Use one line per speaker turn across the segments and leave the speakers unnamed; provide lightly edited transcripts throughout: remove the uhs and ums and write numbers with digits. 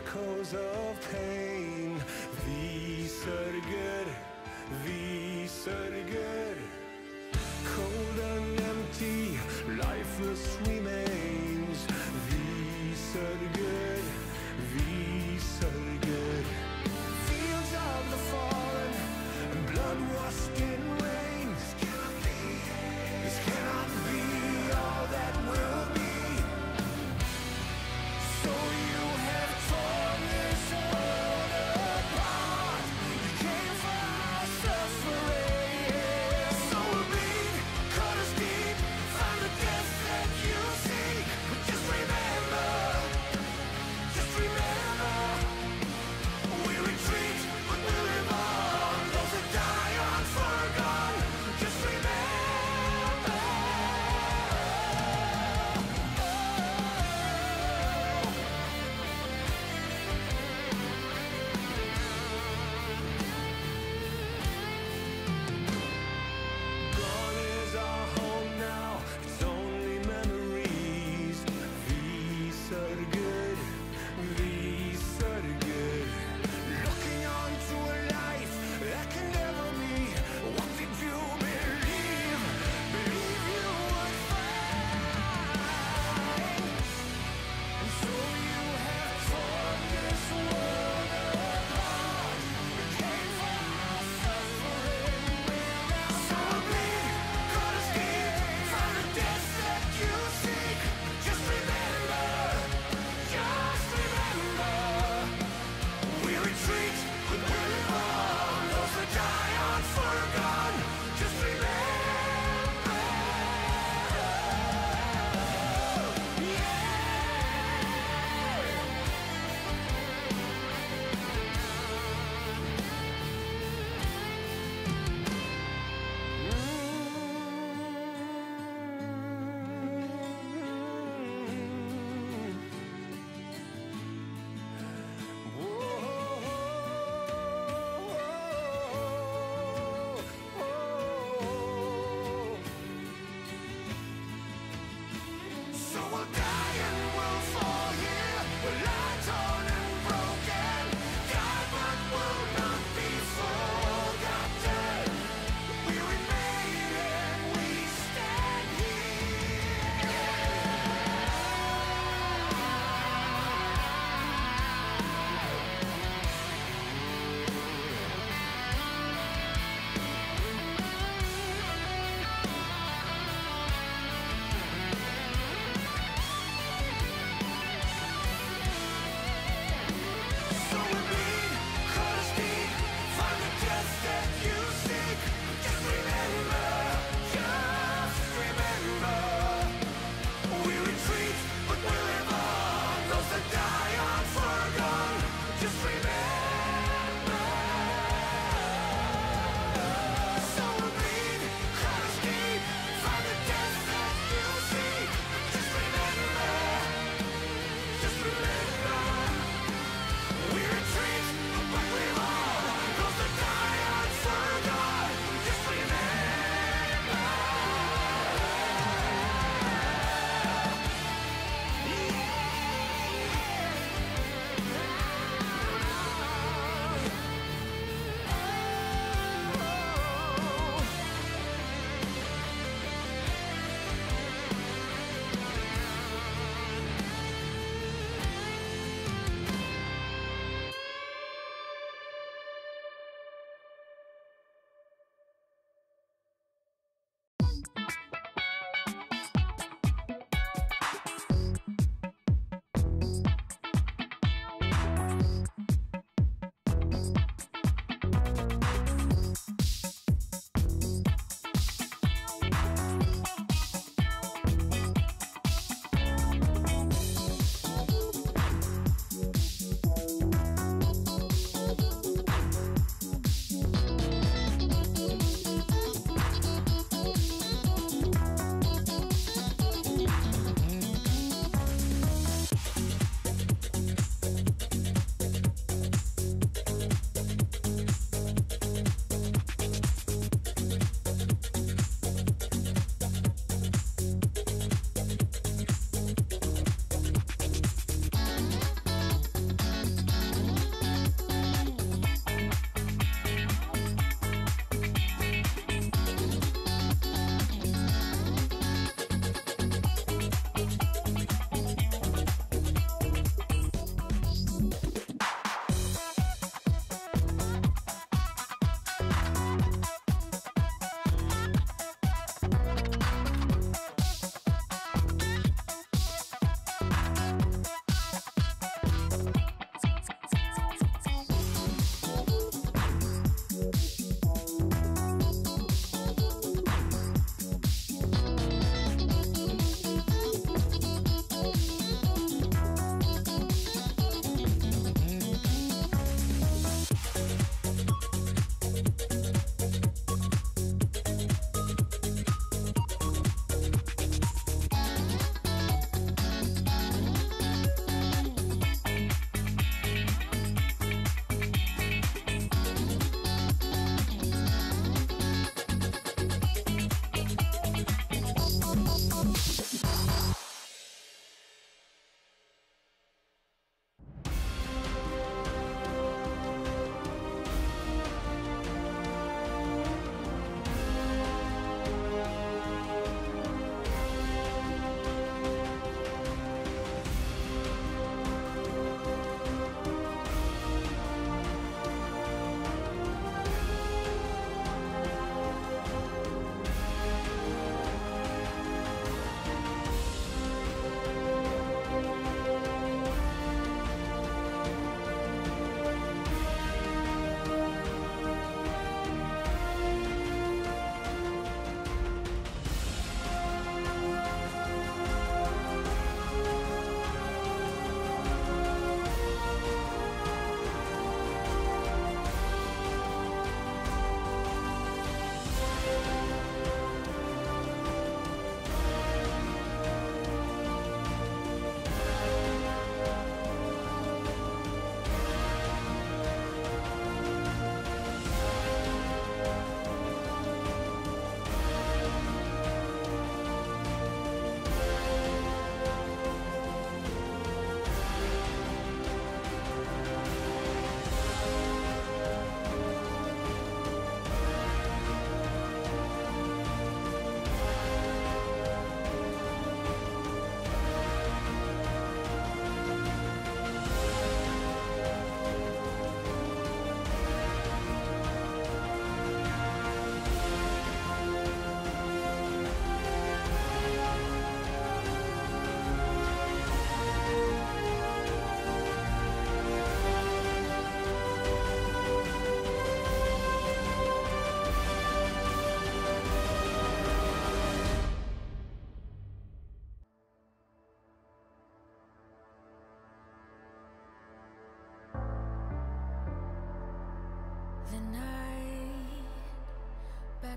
echoes of pain. Vi sörger, vi sörger. Cold and empty, lifeless remains. Vi sörger, vi sörger. Fields of the fallen and blood washed in rain. This cannot be all that will be. So you have torn this world apart. You came for our suffering.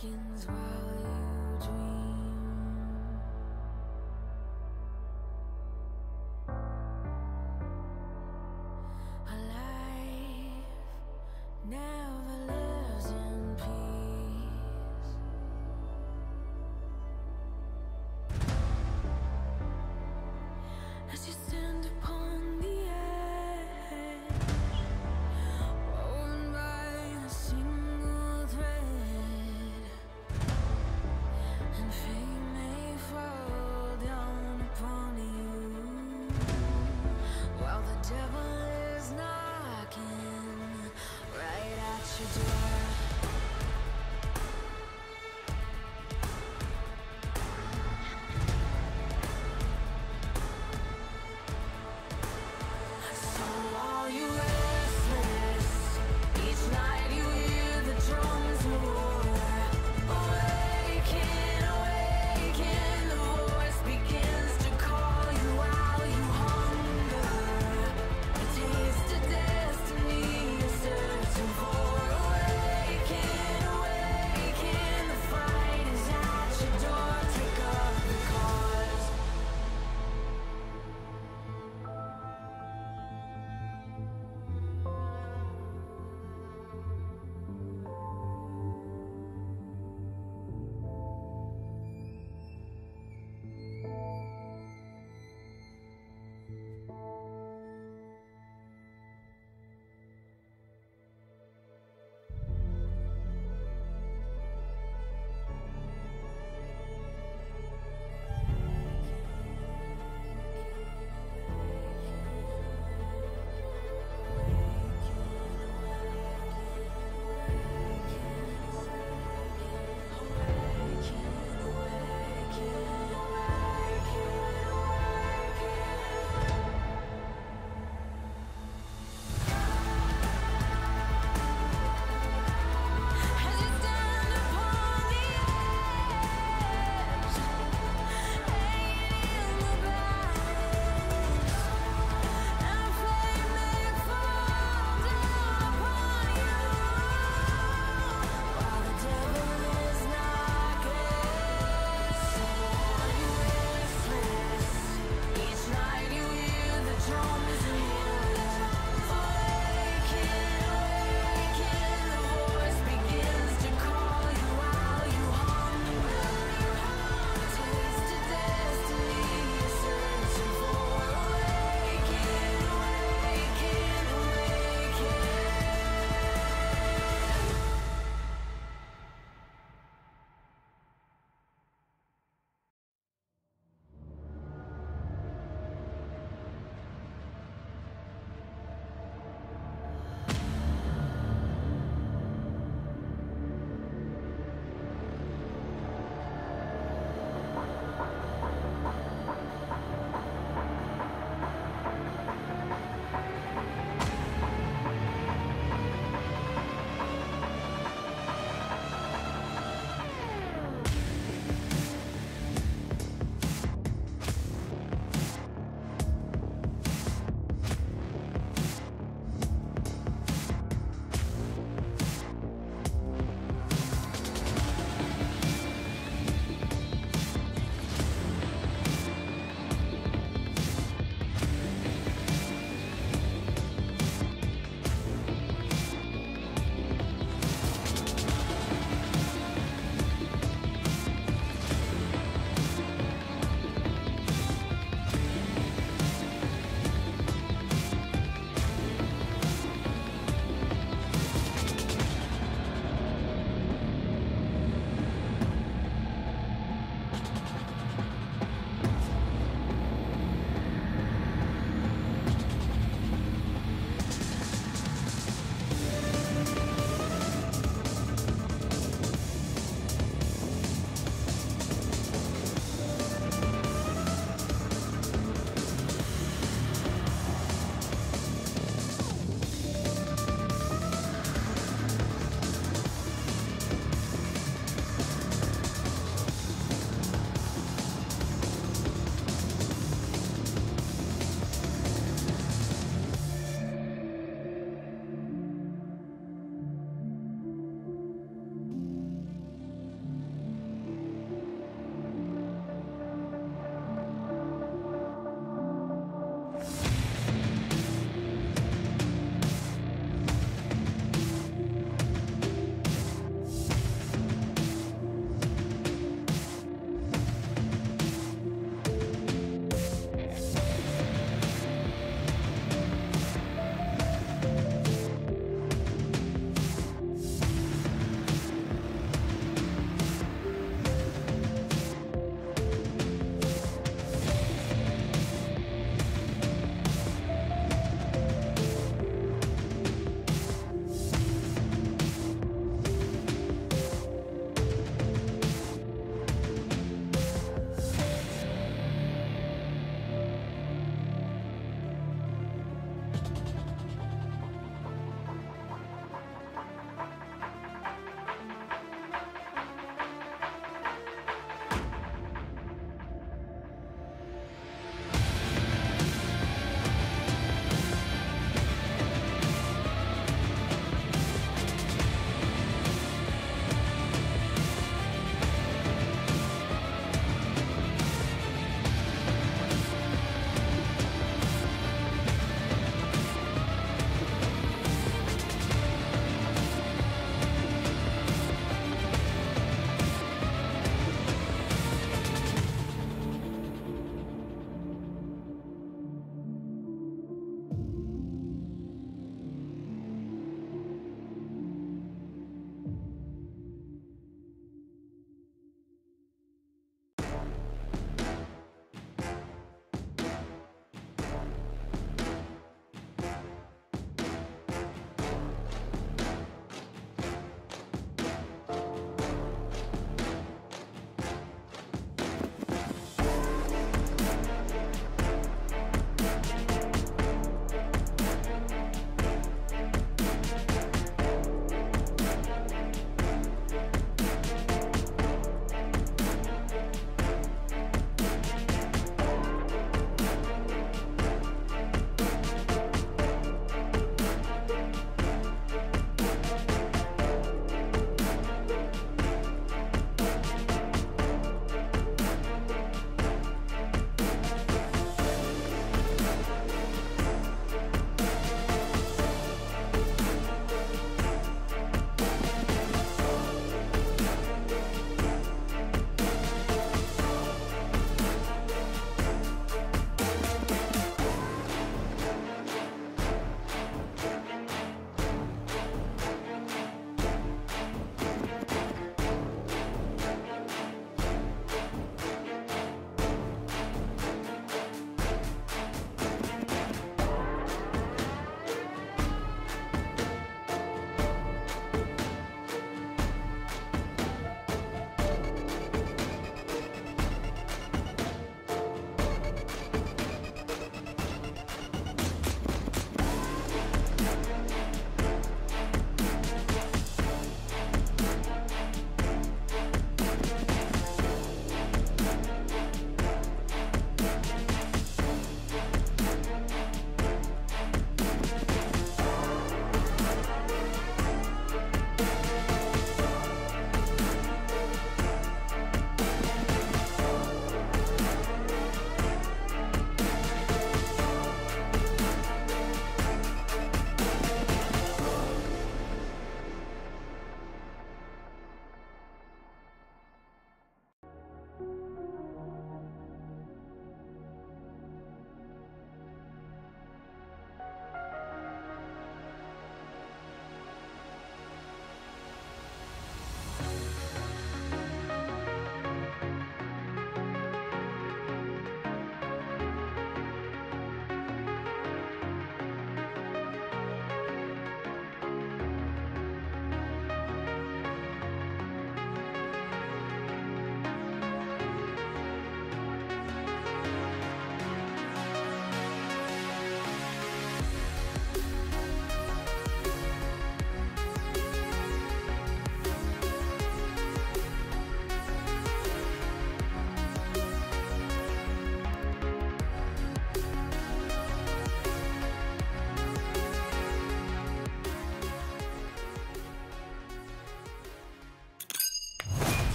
seconds while you dream. A life never lives in peace. As you stand upon the edge, woven by a single thread,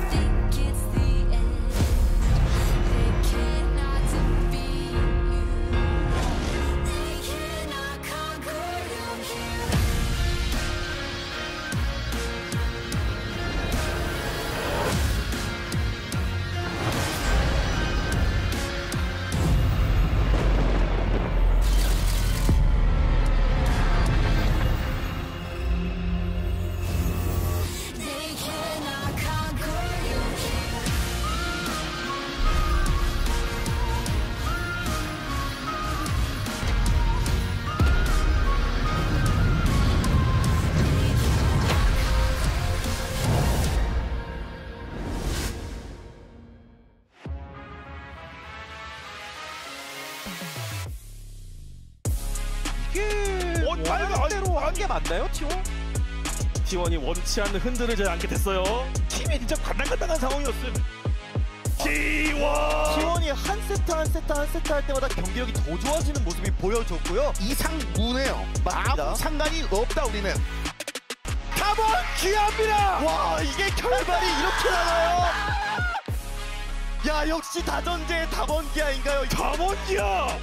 think it's the end. They cannot defeat you. They cannot conquer you here. They cannot conquer you here.
이게 원대로 한 게 맞나요, T1?
T1이 원치 않는 흔들리지 않게 됐어요.
팀이 진짜 간당간당한 상황이었어요.
T1!
T1이 한 세트 할 때마다 경기력이 더 좋아지는 모습이 보여줬고요. 이상무네요. 아무 상관이 없다 우리는. 다번 기합니다. 와 이게 결말이 이렇게 나와요. 야 역시 다전제의 다번기아인가요?
다번기아!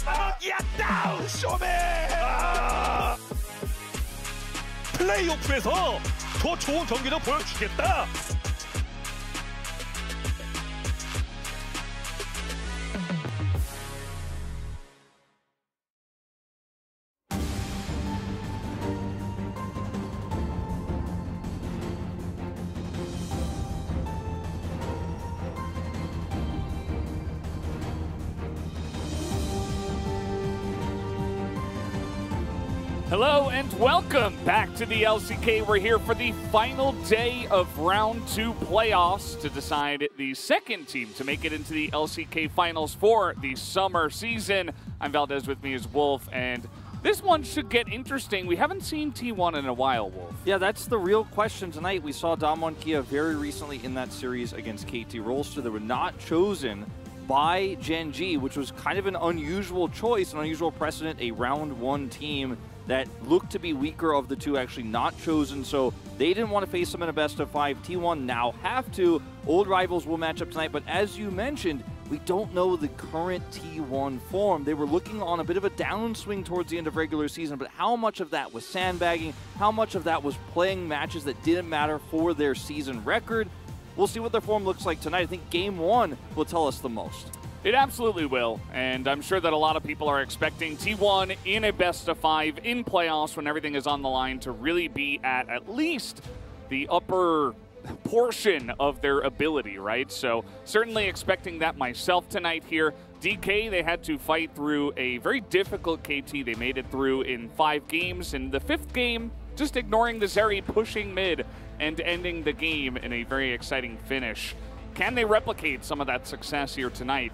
다번기아 다운 쇼맨.
플레이오프에서 더 좋은 경기도 보여주겠다.
Hello and welcome back to the LCK. We're here for the final day of Round 2 playoffs to decide the second team to make it into the LCK finals for the summer season. I'm Valdez, with me is Wolf, and this one should get interesting. We haven't seen T1 in a while, Wolf.
Yeah, that's the real question tonight. We saw Damwon Kia very recently in that series against KT Rolster. They were not chosen by Gen G, which was kind of an unusual choice, an unusual precedent, a round 1 team that looked to be weaker of the two actually not chosen, so they didn't want to face them in a best-of-5. T1 now have to. Old rivals will match up tonight, but as you mentioned, we don't know the current T1 form. They were looking on a bit of a downswing towards the end of regular season, but how much of that was sandbagging? How much of that was playing matches that didn't matter for their season record? We'll see what their form looks like tonight. I think Game 1 will tell us the most.
It absolutely will, and I'm sure that a lot of people are expecting T1 in a best-of-5 in playoffs when everything is on the line to really be at least the upper portion of their ability, right? So certainly expecting that myself tonight here. DK, they had to fight through a very difficult KT. They made it through in 5 games. In the 5th game, just ignoring the Zeri pushing mid and ending the game in a very exciting finish. Can they replicate some of that success here tonight?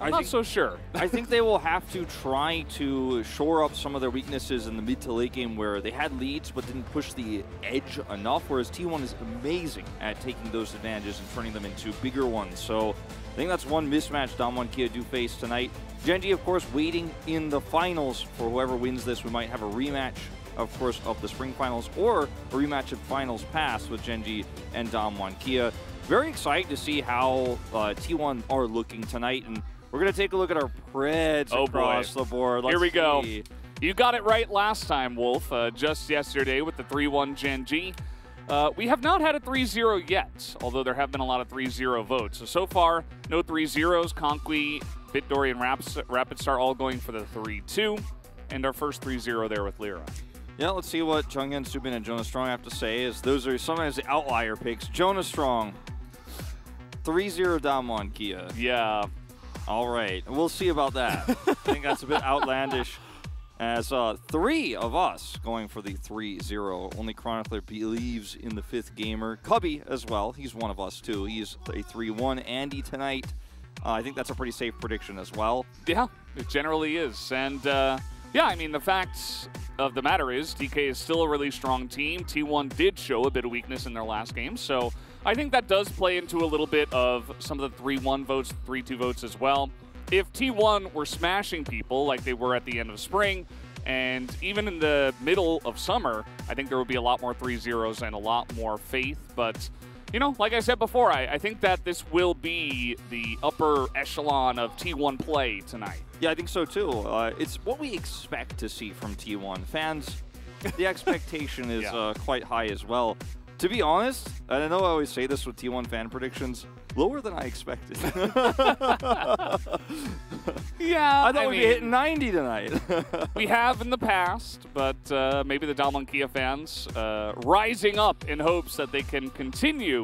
I'm not so sure.
I think they will have to try to shore up some of their weaknesses in the mid to late game where they had leads but didn't push the edge enough, whereas T1 is amazing at taking those advantages and turning them into bigger ones. So I think that's one mismatch Damwon Kia do face tonight. Gen G, of course, waiting in the finals for whoever wins this. We might have a rematch, of course, of the spring finals or a rematch of finals pass with Gen G and Damwon Kia. Very excited to see how T1 are looking tonight, and we're going to take a look at our Preds across the board.
Here we go. You got it right last time, Wolf, just yesterday with the 3-1 Gen G. We have not had a 3-0 yet, although there have been a lot of 3-0 votes. So far, no 3-0s. Conqui, BitDory, and Rapid Star all going for the 3-2, and our first 3-0 there with Lyra.
Yeah, let's see what Junghyun, Subin, and Jonah Strong have to say, as those are sometimes the outlier picks. Jonah Strong, 3-0 Damwon Kia.
Yeah.
All right, we'll see about that. I think that's a bit outlandish, as 3 of us going for the 3-0. Only Chronicler believes in the 5th gamer. Cubby as well, he's one of us too. He's a 3-1. Andy tonight, I think that's a pretty safe prediction as well.
Yeah, it generally is. And yeah, I mean, the fact of the matter is DK is still a really strong team. T1 did show a bit of weakness in their last game, so I think that does play into a little bit of some of the 3-1 votes, 3-2 votes as well. If T1 were smashing people like they were at the end of spring, And even in the middle of summer, I think there will be a lot more 3-0s and a lot more faith. But, you know, like I said before, I think that this will be the upper echelon of T1 play tonight.
Yeah, I think so too. It's what we expect to see from T1. Fans, the expectation is quite high as well. To be honest, and I know I always say this with T1 fan predictions, lower than I expected.
Yeah,
I thought we'd be hitting 90 tonight.
We have in the past, but maybe the Dalmon Kia fans rising up in hopes that they can continue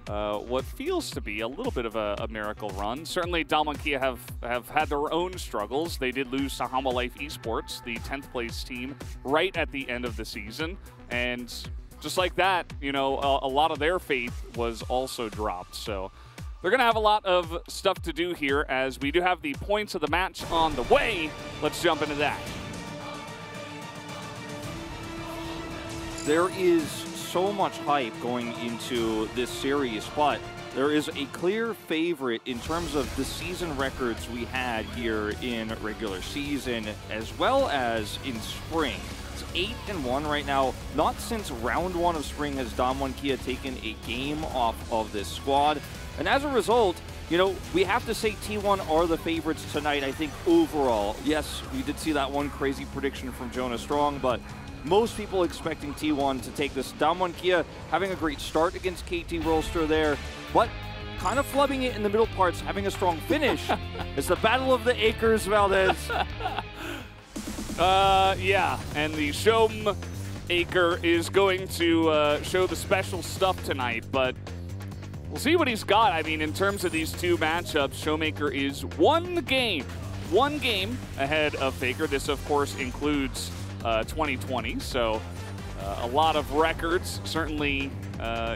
what feels to be a little bit of a miracle run. Certainly, Dalmon Kia have had their own struggles. They did lose to Hama Life Esports, the 10th place team, right at the end of the season. And just like that, you know, a lot of their faith was also dropped. So they're going to have a lot of stuff to do here, as we do have the points of the match on the way. Let's jump into that.
There is so much hype going into this series, but there is a clear favorite in terms of the season records we had here in regular season, as well as in spring. It's 8-1 right now. Not since round 1 of spring has Damwon Kia taken a game off of this squad. And as a result, you know, we have to say T1 are the favorites tonight, I think, overall. Yes, we did see that one crazy prediction from Jonah Strong, but most people expecting T1 to take this. Damwon Kia having a great start against KT Rolster there, but kind of flubbing it in the middle parts, having a strong finish. It's the Battle of the Acres, Valdez.
Yeah, and the Shom Acre is going to show the special stuff tonight, but we'll see what he's got. I mean, in terms of these two matchups, Showmaker is one game ahead of Faker. This, of course, includes 2020, so a lot of records, certainly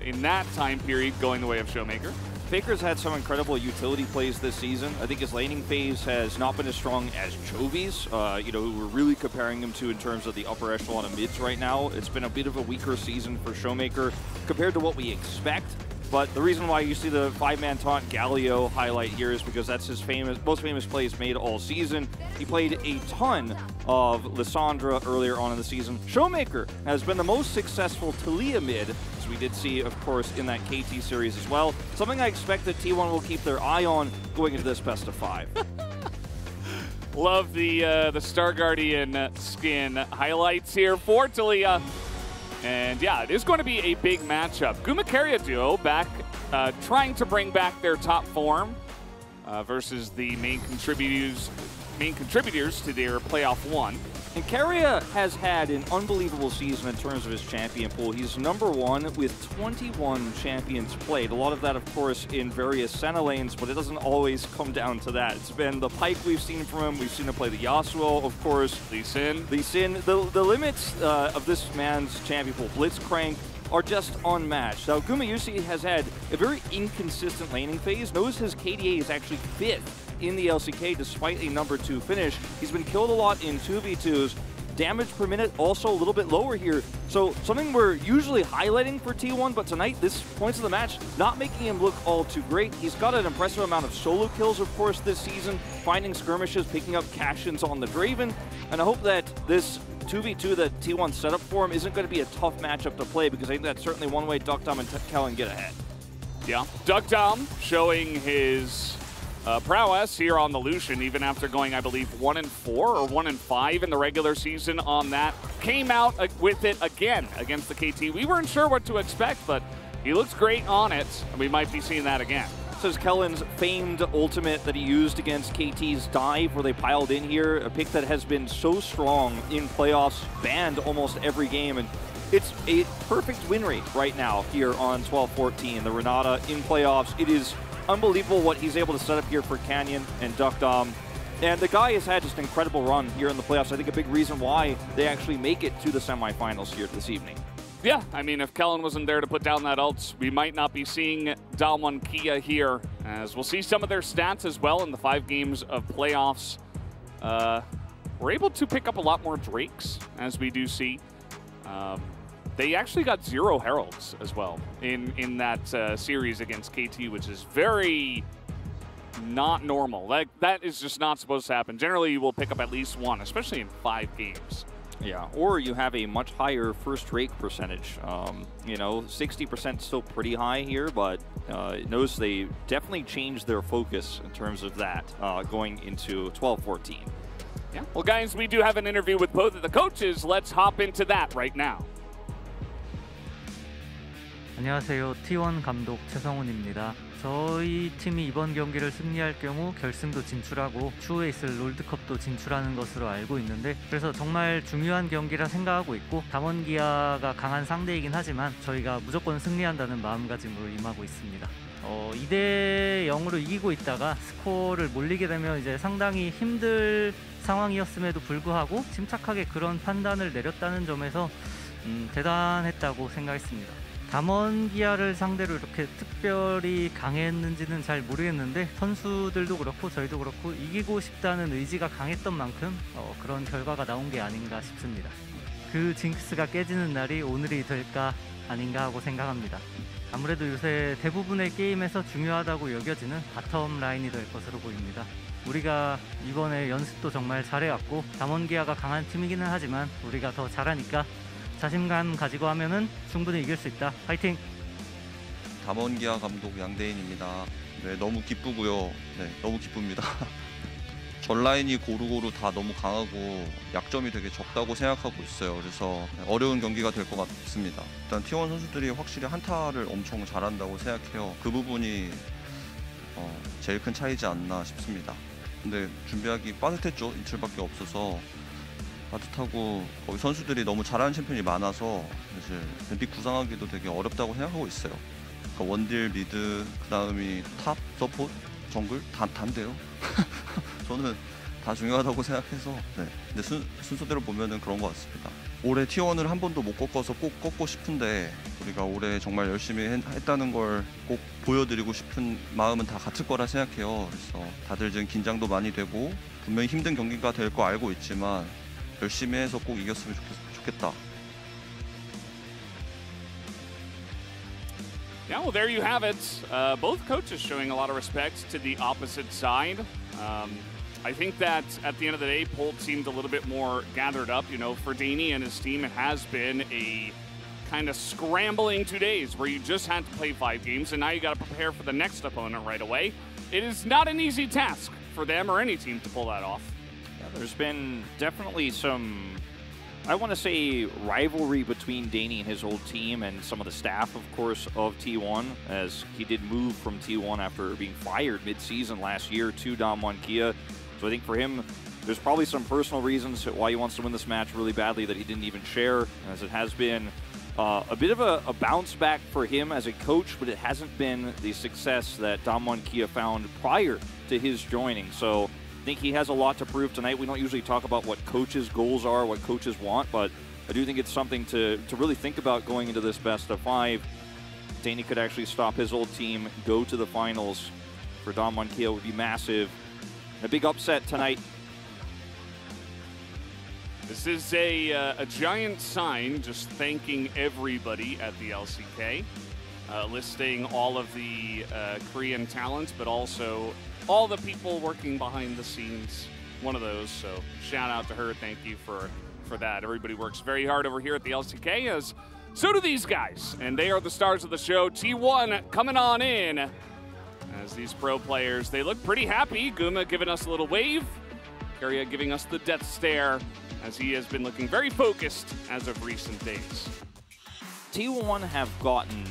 in that time period, going the way of Showmaker.
Faker's had some incredible utility plays this season. I think his laning phase has not been as strong as Chovy's, you know, who we're really comparing him to in terms of the upper echelon of mids right now. It's been a bit of a weaker season for Showmaker compared to what we expect. But the reason why you see the 5-man taunt Galio highlight here is because that's his most famous plays made all season. He played a ton of Lissandra earlier on in the season. Showmaker has been the most successful Talia mid, as we did see, of course, in that KT series as well. Something I expect that T1 will keep their eye on going into this best of 5.
Love the Star Guardian skin highlights here for Talia. And yeah, it is going to be a big matchup. Gumacaria duo back, trying to bring back their top form versus the main contributors to their playoff 1.
And Caria has had an unbelievable season in terms of his champion pool. He's #1 with 21 champions played. A lot of that, of course, in various Senna lanes, but it doesn't always come down to that. It's been the Pyke we've seen from him. We've seen him play the Yasuo, of course.
Lee Sin.
The limits of this man's champion pool, Blitzcrank, are just unmatched. Now, Gumayusi has had a very inconsistent laning phase. Notice his KDA is actually 5th in the LCK despite a #2 finish. He's been killed a lot in 2v2s. Damage per minute also a little bit lower here. So something we're usually highlighting for T1, but tonight, this points of the match, not making him look all too great. He's got an impressive amount of solo kills, of course, this season, finding skirmishes, picking up cash-ins on the Draven. And I hope that this 2v2 that T1 set up for him isn't going to be a tough matchup to play, because I think that's certainly one way Duckdom and Kellen get ahead.
Yeah, Duckdom showing his prowess here on the Lucian, even after going, I believe, 1-4 or 1-5 in the regular season on that. Came out with it again against the KT. We weren't sure what to expect, but he looks great on it, and we might be seeing that again.
This is Kellen's famed ultimate that he used against KT's dive, where they piled in here. A pick that has been so strong in playoffs, banned almost every game, and it's a perfect win rate right now here on 12-14. The Renata in playoffs, it is unbelievable what he's able to set up here for Canyon and Duckdom. And the guy has had just an incredible run here in the playoffs. I think a big reason why they actually make it to the semifinals here this evening.
Yeah, I mean, if Kellen wasn't there to put down that ult, we might not be seeing Dalmon Kia here, as we'll see some of their stats as well in the 5 games of playoffs. We're able to pick up a lot more Drakes, as we do see. They actually got 0 Heralds as well in that series against KT, which is very, not normal. That is just not supposed to happen. Generally, you will pick up at least one, especially in 5 games.
Yeah, or you have a much higher first rake percentage. 60% still pretty high here, but notice they definitely changed their focus in terms of that going into 12-14.
Yeah. Well, guys, we do have an interview with both of the coaches. Let's hop into that right now.
안녕하세요. T1 감독 최성훈입니다. 저희 팀이 이번 경기를 승리할 경우 결승도 진출하고 추후에 있을 롤드컵도 진출하는 것으로 알고 있는데, 그래서 정말 중요한 경기라 생각하고 있고, 담원기아가 강한 상대이긴 하지만 저희가 무조건 승리한다는 마음가짐으로 임하고 있습니다. 2대 0으로 이기고 있다가 스코어를 몰리게 되면 이제 상당히 힘들 상황이었음에도 불구하고 침착하게 그런 판단을 내렸다는 점에서 대단했다고 생각했습니다. 담원기아를 상대로 이렇게 특별히 강했는지는 잘 모르겠는데, 선수들도 그렇고 저희도 그렇고 이기고 싶다는 의지가 강했던 만큼 그런 결과가 나온 게 아닌가 싶습니다. 그 징크스가 깨지는 날이 오늘이 될까 아닌가 하고 생각합니다. 아무래도 요새 대부분의 게임에서 중요하다고 여겨지는 바텀 라인이 될 것으로 보입니다. 우리가 이번에 연습도 정말 잘해왔고, 담원기아가 강한 팀이기는 하지만 우리가 더 잘하니까 자신감 가지고 하면은 충분히 이길 수 있다. 파이팅!
담원기아 감독 양대인입니다. 네, 너무 기쁘고요. 네, 너무 기쁩니다. 전 라인이 고루고루 다 너무 강하고 약점이 되게 적다고 생각하고 있어요. 그래서 어려운 경기가 될 것 같습니다. 일단 T1 선수들이 확실히 한타를 엄청 잘한다고 생각해요. 그 부분이 제일 큰 차이지 않나 싶습니다. 근데 준비하기 빠듯했죠. 이틀밖에 없어서. 빠듯하고 거기 선수들이 너무 잘하는 챔피언이 많아서 사실 뱀픽 구상하기도 되게 어렵다고 생각하고 있어요. 그러니까 원딜, 미드, 그 다음이 탑, 서포트, 정글 단데요. 저는 다 중요하다고 생각해서 네. 근데 순서대로 보면은 그런 것 같습니다. 올해 T1을 한 번도 못 꺾어서 꼭 꺾고 싶은데, 우리가 올해 정말 열심히 했다는 걸 꼭 보여드리고 싶은 마음은 다 같을 거라 생각해요. 그래서 다들 지금 긴장도 많이 되고 분명히 힘든 경기가 될 거 알고 있지만 열심히 해서 꼭 이겼으면 좋겠다.
Yeah, well, there you have it. Both coaches showing a lot of respect to the opposite side. I think that at the end of the day, Polt seemed a little bit more gathered up. For Danny and his team, it has been a kind of scrambling 2 days where you just had to play 5 games, and now you got to prepare for the next opponent right away. It is not an easy task for them or any team to pull that off.
There's been definitely some, I want to say, rivalry between Danny and his old team and some of the staff, of course, of T1, as he did move from T1 after being fired mid-season last year to Damwon-Kia. So I think for him, there's probably some personal reasons why he wants to win this match really badly that he didn't even share, as it has been a bit of a bounce back for him as a coach, but it hasn't been the success that Damwon-Kia found prior to his joining. So I think he has a lot to prove tonight. We don't usually talk about what coaches' goals are, what coaches want, but I do think it's something to really think about going into this best of 5. Danny could actually stop his old team, go to the finals. For Damwon-Kia would be massive. A big upset tonight.
This is a giant sign just thanking everybody at the LCK, listing all of the Korean talent, but also all the people working behind the scenes. One of those, so shout out to her. Thank you for that. Everybody works very hard over here at the LCK, as so do these guys, and they are the stars of the show. T1 coming on in as these pro players. They look pretty happy. Guma giving us a little wave. Karya giving us the death stare, as he has been looking very focused as of recent days.
T1 have gotten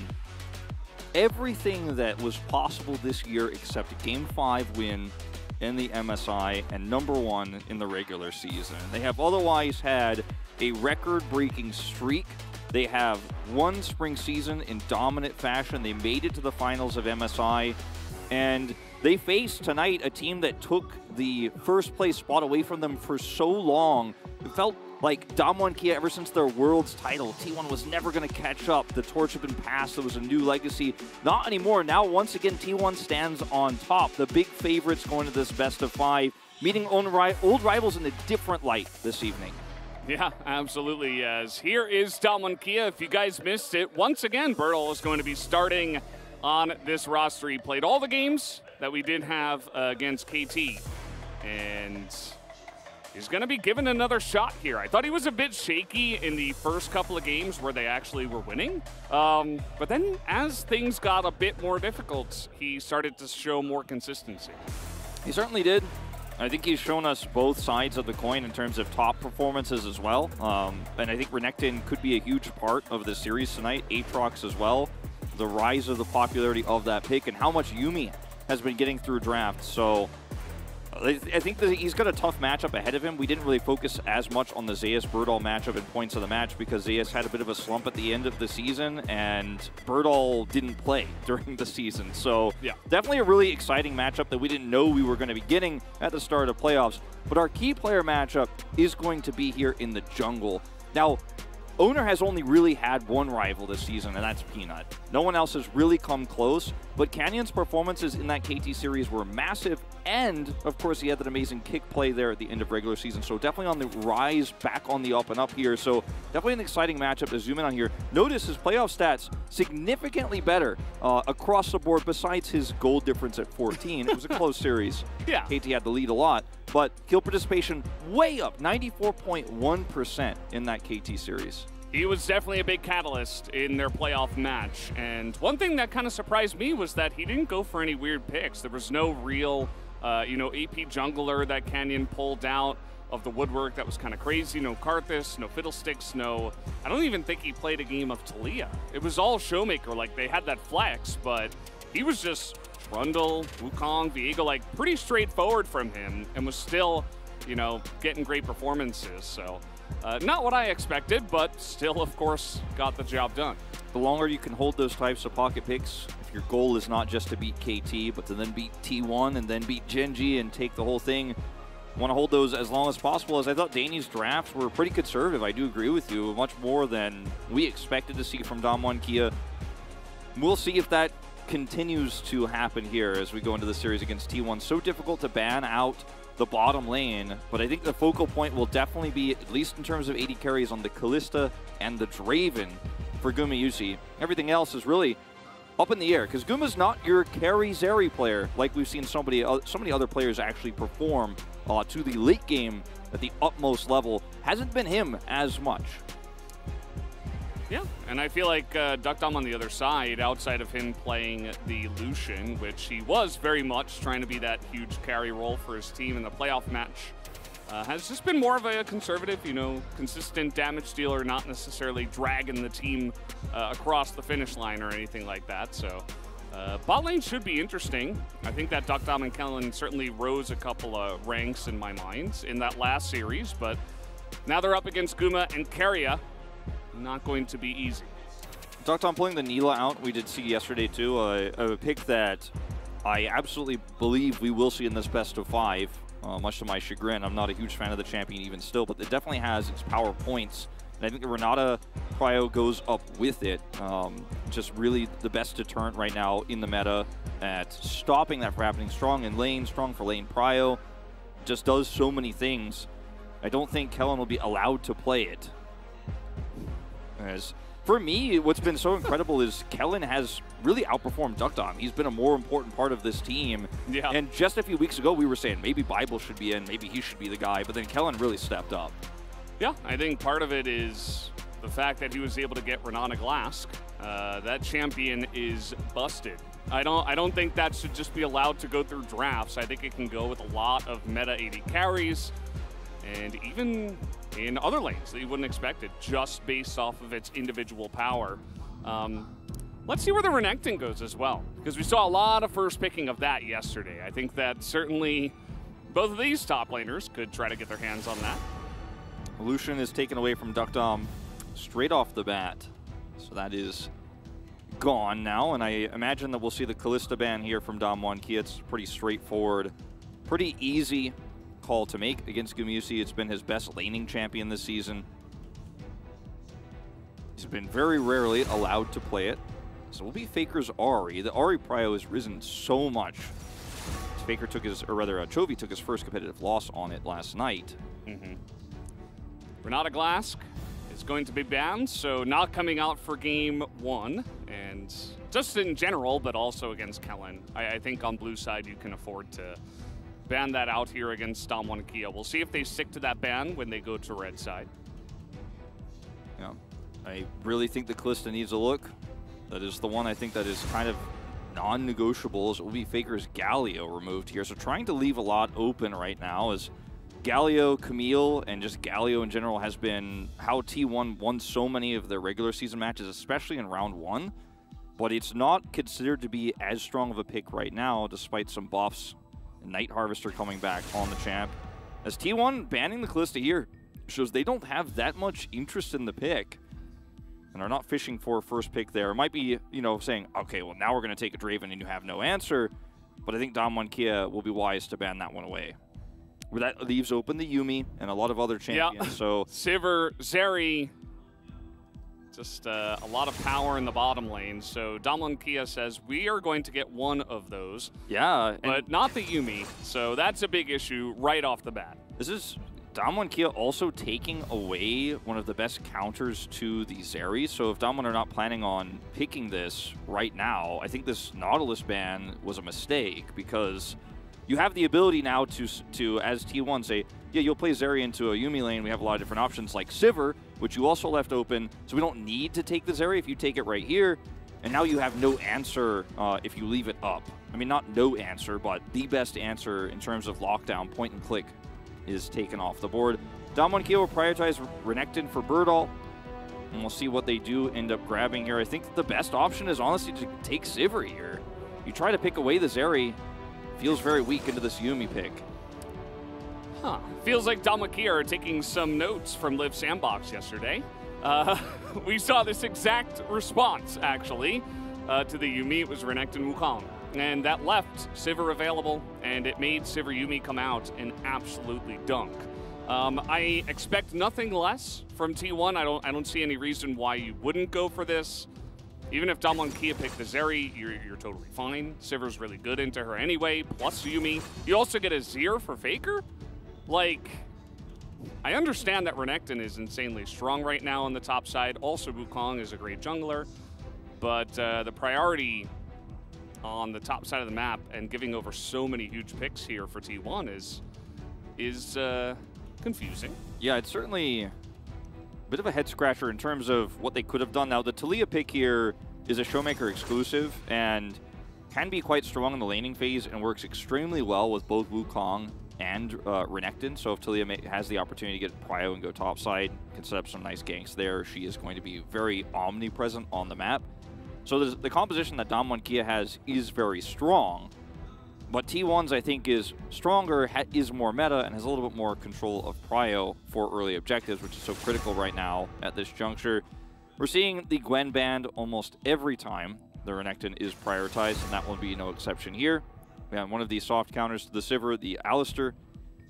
everything that was possible this year except a Game 5 win in the MSI and #1 in the regular season. They have otherwise had a record-breaking streak. They have won spring season in dominant fashion. They made it to the finals of MSI, and they faced tonight a team that took the first place spot away from them for so long. It felt like Damwon-Kia, ever since their Worlds title, T1 was never going to catch up. The torch had been passed. There was a new legacy. Not anymore. Now, once again, T1 stands on top. The big favorites going to this best of 5, meeting old rivals in a different light this evening.
Yeah, absolutely. As here is Damwon-Kia. If you guys missed it, once again, Bertel is going to be starting on this roster. He played all the games that we did have against KT. And he's going to be given another shot here. I thought he was a bit shaky in the first couple of games where they actually were winning. But then as things got a bit more difficult, he started to show more consistency.
He certainly did. I think he's shown us both sides of the coin in terms of top performances as well. And I think Renekton could be a huge part of the series tonight. Aatrox as well. The rise of the popularity of that pick and how much Yuumi has been getting through drafts. So I think that he's got a tough matchup ahead of him. We didn't really focus as much on the Zeus-Birdal matchup in points of the match because Zeus had a bit of a slump at the end of the season and Birdal didn't play during the season. So
yeah,
definitely a really exciting matchup that we didn't know we were going to be getting at the start of playoffs. But our key player matchup is going to be here in the jungle. Now, Owner has only really had one rival this season, and that's Peanut. No one else has really come close, but Canyon's performances in that KT series were massive, and of course he had that amazing kick play there at the end of regular season, so definitely on the rise, back on the up and up here, so definitely an exciting matchup to zoom in on here. Notice his playoff stats significantly better across the board besides his goal difference at 14. It was a close series.
Yeah.
KT had the lead a lot, but kill participation way up, 94.1% in that KT series.
He was definitely a big catalyst in their playoff match. And one thing that kind of surprised me was that he didn't go for any weird picks. There was no real, AP jungler that Canyon pulled out of the woodwork that was kind of crazy. No Karthus, no Fiddlesticks, no... I don't even think he played a game of Taliyah. It was all Showmaker. Like, they had that flex, but he was just Trundle, Wukong, Viego, like, pretty straightforward from him and was still, getting great performances, so... not what I expected, but still, of course, got the job done.
The longer you can hold those types of pocket picks, if your goal is not just to beat KT, but to then beat T1 and then beat Gen.G and take the whole thing, you want to hold those as long as possible. As I thought Danny's drafts were pretty conservative. I do agree with you, much more than we expected to see from Damwon Kia. We'll see if that continues to happen here as we go into the series against T1. So difficult to ban out the bottom lane, but I think the focal point will definitely be, at least in terms of AD carries, on the Kalista and the Draven for Gumayusi. Everything else is really up in the air, because Guma's not your carry Zeri player, like we've seen so many other players actually perform to the late game at the utmost level. Hasn't been him as much.
Yeah, and I feel like Duckdom on the other side, outside of him playing the Lucian, which he was very much trying to be that huge carry role for his team in the playoff match, has just been more of a conservative, consistent damage dealer, not necessarily dragging the team across the finish line or anything like that. So bot lane should be interesting. I think that Duckdom and Kellen certainly rose a couple of ranks in my mind in that last series, but now they're up against Guma and Keria. Not going to be easy.
Duckdom pulling the Neela out, we did see yesterday too, a pick that I absolutely believe we will see in this best of 5, much to my chagrin. I'm not a huge fan of the champion even still, but it definitely has its power points. And I think the Renata Cryo goes up with it. Just really the best deterrent right now in the meta at stopping that from happening. Strong in lane, strong for lane Cryo. Just does so many things. I don't think Kellen will be allowed to play it. As for me, what's been so incredible is Kellen has really outperformed Duckdom. He's been a more important part of this team.
Yeah.
And just a few weeks ago, we were saying maybe Bible should be in, maybe he should be the guy, but then Kellen really stepped up.
Yeah, I think part of it is the fact that he was able to get Renata Glask. That champion is busted. I don't think that should just be allowed to go through drafts. I think it can go with a lot of meta AD carries, and even in other lanes that you wouldn't expect it, just based off of its individual power. Let's see where the Renekton goes as well, because we saw a lot of first picking of that yesterday. I think that certainly both of these top laners could try to get their hands on that.
Lucian is taken away from Duckdom straight off the bat, so that is gone now, and I imagine that we'll see the Kalista ban here from Damwon Kia. It's pretty straightforward, pretty easy call to make against Gumayusi. It's been his best laning champion this season. He's been very rarely allowed to play it. So we'll be Faker's Ahri. The Ahri prio has risen so much. Faker took his, or rather Chovy took his first competitive loss on it last night.
Renata Glask is going to be banned, so not coming out for game 1. And just in general, but also against Kellen. I think on blue side you can afford to ban that out here against Damwon and Kia. We'll see if they stick to that ban when they go to red side.
Yeah, I really think the Kalista needs a look. That is the one I think that is kind of non-negotiables. It will be Faker's Galio removed here. So trying to leave a lot open right now as Galio, Camille, and just Galio in general has been how T1 won so many of their regular season matches, especially in round 1. But it's not considered to be as strong of a pick right now, despite some buffs. And Night Harvester coming back on the champ. As T1 banning the Kalista here shows they don't have that much interest in the pick. And are not fishing for a first pick there. It might be, you know, saying, okay, well, now we're going to take a Draven and you have no answer. But I think Damwon Kia will be wise to ban that one away. But that leaves open the Yuumi and a lot of other champions.
Yeah.
So
Sivir, Zeri, just a lot of power in the bottom lane. So Damwon Kia says, we are going to get one of those.
Yeah.
But not the Yuumi. So that's a big issue right off the bat.
This is Damwon Kia also taking away one of the best counters to the Zeri. So if Damwon are not planning on picking this right now, I think this Nautilus ban was a mistake because you have the ability now to as T1 say, yeah, you'll play Zeri into a Yuumi lane. We have a lot of different options like Sivir, which you also left open. So we don't need to take the Zeri if you take it right here. And now you have no answer if you leave it up. I mean, not no answer, but the best answer in terms of lockdown, point and click is taken off the board. Damwon Kia will prioritize Renekton for Birdall, and we'll see what they do end up grabbing here. I think the best option is honestly to take Sivir here. You try to pick away the Zeri, feels very weak into this Yuumi pick.
Huh. Feels like Damwon Kia are taking some notes from Live Sandbox yesterday. We saw this exact response, actually, to the Yuumi. It was Renekton Wukong. And that left Sivir available, and it made Sivir Yuumi come out and absolutely dunk. I expect nothing less from T1. I don't see any reason why you wouldn't go for this. Even if Damwon Kia picked the Zeri, you're totally fine. Sivir's really good into her anyway, plus Yuumi. You also get a Zir for Faker? Like, I understand that Renekton is insanely strong right now on the top side. Also, Wukong is a great jungler. But the priority on the top side of the map and giving over so many huge picks here for T1 is confusing.
Yeah, it's certainly a bit of a head scratcher in terms of what they could have done. Now, the Taliyah pick here is a Showmaker exclusive and can be quite strong in the laning phase and works extremely well with both Wukong and Renekton. So if Taliyah has the opportunity to get Prio and go topside, can set up some nice ganks there, she is going to be very omnipresent on the map. So the composition that Damwon Kia has is very strong, but T1's I think is stronger, is more meta, and has a little bit more control of Prio for early objectives, which is so critical right now at this juncture. We're seeing the Gwen banned almost every time the Renekton is prioritized, and that will be no exception here. We have one of these soft counters to the Sivir, the Alistair,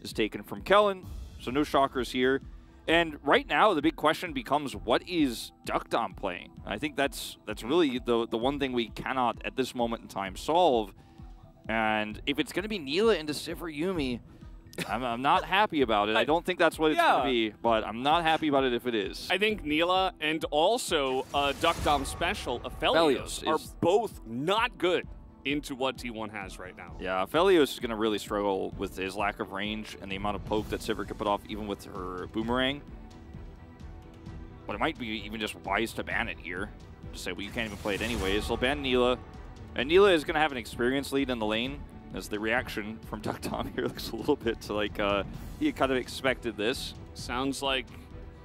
is taken from Kellen, so no shockers here. And right now, the big question becomes, what is Duckdom playing? I think that's really the one thing we cannot, at this moment in time, solve. And if it's going to be Neela into Sivir Yuumi, I'm not happy about it. I don't think that's what it's going to be, but I'm not happy about it if it is.
I think Neela and also Duckdom special, Aphelios, are both not good into what T1 has right now.
Yeah, Aphelios is going to really struggle with his lack of range and the amount of poke that Sivir could put off even with her boomerang. But it might be even just wise to ban it here. Just say, well, you can't even play it anyways. So ban Neela. And Neela is going to have an experience lead in the lane, as the reaction from Duckdom here looks a little bit like he kind of expected this.
Sounds like,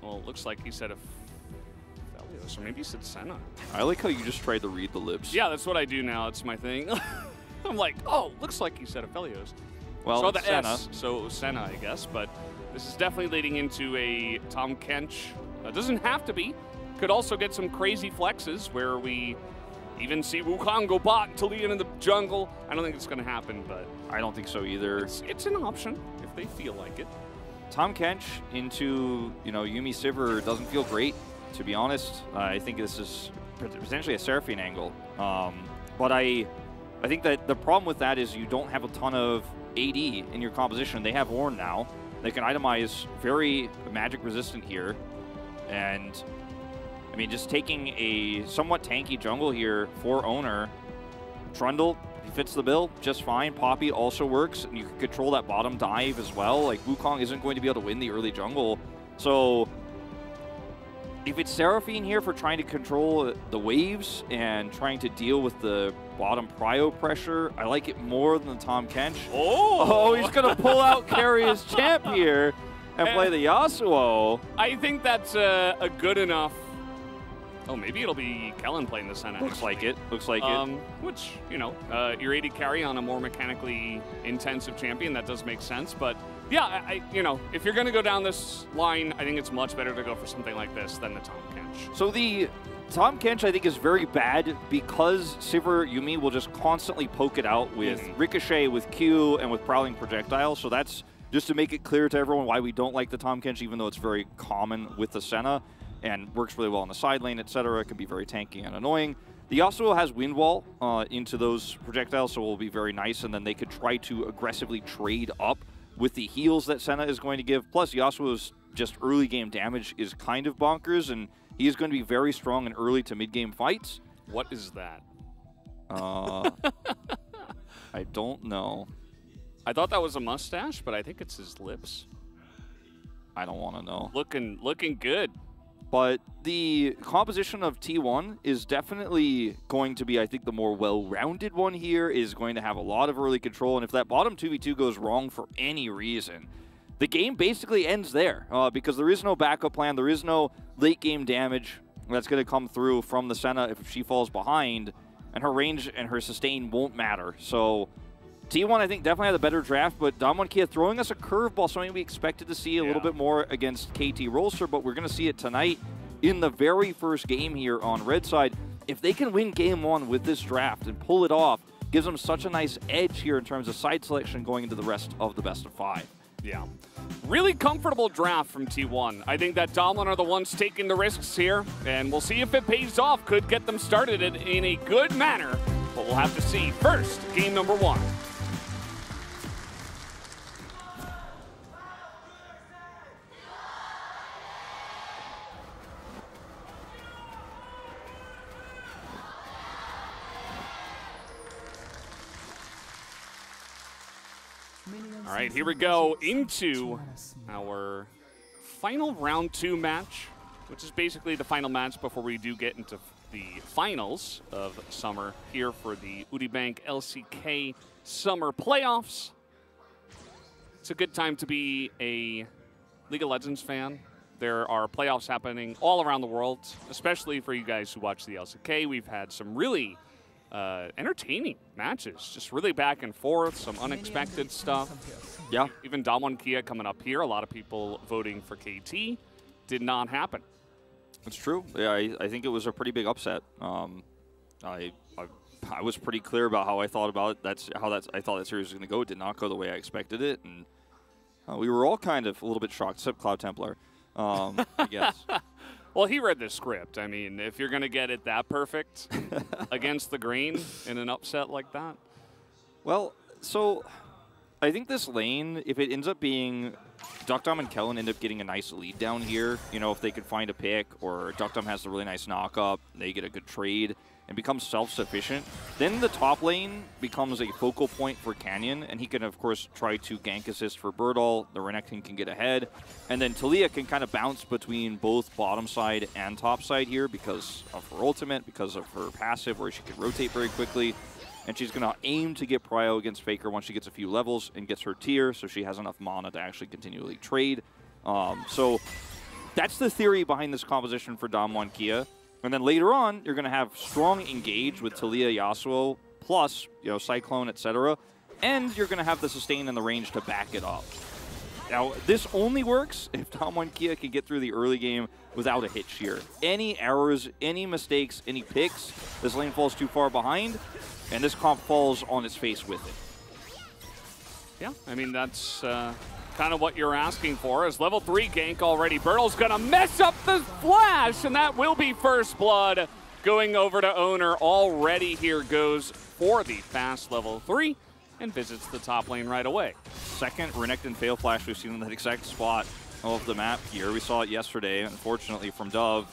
well, it looks like he said Aphelios, or maybe he said Senna.
I like how you just tried to read the lips.
Yeah, that's what I do now. It's my thing. I'm like, oh, looks like he said Aphelios.
Well,
so the
Senna.
S, so Senna, I guess. But this is definitely leading into a Tahm Kench. Doesn't have to be. Could also get some crazy flexes where we even see Wukong go bot until the end of the jungle. I don't think it's going to happen, but
I don't think so either.
It's an option if they feel like it.
Tahm Kench into, Yuumi Sivir doesn't feel great, to be honest. I think this is potentially a Seraphine angle. But I think that the problem with that is you don't have a ton of AD in your composition. They have Ornn now. They can itemize very magic resistant here. And I mean, just taking a somewhat tanky jungle here for Owner. Trundle, he fits the bill just fine. Poppy also works, and you can control that bottom dive as well. Like, Wukong isn't going to be able to win the early jungle. So if it's Seraphine here for trying to control the waves and trying to deal with the bottom prio pressure, I like it more than the Tahm Kench. Oh, he's going to pull out Carrier's champ here and play the Yasuo.
I think that's a good enough. Oh, maybe it'll be Kellen playing the Senna.
Looks like it. Looks like it.
Which, you know, your AD carry on a more mechanically intensive champion, that does make sense. But yeah, you know, if you're going to go down this line, I think it's much better to go for something like this than the Tahm Kench.
So the Tahm Kench, I think, is very bad because Sivir Yuumi will just constantly poke it out with Ricochet, with Q, and with Prowling Projectile. So that's just to make it clear to everyone why we don't like the Tahm Kench, even though it's very common with the Senna and works really well in the side lane, etc. It can be very tanky and annoying. The Yasuo has Wind Wall into those projectiles, so it will be very nice, and then they could try to aggressively trade up with the heals that Senna is going to give. Plus, Yasuo's just early game damage is kind of bonkers, and he is going to be very strong in early to mid-game fights.
What is that?
I don't know.
I thought that was a mustache, but I think it's his lips.
I don't want to know.
Looking good.
But the composition of T1 is definitely going to be, I think, the more well-rounded one here, is going to have a lot of early control. And if that bottom 2v2 goes wrong for any reason, the game basically ends there because there is no backup plan. There is no late-game damage that's going to come through from the Senna if she falls behind, and her range and her sustain won't matter. So T1, I think, definitely had a better draft, but Damwon throwing us a curveball, something we expected to see a little bit more against KT Rolster, but we're going to see it tonight in the very first game here on Red Side. If they can win game one with this draft and pull it off, gives them such a nice edge here in terms of side selection going into the rest of the best of 5.
Yeah. Really comfortable draft from T1. I think that Damwon are the ones taking the risks here, and we'll see if it pays off. Could get them started in a good manner, but we'll have to see. First, game number 1. All right, here we go into our final round 2 match, which is basically the final match before we do get into the finals of summer here for the Uribank LCK Summer Playoffs. It's a good time to be a League of Legends fan. There are playoffs happening all around the world, especially for you guys who watch the LCK. We've had some really entertaining matches, just really back and forth, some unexpected stuff.
Yeah.
Even Damwon Kia coming up here, a lot of people voting for KT. Did not happen.
It's true. Yeah, I think it was a pretty big upset. I was pretty clear about how I thought about it. I thought that series was going to go. It did not go the way I expected it, and we were all kind of a little bit shocked, except Cloud Templar, I guess.
Well, he read the script. I mean, if you're going to get it that perfect against the green in an upset like that.
Well, so I think this lane, if it ends up being Duckdom and Kellen end up getting a nice lead down here, you know, if they could find a pick, or Duckdom has a really nice knock-up, they get a good trade, and becomes self-sufficient, then the top lane becomes a focal point for Canyon, and he can, of course, try to gank assist for Birdall. The Renekton can get ahead, and then Talia can kind of bounce between both bottom side and top side here because of her ultimate, because of her passive, where she can rotate very quickly, and she's going to aim to get prio against Faker once she gets a few levels and gets her tier, so she has enough mana to actually continually trade. So that's the theory behind this composition for Damwon Kia. And then later on, you're going to have strong engage with Talia, Yasuo, plus, you know, Cyclone, etc. And you're going to have the sustain and the range to back it up. Now, this only works if Damwon Kia can get through the early game without a hitch here. Any errors, any mistakes, any picks, this lane falls too far behind, and this comp falls on its face with it.
Yeah, I mean, that's kind of what you're asking for. Is level 3 gank already. Birdall's going to mess up the flash, and that will be first blood going over to Owner. Already here goes for the fast level 3 and visits the top lane right away.
Second Renekton fail flash we've seen in that exact spot of the map here. We saw it yesterday, unfortunately, from Dove.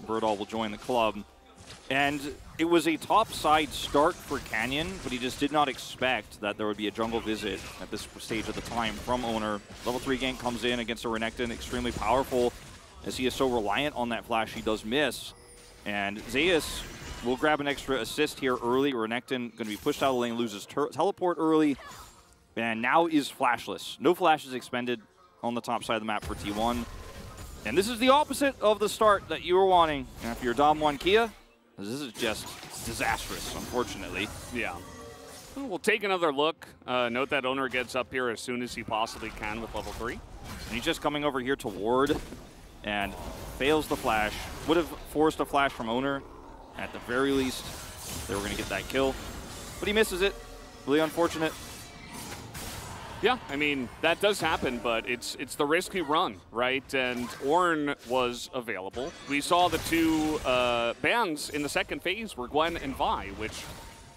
Birdall will join the club. And it was a top-side start for Canyon, but he just did not expect that there would be a jungle visit at this stage of the time from Owner. Level 3 gank comes in against a Renekton, extremely powerful. As he is so reliant on that flash, he does miss. And Zeus will grab an extra assist here early. Renekton going to be pushed out of the lane, loses teleport early, and now is flashless. No flashes expended on the top side of the map for T1. And this is the opposite of the start that you were wanting. And if you're Dom1 Kia, this is just disastrous, unfortunately.
Yeah. We'll take another look. Note that Owner gets up here as soon as he possibly can with level 3.
And he's just coming over here to ward and fails the flash. Would have forced a flash from Owner at the very least. They were going to get that kill. But he misses it. Really unfortunate.
Yeah, I mean, that does happen, but it's the risk you run, right? And Ornn was available. We saw the two bans in the second phase were Gwen and Vi, which,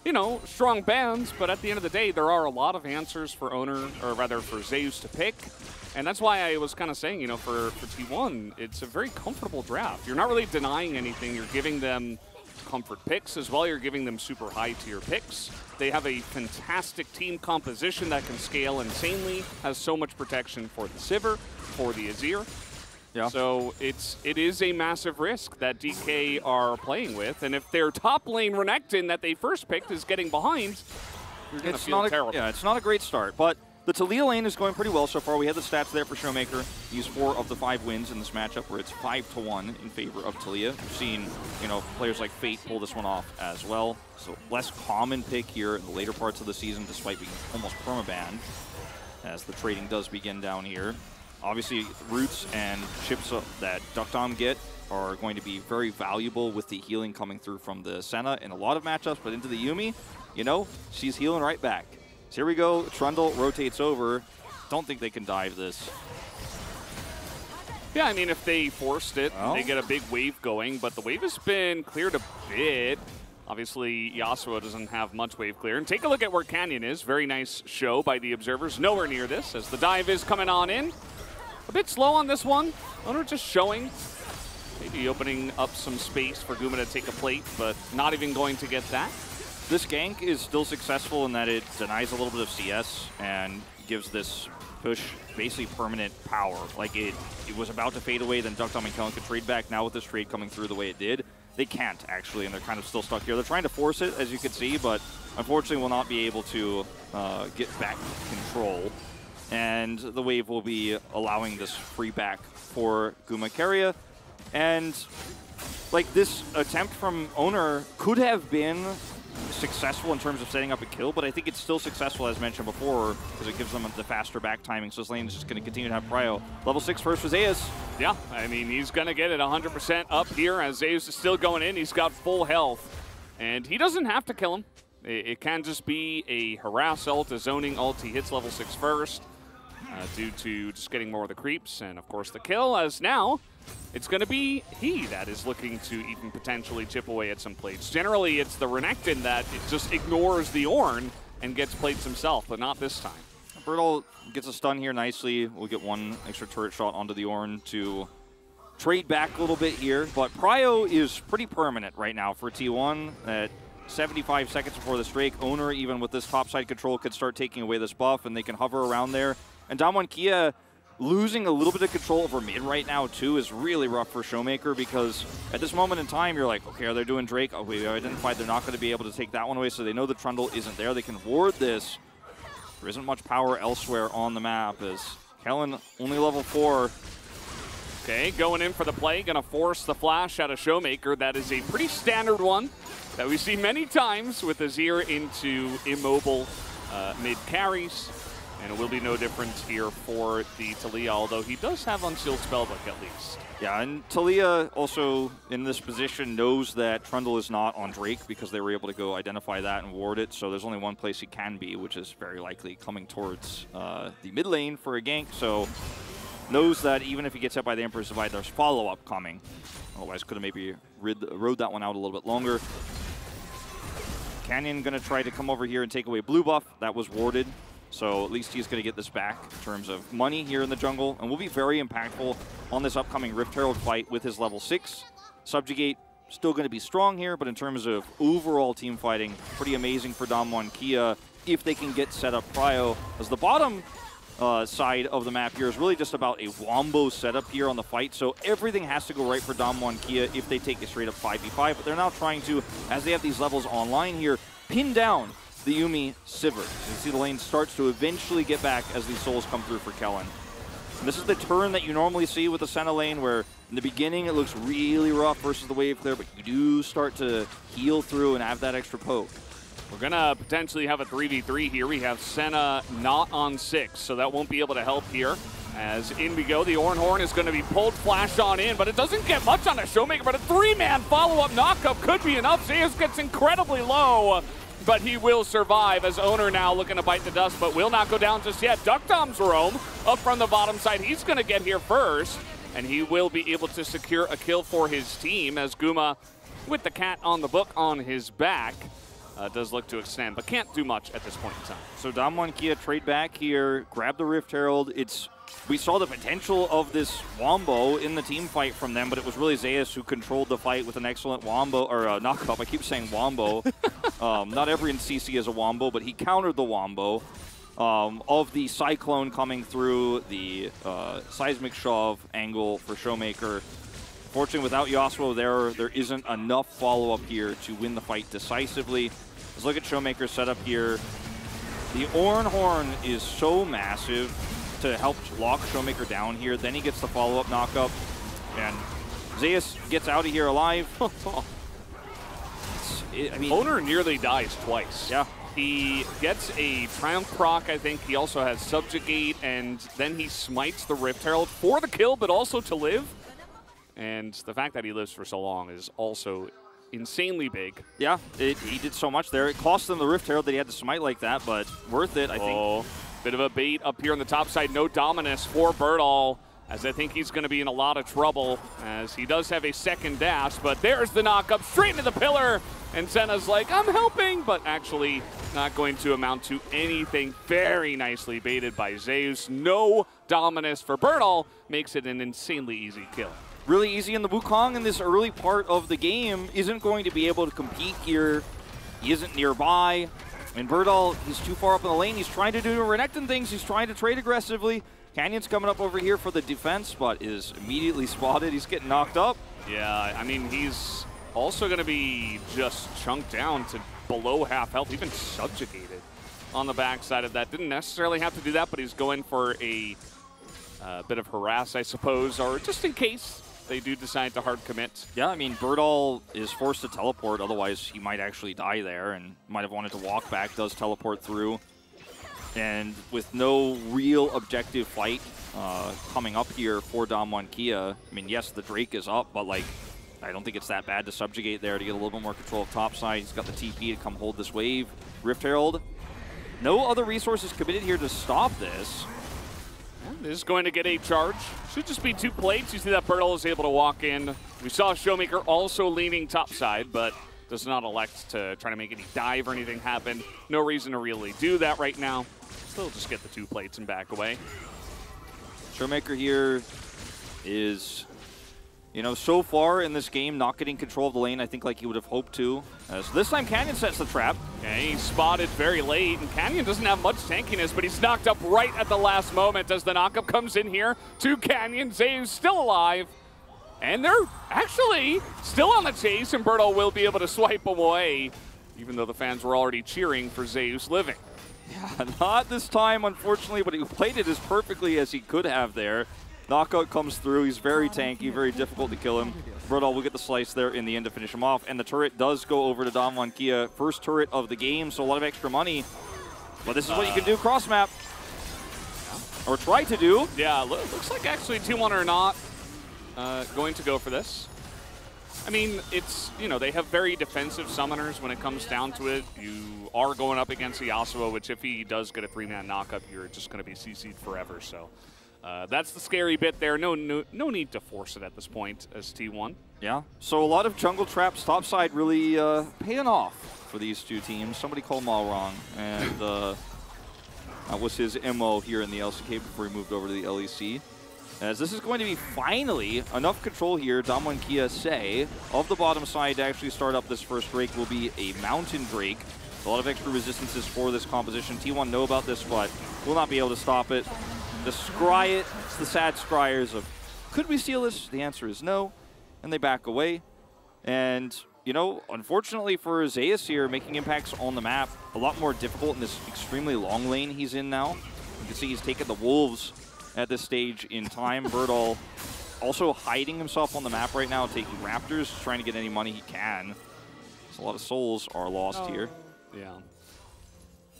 you know, strong bans, but at the end of the day, there are a lot of answers for Owner, or rather for Zeus to pick. And that's why I was kind of saying, you know, for T1, it's a very comfortable draft. You're not really denying anything. You're giving them comfort picks as well. You're giving them super high tier picks. They have a fantastic team composition that can scale insanely, has so much protection for the Sivir, for the Azir.
Yeah.
So it is a massive risk that DK are playing with, and if their top lane Renekton that they first picked is getting behind, you're going to feel terrible.
Yeah, it's not a great start, but the Taliyah lane is going pretty well so far. We had the stats there for Showmaker. He's 4 of the 5 wins in this matchup, where it's 5-1 in favor of Taliyah. We've seen, you know, players like Fate pull this one off as well. So less common pick here in the later parts of the season, despite being almost permabanned, as the trading does begin down here. Obviously, roots and chips that Duckdom get are going to be very valuable with the healing coming through from the Senna in a lot of matchups, but into the Yuumi, you know, she's healing right back. So here we go, Trundle rotates over. Don't think they can dive this.
Yeah, I mean, if they forced it,
well,
they get a big wave going, but the wave has been cleared a bit. Obviously, Yasuo doesn't have much wave clear. And take a look at where Canyon is. Very nice show by the observers. Nowhere near this, as the dive is coming on in. A bit slow on this one. Owner just showing. Maybe opening up some space for Guma to take a plate, but not even going to get that.
This gank is still successful in that it denies a little bit of CS and gives this push basically permanent power. Like it was about to fade away, then Duckdom and Kellen could trade back. Now with this trade coming through the way it did, they can't actually, and they're kind of still stuck here. They're trying to force it, as you can see, but unfortunately will not be able to get back control. And the wave will be allowing this free back for Guma Keria. And like this attempt from Owner could have been successful in terms of setting up a kill, but I think it's still successful, as mentioned before, because it gives them the faster back timing. So this lane is just going to continue to have prio. Level 6 first for Zeus.
Yeah, I mean, he's going to get it 100% up here as Zeus is still going in. He's got full health, and he doesn't have to kill him. It can just be a harass ult, a zoning ult. He hits level 6 first due to just getting more of the creeps, and of course the kill, as now it's going to be he that is looking to even potentially chip away at some plates. Generally, it's the Renekton that it just ignores the Ornn and gets plates himself, but not this time.
Birdall gets a stun here nicely. We'll get one extra turret shot onto the Ornn to trade back a little bit here, but prio is pretty permanent right now for T1 at 75 seconds before the Drake. Owner, even with this topside control, could start taking away this buff, and they can hover around there. And Dom1 Kia losing a little bit of control over mid right now, too, is really rough for Showmaker, because at this moment in time, you're like, okay, are they doing Drake? Oh, we identified they're not going to be able to take that one away, so they know the Trundle isn't there. They can ward this. There isn't much power elsewhere on the map, as Kellen only level 4.
Okay, going in for the play, going to force the flash out of Showmaker. That is a pretty standard one that we see many times with Azir into immobile mid carries. And it will be no different here for the Taliyah, although he does have Unsealed Spellbook at least.
Yeah, and Taliyah also in this position knows that Trundle is not on Drake, because they were able to go identify that and ward it. So there's only one place he can be, which is very likely coming towards the mid lane for a gank. So knows that even if he gets hit by the Emperor's Divide, there's follow-up coming. Otherwise could have maybe rode that one out a little bit longer. Canyon going to try to come over here and take away blue buff. That was warded. So at least he's going to get this back in terms of money here in the jungle, and will be very impactful on this upcoming Rift Herald fight with his level 6. Subjugate still going to be strong here, but in terms of overall team fighting, pretty amazing for Damwon Kia if they can get set up prio. As the bottom side of the map here is really just about a wombo setup here on the fight, so everything has to go right for Damwon Kia if they take a straight up 5v5, but they're now trying to, as they have these levels online here, pin down the Yuumi Sivir. You see the lane starts to eventually get back as these souls come through for Kellen. And this is the turn that you normally see with the Senna lane, where in the beginning it looks really rough versus the wave clear, but you do start to heal through and have that extra poke.
We're going to potentially have a 3v3 here. We have Senna not on 6, so that won't be able to help here. As in we go, the Horn is going to be pulled, flash on in, but it doesn't get much on a Showmaker, but a 3-man follow-up knockup could be enough. Zeus gets incredibly low, but he will survive as Owner now looking to bite the dust, but will not go down just yet. Duckdom's roam up from the bottom side. He's going to get here first, and he will be able to secure a kill for his team as Guma, with the cat on the book on his back, does look to extend, but can't do much at this point in time.
So Damwon Kia trade back here, grab the Rift Herald. We saw the potential of this Wombo in the team fight from them, but it was really Zeus who controlled the fight with an excellent Wombo, or knockup. I keep saying Wombo. Not every CC is a Wombo, but he countered the Wombo of the Cyclone coming through the Seismic Shove angle for Showmaker. Fortunately, without Yasuo there isn't enough follow-up here to win the fight decisively. Let's look at Showmaker's setup here. The Horn is so massive to help lock Showmaker down here. Then he gets the follow-up knockup, and Zeus gets out of here alive. I mean,
Owner nearly dies twice.
Yeah.
He gets a Triumph proc, I think. He also has Subjugate, and then he smites the Rift Herald for the kill, but also to live. And the fact that he lives for so long is also insanely big.
Yeah, he did so much there. It cost them the Rift Herald that he had to smite like that, but worth it, I think.
Bit of a bait up here on the top side. No Dominus for Birdall, as I think he's going to be in a lot of trouble, as he does have a second dash, but there's the knock-up straight into the pillar, and Senna's like, I'm helping, but actually not going to amount to anything. Very nicely baited by Zeus. No Dominus for Birdall makes it an insanely easy kill.
Really easy, and the Wukong in this early part of the game isn't going to be able to compete here. He isn't nearby. And Birdall, he's too far up in the lane. He's trying to do Renekton things. He's trying to trade aggressively. Canyon's coming up over here for the defense, but is immediately spotted. He's getting knocked up.
Yeah, I mean, he's also going to be just chunked down to below half health, even subjugated on the backside of that. Didn't necessarily have to do that, but he's going for a bit of harass, I suppose, or just in case they do decide to hard commit.
Yeah, I mean, Birdall is forced to teleport, otherwise he might actually die there and might have wanted to walk back, does teleport through. And with no real objective fight coming up here for Damwon Kia, I mean, yes, the Drake is up, but like, I don't think it's that bad to subjugate there to get a little bit more control of topside. He's got the TP to come hold this wave. Rift Herald, no other resources committed here to stop this.
This is going to get a charge. Should just be 2 plates. You see that Birdall is able to walk in. We saw Showmaker also leaning topside, but does not elect to try to make any dive or anything happen. No reason to really do that right now. Still just get the 2 plates and back away.
Showmaker here is, you know, so far in this game, not getting control of the lane, I think, like he would have hoped to. So this time, Canyon sets the trap.
Yeah, he's spotted very late, and Canyon doesn't have much tankiness, but he's knocked up right at the last moment as the knockup comes in here to Canyon. Zeus still alive, and they're actually still on the chase, and Birdall will be able to swipe away, even though the fans were already cheering for Zeus living.
Yeah, not this time, unfortunately, but he played it as perfectly as he could have there. Knockout comes through. He's very tanky, very difficult to kill him. Birdall will get the slice there in the end to finish him off. And the turret does go over to Damwon Kia. First turret of the game, so a lot of extra money. But this is what you can do cross-map. Or try to do.
Yeah, looks like actually T1 are not going to go for this. I mean, it's, you know, they have very defensive summoners when it comes down to it. You are going up against the Yasuo, which if he does get a 3-man knockup, you're just going to be CC'd forever, so... that's the scary bit there. No need to force it at this point as T1.
Yeah, so a lot of jungle traps topside really paying off for these two teams. Somebody called Maul wrong. And That was his MO here in the LCK before he moved over to the LEC. As this is going to be finally enough control here, Damwon Kia say, of the bottom side to actually start up this first Drake will be a Mountain Drake. A lot of extra resistances for this composition. T1 know about this, but will not be able to stop it. The Scry it, it's the sad Scryers of, could we steal this? The answer is no, and they back away. And, you know, unfortunately for Zeus here, making impacts on the map a lot more difficult in this extremely long lane he's in now. You can see he's taken the Wolves at this stage in time. Birdall also hiding himself on the map right now, taking Raptors, trying to get any money he can. So a lot of souls are lost here.
Yeah.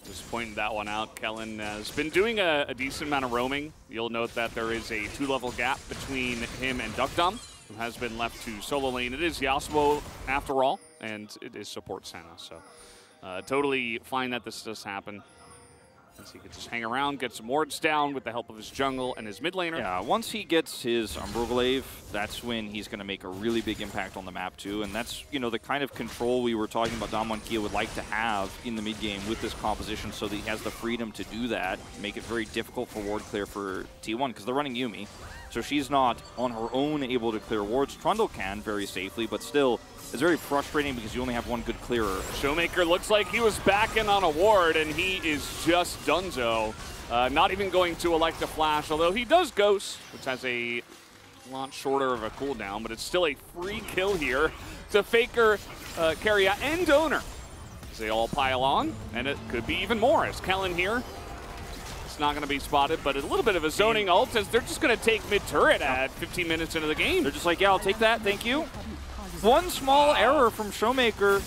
Just pointing that one out, Kellen has been doing a decent amount of roaming. You'll note that there is a 2-level gap between him and Duckdom, who has been left to solo lane. It is Yasuo after all, and it is support Senna, so totally fine that this does happen. He could just hang around, get some wards down with the help of his jungle and his mid laner.
Yeah, once he gets his Umbroglaive, that's when he's going to make a really big impact on the map too. And that's, you know, the kind of control we were talking about Damwon Kia would like to have in the mid game with this composition, so that he has the freedom to do that, make it very difficult for ward clear for T1, because they're running Yuumi. So she's not on her own able to clear wards. Trundle can very safely, but still, it's very frustrating because you only have one good clearer.
Showmaker looks like he was backing on a ward, and he is just donezo. Not even going to elect a flash, although he does Ghost, which has a lot shorter of a cooldown, but it's still a free kill here to Faker, Keria, and Donor. As they all pile on, and it could be even more as Kellen here. It's not going to be spotted, but a little bit of a zoning ult as they're just going to take mid-turret at 15 minutes into the game.
They're just like, yeah, I'll take that, thank you. One small error from Showmaker,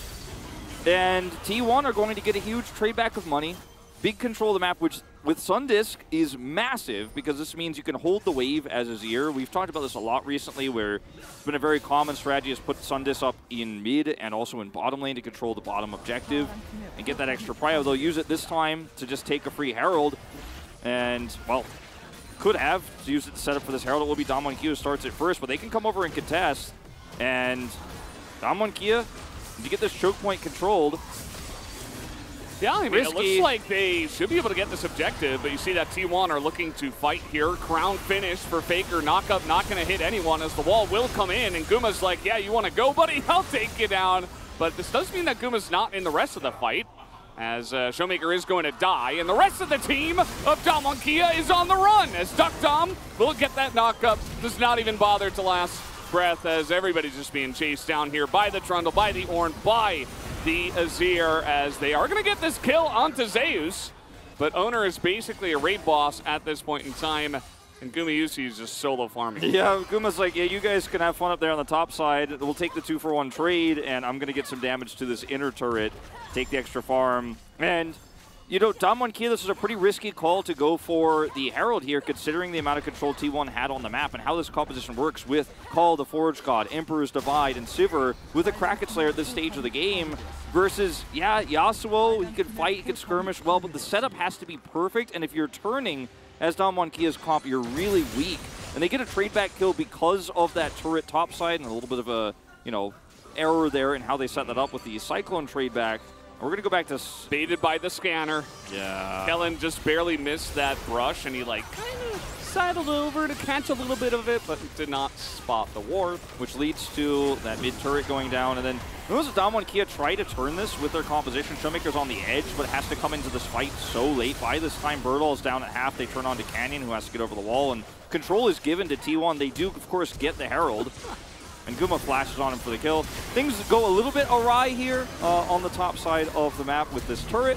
and T1 are going to get a huge trade back of money. Big control of the map, which with Sundisk is massive, because this means you can hold the wave as Azir. We've talked about this a lot recently, where it's been a very common strategy is put Sundisk up in mid and also in bottom lane to control the bottom objective and get that extra prio. They'll use it this time to just take a free Herald, and, well, could have used it to set up for this Herald. It will be Damwon Kia who starts it first, but they can come over and contest. And Damwon Kia, to get this choke point controlled.
Yeah, I mean,
risky.
It looks like they should be able to get this objective, but you see that T1 are looking to fight here. Crown finish for Faker. Knockup not going to hit anyone as the wall will come in, and Guma's like, yeah, you want to go, buddy? I'll take you down. But this does mean that Guma's not in the rest of the fight, as Showmaker is going to die, and the rest of the team of Damwon Kia is on the run, as Duckdom will get that knockup. Does not even bother to last breath, as everybody's just being chased down here by the Trundle, by the Ornn, by the Azir, as they are going to get this kill onto Zeus. But Owner is basically a raid boss at this point in time, and Gumayusi is just solo farming.
Yeah, Guma's like, yeah, you guys can have fun up there on the top side. We'll take the 2-for-1 trade, and I'm going to get some damage to this inner turret, take the extra farm. And, you know, Damwon Kia, this is a pretty risky call to go for the Herald here, considering the amount of control T1 had on the map and how this composition works with Call of the Forge God, Emperor's Divide, and Sivir with a Kraken Slayer at this stage of the game versus, yeah, Yasuo, he could fight, he could skirmish well, but the setup has to be perfect, and if you're turning as Damwon Kia's comp, you're really weak. And they get a trade back kill because of that turret topside and a little bit of a, you know, error there in how they set that up with the Cyclone trade back. We're going to go back to...
Baited by the scanner.
Yeah.
Kellen just barely missed that brush, and he, like, kind of sidled over to catch a little bit of it, but did not spot the ward.
Which leads to that mid-turret going down, and then notice that Damwon Kia try to turn this with their composition. Showmaker's on the edge, but has to come into this fight so late. By this time, Birdall is down at half. They turn on to Canyon, who has to get over the wall, and control is given to T1. They do, of course, get the Herald. And Guma flashes on him for the kill. Things go a little bit awry here on the top side of the map with this turret.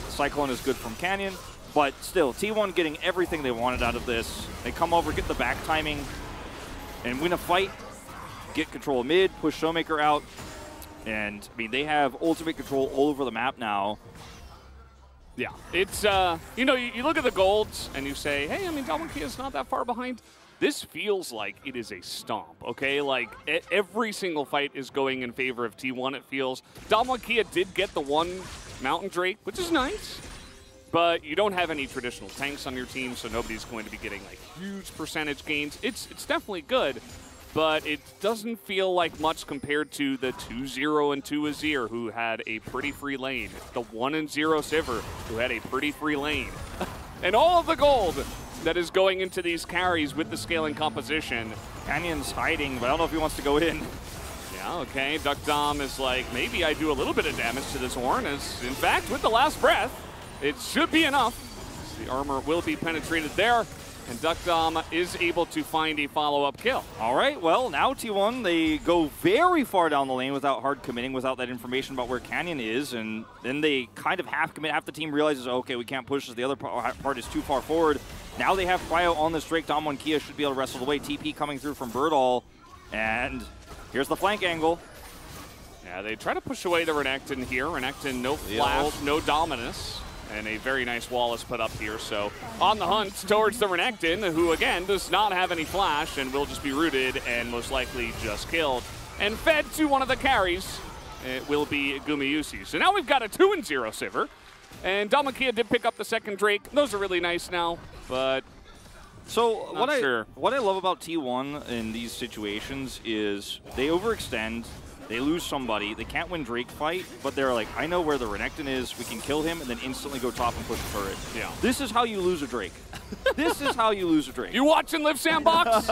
Cyclone is good from Canyon, but still, T1 getting everything they wanted out of this. They come over, get the back timing, and win a fight, get control of mid, push Showmaker out, and, I mean, they have ultimate control all over the map now.
Yeah, it's, you know, you look at the golds, and you say, hey, I mean, Damwon Kia's not that far behind. This feels like it is a stomp, okay? Like, every single fight is going in favor of T1, it feels. Damwon Kia did get the one Mountain Drake, which is nice, but you don't have any traditional tanks on your team, so nobody's going to be getting, like, huge percentage gains. It's definitely good, but it doesn't feel like much compared to the 2-0 and 2 Azir, who had a pretty free lane. The 1-0 Sivir, who had a pretty free lane. and all of the gold that is going into these carries with the scaling composition.
Canyon's hiding, but I don't know if he wants to go in.
Yeah, okay. Duck Dom is like, maybe I do a little bit of damage to this horn, as in fact, with the last breath, it should be enough. The armor will be penetrated there, and Duck Dom is able to find a follow-up kill.
All right, well, now T1, they go very far down the lane without hard committing, without that information about where Canyon is, and then they kind of half commit. Half the team realizes, okay, we can't push this. The other part is too far forward. Now they have Cryo on this Drake. Damwon Kia should be able to wrestle away. TP coming through from Birdall, and here's the flank angle.
Yeah, they try to push away the Renekton here. Renekton, no flash, no Dominus. And a very nice wall is put up here. So on the hunt towards the Renekton, who again does not have any flash and will just be rooted and most likely just killed. And fed to one of the carries, it will be Gumayusi. So now we've got a 2-0 Sivir. And Damwon Kia did pick up the second Drake. Those are really nice now, but
so what I love about T1 in these situations is they overextend. They lose somebody. They can't win Drake fight, but they're like, I know where the Renekton is. We can kill him and then instantly go top and push the turret.
Yeah.
This is how you lose a Drake. This is how you lose a Drake.
You watching Live Sandbox?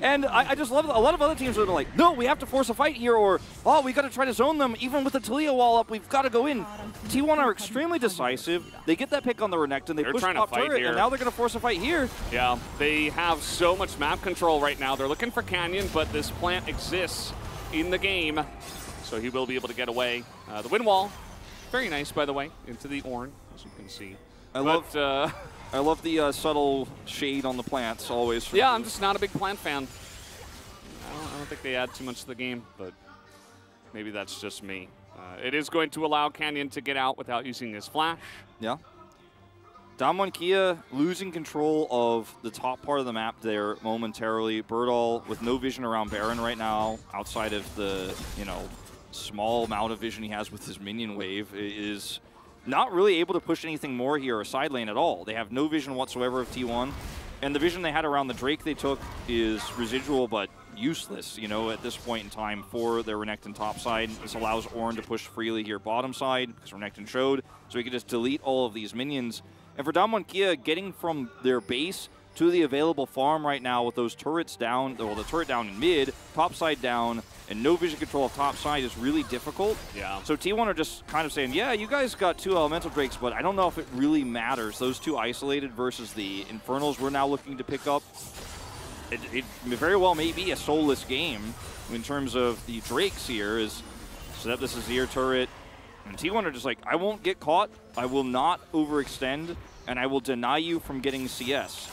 And I just love a lot of other teams that are like, no, we have to force a fight here, or, oh, we got to try to zone them. Even with the Talia wall up, we've got to go in. T1 are extremely decisive. They get that pick on the Renekton. They push top turret, and now they're going to force a fight here.
Yeah, they have so much map control right now. They're looking for Canyon, but this plant exists in the game, so he will be able to get away. The wind wall, very nice, by the way, into the Ornn, as you can see.
I love the subtle shade on the plants, always.
Yeah, I'm just not a big plant fan. I don't think they add too much to the game, but maybe that's just me. It is going to allow Canyon to get out without using his flash.
Yeah. Damwon Kia losing control of the top part of the map there momentarily. Birdall with no vision around Baron right now, outside of the, small amount of vision he has with his minion wave, is not really able to push anything more here or side lane at all. They have no vision whatsoever of T1. And the vision they had around the Drake they took is residual but useless, at this point in time for their Renekton top side. This allows Ornn to push freely here bottom side, because Renekton showed, so he could just delete all of these minions. And for Damwon Kia, getting from their base to the available farm right now with those turrets down, well, the turret down in mid, top side down, and no vision control of top side is really difficult.
Yeah.
So T1 are just kind of saying, yeah, you guys got 2 elemental drakes, but I don't know if it really matters. Those 2 isolated versus the Infernals we're now looking to pick up. It very well may be a soulless game in terms of the drakes here. So that this is the air turret. And T1 are just like, I won't get caught, I will not overextend, and I will deny you from getting CS.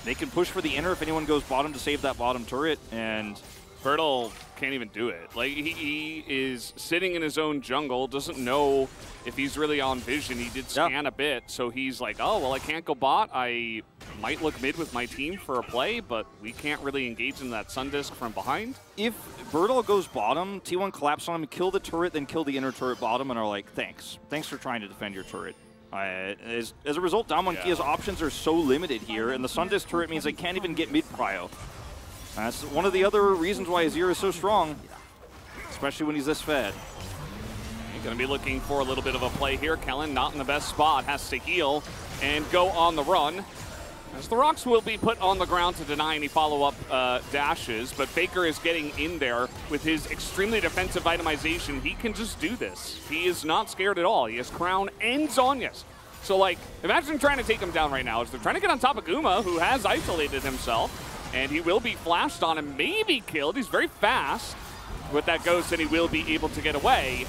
They can push for the inner if anyone goes bottom to save that bottom turret, and
Birdall can't even do it. Like, he is sitting in his own jungle, doesn't know if he's really on vision. He did scan a bit, so he's like, oh, well, I can't go bot. I might look mid with my team for a play, but we can't really engage in that Sun Disc from behind.
If Birdall goes bottom, T1 collapse on him, kill the turret, then kill the inner turret bottom, and are like, thanks. Thanks for trying to defend your turret. As a result, Damwon Kia's options are so limited here, and the Sun Disc turret means they can't even get mid-prio. That's one of the other reasons why Azir is so strong, especially when he's this fed.
He's going to be looking for a little bit of a play here. Kellen not in the best spot, has to heal and go on the run. As the rocks will be put on the ground to deny any follow-up dashes, but Faker is getting in there with his extremely defensive itemization. He can just do this. He is not scared at all. He has Crown and Zhonya's. So, like, imagine trying to take him down right now. As they're trying to get on top of Guma, who has isolated himself. And he will be flashed on and maybe killed. He's very fast with that ghost, and he will be able to get away.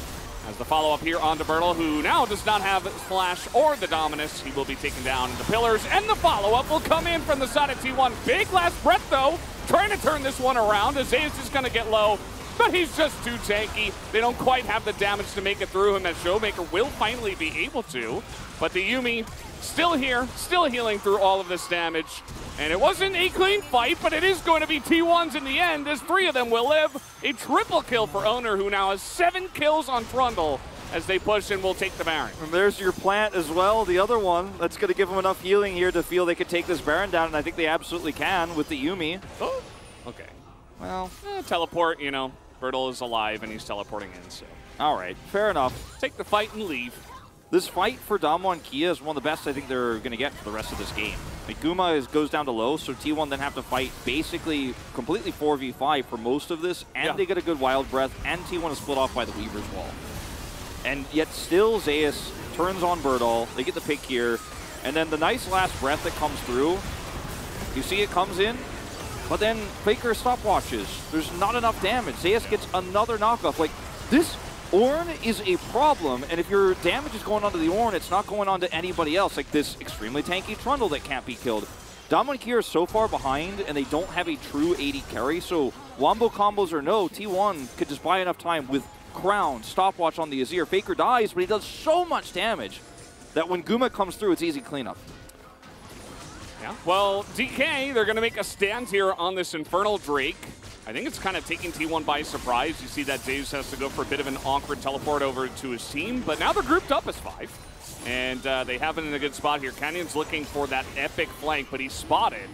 As the follow-up here onto Birdall, who now does not have flash or the Dominus. He will be taken down into pillars, and the follow-up will come in from the side of T1. Big last breath, though, trying to turn this one around. Azayas is going to get low, but he's just too tanky. They don't quite have the damage to make it through him, as Showmaker will finally be able to. But the Yuumi still here, still healing through all of this damage. And it wasn't a clean fight, but it is going to be T1's in the end, as 3 of them will live. A triple kill for Owner, who now has 7 kills on Trundle as they push and will take the Baron.
And there's your plant as well, the other one. That's going to give them enough healing here to feel they could take this Baron down, and I think they absolutely can with the Yuumi.
Oh, okay.
Well,
teleport, Birdall is alive, and he's teleporting in, so.
All right, fair enough.
Take the fight and leave.
This fight for Damwon Kia is one of the best I think they're going to get for the rest of this game. Like, Guma goes down to low, so T1 then have to fight basically completely 4v5 for most of this, and they get a good Wild Breath, and T1 is split off by the Weaver's Wall. And yet still Zeus turns on Birdall, they get the pick here, and then the nice last breath that comes through, you see it comes in, but then Faker stopwatches. There's not enough damage. Zeus gets another knockoff. Like, this Ornn is a problem, and if your damage is going onto the Ornn, it's not going on to anybody else, like this extremely tanky Trundle that can't be killed. Damwon Kia are so far behind, and they don't have a true AD carry, so wombo combos or no, T1 could just buy enough time with Crown, stopwatch on the Azir. Faker dies, but he does so much damage that when Guma comes through, it's easy cleanup.
Yeah. Well, DK, they're going to make a stand here on this Infernal Drake. I think it's kind of taking T1 by surprise. You see that Zeus has to go for a bit of an awkward teleport over to his team, but now they're grouped up as 5, and they have it in a good spot here. Canyon's looking for that epic flank, but he's spotted,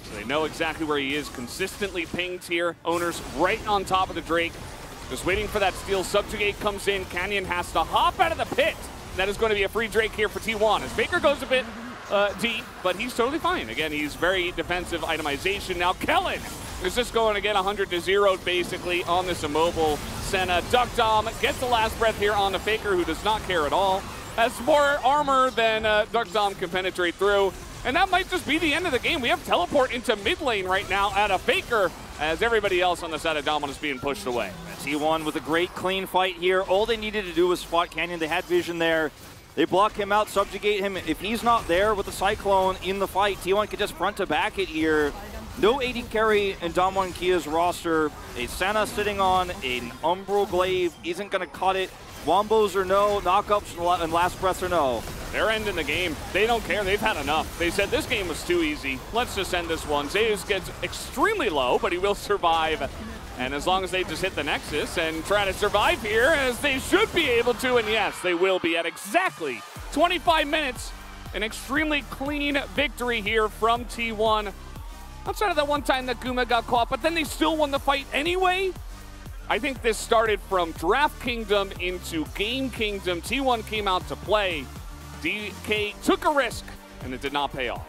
so they know exactly where he is. Consistently pinged here. Owners right on top of the Drake, just waiting for that steal. Subjugate comes in. Canyon has to hop out of the pit. That is going to be a free Drake here for T1 as Baker goes a bit deep, but he's totally fine. Again, he's very defensive itemization. Now Kellen is just going to get 100 to 0 basically on this immobile Senna. Duck Dom gets the last breath here on the Faker, who does not care at all. Has more armor than Duck Dom can penetrate through. And that might just be the end of the game. We have teleport into mid lane right now at a Faker, as everybody else on the side of Domon is being pushed away.
T1 with a great clean fight here. All they needed to do was spot Canyon. They had vision there. They block him out, subjugate him. If he's not there with the Cyclone in the fight, T1 could just front to back it here. No AD carry in Damwon Kia's roster. A Senna sitting on an Umbral Glaive isn't going to cut it. Wombos or no, knockups and last breaths or no.
They're ending the game. They don't care. They've had enough. They said this game was too easy. Let's just end this one. Zeus gets extremely low, but he will survive. And as long as they just hit the Nexus and try to survive here, as they should be able to, and yes, they will be at exactly 25 minutes. An extremely clean victory here from T1. Outside of that one time that Guma got caught, but then they still won the fight anyway. I think this started from Draft Kingdom into Game Kingdom. T1 came out to play. DK took a risk, and it did not pay off.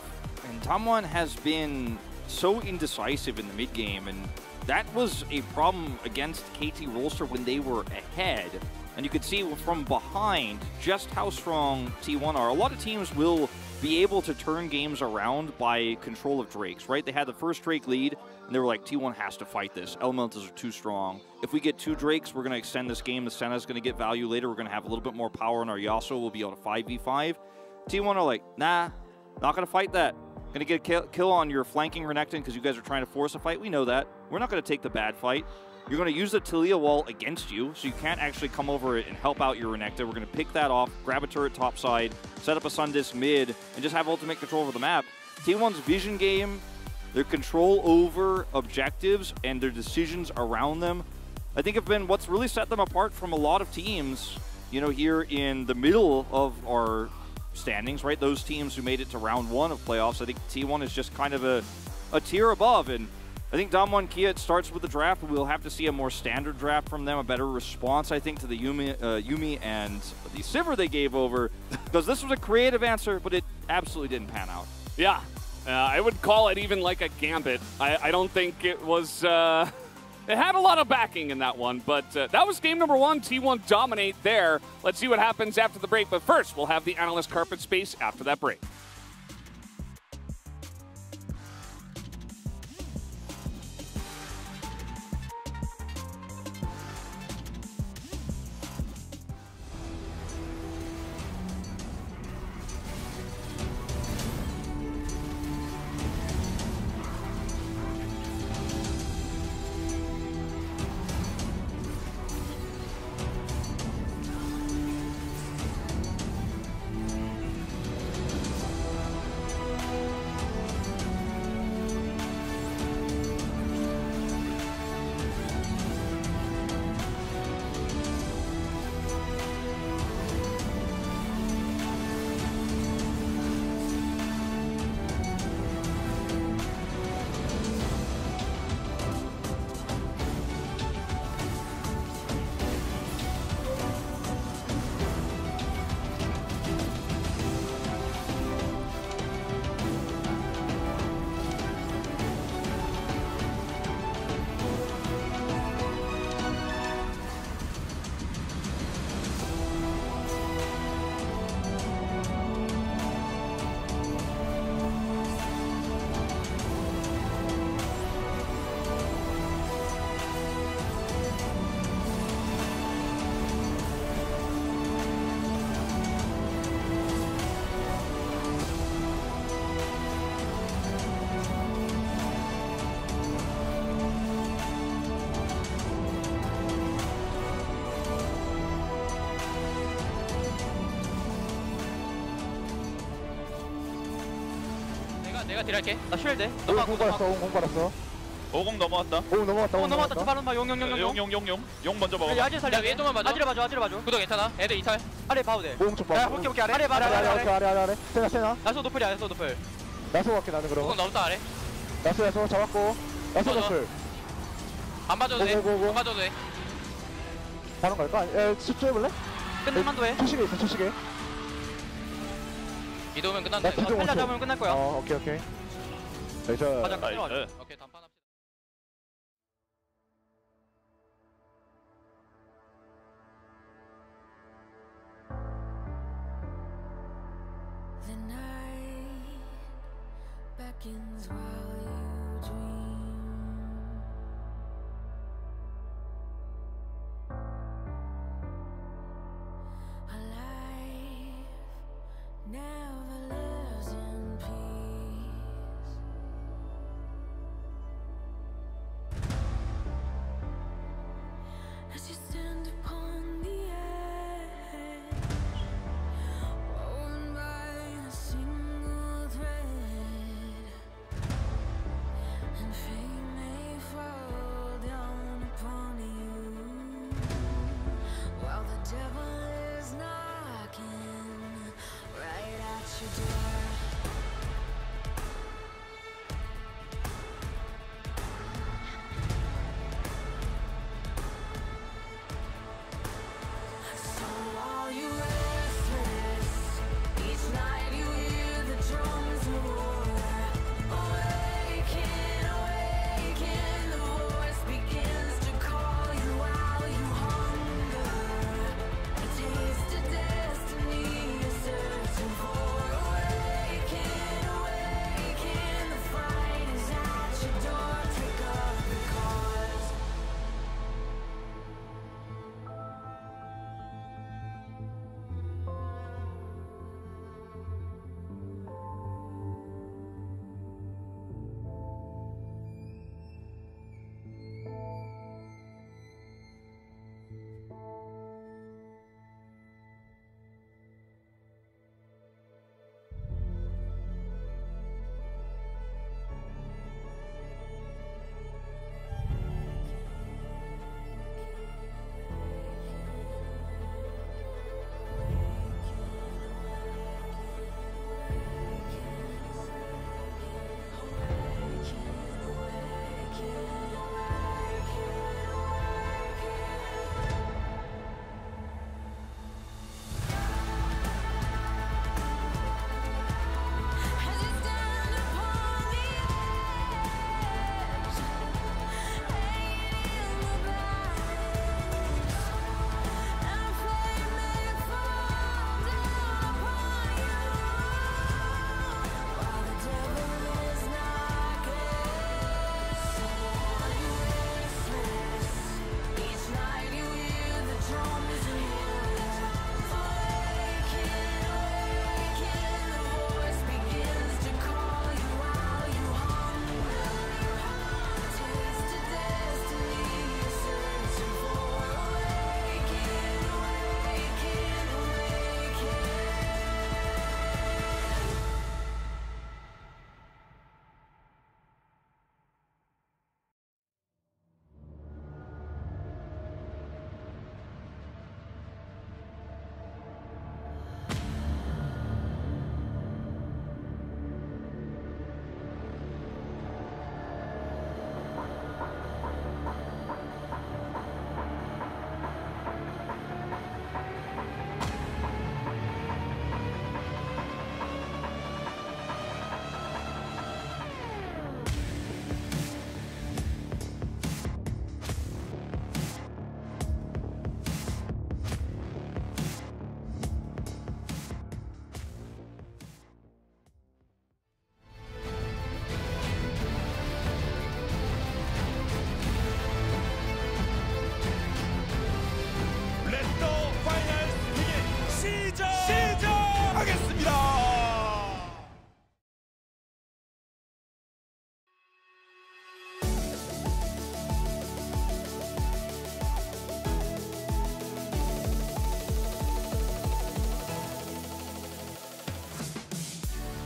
And Damwon has been so indecisive in the mid game, and that was a problem against KT Rolster when they were ahead. And you could see from behind just how strong T1 are. A lot of teams will be able to turn games around by control of Drakes, right? They had the first Drake lead, and they were like, T1 has to fight this. Elementals are too strong. If we get 2 Drakes, we're going to extend this game. The Senna's going to get value later. We're going to have a little bit more power, and our Yasuo will be able to 5v5. T1 are like, nah, not going to fight that. Going to get a kill on your flanking Renekton because you guys are trying to force a fight. We know that. We're not going to take the bad fight. You're going to use the Talia wall against you, so you can't actually come over and help out your Renekton. We're going to pick that off, grab a turret topside, set up a Sundisk mid, and just have ultimate control over the map. T1's vision game, their control over objectives, and their decisions around them, I think have been what's really set them apart from a lot of teams, you know, here in the middle of our standings, right? Those teams who made it to round 1 of playoffs. I think T1 is just kind of a tier above, and I think Damwon Kia, it starts with the draft. We'll have to see a more standard draft from them, a better response, I think, to the Yuumi and the Sivir they gave over, because this was a creative answer, but it absolutely didn't pan out.
Yeah, I would call it even like a gambit. I don't think it was... it had a lot of backing in that one, but that was game number 1. T1 dominate there. Let's see what happens after the break, but first, we'll have the analyst carpet space after that break.
내가 딜할게. 나 쉴드.
공 받았어. 공 받았어.
50 넘어왔다.
오 넘어갔다.
오 넘어왔다. 주발은 봐. 용용용용.
용 먼저 먹어.
아지를 살려. 야 위에 동만 봐줘. 아지를 봐줘. 구도 괜찮아. 애들 이탈. 아래 봐도 돼.
오공 좀 봐.
야 볼게 아래.
아래. 세나.
나소 노플이야. 나소 노플.
나서 갈게 나는 그럼.
조금 넘다 아래.
나서 잡았고. 나서
맞아.
잡을.
안 봐줘도 돼.
고.
안 봐줘도 돼.
바로 갈까? 에, 10초 해볼래?
끝낼만도 해.
초식에 있어, 초식에.
이도면 끝난다.
나 뒤로
텔라
멈춰.
잡으면 끝날 거야.
오케이. 나이스.
가자.
나이스.
오케이 단판 합시다.
The night beckons while you dream. A life never lives in peace. As you stand upon the edge, woven by a single thread, and fate may fall down upon you, while the devil is knocking right at your door. So while you're restless, each night you hear the drums roar. Awaken, awaken, the voice begins to call you while you hunger. A taste of destiny you're searching for. Awaken, awaken, the fight is at your door. Take up the cause. As you stand upon the edge, hanging in the balance, and fate may fall down upon you, while the devil is knocking. So while you're restless, each night you hear the drums roar. Awaken, awaken, the voice begins to call you while you hunger. A taste of destiny you're searching for. Awaken, awaken, awaken.
레더 파이널 스틱이 시작하겠습니다.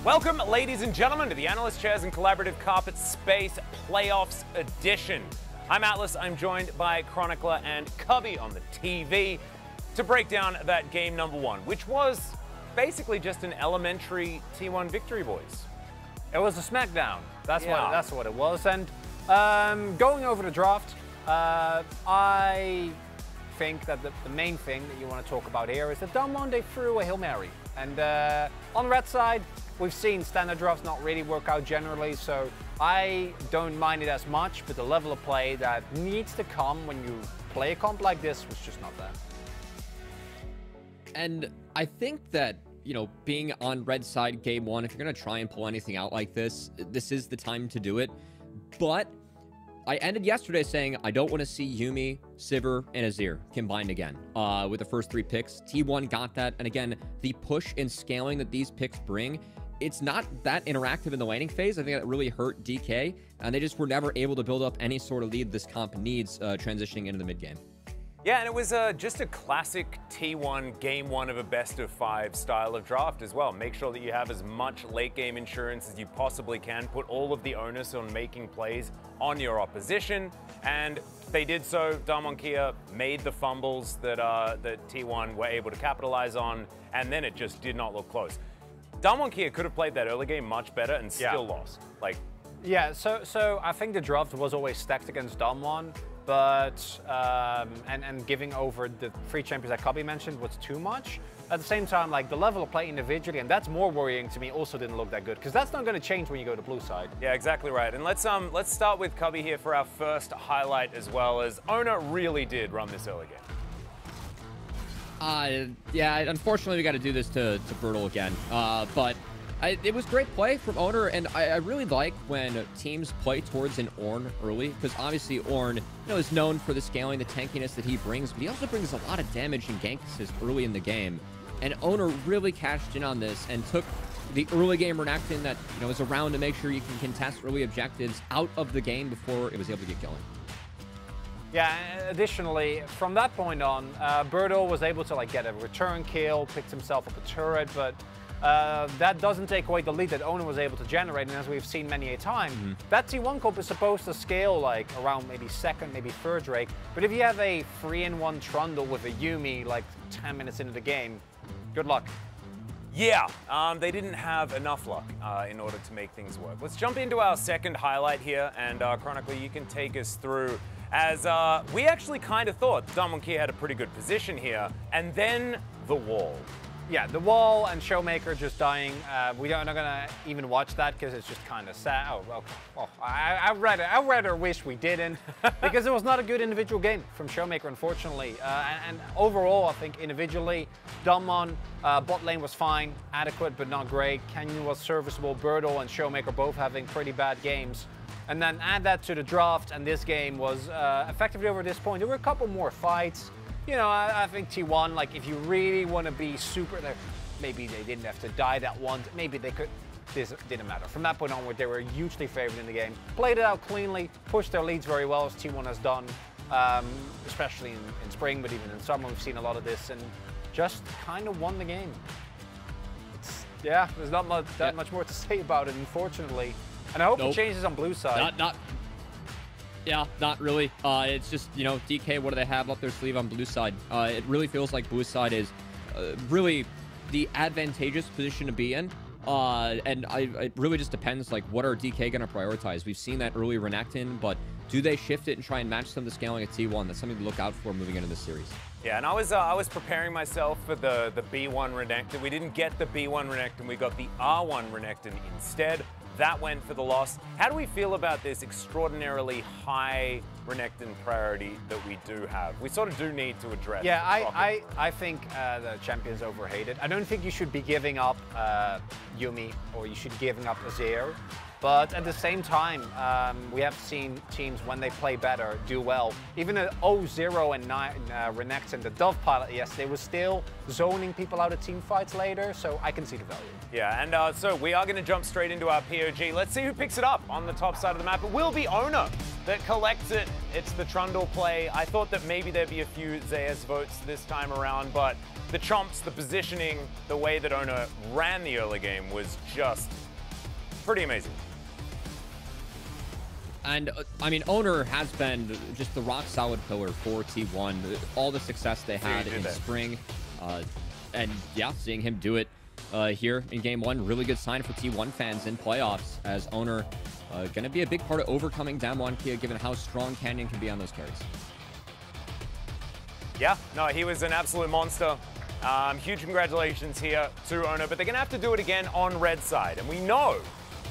Welcome, ladies and gentlemen, to the Analyst Chairs and Collaborative Carpet Space Playoffs Edition. I'm Atlas, I'm joined by Chronicler and Cubby on the TV to break down that game number one, which was basically just an elementary T1 victory, boys.
It was a smackdown. That's what it was. And going over the draft, I think that the main thing that you want to talk about here is that Damwon, they threw a Hail Mary. And on the red side, we've seen standard drafts not really work out generally, so I don't mind it as much, but the level of play that needs to come when you play a comp like this was just not there.
And I think that, you know, being on red side game one, if you're going to try and pull anything out like this, this is the time to do it. But I ended yesterday saying I don't want to see Yuumi, Sivir, and Azir combined again with the first 3 picks. T1 got that. And again, the push and scaling that these picks bring, it's not that interactive in the laning phase. I think that really hurt DK, and they just were never able to build up any sort of lead this comp needs transitioning into the mid game.
Yeah, and it was just a classic T1 game one of a best of 5 style of draft as well. Make sure that you have as much late game insurance as you possibly can. Put all of the onus on making plays on your opposition, and they did so. Damwon Kia made the fumbles that that T1 were able to capitalize on, and then it just did not look close. Damwon Kia could have played that early game much better and still lost. Like,
yeah, so I think the draft was always stacked against Damwon, but and giving over the 3 champions that Cubby mentioned was too much. At the same time, like the level of play individually, and that's more worrying to me, also didn't look that good, because that's not going to change when you go to blue side.
Yeah, exactly right. And let's start with Cubby here for our first highlight, as well as Owner really did run this early game.
Yeah, unfortunately we got to do this to Bertle again, but it was great play from Owner, and I really like when teams play towards an Ornn early, because obviously Ornn, you know, is known for the scaling, the tankiness that he brings, but he also brings a lot of damage and gank assist early in the game, and Owner really cashed in on this and took the early game Renekton that, you know, is around to make sure you can contest early objectives out of the game before it was able to get going.
Yeah, additionally, from that point on, Bertle was able to like get a return kill, picked himself up a turret, but that doesn't take away the lead that Owner was able to generate, and as we've seen many a time, that T1 comp is supposed to scale like around maybe 2nd, maybe 3rd Drake, but if you have a 3-in-1 Trundle with a Yuumi like 10 minutes into the game, good luck.
Yeah, they didn't have enough luck in order to make things work. Let's jump into our second highlight here, and Chronicler, you can take us through, as we actually kind of thought Damwon Kia had a pretty good position here, and then the wall.
Yeah, the wall and Showmaker just dying. We're not gonna even watch that because it's just kind of sad. I'd rather wish we didn't, because it was not a good individual game from Showmaker, unfortunately. And overall, I think individually, Damwon bot lane was fine, adequate but not great. Canyon was serviceable. Bertle and Showmaker both having pretty bad games. And then add that to the draft, and this game was effectively over this point. There were a couple more fights. You know, I think T1, like, if you really want to be super, maybe they didn't have to die that once. Maybe they could. This didn't matter. From that point onward, they were hugely favored in the game. Played it out cleanly, pushed their leads very well, as T1 has done, especially in spring, but even in summer, we've seen a lot of this, and just kind of won the game. Yeah, there's not much more to say about it, unfortunately. And I hope it changes on blue side.
Yeah, not really. It's just, you know, DK, what do they have up their sleeve on blue side? It really feels like blue side is really the advantageous position to be in. And it really just depends, like, what are DK going to prioritize? We've seen that early Renekton, but do they shift it and try and match some of the scaling at T1? That's something to look out for moving into this series.
Yeah, and I was preparing myself for the B1 Renekton. We didn't get the B1 Renekton, we got the R1 Renekton instead. That went for the loss. How do we feel about this extraordinarily high Renekton priority that we do have? We sort of do need to address.
Yeah, I think the champion's overhated. I don't think you should be giving up Yuumi, or you should be giving up Azir. But at the same time, we have seen teams, when they play better, do well. Even at 0-0 and Renekton, the Dove pilot yesterday was still zoning people out of team fights later, so I can see the value.
Yeah, and so we are going to jump straight into our POG. Let's see who picks it up on the top side of the map. It will be Owner. that collects it. It's the Trundle play. I thought that maybe there'd be a few Zayas votes this time around, but the chomps, the positioning, the way that Ona ran the early game was just pretty amazing.
And, I mean, Owner has been just the rock-solid pillar for T1. All the success they had in spring. And, yeah, seeing him do it here in Game 1, really good sign for T1 fans in playoffs, as Owner going to be a big part of overcoming Damwon Kia, given how strong Canyon can be on those carries.
Yeah, no, he was an absolute monster. Huge congratulations here to Ona, but they're going to have to do it again on red side. And we know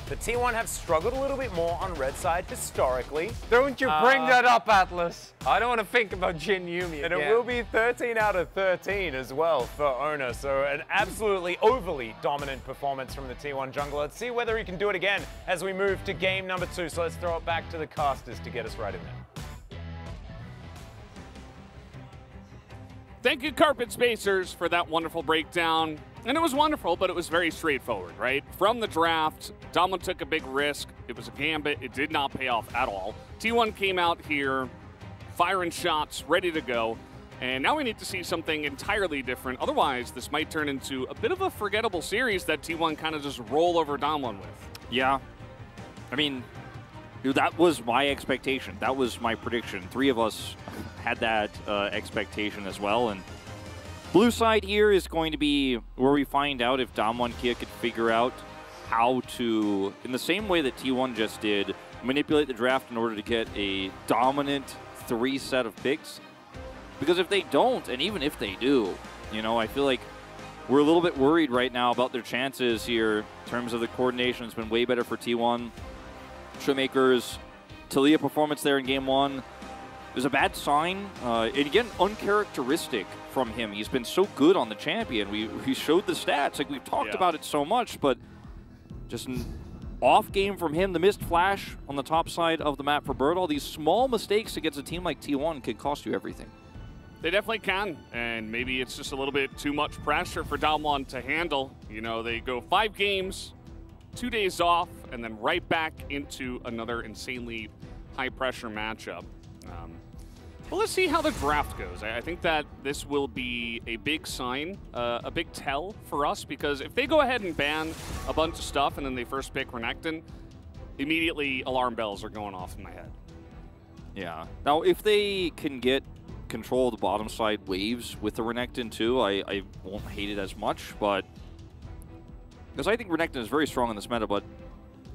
the T1 have struggled a little bit more on red side historically.
Don't you bring that up, Atlas. I don't want to think about Jin Yumi
And
again.
it will be 13 out of 13 as well for Ona. So an absolutely overly dominant performance from the T1 jungler. Let's see whether he can do it again as we move to game number 2. So let's throw it back to the casters to get us right in there.
Thank you, Carpet Spacers, for that wonderful breakdown. And it was wonderful, but it was very straightforward, right? From the draft, Damwon took a big risk. It was a gambit. It did not pay off at all. T1 came out here, firing shots, ready to go. And now we need to see something entirely different. Otherwise, this might turn into a bit of a forgettable series that T1 kind of just roll over Damwon with.
Yeah. I mean, dude, that was my expectation. That was my prediction. 3 of us had that expectation as well. And blue side here is going to be where we find out if Damwon Kia could figure out how to, in the same way that T1 just did, manipulate the draft in order to get a dominant 3 set of picks. Because if they don't, and even if they do, you know, I feel like we're a little bit worried right now about their chances here in terms of the coordination. It's been way better for T1. Showmaker's Talia performance there in game 1 was a bad sign. And again, uncharacteristic from him. He's been so good on the champion. We showed the stats. Like, we've talked about it so much, but just an off game from him. The missed flash on the top side of the map for Bird. All these small mistakes against a team like T1 can cost you everything.
They definitely can, and maybe it's just a little bit too much pressure for Damwon to handle. You know, they go 5 games, 2 days off, and then right back into another insanely high-pressure matchup. Well, let's see how the draft goes. I think that this will be a big sign, a big tell for us, because if they go ahead and ban a bunch of stuff and then they first pick Renekton, immediately alarm bells are going off in my head.
Yeah. Now, if they can get control of the bottom side waves with the Renekton too, I won't hate it as much, but because I think Renekton is very strong in this meta, but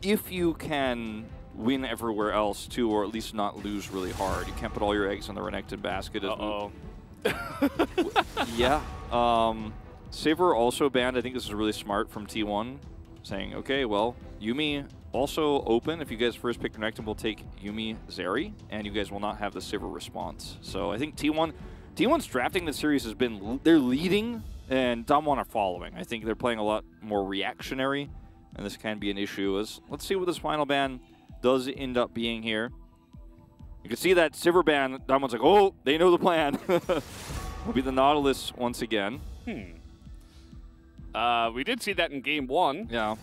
if you can win everywhere else too, or at least not lose really hard, you can't put all your eggs in the Renekton basket. Yeah. Saver also banned. I think this is really smart from T1, saying, okay, well, Yuumi also open. If you guys first pick Renekton, we'll take Yuumi Zeri, and you guys will not have the Sivir response. So I think T1's drafting this series has been, they're leading, and Damwon are following. I think they're playing a lot more reactionary, and this can be an issue. Let's see what this final ban does end up being here. You can see that Sivir ban, Damwon's like, oh, they know the plan. Will be the Nautilus once again.
We did see that in game 1.
Yeah.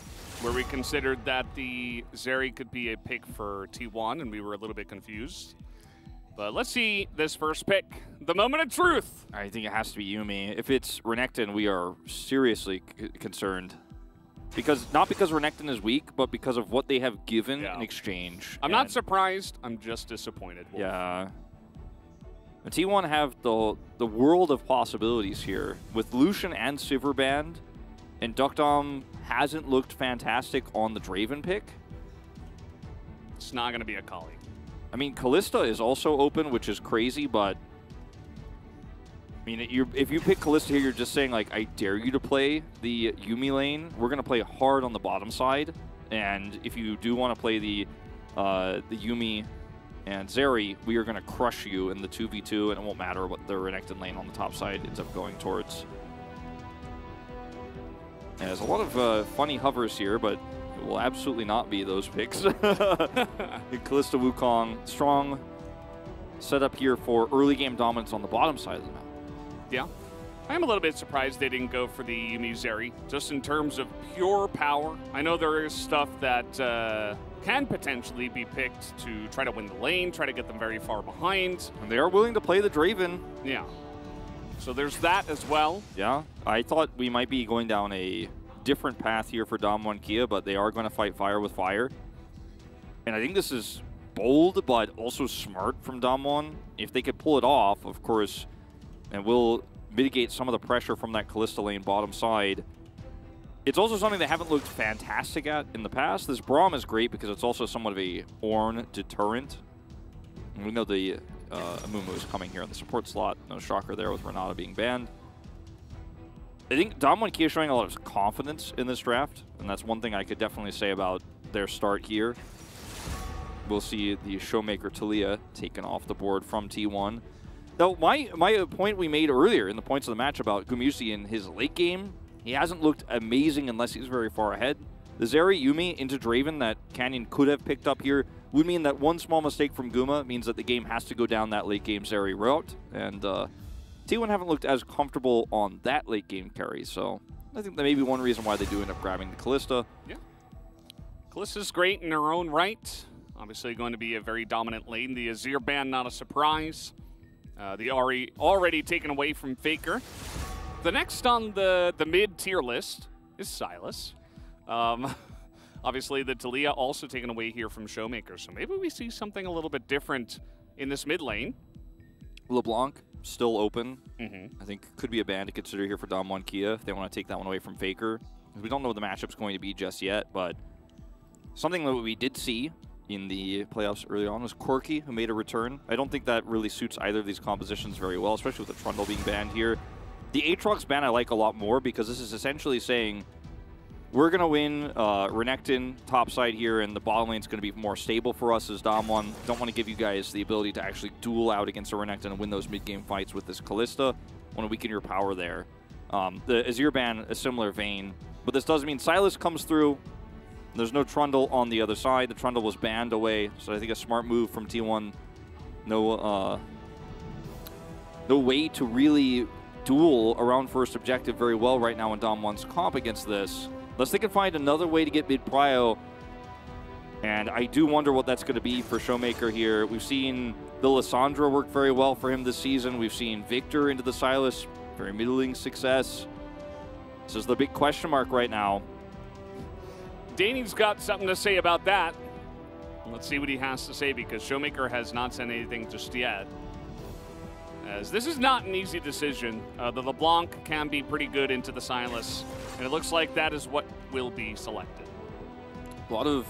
Where we considered that the Zeri could be a pick for T1, and we were a little bit confused. But let's see this first pick. The moment of truth.
I think it has to be Yuumi. If it's Renekton, we are seriously concerned. Not because Renekton is weak, but because of what they have given in exchange.
I'm not surprised. I'm just disappointed. Wolf.
Yeah. The T1 have the world of possibilities here. With Lucian and Sivir banned, and Duckdom hasn't looked fantastic on the Draven pick.
It's not going to be a Kali.
I mean, Callista is also open, which is crazy, but I mean, if you pick Callista here, you're just saying, like, I dare you to play the Yuumi lane. We're going to play hard on the bottom side, and if you do want to play the Yuumi and Zeri, we are going to crush you in the 2v2, and it won't matter what the Renekton lane on the top side ends up going towards. And there's a lot of funny hovers here, but it will absolutely not be those picks. Callista Wukong, strong setup here for early game dominance on the bottom side of the map.
Yeah. I'm a little bit surprised they didn't go for the Yuumi Zeri, just in terms of pure power. I know there is stuff that can potentially be picked to try to win the lane, try to get them very far behind.
And they are willing to play the Draven.
Yeah. So there's that as well.
Yeah, I thought we might be going down a different path here for Damwon Kia, but they are going to fight fire with fire. And I think this is bold, but also smart from Damwon. If they could pull it off, of course, and will mitigate some of the pressure from that Kalista lane bottom side. It's also something they haven't looked fantastic at in the past. This Braum is great because it's also somewhat of a Ornn deterrent. And we know the Amumu is coming here on the support slot. No shocker there with Renata being banned. I think Damwon Kia is showing a lot of confidence in this draft, and that's one thing I could definitely say about their start here. We'll see the Showmaker Taliyah taken off the board from T1. Though my point we made earlier in the points of the match about Gumusi in his late game, he hasn't looked amazing unless he's very far ahead. The Zeri Yuumi into Draven that Canyon could have picked up here would mean that one small mistake from Guma means that the game has to go down that late game Zeri route. And T1 haven't looked as comfortable on that late game carry, so I think that may be one reason why they do end up grabbing the Kalista.
Yeah. Kalista's great in her own right. Obviously going to be a very dominant lane. The Azir ban, not a surprise. The Ahri already taken away from Faker. The next on the mid-tier list is Sylas. Obviously, the Taliyah also taken away here from Showmaker, so maybe we see something a little bit different in this mid lane.
LeBlanc still open. I think could be a ban to consider here for Damwon Kia if they want to take that one away from Faker. We don't know what the matchup's going to be just yet, but something that we did see in the playoffs early on was Corki, who made a return. I don't think that really suits either of these compositions very well, especially with the Trundle being banned here. The Aatrox ban I like a lot more because this is essentially saying we're going to win Renekton topside here, and the bottom lane's going to be more stable for us as Damwon. Don't want to give you guys the ability to actually duel out against a Renekton and win those mid-game fights with this Kalista. Want to weaken your power there. The Azir ban, a similar vein. But this does mean Sylas comes through. There's no Trundle on the other side. The Trundle was banned away, so I think a smart move from T1. No way to really duel around first objective very well right now in Damwon's comp against this. Unless they can find another way to get mid-prio. And I do wonder what that's going to be for Showmaker here. We've seen the Lissandra work very well for him this season. We've seen Victor into the Sylas. Very middling success. This is the big question mark right now.
Danny's got something to say about that. Let's see what he has to say, because Showmaker has not said anything just yet. As this is not an easy decision. The LeBlanc can be pretty good into the Sylas, and it looks like that is what will be selected.
A lot of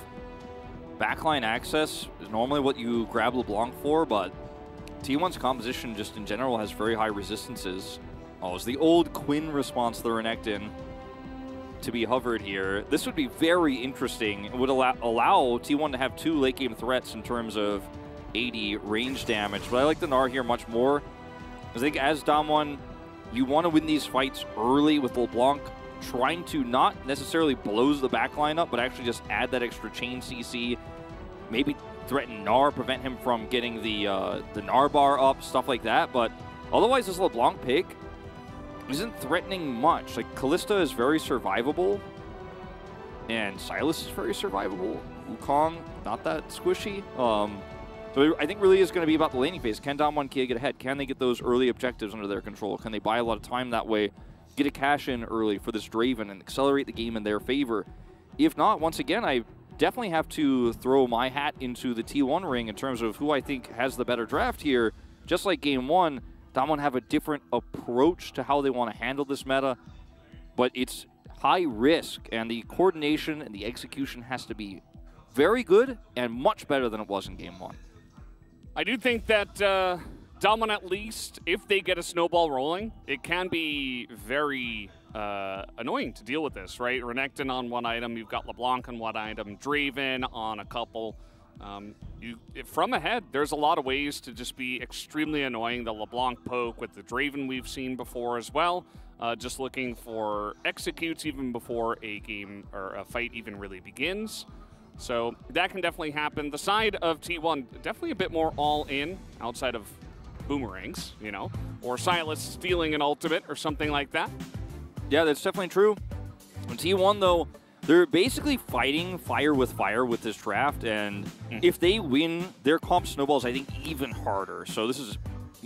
backline access is normally what you grab LeBlanc for, but T1's composition just in general has very high resistances. Oh, it's the old Quinn response to the Renekton to be hovered here. This would be very interesting. It would allow T1 to have 2 late game threats in terms of 80 range damage. But I like the Gnar here much more. I think as Damwon, you want to win these fights early with LeBlanc, trying to not necessarily blows the backline up, but actually just add that extra chain CC. Maybe threaten Gnar, prevent him from getting the Gnar bar up, stuff like that. But otherwise, this LeBlanc pick isn't threatening much. Like, Kalista is very survivable, and Sylas is very survivable. Wukong, not that squishy. So I think really is going to be about the laning phase. Can Damwon Kia get ahead? Can they get those early objectives under their control? Can they buy a lot of time that way, get a cash in early for this Draven, and accelerate the game in their favor? If not, once again, I definitely have to throw my hat into the T1 ring in terms of who I think has the better draft here. Just like Game 1, Damwon have a different approach to how they want to handle this meta, but it's high risk, and the coordination and the execution has to be very good and much better than it was in Game 1.
I do think that Damwon, at least, if they get a snowball rolling, it can be very annoying to deal with this, right? Renekton on one item, you've got LeBlanc on one item, Draven on a couple. From ahead, there's a lot of ways to just be extremely annoying. The LeBlanc poke with the Draven we've seen before as well. Just looking for executes even before a game or a fight even really begins. So that can definitely happen. The side of T1, definitely a bit more all-in outside of boomerangs, you know, or Sylas stealing an ultimate or something like that.
Yeah, that's definitely true. T1, though, They're basically fighting fire with this draft, and if they win, their comp snowballs, I think, even harder. So this is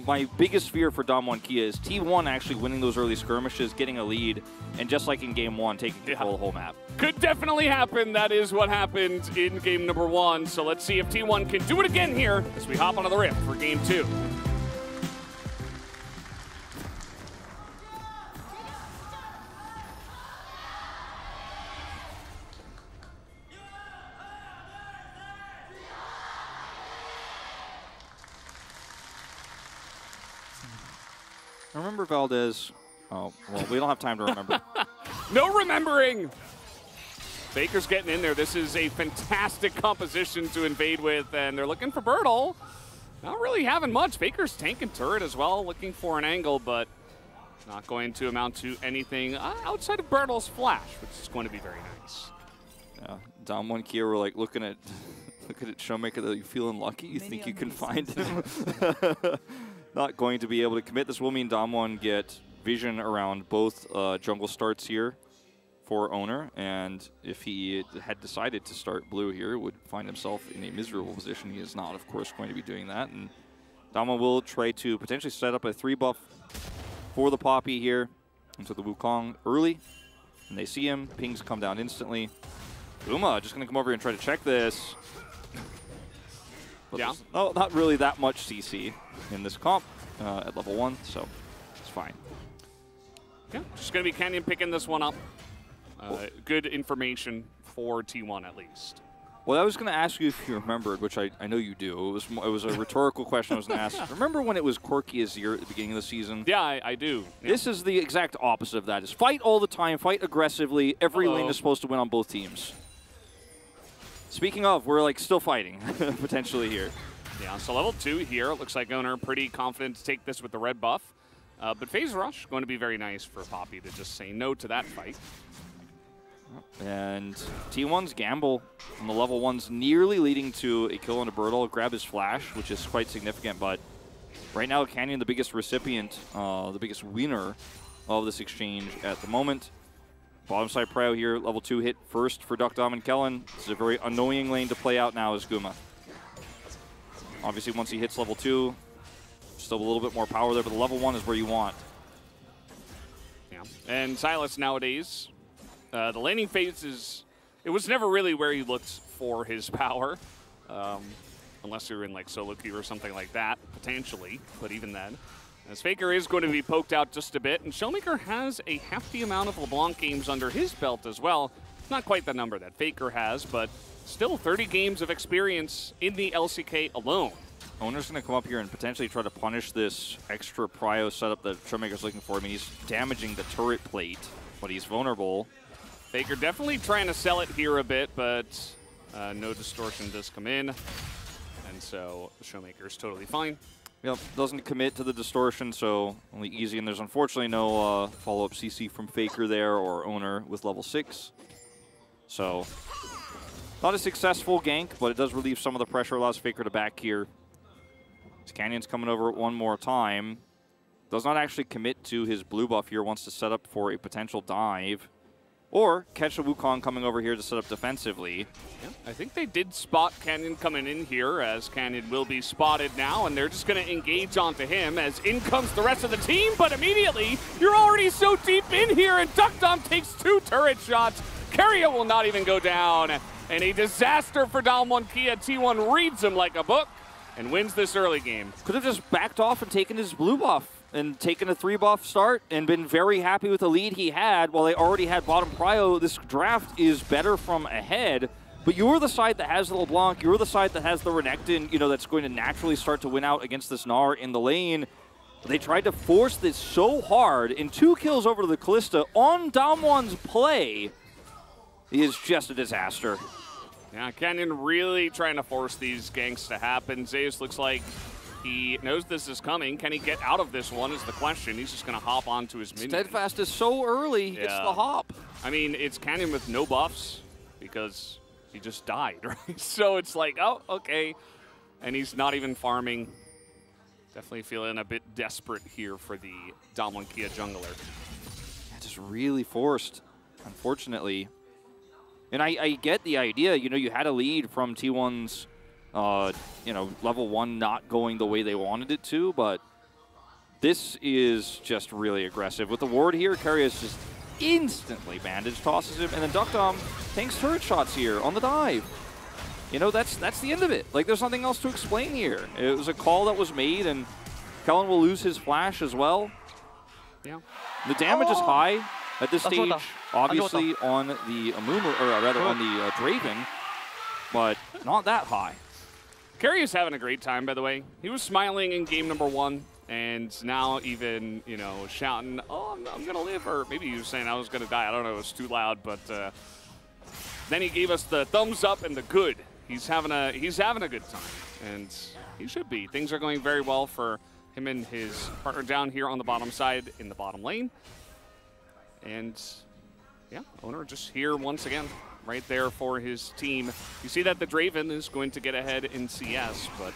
my biggest fear for Damwon Kia is T1 actually winning those early skirmishes, getting a lead, and just like in game 1, taking control of the whole map.
Could definitely happen. That is what happened in game number 1. So let's see if T1 can do it again here as we hop onto the Rift for game 2.
Remember Valdez? Oh, well, we don't have time to remember.
No remembering! Faker's getting in there. This is a fantastic composition to invade with, and they're looking for Bertle. Not really having much. Faker's tanking turret as well, looking for an angle, but not going to amount to anything outside of Bertle's flash, which is going to be very nice.
Yeah, Damwon Kia were like looking at Showmaker. That you feeling lucky? You think you can find him? Not going to be able to commit. This will mean Damwon get vision around both jungle starts here for Owner, and if he had decided to start blue here, would find himself in a miserable position. He is not, of course, going to be doing that, and Damwon will try to potentially set up a 3-buff for the Poppy here into the Wukong early, and they see him. Pings come down instantly. Uma just going to come over here and try to check this. But
yeah.
Oh, not really that much CC in this comp at level 1, so it's fine.
Yeah, just going to be Canyon picking this one up. Good information for T1 at least.
Well, I was going to ask you if you remembered, which I know you do. It was a rhetorical question I was going to ask. Remember when it was Corky Azir at the beginning of the season?
Yeah, I do. Yeah.
This is the exact opposite of that. Is fight all the time, fight aggressively. Every lane is supposed to win on both teams. Speaking of, we're like still fighting potentially here.
Yeah, so level 2 here. Looks like Owner pretty confident to take this with the red buff. But Phase Rush going to be very nice for Poppy to just say no to that fight.
And T1's gamble on the level 1's nearly leading to a kill on a Bertle, grab his flash, which is quite significant. But right now, Canyon the biggest recipient, the biggest winner of this exchange at the moment. Bottom side prio here, level 2 hit first for Duckdom and Kellen. This is a very annoying lane to play out now as Guma. Obviously, once he hits level 2, still a little bit more power there, but the level 1 is where you want.
Yeah, and Silas nowadays, the laning phase is, it was never really where he looked for his power, unless you're in like solo queue or something like that, potentially, but even then. As Faker is going to be poked out just a bit, and Showmaker has a hefty amount of LeBlanc games under his belt as well. Not quite the number that Faker has, but still 30 games of experience in the LCK alone.
Owner's going to come up here and potentially try to punish this extra prio setup that Showmaker's looking for. I mean, he's damaging the turret plate, but he's vulnerable.
Faker definitely trying to sell it here a bit, but no distortion does come in, and so Showmaker's totally fine.
Yep, doesn't commit to the distortion, so only easy, and there's unfortunately no follow-up CC from Faker there or Owner with level 6. So, not a successful gank, but it does relieve some of the pressure, allows Faker to back here. This Canyon's coming over one more time. Does not actually commit to his blue buff here, wants to set up for a potential dive. Or catch a Wukong coming over here to set up defensively.
Yeah, I think they did spot Canyon coming in here, as Canyon will be spotted now, and they're just going to engage onto him as in comes the rest of the team, but immediately, you're already so deep in here, and Duckdom takes 2 turret shots. Keria will not even go down, and a disaster for Damwon Kia. T1 reads him like a book and wins this early game.
Could have just backed off and taken his blue buff and taken a 3-buff start and been very happy with the lead he had while they already had bottom prio. This draft is better from ahead, but you're the side that has the LeBlanc, you're the side that has the Renekton, you know, that's going to naturally start to win out against this Gnar in the lane. They tried to force this so hard, and 2 kills over to the Kalista on Damwon's play is just a disaster.
Yeah, Canyon really trying to force these ganks to happen. Zeus looks like he knows this is coming. Can he get out of this one is the question. He's just going to hop onto his minion.
Steadfast is so early.
Yeah.
It's the hop.
I mean, it's Canyon with no buffs because he just died, right? So it's like, oh, okay. And he's not even farming. Definitely feeling a bit desperate here for the Damwon Kia jungler.
Just really forced, unfortunately. And I get the idea. You know, you had a lead from T1's, you know, level 1 not going the way they wanted it to, but this is just really aggressive. With the ward here, Karius just instantly bandage tosses him, and then Duckdom tanks turret shots here on the dive. You know, that's the end of it. Like, there's nothing else to explain here. It was a call that was made, and Kellen will lose his flash as well.
Yeah.
The damage is high at this stage, obviously on the Amumu, or rather on the Draven, but not that high.
Karius having a great time, by the way. He was smiling in game number 1, and now even, you know, shouting, "Oh, I'm gonna live," or maybe he was saying I was gonna die. I don't know, it was too loud, but then he gave us the thumbs up and the good. He's having a good time, and he should be. Things are going very well for him and his partner down here on the bottom side in the bottom lane. And yeah, Owner just here once again, right there for his team. You see that the Draven is going to get ahead in CS, but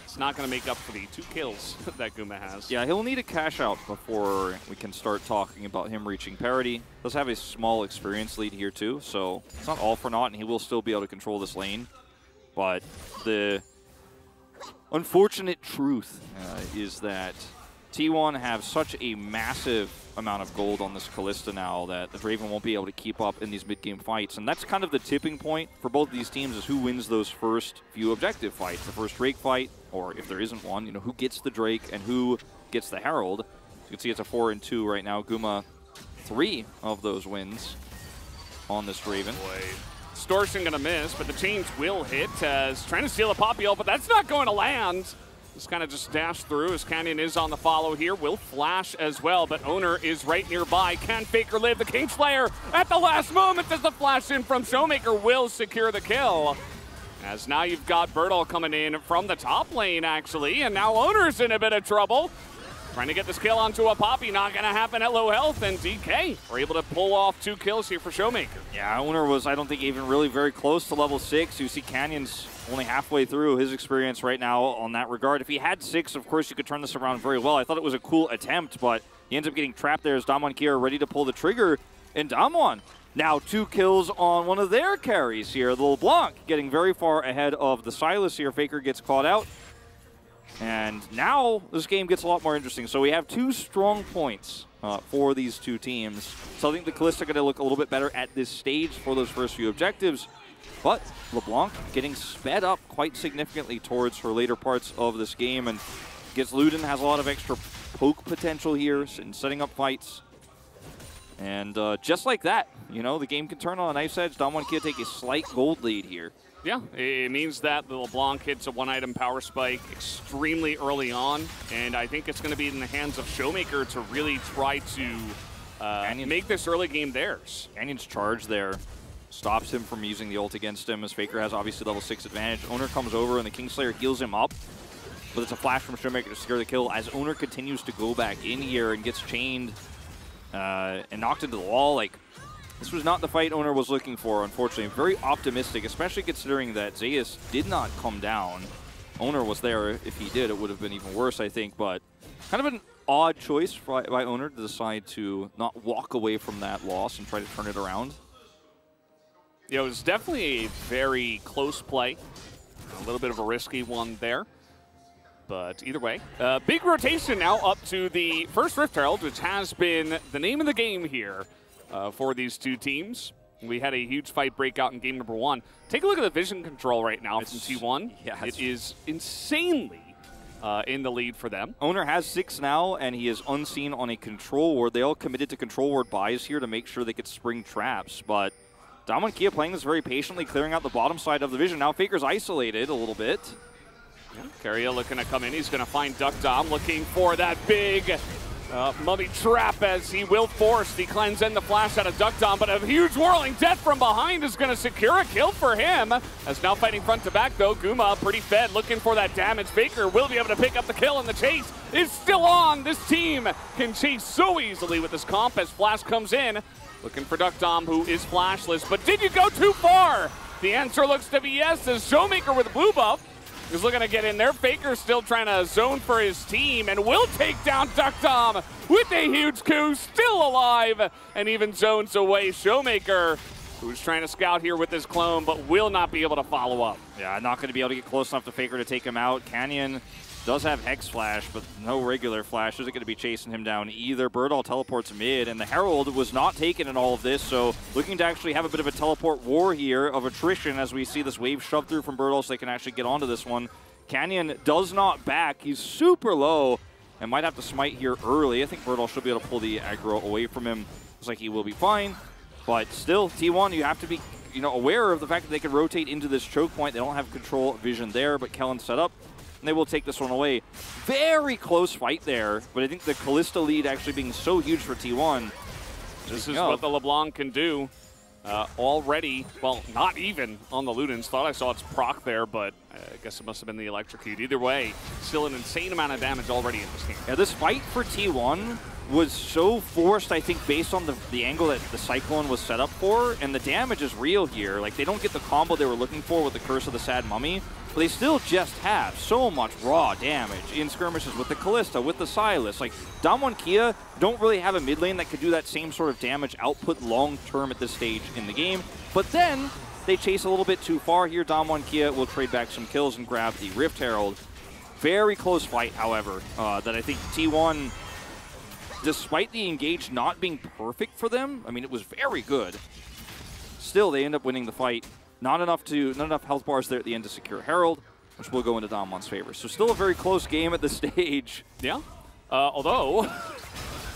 it's not going to make up for the 2 kills that Guma has.
Yeah, he'll need a cash out before we can start talking about him reaching parity. Does have a small experience lead here too, so it's not all for naught, and he will still be able to control this lane. But the unfortunate truth is that T1 have such a massive amount of gold on this Kalista now that the Draven won't be able to keep up in these mid-game fights. And that's kind of the tipping point for both of these teams, is who wins those first few objective fights. The first Drake fight, or if there isn't one, you know, who gets the Drake and who gets the Herald. You can see it's a 4-2 right now. Guma, 3 of those wins on this Draven.
Boy. Distortion gonna miss, but the chains will hit as trying to steal a Poppy ult, but that's not going to land. Just kind of just dash through as Canyon is on the follow here. Will flash as well, but Owner is right nearby. Can Faker live? The Kingslayer at the last moment does the flash in from Showmaker, will secure the kill. As now you've got Bertle coming in from the top lane, actually, and now Owner's in a bit of trouble. Trying to get this kill onto a Poppy, not going to happen at low health, and DK were able to pull off 2 kills here for Showmaker.
Yeah, Owner was, I don't think, even really very close to level 6. You see Canyon's only halfway through his experience right now on that regard. If he had 6, of course, you could turn this around very well. I thought it was a cool attempt, but he ends up getting trapped there as Damwon Kia ready to pull the trigger, and Damwon now 2 kills on one of their carries here. The LeBlanc getting very far ahead of the Sylas here. Faker gets caught out. And now this game gets a lot more interesting. So we have 2 strong points for these 2 teams. So I think the Kalista are going to look a little bit better at this stage for those first few objectives. But LeBlanc getting sped up quite significantly towards her later parts of this game. And gets Luden, has a lot of extra poke potential here in setting up fights. And just like that, you know, the game can turn on a knife's edge. Damwon Kia take a slight gold lead here.
Yeah, it means that the LeBlanc hits a 1-item power spike extremely early on, and I think it's going to be in the hands of Showmaker to really try to make this early game theirs.
Canyon's charge there stops him from using the ult against him, as Faker has obviously level 6 advantage. Owner comes over and the Kingslayer heals him up, but it's a flash from Showmaker to secure the kill as Owner continues to go back in here and gets chained and knocked into the wall. Like, this was not the fight Owner was looking for, unfortunately. Very optimistic, especially considering that Zeus did not come down. Owner was there. If he did, it would have been even worse, I think. But kind of an odd choice by Owner to decide to not walk away from that loss and try to turn it around.
Yeah, it was definitely a very close play. A little bit of a risky one there. But either way, big rotation now up to the first Rift Herald, which has been the name of the game here. For these 2 teams. We had a huge fight break out in game number 1. Take a look at the vision control right now from T1. Yeah, it is insanely in the lead for them.
Owner has 6 now, and he is unseen on a control ward. They all committed to control ward buys here to make sure they could spring traps, but Damwon Kia playing this very patiently, clearing out the bottom side of the vision. Now Faker's isolated a little bit.
Yeah, Caria looking to come in. He's going to find Duckdom, looking for that big mummy trap as he will force the cleanse and the flash out of Duckdom, but a huge whirling death from behind is going to secure a kill for him. As now fighting front to back though, Guma pretty fed, looking for that damage. Faker will be able to pick up the kill, and the chase is still on. This team can chase so easily with this comp as Flash comes in, looking for Duckdom, who is flashless. But did you go too far? The answer looks to be yes, as Showmaker with blue buff is looking to get in there. Faker still trying to zone for his team and will take down Duckdom with a huge coup, still alive, and even zones away Showmaker. who's trying to scout here with his clone, but will not be able to follow up.
Yeah, not going to be able to get close enough to Faker to take him out. Canyon does have Hex Flash, but no regular Flash. Isn't going to be chasing him down either. Birdall teleports mid, and the Herald was not taken in all of this, so looking to actually have a bit of a teleport war here of attrition as we see this wave shoved through from Birdall so they can actually get onto this one. Canyon does not back. He's super low and might have to smite here early. I think Birdall should be able to pull the aggro away from him. Looks like he will be fine, but still, T1, you have to be aware of the fact that they can rotate into this choke point. They don't have control vision there, but Kellen's set up, and they will take this one away. Very close fight there, but I think the Kalista lead actually being so huge for T1.
This is what the LeBlanc can do already. Well, not even on the Ludens. Thought I saw its proc there, but I guess it must have been the electrocute. Either way, still an insane amount of damage already in this game.
Yeah, this fight for T1 was so forced, I think, based on the angle that the Cyclone was set up for, and the damage is real here. Like, they don't get the combo they were looking for with the Curse of the Sad Mummy, but they still just have so much raw damage in skirmishes with the Kalista, with the Silas. Like, Damwon Kia don't really have a mid lane that could do that same sort of damage output long-term at this stage in the game, but then they chase a little bit too far here. Damwon Kia will trade back some kills and grab the Rift Herald. Very close fight, however, that I think T1, despite the engage not being perfect for them, I mean, it was very good. Still, they end up winning the fight. Not enough health bars there at the end to secure Herald, which will go into Damwon's favor. So still a very close game at this stage.
Yeah, although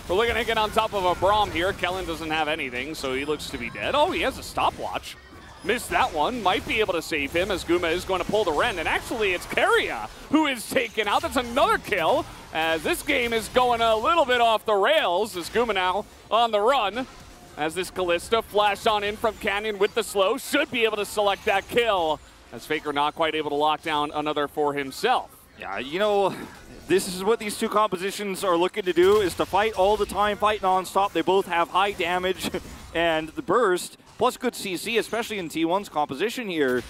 we're looking to get on top of a Braum here. Kellen doesn't have anything, so he looks to be dead. Oh, he has a stopwatch. Missed that one. Might be able to save him as Guma is going to pull the Ren. And actually, it's Keria who is taken out. That's another kill, as this game is going a little bit off the rails as Guma now on the run. As this Kalista flash on in from Canyon with the slow, should be able to select that kill, as Faker not quite able to lock down another for himself.
Yeah, this is what these two compositions are looking to do, is to fight all the time, fight nonstop. They both have high damage and the burst, plus good CC, especially in T1's composition here.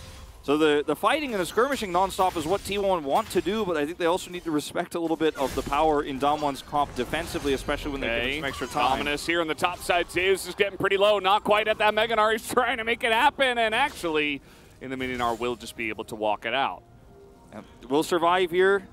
So the fighting and the skirmishing nonstop is what T1 want to do, but I think they also need to respect a little bit of the power in Damwon's comp defensively, especially when they get some extra time.
Dominus here on the top side. Zeus is getting pretty low, not quite at that Mega Gnar. He's trying to make it happen, and actually, in the Mini Gnar, will just be able to walk it out.
We'll survive here.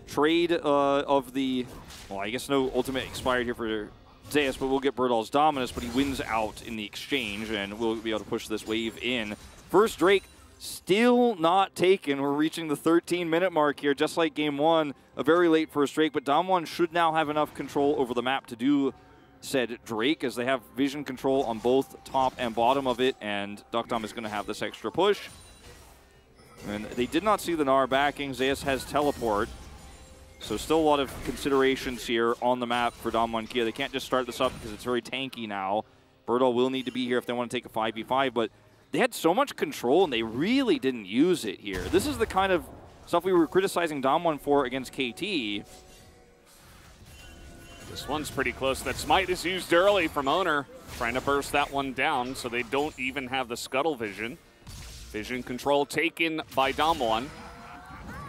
Trade of the, well, I guess no ultimate expired here for Zeus, but we'll get Birdall's Dominus, but he wins out in the exchange, and we'll be able to push this wave in. First Drake, still not taken. We're reaching the 13-minute mark here, just like game one. A very late first Drake, but Damwon should now have enough control over the map to do said Drake, as they have vision control on both top and bottom of it, and Duckdom is going to have this extra push. And they did not see the Gnar backing. Zeus has teleport, so still a lot of considerations here on the map for Damwon Kia. They can't just start this up because it's very tanky now. Birdall will need to be here if they want to take a 5v5, but they had so much control, and they really didn't use it here. This is the kind of stuff we were criticizing Damwon for against KT.
This one's pretty close. That smite is used early from Owner, trying to burst that one down so they don't even have the scuttle vision. Vision control taken by Damwon.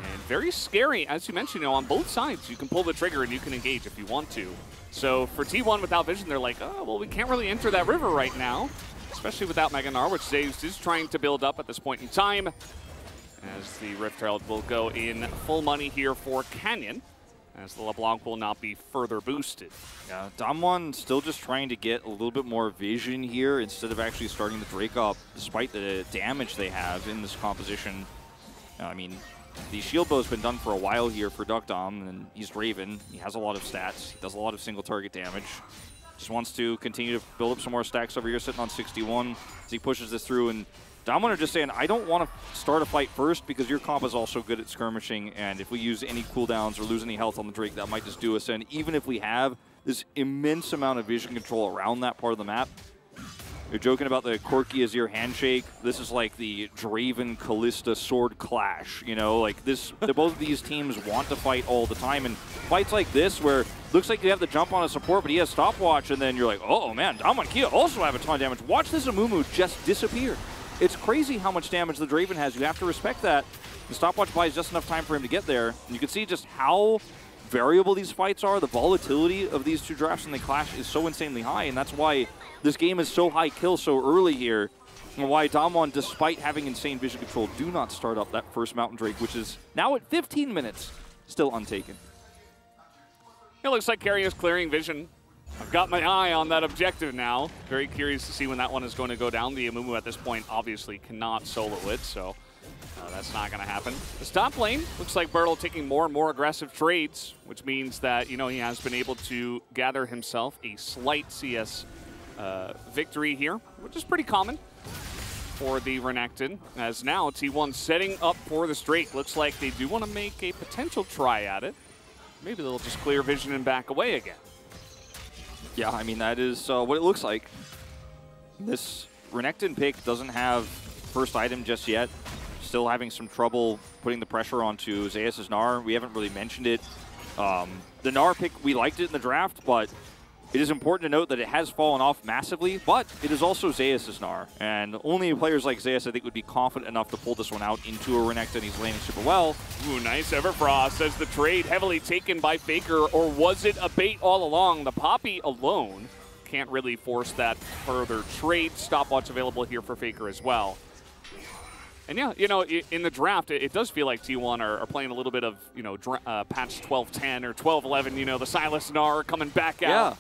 And very scary, as you mentioned, on both sides. You can pull the trigger and you can engage if you want to. So for T1 without vision, they're like, oh, well, we can't really enter that river right now, especially without Mega Gnar, which Zeus is trying to build up at this point in time. As the Rift Herald will go in full money here for Canyon, as the LeBlanc will not be further boosted.
Yeah, Damwon still just trying to get a little bit more vision here instead of actually starting the Drake up, despite the damage they have in this composition. I mean, the shield bow's been done for a while here for Duckdom, and he's Draven. He has a lot of stats. He does a lot of single target damage. Just wants to continue to build up some more stacks over here, sitting on 61 as he pushes this through. And Damwon are just saying, I don't want to start a fight first because your comp is also good at skirmishing, and if we use any cooldowns or lose any health on the Drake, that might just do us in. Even if we have this immense amount of vision control around that part of the map. You're joking about the Corki Azir handshake. This is like the Draven Kalista sword clash, you know? Like this, both of these teams want to fight all the time, and fights like this where looks like you have the jump on a support, but he has stopwatch, and then you're like, oh man, Damwon Kia also have a ton of damage. Watch this Amumu just disappear. It's crazy how much damage the Draven has. You have to respect that. The stopwatch buys just enough time for him to get there. And you can see just how variable these fights are. The volatility of these two drafts when they clash is so insanely high, and that's why this game is so high kill so early here. and why Damwon, despite having insane vision control, do not start up that first Mountain Drake, which is now at 15 minutes, still untaken.
It looks like Carry is clearing vision. I've got my eye on that objective now. Very curious to see when that one is going to go down. The Amumu at this point obviously cannot solo it, so that's not going to happen. This top lane looks like Bertle taking more and more aggressive trades, which means that, you know, he has been able to gather himself a slight CS victory here, which is pretty common for the Renekton, as now T1 setting up for this Drake. Looks like they do want to make a potential try at it. Maybe they'll just clear vision and back away again.
Yeah, I mean, that is what it looks like. This Renekton pick doesn't have first item just yet. Still having some trouble putting the pressure onto Zeus' Gnar. We haven't really mentioned it. The Gnar pick, we liked it in the draft, but it is important to note that it has fallen off massively, but it is also Zeus' Gnar. And only players like Zeus, I think, would be confident enough to pull this one out into a Renekton. He's landing super well.
Ooh, nice Everfrost as the trade heavily taken by Faker, or was it a bait all along? The Poppy alone can't really force that further trade. Stopwatch available here for Faker as well. And yeah, you know, in the draft, it does feel like T1 are playing a little bit of, you know, patch 12.10 or 12.11, you know, the Silas Gnar coming back out.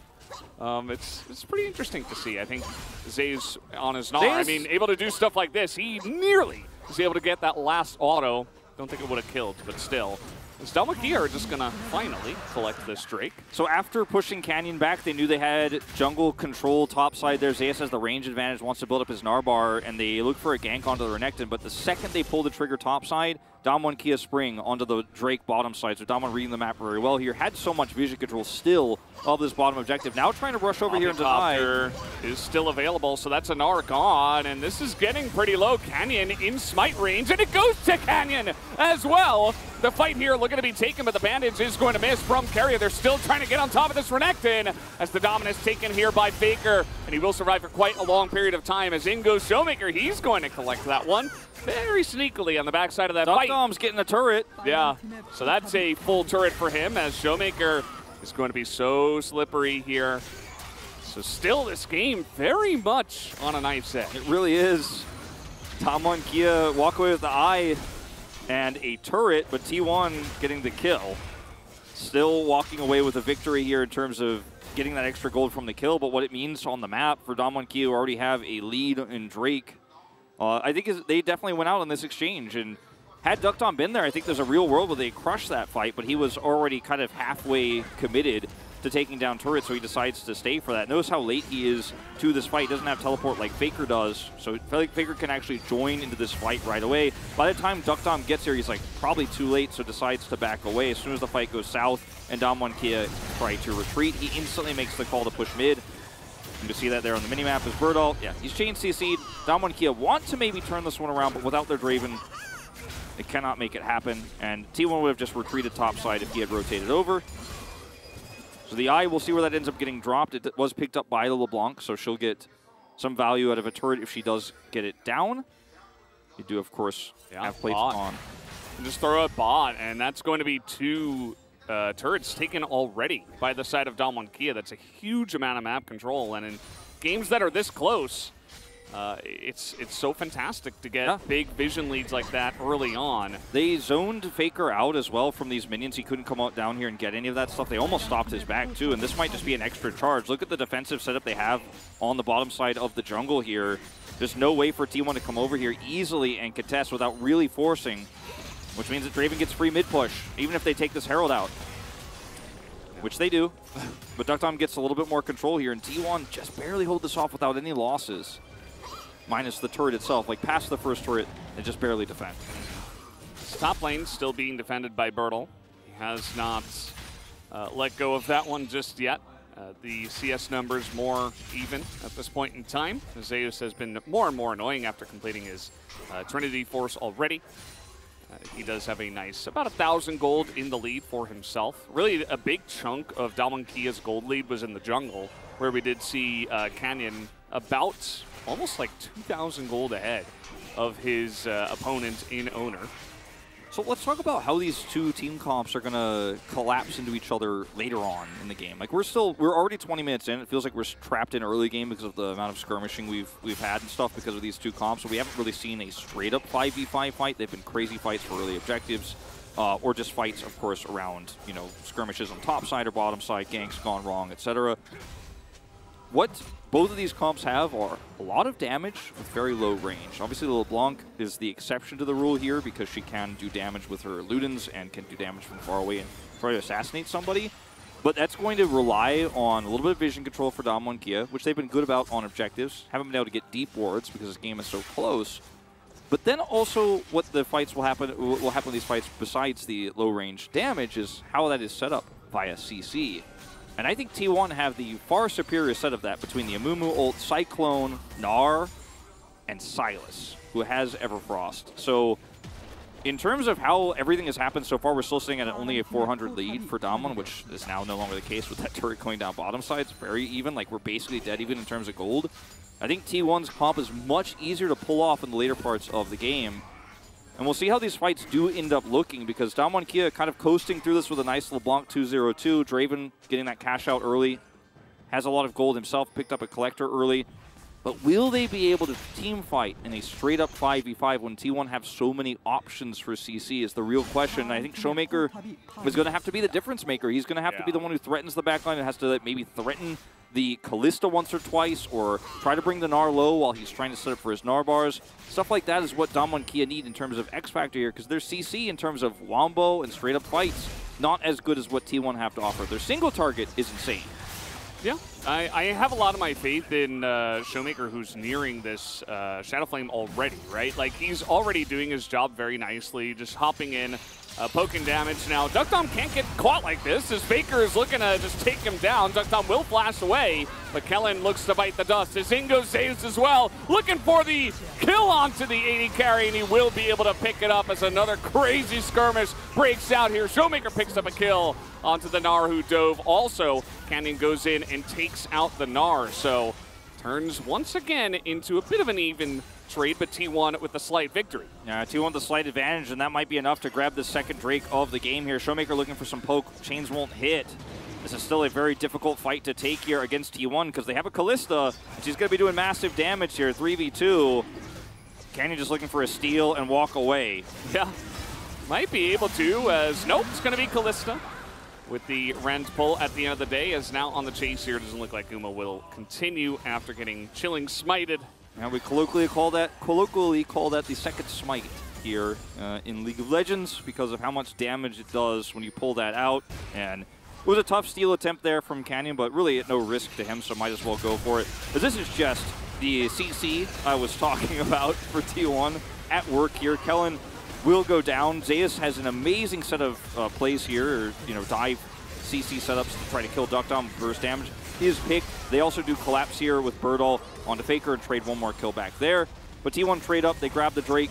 Yeah. It's pretty interesting to see. I think Zeus on his Gnar, I mean, able to do stuff like this. He nearly was able to get that last auto. Don't think it would have killed, but still. Stelmachia are just going to finally collect this Drake.
So after pushing Canyon back, they knew they had jungle control topside there. Zeus has the range advantage, wants to build up his Gnar bar, and they look for a gank onto the Renekton. But the second they pull the trigger topside, Damwon Kia Spring onto the Drake bottom side. So Damwon reading the map very well here. Had so much vision control still of this bottom objective. Now trying to rush over here and deny.
Is still available, so that's a Gnar gone. And this is getting pretty low. Canyon in smite range, and it goes to Canyon as well. The fight here looking to be taken, but the bandage is going to miss from Carrier. They're still trying to get on top of this Renekton as the dominance taken here by Faker, and he will survive for quite a long period of time. As in goes Showmaker, he's going to collect that one very sneakily on the backside of that fight.
Dom's getting a turret.
Yeah, so that's a full turret for him as Showmaker is going to be so slippery here. So still this game very much on a knife's edge.
It really is. Damwon Kia walk away with the eye and a turret, but T1 getting the kill. Still walking away with a victory here in terms of getting that extra gold from the kill, but what it means on the map for Damwon Kia, who already have a lead in Drake, I think they definitely went out on this exchange. And had Duckdom been there, I think there's a real world where they crush that fight, but he was already kind of halfway committed to taking down turrets, so he decides to stay for that. Notice how late he is to this fight. He doesn't have teleport like Faker does, so Faker can actually join into this fight right away. By the time Duckdom gets here, he's like probably too late, so decides to back away. As soon as the fight goes south and Damwon Kia try to retreat, he instantly makes the call to push mid. You can see that there on the minimap as Bertle. Yeah, he's chain CC'd. Damwon Kia want to maybe turn this one around, but without their Draven, they cannot make it happen. And T1 would have just retreated topside if he had rotated over. So the eye, we'll see where that ends up getting dropped. It was picked up by the LeBlanc, so she'll get some value out of a turret if she does get it down. You do, of course, have plates on.
And just throw out bot, and that's going to be two turrets taken already by the side of Damwon Kia. That's a huge amount of map control, and in games that are this close, it's so fantastic to get big vision leads like that early on.
They zoned Faker out as well from these minions. He couldn't come out down here and get any of that stuff. They almost stopped his back too, and this might just be an extra charge. Look at the defensive setup they have on the bottom side of the jungle here. There's no way for T1 to come over here easily and contest without really forcing, which means that Draven gets free mid push, even if they take this Herald out. Which they do, but Duckdom gets a little bit more control here, and T1 just barely hold this off without any losses. Minus the turret itself, like past the first turret, and just barely defend.
Top lane still being defended by Bertle. He has not let go of that one just yet. The CS numbers more even at this point in time. Zeus has been more and more annoying after completing his Trinity Force already. He does have a nice, about 1,000 gold in the lead for himself. Really, a big chunk of Damwon Kia's gold lead was in the jungle, where we did see Canyon about almost like 2,000 gold ahead of his opponent in Owner.
So let's talk about how these two team comps are going to collapse into each other later on in the game. Like we're already 20 minutes in. It feels like we're trapped in early game because of the amount of skirmishing we've had and stuff because of these two comps. So we haven't really seen a straight up 5v5 fight. They've been crazy fights for early objectives, or just fights, of course, around skirmishes on top side or bottom side, ganks gone wrong, etc. What both of these comps have are a lot of damage with very low range. Obviously, LeBlanc is the exception to the rule here because she can do damage with her Ludens and can do damage from far away and try to assassinate somebody. But that's going to rely on a little bit of vision control for Damwon Kia, which they've been good about on objectives. Haven't been able to get deep wards because this game is so close. But then also what the fights will happen with these fights besides the low range damage is how that is set up via CC. And I think T1 have the far superior set of that between the Amumu ult, Cyclone, Gnar, and Sylas, who has Everfrost. So in terms of how everything has happened so far, we're still sitting at only a 400 lead for Damwon, which is now no longer the case with that turret going down bottom side. It's very even, like we're basically dead even in terms of gold. I think T1's comp is much easier to pull off in the later parts of the game. And we'll see how these fights do end up looking because Damwon Kia kind of coasting through this with a nice LeBlanc 2-0-2. Draven getting that cash out early. Has a lot of gold himself, picked up a collector early. But will they be able to team fight in a straight up 5v5 when T1 have so many options for CC is the real question. And I think Showmaker is going to have to be the difference maker. He's going to have to be the one who threatens the backline and has to maybe threaten the Callista once or twice, or try to bring the Gnar low while he's trying to set up for his Gnar bars. Stuff like that is what Damwon Kia need in terms of X Factor here, because their CC in terms of Wombo and straight up fights, not as good as what T1 have to offer. Their single target is insane.
Yeah, I have a lot of my faith in Showmaker, who's nearing this Shadow Flame already, right? Like, he's already doing his job very nicely, just hopping in, poking damage. Now, Duckdom can't get caught like this, as Faker is looking to just take him down. Duckdom will flash away, but Kellen looks to bite the dust. As Ingo saves as well, looking for the kill onto the 80 carry, and he will be able to pick it up as another crazy skirmish breaks out here. Showmaker picks up a kill onto the Gnar who dove. Also, Canyon goes in and takes out the Gnar, so turns once again into a bit of an even trade, but T1 with the slight victory.
Yeah, T1 with the slight advantage, and that might be enough to grab the second Drake of the game here. Showmaker looking for some poke. Chains won't hit. This is still a very difficult fight to take here against T1 because they have a Callista, and she's going to be doing massive damage here, 3v2. Canyon just looking for a steal and walk away.
Yeah, might be able to, as nope, it's going to be Callista with the Rend pull at the end of the day, as now on the chase here. It doesn't look like Uma will continue after getting Chilling smited.
And we colloquially call that the second smite here in League of Legends because of how much damage it does when you pull that out. And it was a tough steal attempt there from Canyon, but really at no risk to him, so might as well go for it. As this is just the CC I was talking about for T1 at work here. Kellen will go down. Zeus has an amazing set of plays here, or, dive CC setups to try to kill Duckdom with burst damage. His pick. They also do collapse here with Birdall onto Faker and trade one more kill back there. But T1 trade up, they grab the Drake.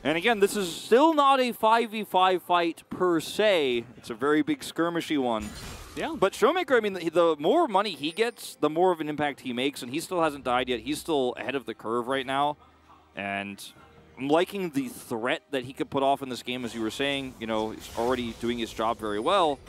And again, this is still not a 5v5 fight per se. It's a very big skirmishy one.
Yeah.
But Showmaker, I mean, the more money he gets, the more of an impact he makes, and he still hasn't died yet. He's still ahead of the curve right now. And I'm liking the threat that he could put off in this game, as you were saying. He's already doing his job very well.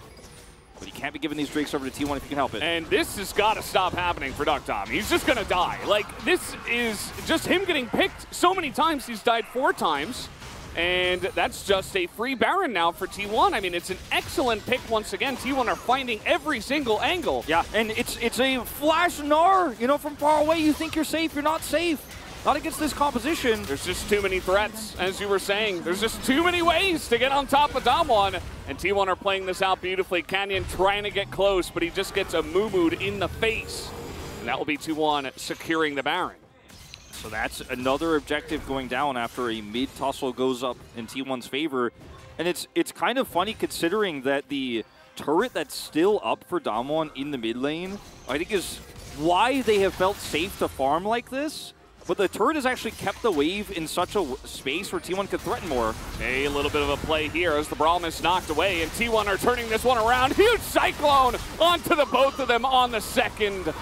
But he can't be giving these Drakes over to T1 if he can help it.
And this has got to stop happening for Duckdom. He's just going to die. Like, this is just him getting picked so many times. He's died 4 times. And that's just a free Baron now for T1. I mean, it's an excellent pick once again. T1 are finding every single angle.
Yeah, and it's a flash Gnar. From far away, you think you're safe. You're not safe. Not against this composition.
There's just too many threats, as you were saying. There's just too many ways to get on top of Damwon. And T1 are playing this out beautifully. Canyon trying to get close, but he just gets a moo-mooed in the face. And that will be T1 securing the Baron.
So that's another objective going down after a mid-tussle goes up in T1's favor. And it's kind of funny considering that the turret that's still up for Damwon in the mid lane, I think is why they have felt safe to farm like this. But the turret has actually kept the wave in such a space where T1 could threaten more.
A little bit of a play here as the Braum is knocked away, and T1 are turning this one around. Huge Cyclone onto the both of them on the second.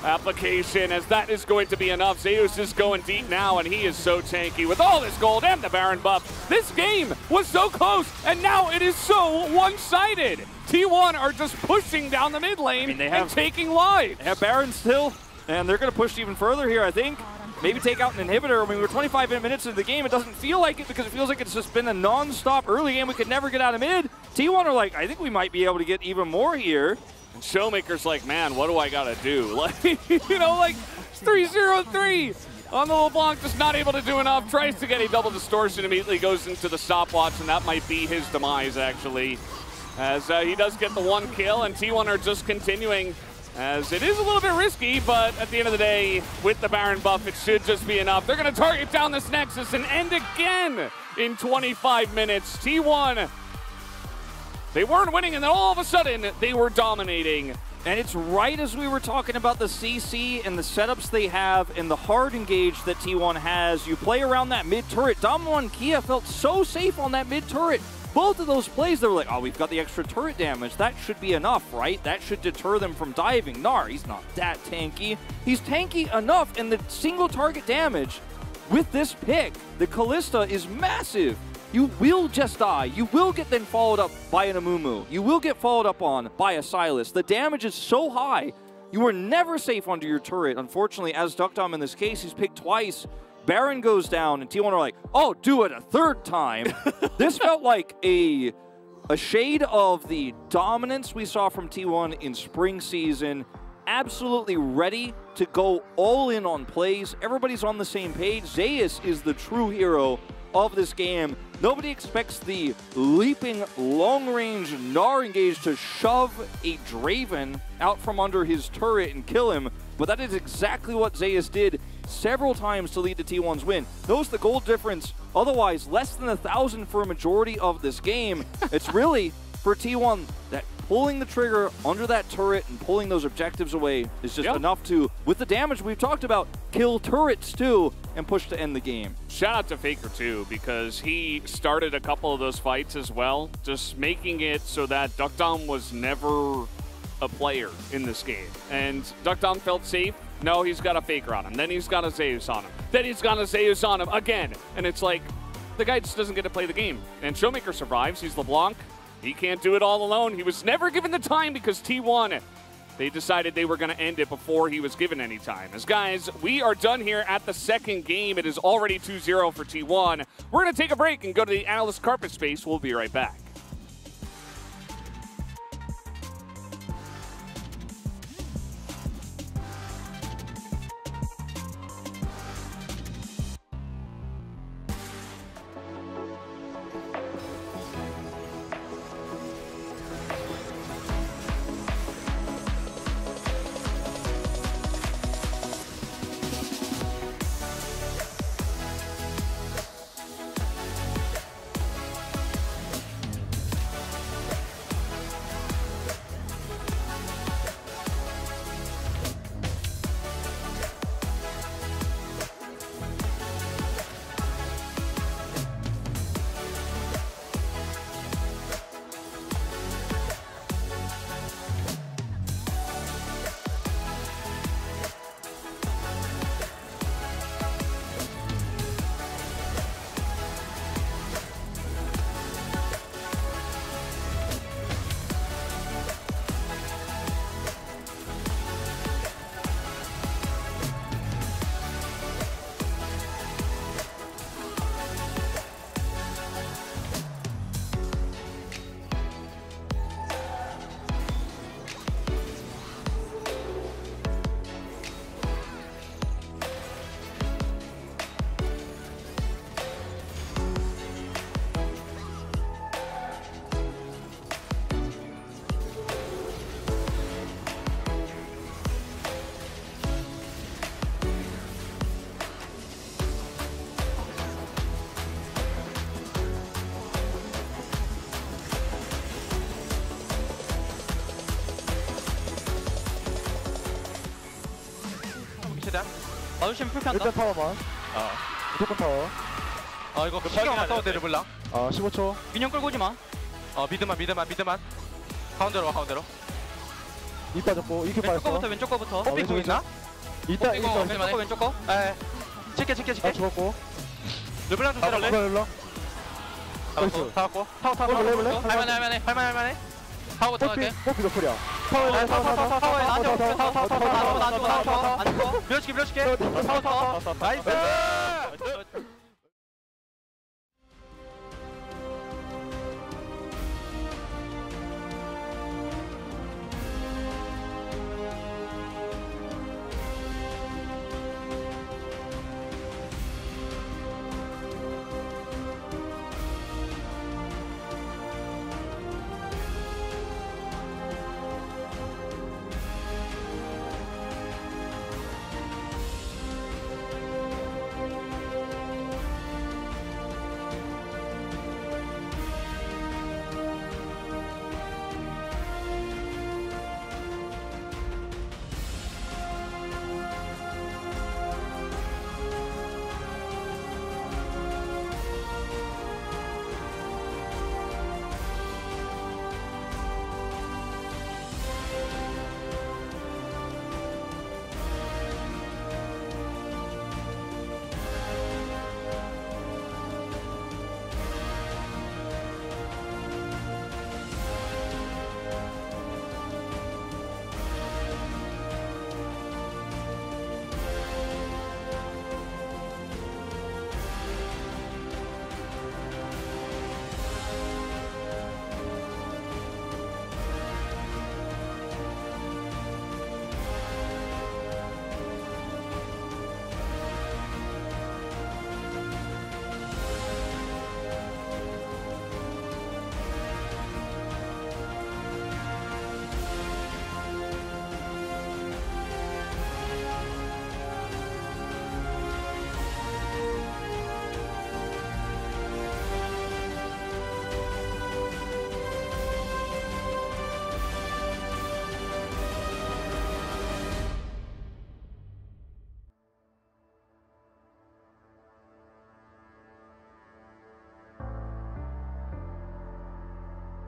application, as that is going to be enough. Zeus is going deep now, and he is so tanky with all this gold and the Baron buff. This game was so close, and now it is so one-sided. T1 are just pushing down the mid lane and taking lives.
They have Baron still, and they're going to push even further here, I think. Maybe take out an inhibitor. I mean, we're 25 minutes into the game. It doesn't feel like it because it feels like it's just been a non-stop early game. We could never get out of mid. T1 are like, I think we might be able to get even more here.
And Showmaker's like, man, what do I gotta do? Like, you know, like 3-0-3 on the LeBlanc, just not able to do enough. Tries to get a double distortion, immediately goes into the stopwatch, and that might be his demise, actually. As he does get the 1 kill, and T1 are just continuing. As it is a little bit risky, but at the end of the day, with the Baron buff, it should just be enough. They're going to target down this Nexus and end again in 25 minutes. T1, they weren't winning, and then all of a sudden, they were dominating.
And it's right as we were talking about the CC and the setups they have and the hard engage that T1 has. You play around that mid turret. Damwon Kia felt so safe on that mid turret. Both of those plays, they were like, oh, we've got the extra turret damage. That should be enough, right? That should deter them from diving. Gnar, he's not that tanky. He's tanky enough, and the single target damage with this pick, the Callista, is massive. You will just die. You will get then followed up by an Amumu. You will get followed up on by a Silas. The damage is so high, you are never safe under your turret. Unfortunately, as Duckdom in this case, he's picked twice. Baron goes down, and T1 are like, oh, do it a third time. This felt like a shade of the dominance we saw from T1 in spring season. Absolutely ready to go all in on plays. Everybody's on the same page. Zeus is the true hero of this game. Nobody expects the leaping long-range Gnar engage to shove a Draven out from under his turret and kill him, but that is exactly what Zeus did several times to lead to T1's win. Notice the gold difference, otherwise less than 1,000 for a majority of this game. It's really, for T1, that pulling the trigger under that turret and pulling those objectives away is just enough to, with the damage we've talked about, kill turrets too and push to end the game.
Shout out to Faker too, because he started a couple of those fights as well, just making it so that Duckdom was never a player in this game. And Duckdom felt safe. No, he's got a Faker on him. Then he's got a Zeus on him. Then he's got a Zeus on him again. And it's like, the guy just doesn't get to play the game. And Showmaker survives. He's LeBlanc. He can't do it all alone. He was never given the time because T1, they decided they were going to end it before he was given any time. As guys, we are done here at the second game. It is already 2-0 for T1. We're going to take a break and go to the analyst carpet space. We'll be right back.
마주치면 풀칸다.
일단 파워만. 무조건 파워.
이거 시간 갔다 오대 르블랑.
15초.
민영 끌고 오지 마. 미드만. 가운데로 와, 가운데로.
이 빠졌고 이렇게
왼쪽
빠졌어.
거부터 왼쪽 거부터.
삐 보이나? 이따
이거 왼쪽 거 왼쪽 거. 에. 칠게.
아 죽었고.
르블랑 좀 때려볼래?
일로.
나이스. 다 왔고. 타워.
해볼래?
할만해. 타워 들어갈게.
뽀삐 너플이야.
타워에 나한테 없어. 타워. 안 죽어. 밀어줄게. 타워. 나이스.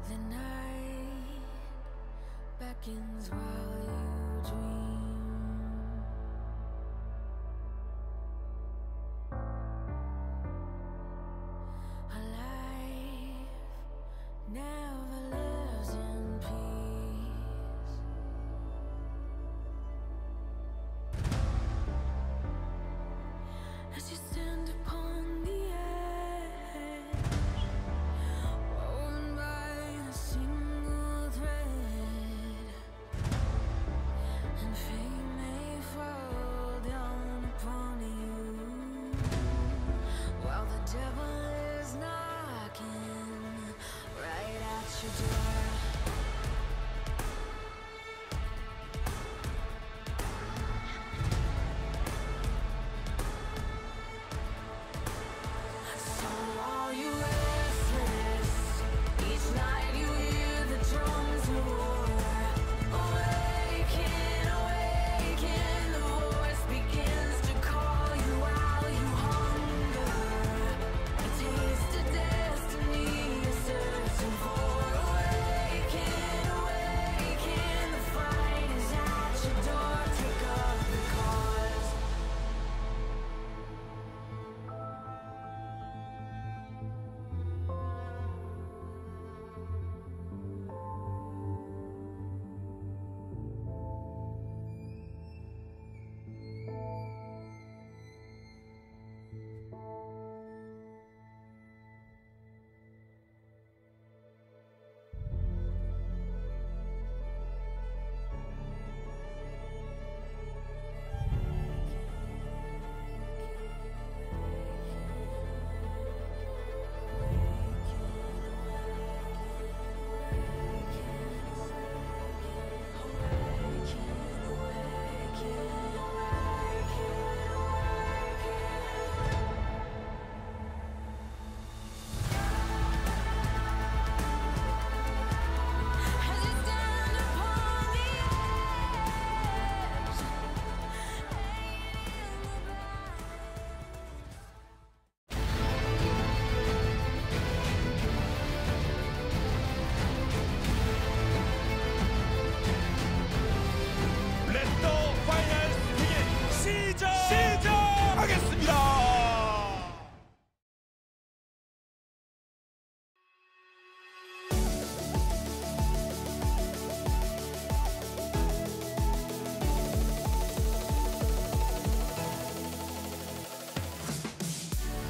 The night beckons while you dream. A life never lives in peace. As you stand upon the edge, woven by a single thread,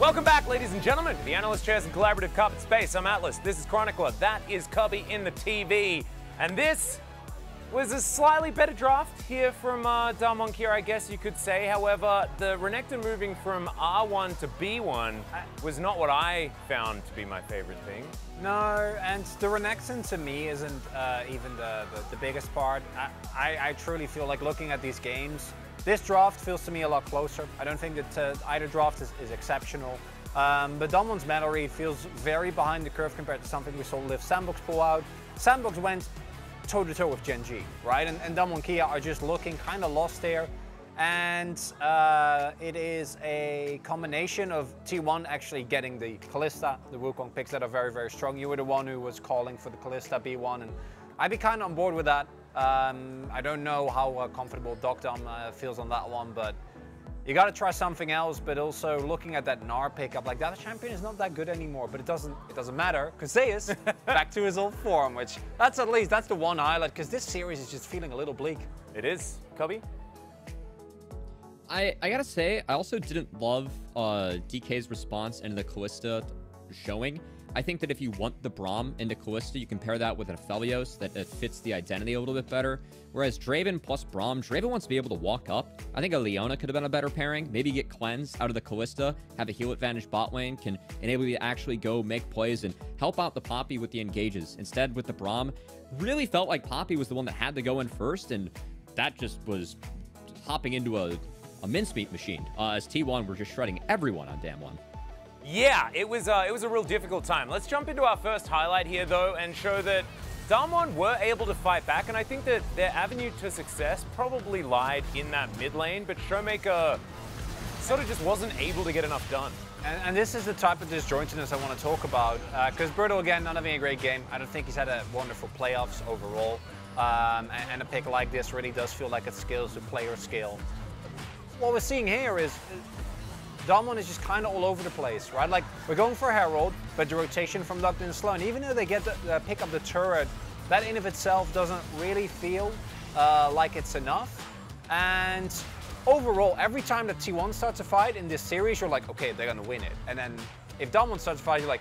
Welcome back, ladies and gentlemen, to the Analyst Chairs and Collaborative Carpet Space. I'm Atlas, this is Chronicler, that is Cubby in the TV. And this was a slightly better draft here from Darmonkia, I guess you could say. However, the Renekton moving from R1 to B1 was not what I found to be my favorite thing.
No, and the Renekton to me isn't even the biggest part. I truly feel like looking at these games, this draft feels to me a lot closer. I don't think that either draft is exceptional. But Damon's meta read feels very behind the curve compared to something we saw Liv Sandbox pull out. Sandbox went toe-to-toe with Gen G, right? And Darmonkia are just looking kind of lost there. And it is a combination of T1 actually getting the Kalista, the Wukong picks that are very, very strong. You were the one who was calling for the Kalista B1, and I'd be kind of on board with that. I don't know how comfortable Docdom feels on that one, but you got to try something else. But also looking at that Gnar pickup, like that champion is not that good anymore. But it doesn't matter because Zeus back to his old form, which that's the one highlight because this series is just feeling a little bleak.
It is, Cubby.
I gotta say, I also didn't love DK's response into the Kalista showing. I think that if you want the Braum into Kalista, you can pair that with an Aphelios that fits the identity a little bit better. Whereas Draven plus Braum, Draven wants to be able to walk up. I think a Leona could have been a better pairing. Maybe get Cleanse out of the Kalista, have a heal advantage bot lane, can enable you to actually go make plays and help out the Poppy with the engages. Instead, with the Braum, really felt like Poppy was the one that had to go in first, and that just was hopping into a mincemeat machine. As T1 were just shredding everyone on Dam 1.
Yeah, it was a real difficult time. Let's jump into our first highlight here, though, and show that Damwon were able to fight back, and I think that their avenue to success probably lied in that mid lane, but Showmaker sort of just wasn't able to get enough done.
And this is the type of disjointedness I want to talk about, because Berto, again, not having a great game. I don't think he's had a wonderful playoffs overall, and a pick like this really does feel like it scales to player skill. What we're seeing here is Damwon is just kind of all over the place, right? Like, we're going for Herald, but the rotation from Lugden is slow. And even though they get the pick up the turret, that in of itself doesn't really feel like it's enough. And overall, every time that T1 starts a fight in this series, you're like, okay, they're gonna win it. And then if Damwon starts a fight, you're like,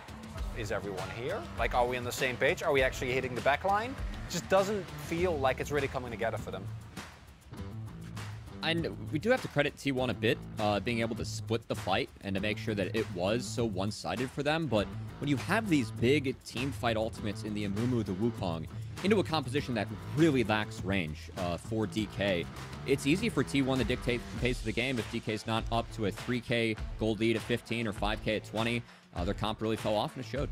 is everyone here? Like, are we on the same page? Are we actually hitting the back line? It just doesn't feel like it's really coming together for them.
And we do have to credit T1 a bit, being able to split the fight and to make sure that it was so one-sided for them. But when you have these big team fight ultimates in the Amumu, the Wukong, into a composition that really lacks range for DK, it's easy for T1 to dictate the pace of the game if DK's not up to a 3K gold lead at 15 or 5K at 20. Their comp really fell off, and it showed.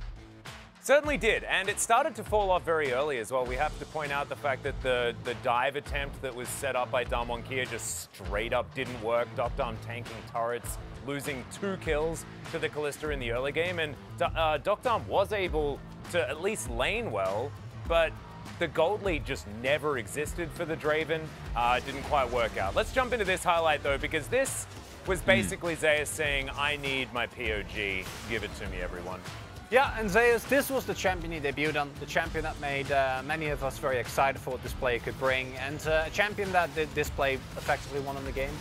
Certainly did, and it started to fall off very early as well. We have to point out the fact that the dive attempt that was set up by Darmonkia just straight up didn't work. Docdom tanking turrets, losing 2 kills to the Kalista in the early game, and Docdom was able to at least lane well, but the gold lead just never existed for the Draven. It didn't quite work out. Let's jump into this highlight though, because this was basically Zeus saying, I need my POG, give it to me everyone.
Yeah, and Zeus, this was the champion he debuted on, the champion that made many of us very excited for what this player could bring, and a champion that did this play effectively won in the game.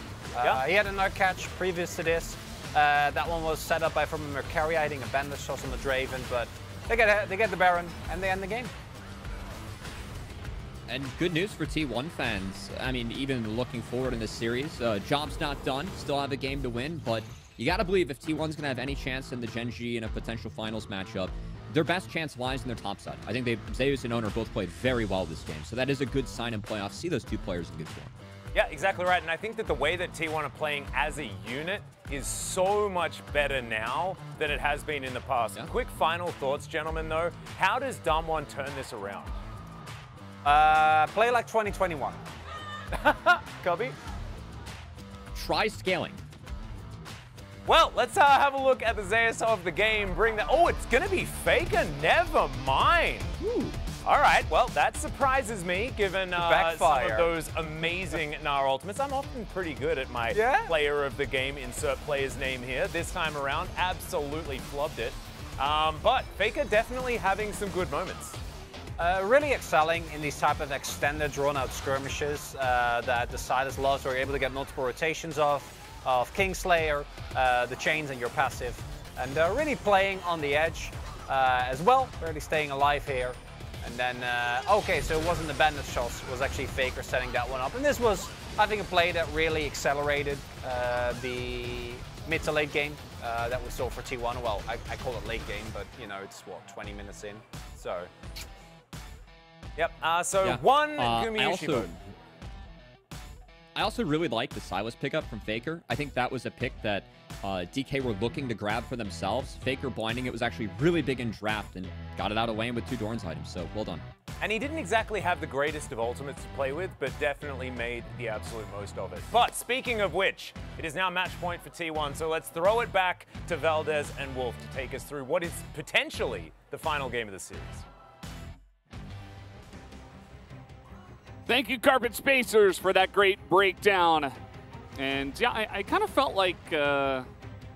He had another catch previous to this. That one was set up by from Mercari hitting a bandage toss on the Draven, but they get the Baron and they end the game.
And good news for T1 fans. I mean, even looking forward in this series, job's not done. Still have a game to win, but you got to believe if T1's going to have any chance in the Gen G in a potential finals matchup, their best chance lies in their top side. I think Zeus and Owner both played very well this game, so that is a good sign in playoffs. See those two players in good form.
Yeah, exactly right. And I think that the way that T1 are playing as a unit is so much better now than it has been in the past. Yeah. Quick final thoughts, gentlemen, though. How does Damwon turn this around?
Play like 2021.
Cubby?
Try scaling.
Well, let's have a look at the Zeus of the game. Bring that. Oh, it's going to be Faker. Never mind. Ooh. All right. Well, that surprises me, given some of those amazing Gnar ultimates. I'm often pretty good at my player of the game, insert player's name here. This time around, absolutely flubbed it. But Faker definitely having some good moments.
Really excelling in these type of extended, drawn-out skirmishes that the Silas loves, where you're able to get multiple rotations of Kingslayer, the chains, and your passive. and really playing on the edge as well, really staying alive here. And then, okay, so it wasn't the bandit shots, it was actually Faker setting that one up. And this was, I think, a play that really accelerated the mid to late game that we saw for T1. Well, I call it late game, but you know, it's what, 20 minutes in. So,
yep. One Gumayushi vote.
I also really like the Silas pickup from Faker. I think that was a pick that DK were looking to grab for themselves. Faker blinding it was actually really big in draft and got it out of lane with 2 Dorns items, so well done.
And he didn't exactly have the greatest of ultimates to play with, but definitely made the absolute most of it. But speaking of which, it is now match point for T1, so let's throw it back to Valdez and Wolf to take us through what is potentially the final game of the series.
Thank you, Carpet Spacers, for that great breakdown. And yeah, I kind of felt like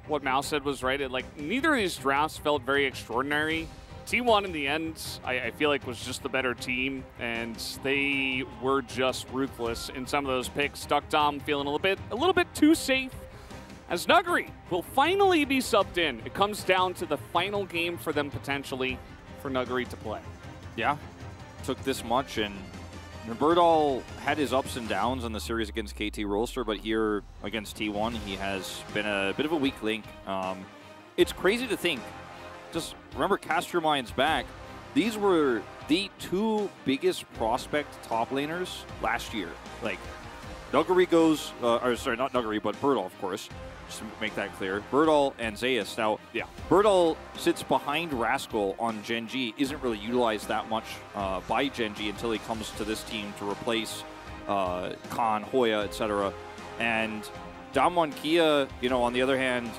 what Mouse said was right. Neither of these drafts felt very extraordinary. T1 in the end, I feel like was just the better team, and they were just ruthless in some of those picks. Duck Dom feeling a little bit too safe, as Nuggery will finally be subbed in. It comes down to the final game for them potentially for Nuggery to play.
Yeah, took this much, and Birdall had his ups and downs in the series against KT Rolster, but here against T1, he has been a bit of a weak link. It's crazy to think. Just remember, cast your minds back. These were the 2 biggest prospect top laners last year. Like, Nuggery goes, or sorry, not Nuggery, but Birdall, of course. Just to make that clear. Birdall and Zeus. Now, yeah, Birdall sits behind Rascal on Gen G, isn't really utilized that much by Gen G until he comes to this team to replace Khan, Hoya, etc. And Damwon Kia, you know, on the other hand,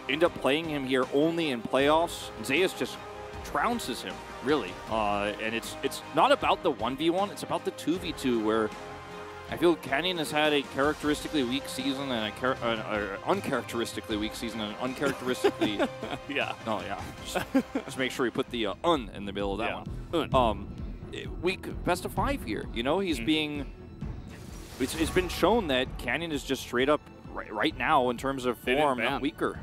end up playing him here only in playoffs. Zeus just trounces him, really. And it's not about the 1v1, it's about the 2v2, where I feel Canyon has had a characteristically weak season and an uncharacteristically weak season and an uncharacteristically...
yeah.
No, yeah. Just make sure we put the in the middle of that one. Weak best of 5 here. You know, he's being... It's been shown that Canyon is just straight up right now in terms of form, not weaker.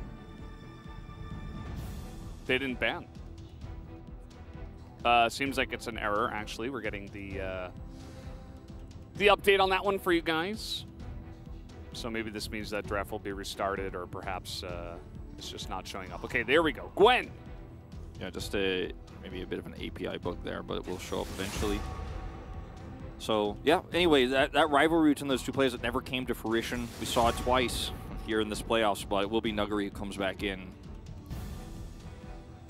They didn't ban. Seems like it's an error, actually. We're getting the update on that one for you guys. So maybe this means that draft will be restarted, or perhaps it's just not showing up. Okay, there we go. Gwen.
Yeah, just maybe a bit of an API bug there, but it will show up eventually. So, yeah, anyway, that rivalry between those 2 players that never came to fruition. We saw it twice here in this playoffs, but it will be Nuggery who comes back in.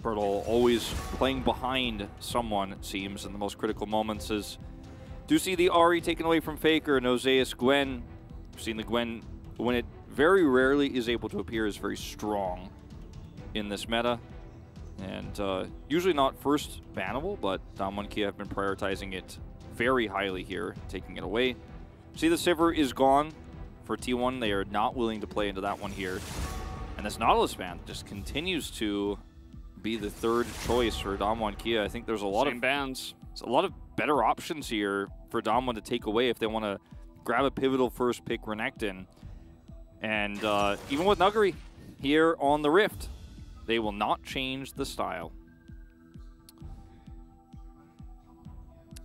Birdall always playing behind someone, it seems, in the most critical moments. Do see the Ahri taken away from Faker, and Ozeus Gwen. We've seen the Gwen, when it very rarely is able to appear, is very strong in this meta. And usually not first bannable, but Damwon Kia have been prioritizing it very highly here, taking it away. See, the Sivir is gone for T1. They are not willing to play into that one here. And this Nautilus ban just continues to be the 3rd choice for Damwon Kia. I think there's a lot of
bans.
There's a lot of better options here for Damwon to take away if they want to grab a pivotal first pick Renekton. And even with Nuggery here on the Rift, they will not change the style.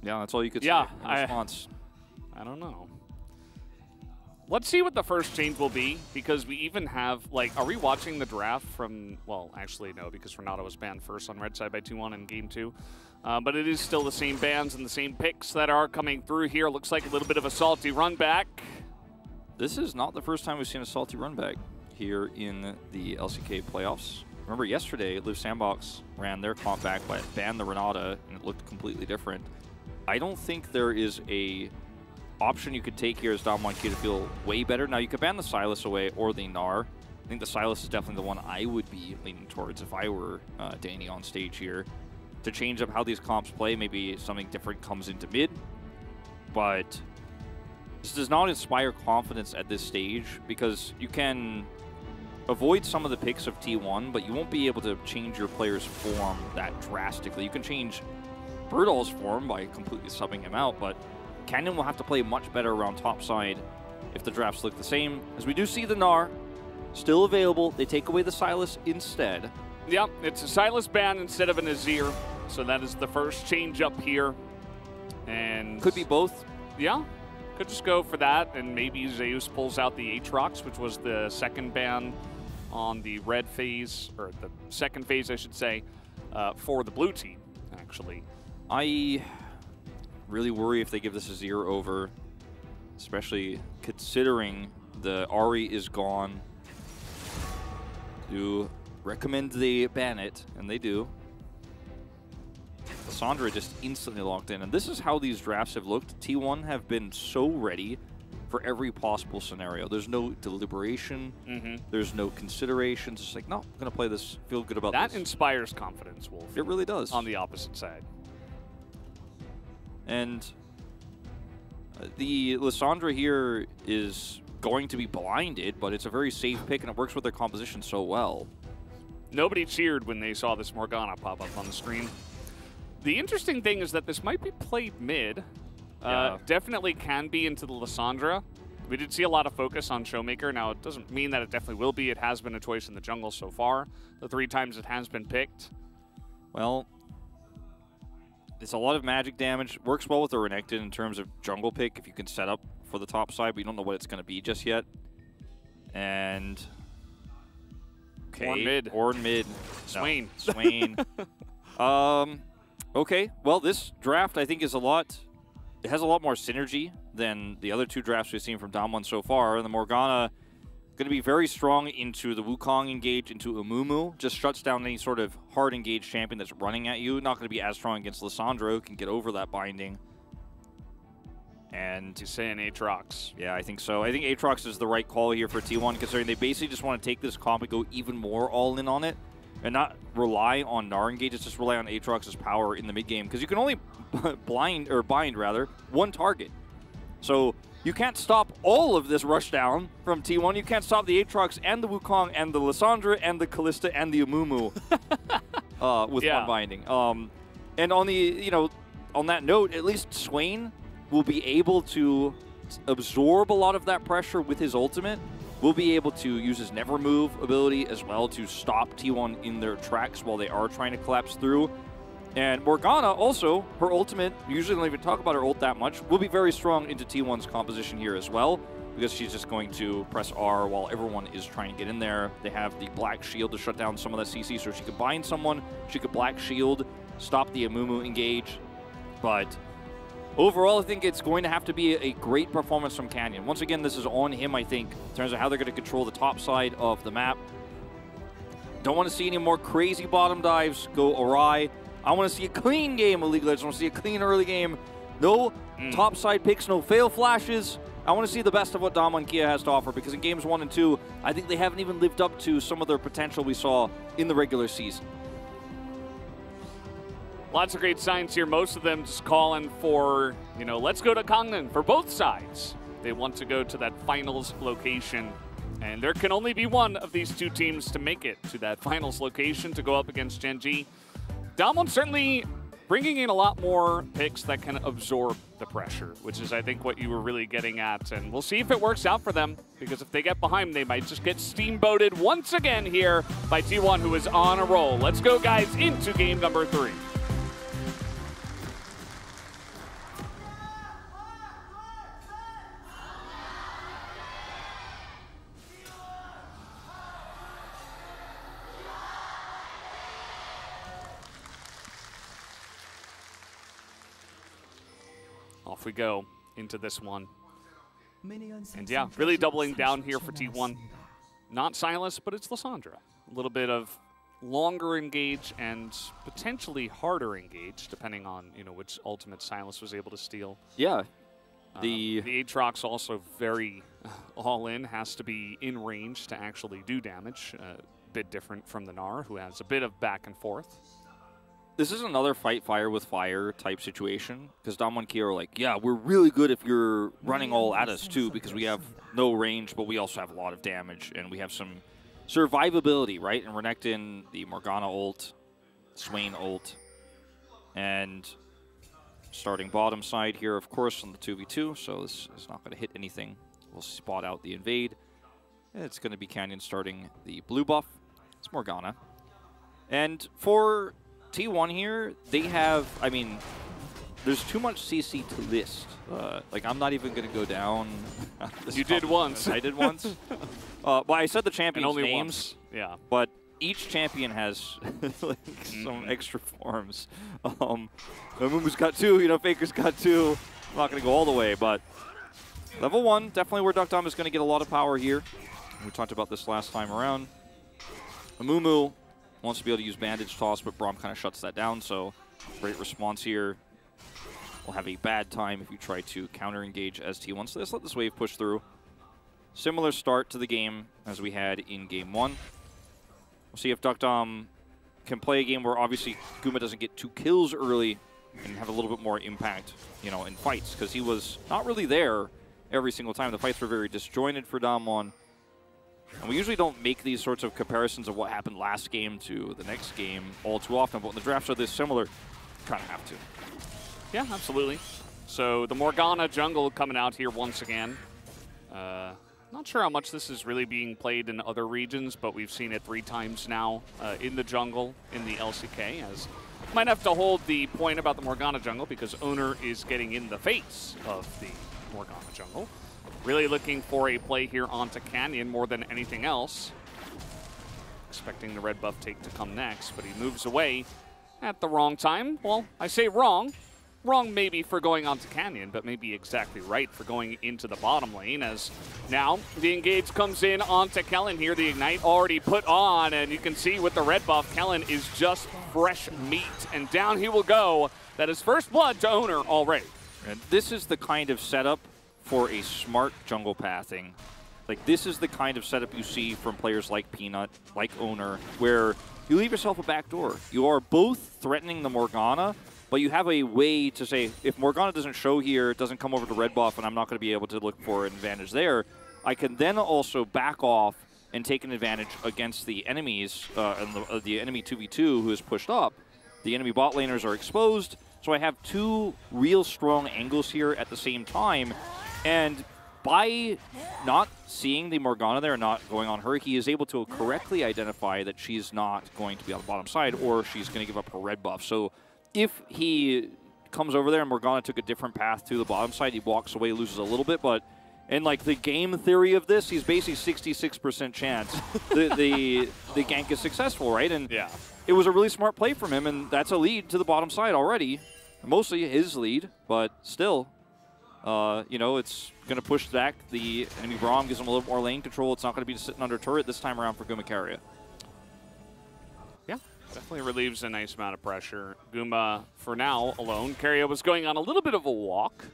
Yeah, that's all you could say in response.
I don't know. Let's see what the first change will be, because we even have, like, are we watching the draft from, well, actually no, because Renato was banned first on red side by 2-1 in game 2. But it is still the same bans and the same picks that are coming through here. Looks like a little bit of a salty run back.
This is not the first time we've seen a salty run back here in the LCK playoffs. Remember yesterday, Live Sandbox ran their comp back, but banned the Renata, and it looked completely different. I don't think there is a option you could take here as Damwon Kia to feel way better. Now, you could ban the Silas away or the Gnar. I think the Silas is definitely the one I would be leaning towards if I were Danny on stage here. To change up how these comps play, maybe something different comes into mid. But this does not inspire confidence at this stage, because you can avoid some of the picks of T1, but you won't be able to change your player's form that drastically. You can change Birdall's form by completely subbing him out, but Canyon will have to play much better around top side if the drafts look the same. As we do see the Gnar still available. They take away the Silas instead.
Yep, it's a Silas ban instead of an Azir. So that is the first change up here. And
could be both.
Yeah, could just go for that. And maybe Zeus pulls out the Aatrox, which was the second ban on the red phase, or the second phase, I should say, for the blue team, actually.
I really worry if they give this Azir over, especially considering the Ahri is gone. Do recommend they ban it, and they do. Lissandra just instantly locked in, and this is how these drafts have looked. T1 have been so ready for every possible scenario. There's no deliberation. There's no considerations. It's like, no, I'm going to play this, feel good about this.
That inspires confidence, Wolf.
It really does.
On the opposite side.
And the Lissandra here is going to be blinded, but it's a very safe pick, and it works with their composition so well.
Nobody cheered when they saw this Morgana pop up on the screen. The interesting thing is that this might be played mid. Definitely can be into the Lissandra. We did see a lot of focus on Showmaker. Now, it doesn't mean that it definitely will be. It has been a choice in the jungle so far, the 3 times it has been picked.
Well, it's a lot of magic damage. Works well with the Renekton in terms of jungle pick if you can set up for the top side, but you don't know what it's going to be just yet. And... okay.
Ornn mid.
Swain.
No.
Swain. Okay, well, this draft, I think, is it has a lot more synergy than the other 2 drafts we've seen from Damwon so far. And the Morgana going to be very strong into the Wukong engage, into Amumu. Just shuts down any sort of hard engaged champion that's running at you. Not going to be as strong against Lissandra, who can get over that binding. And
you're saying Aatrox.
Yeah, I think so. I think Aatrox is the right call here for T1, considering they basically just want to take this comp and go even more all in on it. And not rely on Gnar engages, just rely on Aatrox's power in the mid game, because you can only bind 1 target. So you can't stop all of this rush down from T1. You can't stop the Aatrox and the Wukong and the Lissandra and the Kalista and the Amumu with 1 binding. And on the on that note, at least Swain will be able to absorb a lot of that pressure with his ultimate. Will be able to use his Never Move ability as well to stop T1 in their tracks while they are trying to collapse through. And Morgana also, her ultimate, usually don't even talk about her ult that much, will be very strong into T1's composition here as well, because she's just going to press R while everyone is trying to get in there. They have the Black Shield to shut down some of that CC, so she could bind someone, she could Black Shield, stop the Amumu engage. But overall, I think it's going to have to be a great performance from Canyon. Once again, this is on him, I think, in terms of how they're going to control the top side of the map. Don't want to see any more crazy bottom dives go awry. I want to see a clean game of League of Legends. I want to see a clean early game. No top side picks, no fail flashes. I want to see the best of what Damwon Kia has to offer, because in games 1 and 2, I think they haven't even lived up to some of their potential we saw in the regular season.
Lots of great signs here. Most of them just calling for, let's go to Gangneung for both sides. They want to go to that finals location. And there can only be one of these 2 teams to make it to that finals location to go up against Gen G. Damwon certainly bringing in a lot more picks that can absorb the pressure, which is, I think, what you were really getting at. And we'll see if it works out for them, because if they get behind, they might just get steamboated once again here by T1, who is on a roll. Let's go, guys, into game number 3. Off we go into this one. And yeah, really doubling down here for T1. Not Silas, but it's Lissandra. A little bit of longer engage and potentially harder engage, depending on, which ultimate Silas was able to steal.
Yeah.
The Aatrox also very all in, has to be in range to actually do damage. A bit different from the Gnar, who has a bit of back and forth.
This is another fight fire with fire type situation, because Damwon Kia are like, yeah, we're really good if you're running all at us too, because we have no range, but we also have a lot of damage, and we have some survivability, right? And Renekton, the Morgana ult, Swain ult, and starting bottom side here, of course, on the 2v2, so this is not going to hit anything. We'll spot out the invade. It's going to be Canyon starting the blue buff. It's Morgana. And for T1 here, they have, I mean, there's too much CC to list. Like, I'm not even going to go down.
You did once.
I did once. Well, I said the champions'
only
names.
Once. Yeah.
But each champion has like some extra forms. Mumu's got 2, you know, Faker's got 2. I'm not going to go all the way, but level 1, definitely where Duck Dom is going to get a lot of power here. We talked about this last time around. Mumu wants to be able to use Bandage Toss, but Braum kind of shuts that down, so great response here. We'll have a bad time if you try to counter-engage as T1, so let's let this wave push through. Similar start to the game as we had in Game 1. We'll see if Duck Dom can play a game where obviously Guma doesn't get 2 kills early and have a little bit more impact, you know, in fights, because he was not really there every single time. The fights were very disjointed for Damwon. And we usually don't make these sorts of comparisons of what happened last game to the next game all too often, but when the drafts are this similar, you kind of have to.
Yeah, absolutely. So the Morgana jungle coming out here once again. Not sure how much this is really being played in other regions, but we've seen it 3 times now in the jungle in the LCK. As might have to hold the point about the Morgana jungle because Owner is getting in the face of the Morgana jungle. Really looking for a play here onto Canyon more than anything else. Expecting the red buff take to come next, but he moves away at the wrong time. Well, I say wrong. Wrong maybe for going onto Canyon, but maybe exactly right for going into the bottom lane, as now the engage comes in onto Kellen here. The Ignite already put on, and you can see with the red buff, Kellen is just fresh meat, and down he will go. That is first blood to Owner already.
And this is the kind of setup for a smart jungle pathing. Like, this is the kind of setup you see from players like Peanut, like Owner, where you leave yourself a back door. You are both threatening the Morgana, but you have a way to say, if Morgana doesn't show here, it doesn't come over to red buff, and I'm not going to be able to look for an advantage there, I can then also back off and take an advantage against the enemies, and the enemy 2v2 who is pushed up. The enemy bot laners are exposed, so I have 2 real strong angles here at the same time, and by not seeing the Morgana there and not going on her, he is able to correctly identify that she's not going to be on the bottom side, or she's going to give up her red buff. So if he comes over there and Morgana took a different path to the bottom side, he walks away, loses a little bit, but in like the game theory of this, he's basically 66% chance the gank is successful, right? And
yeah,
it was a really smart play from him, and that's a lead to the bottom side already. Mostly his lead, but still, you know, it's going to push back the enemy Braum, gives him a little more lane control. It's not going to be sitting under turret this time around for Guma.
Yeah, definitely relieves a nice amount of pressure. Guma, for now, alone. Keria was going on a little bit of a walk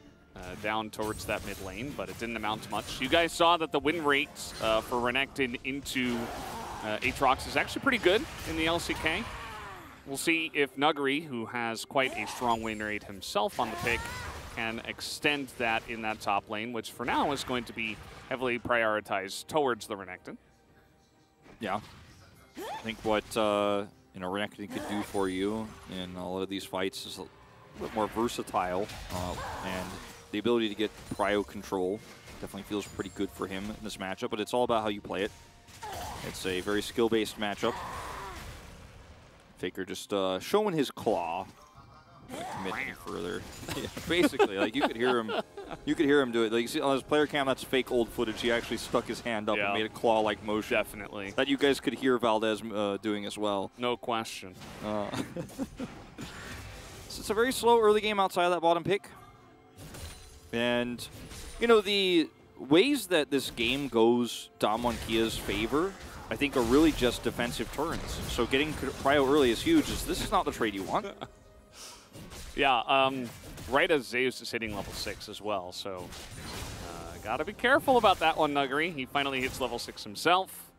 down towards that mid lane, but it didn't amount to much. You guys saw that the win rate for Renekton into Aatrox is actually pretty good in the LCK. We'll see if Nuguri, who has quite a strong win rate himself on the pick, can extend that in that top lane, which for now is going to be heavily prioritized towards the Renekton.
Yeah. I think what you know, Renekton could do for you in a lot of these fights is a bit more versatile, and the ability to get prio control definitely feels pretty good for him in this matchup, but it's all about how you play it. It's a very skill-based matchup. Faker just showing his claw. Commit any further. Yeah, basically, like you could hear him do it. Like you see on his player cam, that's fake old footage. He actually stuck his hand up and made a claw-like motion.
Definitely.
That you guys could hear Valdez doing as well.
No question.
So it's a very slow early game outside of that bottom pick. And, you know, the ways that this game goes Damwon Kia's favor, I think, are really just defensive turns. So getting prio early is huge. This is not the trade you want.
Yeah, right as Zeus is hitting level 6 as well, so got to be careful about that one, Nuguri. He finally hits level 6 himself.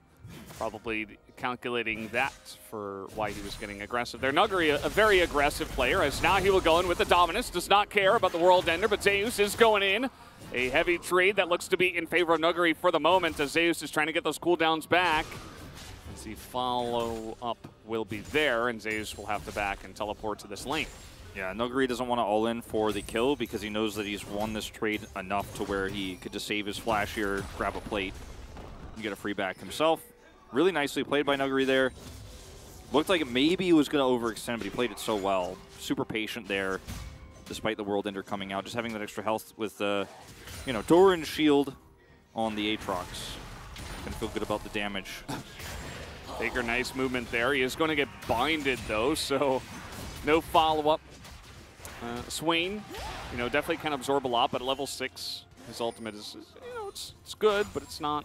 Probably calculating that for why he was getting aggressive there. Nuguri, a very aggressive player, as now he will go in with the Dominus. Does not care about the World Ender, but Zeus is going in. A heavy trade that looks to be in favor of Nuguri for the moment, as Zeus is trying to get those cooldowns back. As the follow-up will be there, and Zeus will have to back and teleport to this lane.
Yeah, Nuguri doesn't want to all-in for the kill because he knows that he's won this trade enough to where he could just save his flash here, grab a plate, and get a free back himself. Really nicely played by Nuguri there. Looked like maybe he was going to overextend, but he played it so well. Super patient there, despite the World Ender coming out. Just having that extra health with, you know, Doran's shield on the Aatrox. Can feel good about the damage.
Faker, nice movement there. He is going to get binded, though, so no follow-up. Swain, you know, definitely can absorb a lot, but at level 6, his ultimate is, you know, it's good, but it's not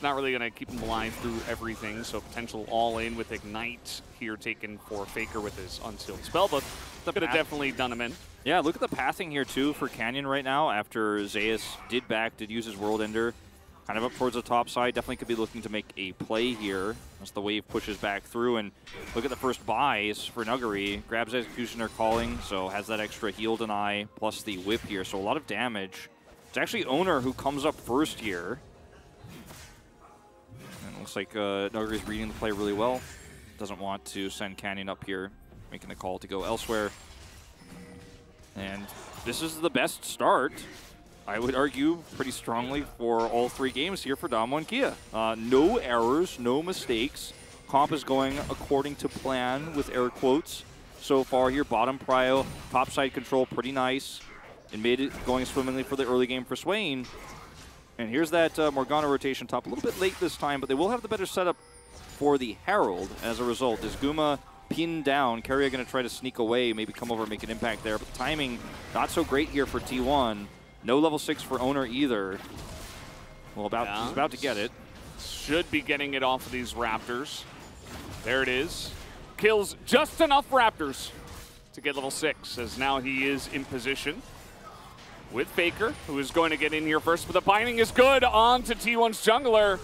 really going to keep him alive through everything. So potential all-in with Ignite here taken for Faker with his unsealed spell, but could have definitely done him in.
Yeah, look at the pathing here, too, for Canyon right now after Zeus did use his World Ender. Kind of up towards the top side. Definitely could be looking to make a play here as the wave pushes back through. And look at the first buys for Nuguri. Grabs Executioner Calling, so has that extra heal deny plus the whip here. So a lot of damage. It's actually Owner who comes up first here. And it looks like Nuguri's reading the play really well. Doesn't want to send Canyon up here, making the call to go elsewhere. And this is the best start, I would argue pretty strongly, for all 3 games here for Damwon Kia. No errors, no mistakes. Comp is going according to plan with air quotes so far here. Bottom prio, top side control, pretty nice. And made it going swimmingly for the early game for Swain. And here's that Morgana rotation top. A little bit late this time, but they will have the better setup for the Herald as a result. Is Guma pinned down? Keria going to try to sneak away, maybe come over and make an impact there. But the timing, not so great here for T1. No level 6 for Owner either. Well, he's about to get it.
Should be getting it off of these Raptors. There it is. Kills just enough Raptors to get level 6, as now he is in position with Faker, who is going to get in here first, but the binding is good on to T1's jungler.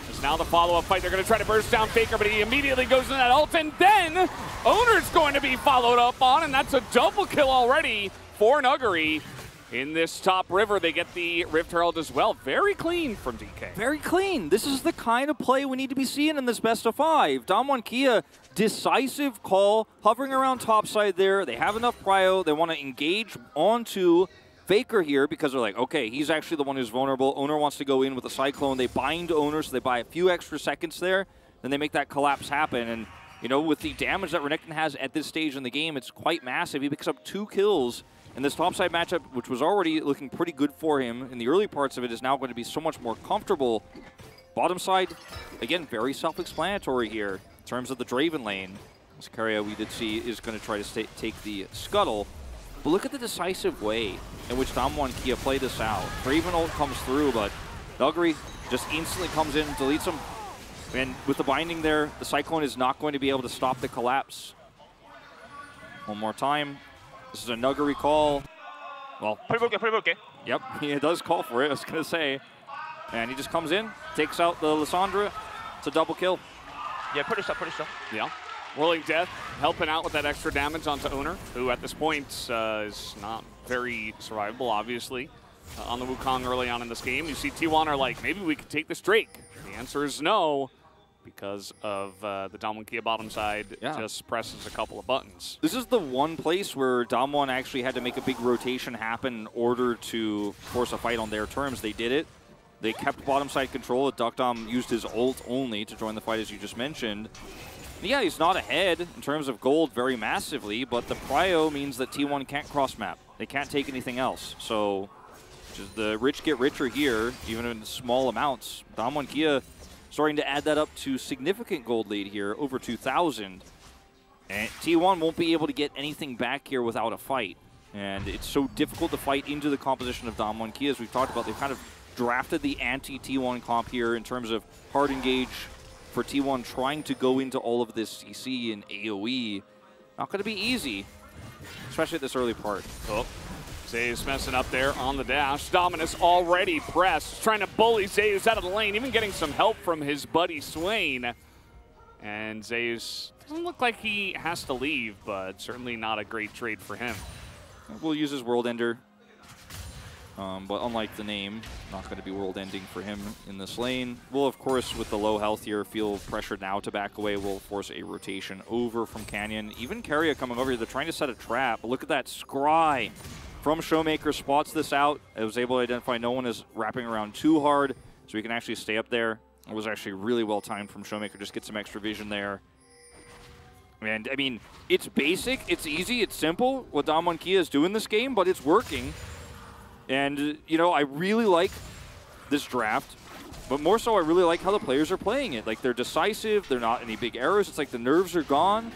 There's now the follow-up fight. They're going to try to burst down Faker, but he immediately goes into that ult, and then Owner's going to be followed up on, and that's a double kill already for Nuguri. In this top river, they get the Rift Herald as well. Very clean from DK.
Very clean. This is the kind of play we need to be seeing in this best of 5. Damwon Kia, decisive call, hovering around topside there. They have enough prio. They want to engage onto Faker here because they're like, okay, he's actually the one who's vulnerable. Owner wants to go in with a Cyclone. They bind Owner, so they buy a few extra seconds there. Then they make that collapse happen. And, you know, with the damage that Renekton has at this stage in the game, it's quite massive. He picks up 2 kills. And this topside matchup, which was already looking pretty good for him in the early parts of it, is now going to be so much more comfortable. Bottom side, again, very self-explanatory here in terms of the Draven lane. As Keria, we did see, is going to try to take the Scuttle. But look at the decisive way in which Damwon Kia play this out. Draven ult comes through, but Nuguri just instantly comes in and deletes him. And with the binding there, the Cyclone is not going to be able to stop the collapse. One more time. This is a Nuguri call. Well, yep, he does call for it, I was going to say. And he just comes in, takes out the Lissandra. It's a double kill.
Yeah, pretty stuff.
Yeah. Whirling Death helping out with that extra damage onto Owner, who at this point is not very survivable, obviously. On the Wukong early on in this game, you see T1 are like, maybe we could take this Drake. The answer is no, because of the Damwon Kia bottom side just presses a couple of buttons.
This is the one place where Damwon actually had to make a big rotation happen in order to force a fight on their terms. They did it. They kept bottom side control. Duckdom used his ult only to join the fight, as you just mentioned. Yeah, he's not ahead in terms of gold very massively, but the prio means that T1 can't cross map. They can't take anything else. So just the rich get richer here, even in small amounts. Damwon Kia starting to add that up to significant gold lead here, over 2,000. And T1 won't be able to get anything back here without a fight. And it's so difficult to fight into the composition of Damwon Kia, as we've talked about. They've kind of drafted the anti-T1 comp here in terms of hard engage for T1 trying to go into all of this CC and AoE. Not going to be easy, especially at this early part.
Oh. Zeus messing up there on the dash. Dominus already pressed, trying to bully Zeus out of the lane, even getting some help from his buddy Swain. And Zeus doesn't look like he has to leave, but certainly not a great trade for him.
We'll use his World Ender, but unlike the name, not going to be world ending for him in this lane. We'll, of course, with the low health here, feel pressured now to back away. We'll force a rotation over from Canyon. Even Keria coming over here, they're trying to set a trap. But look at that scry from Showmaker, spots this out. It was able to identify no one is wrapping around too hard, so he can actually stay up there. It was actually really well timed from Showmaker, just get some extra vision there. And, I mean, it's basic, it's easy, it's simple what Damwon Kia is doing this game, but it's working. And, you know, I really like this draft, but more so I really like how the players are playing it. Like, they're decisive, they're not any big errors, it's like the nerves are gone.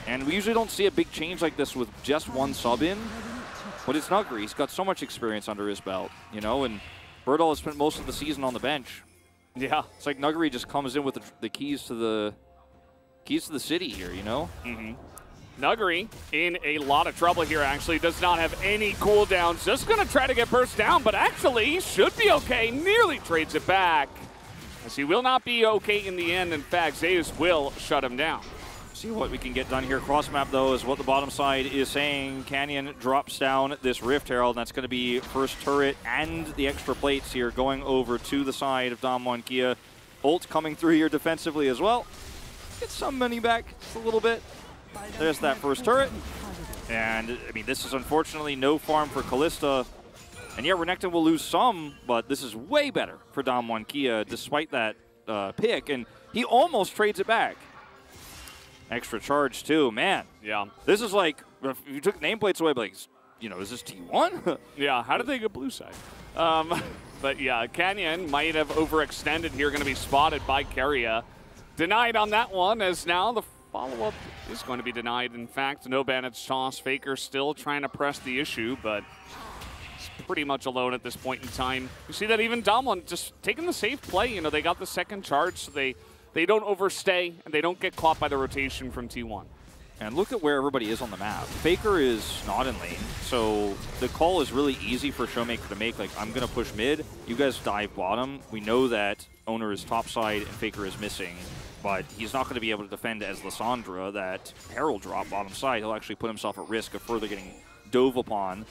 And we usually don't see a big change like this with just one sub in, but it's Nuggery. He's got so much experience under his belt, you know, and Birdall has spent most of the season on the bench.
Yeah.
It's like Nuggery just comes in with the keys to the city here, you know?
Nuggery in a lot of trouble here, actually. Does not have any cooldowns. Just going to try to get burst down, but actually he should be okay. Nearly trades it back. As he will not be okay in the end. In fact, Zeus will shut him down.
See what we can get done here. Cross map, though, is what the bottom side is saying. Canyon drops down this Rift Herald, and that's going to be first turret and the extra plates here going over to the side of Damwon Kia. Ult coming through here defensively as well. Get some money back just a little bit. There's that first turret. And, I mean, this is unfortunately no farm for Kalista. And yeah, Renekton will lose some, but this is way better for Damwon Kia despite that pick. And he almost trades it back. Extra charge, too. Man.
Yeah.
This is like, if you took nameplates away, like, you know, is this T1?
Yeah, how did they get blue side? But yeah, Canyon might have overextended here, going to be spotted by Keria. Denied on that one, as now the follow-up is going to be denied. In fact, no bandage toss. Faker still trying to press the issue, but it's pretty much alone at this point in time. You see that even Damwon just taking the safe play. You know, they got the second charge, so they don't overstay, and they don't get caught by the rotation from T1.
And look at where everybody is on the map. Faker is not in lane, so the call is really easy for Showmaker to make. Like, I'm going to push mid, you guys dive bottom. We know that Owner is topside and Faker is missing, but he's not going to be able to defend as Lissandra that Herald drop bottom side. He'll actually put himself at risk of further getting dove upon.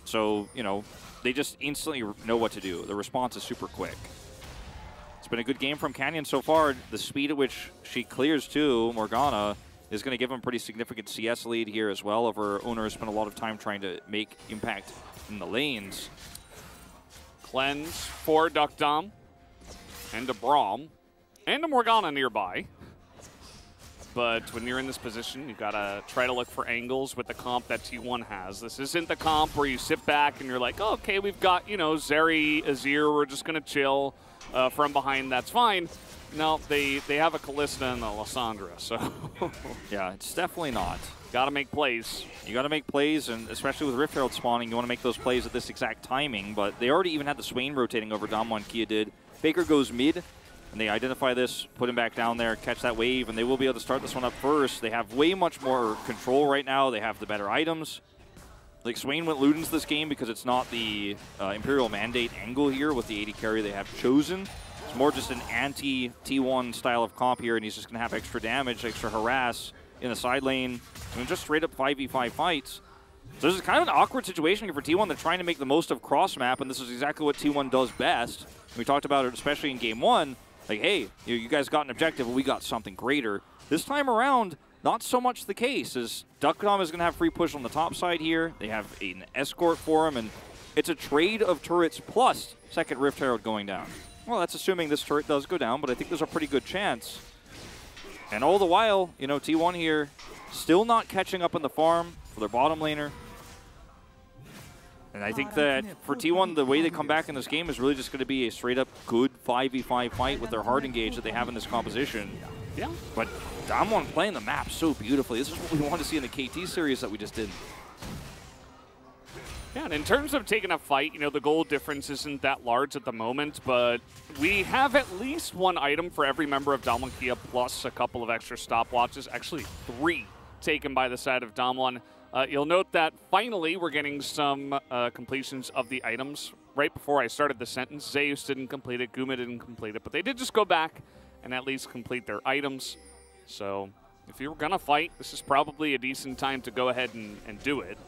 So, you know, they just instantly know what to do. The response is super quick. It's been a good game from Canyon so far. The speed at which she clears too, Morgana, is going to give him a pretty significant CS lead here as well. Over Owner has spent a lot of time trying to make impact in the lanes.
Cleanse for Duck Dom and a Braum and a Morgana nearby. But when you're in this position, you've got to try to look for angles with the comp that T1 has. This isn't the comp where you sit back and you're like, oh, okay, we've got, you know, Zeri, Azir, we're just going to chill from behind, that's fine. No, they have a Kalista and a Lissandra, so.
Yeah, it's definitely not.
Got to make plays.
You got to make plays, and especially with Rift Herald spawning, you want to make those plays at this exact timing, but they already even had the Swain rotating over Damwon Kia did. Faker goes mid, and they identify this, put him back down there, catch that wave, and they will be able to start this one up first. They have way much more control right now. They have the better items. Like, Swain went Ludens this game because it's not the Imperial Mandate angle here with the 80 carry they have chosen. It's more just an anti-T1 style of comp here, and he's just going to have extra damage, extra harass in the side lane. I mean, just straight up 5v5 fights. So this is kind of an awkward situation here for T1. They're trying to make the most of cross map, and this is exactly what T1 does best. We talked about it, especially in Game 1. Like, hey, you guys got an objective, but we got something greater. This time around, not so much the case, as Duckdom is going to have free push on the top side here. They have an escort for him, and it's a trade of turrets plus second Rift Herald going down. Well, that's assuming this turret does go down, but I think there's a pretty good chance. And all the while, you know, T1 here still not catching up in the farm for their bottom laner. And I think that for T1, the way they come back in this game is really just going to be a straight-up good 5v5 fight with their hard engage that they have in this composition.
Yeah.
But Damwon playing the map so beautifully. This is what we want to see in the KT series that we just did.
Yeah, and in terms of taking a fight, you know, the gold difference isn't that large at the moment, but we have at least one item for every member of Damwon Kia, plus a couple of extra stopwatches. Actually, 3 taken by the side of Damwon. You'll note that finally we're getting some completions of the items. Right before I started the sentence, Zeus didn't complete it, Guma didn't complete it, but they did just go back and at least complete their items. So if you were going to fight, this is probably a decent time to go ahead and do it.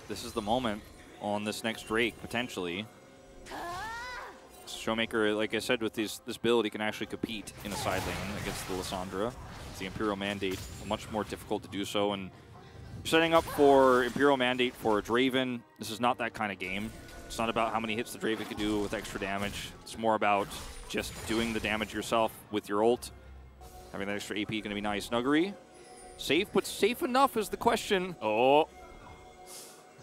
This is the moment on this next Drake, potentially. Showmaker, like I said, with this build, he can actually compete in a side lane against the Lissandra. It's the Imperial Mandate, much more difficult to do so. And setting up for Imperial Mandate for Draven, this is not that kind of game. It's not about how many hits the Draven can do with extra damage. It's more about just doing the damage yourself with your ult. Having that extra AP going to be nice. Nuggery, safe, but safe enough is the question.
Oh.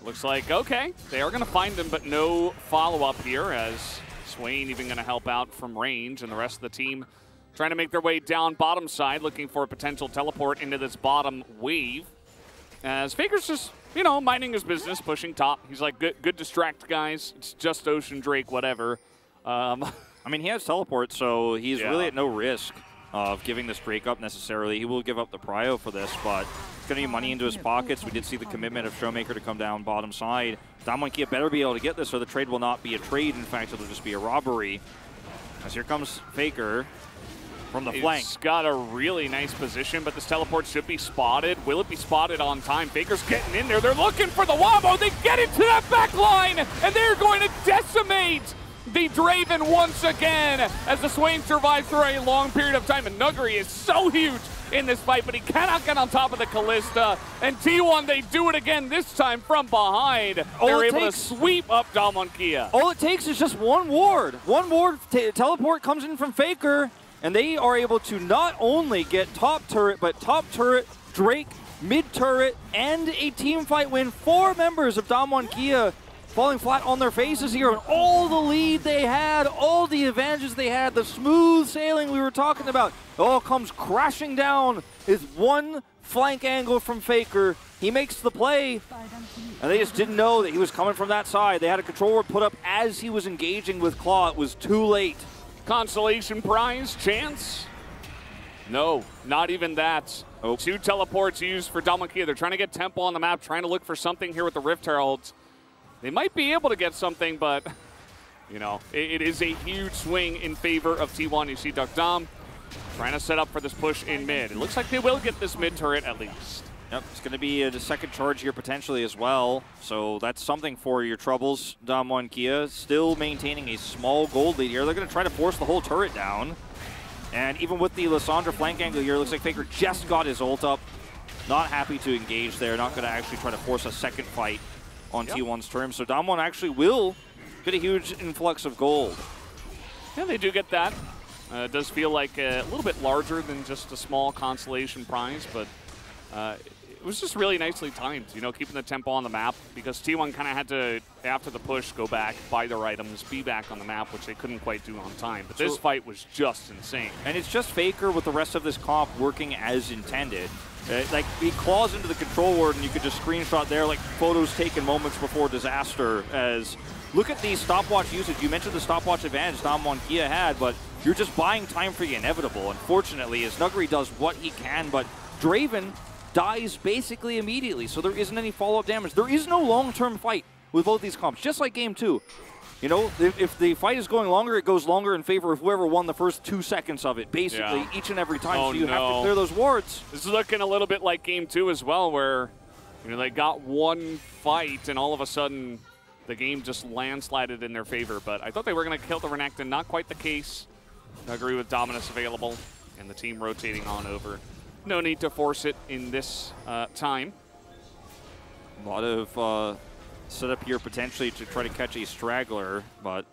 Looks like, okay, they are going to find him, but no follow-up here as Swain even going to help out from range, and the rest of the team trying to make their way down bottom side, looking for a potential teleport into this bottom wave. As Faker's just, you know, minding his business, pushing top. He's like, good distract, guys. It's just Ocean Drake, whatever.
I mean, he has teleport, so he's really at no risk of giving this Drake up necessarily. He will give up the prio for this, but it's going to be money into his pockets. We did see the commitment of Showmaker to come down bottom side. Damwon better be able to get this, or the trade will not be a trade. In fact, it'll just be a robbery. As here comes Faker from the flank.
He's got a really nice position, but this teleport should be spotted. Will it be spotted on time? Faker's getting in there. They're looking for the Wombo. They get into that back line, and they're going to decimate the Draven once again as the Swain survives for a long period of time. And Nuggery is so huge in this fight, but he cannot get on top of the Kalista. And T1, they do it again, this time from behind. They're able to sweep up Damwon Kia.
All it takes is just one ward. One ward teleport comes in from Faker, and they are able to not only get top turret, but top turret, Drake, mid turret, and a team fight win. 4 members of Damwon Kia falling flat on their faces here, and all the lead they had, all the advantages they had, the smooth sailing we were talking about, it all comes crashing down with one flank angle from Faker. He makes the play, and they just didn't know that he was coming from that side. They had a control ward put up as he was engaging with Claw. It was too late.
Consolation prize chance? No, not even that. 2 teleports used for Damwon Kia. They're trying to get tempo on the map, trying to look for something here with the Rift Heralds. They might be able to get something, but, you know, it is a huge swing in favor of T1. You see Duck Dom trying to set up for this push in mid. It looks like they will get this mid turret at least.
Yep, it's going to be the second charge here potentially as well. So that's something for your troubles. Damwon Kia still maintaining a small gold lead here. They're going to try to force the whole turret down. And even with the Lissandra flank angle here, it looks like Faker just got his ult up. Not happy to engage there. Not going to actually try to force a second fight on T1's terms. So Damwon actually will get a huge influx of gold.
Yeah, they do get that. It does feel like a little bit larger than just a small consolation prize, but it was just really nicely timed, you know, keeping the tempo on the map, because T1 kind of had to, after the push, go back, buy their items, be back on the map, which they couldn't quite do on time. But this fight was just insane.
And it's just Faker with the rest of this comp working as intended. Like, he claws into the control ward, and you could just screenshot there, like photos taken moments before disaster. As look at the stopwatch usage. You mentioned the stopwatch advantage Damwon Kia had, but you're just buying time for the inevitable. Unfortunately, as Nuggery does what he can, but Draven dies basically immediately, so there isn't any follow-up damage. There is no long-term fight with both these comps, just like Game 2. You know, if the fight is going longer, it goes longer in favor of whoever won the first 2 seconds of it, basically, each and every time. So you have to clear those wards.
This is looking a little bit like Game 2 as well, where, you know, they got one fight, and all of a sudden, the game just landslided in their favor. But I thought they were going to kill the Renekton. Not quite the case. I agree with Dominus available, and the team rotating on over. No need to force it in this time.
A lot of setup here potentially to try to catch a straggler, but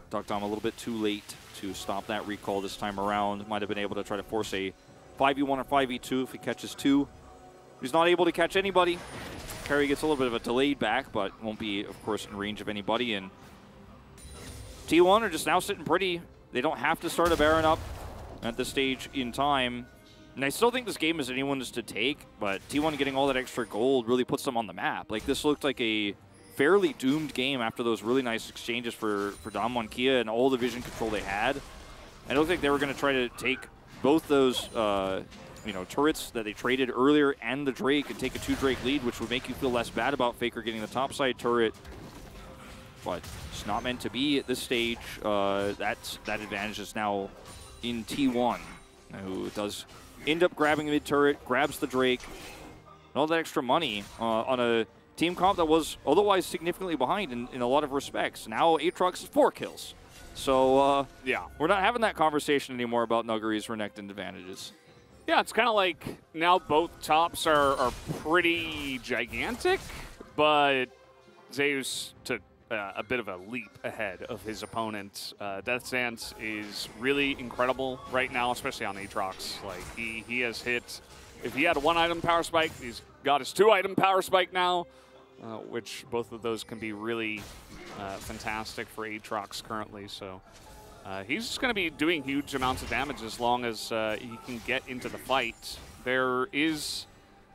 Duck Dom a little bit too late to stop that recall this time around. Might have been able to try to force a 5v1 or 5v2 if he catches 2. He's not able to catch anybody. Carry gets a little bit of a delayed back, but won't be, of course, in range of anybody. And T1 are just now sitting pretty. They don't have to start a Baron up at this stage in time. And I still think this game is anyone's to take, but T1 getting all that extra gold really puts them on the map. Like, this looked like a fairly doomed game after those really nice exchanges for Damwon Kia and all the vision control they had. I don't think they were going to try to take both those you know, turrets that they traded earlier and the Drake and take a 2 Drake lead, which would make you feel less bad about Faker getting the topside turret. But it's not meant to be at this stage. That advantage is now in T1, who does end up grabbing the mid turret, grabs the Drake, and all that extra money on a team comp that was otherwise significantly behind in a lot of respects. Now Aatrox is 4 kills. So
yeah,
we're not having that conversation anymore about Nuggery's Renekton advantages.
Yeah, it's kind of like now both tops are pretty gigantic, but Zeus to a bit of a leap ahead of his opponent. Death Stance is really incredible right now, especially on Aatrox. Like, he has hit, if he had a 1-item power spike, he's got his 2-item power spike now, which both of those can be really fantastic for Aatrox currently. So he's just going to be doing huge amounts of damage as long as he can get into the fight. There is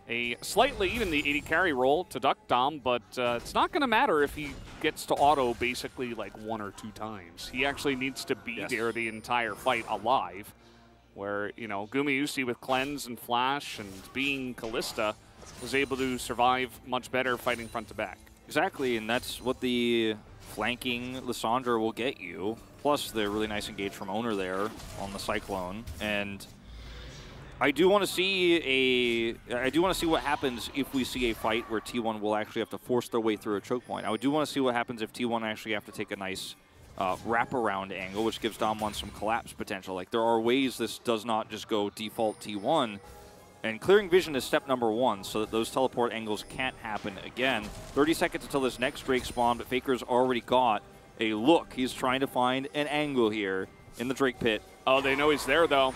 a slightly even the 80 carry roll to Duck Dom, but it's not going to matter if he gets to auto basically like 1 or 2 times. He actually needs to be there the entire fight alive, where, you know, Gumayusi with Cleanse and Flash and being Callista was able to survive much better fighting front to back.
Exactly, and that's what the flanking Lissandra will get you. Plus the really nice engage from Owner there on the Cyclone. And I do want to see what happens if we see a fight where T1 will actually have to force their way through a choke point. I do want to see what happens if T1 actually have to take a nice wraparound angle, which gives Dom1 some collapse potential. Like, there are ways this does not just go default T1, and clearing vision is step number 1, so that those teleport angles can't happen again. 30 seconds until this next Drake spawn, but Faker's already got a look. He's trying to find an angle here in the Drake pit.
Oh, they know he's there, though.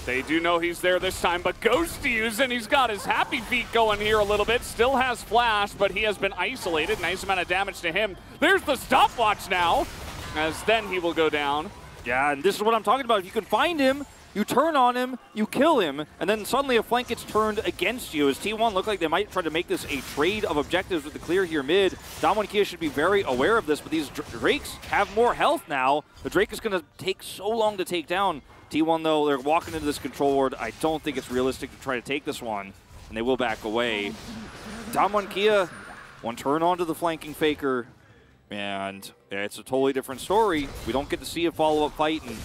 They do know he's there this time, but Ghost to use, and he's got his happy feet going here a little bit. Still has Flash, but he has been isolated. Nice amount of damage to him. There's the stopwatch now, as then he will go down.
Yeah, and this is what I'm talking about. If you can find him, you turn on him, you kill him, and then suddenly a flank gets turned against you. As T1 look like they might try to make this a trade of objectives with the clear here mid. Damwon Kia should be very aware of this, but these Drakes have more health now. The Drake is going to take so long to take down. T1, though, they're walking into this control ward. I don't think it's realistic to try to take this one, and they will back away. Damwon Kia, one turn onto the flanking Faker, and it's a totally different story. We don't get to see a follow-up fight, and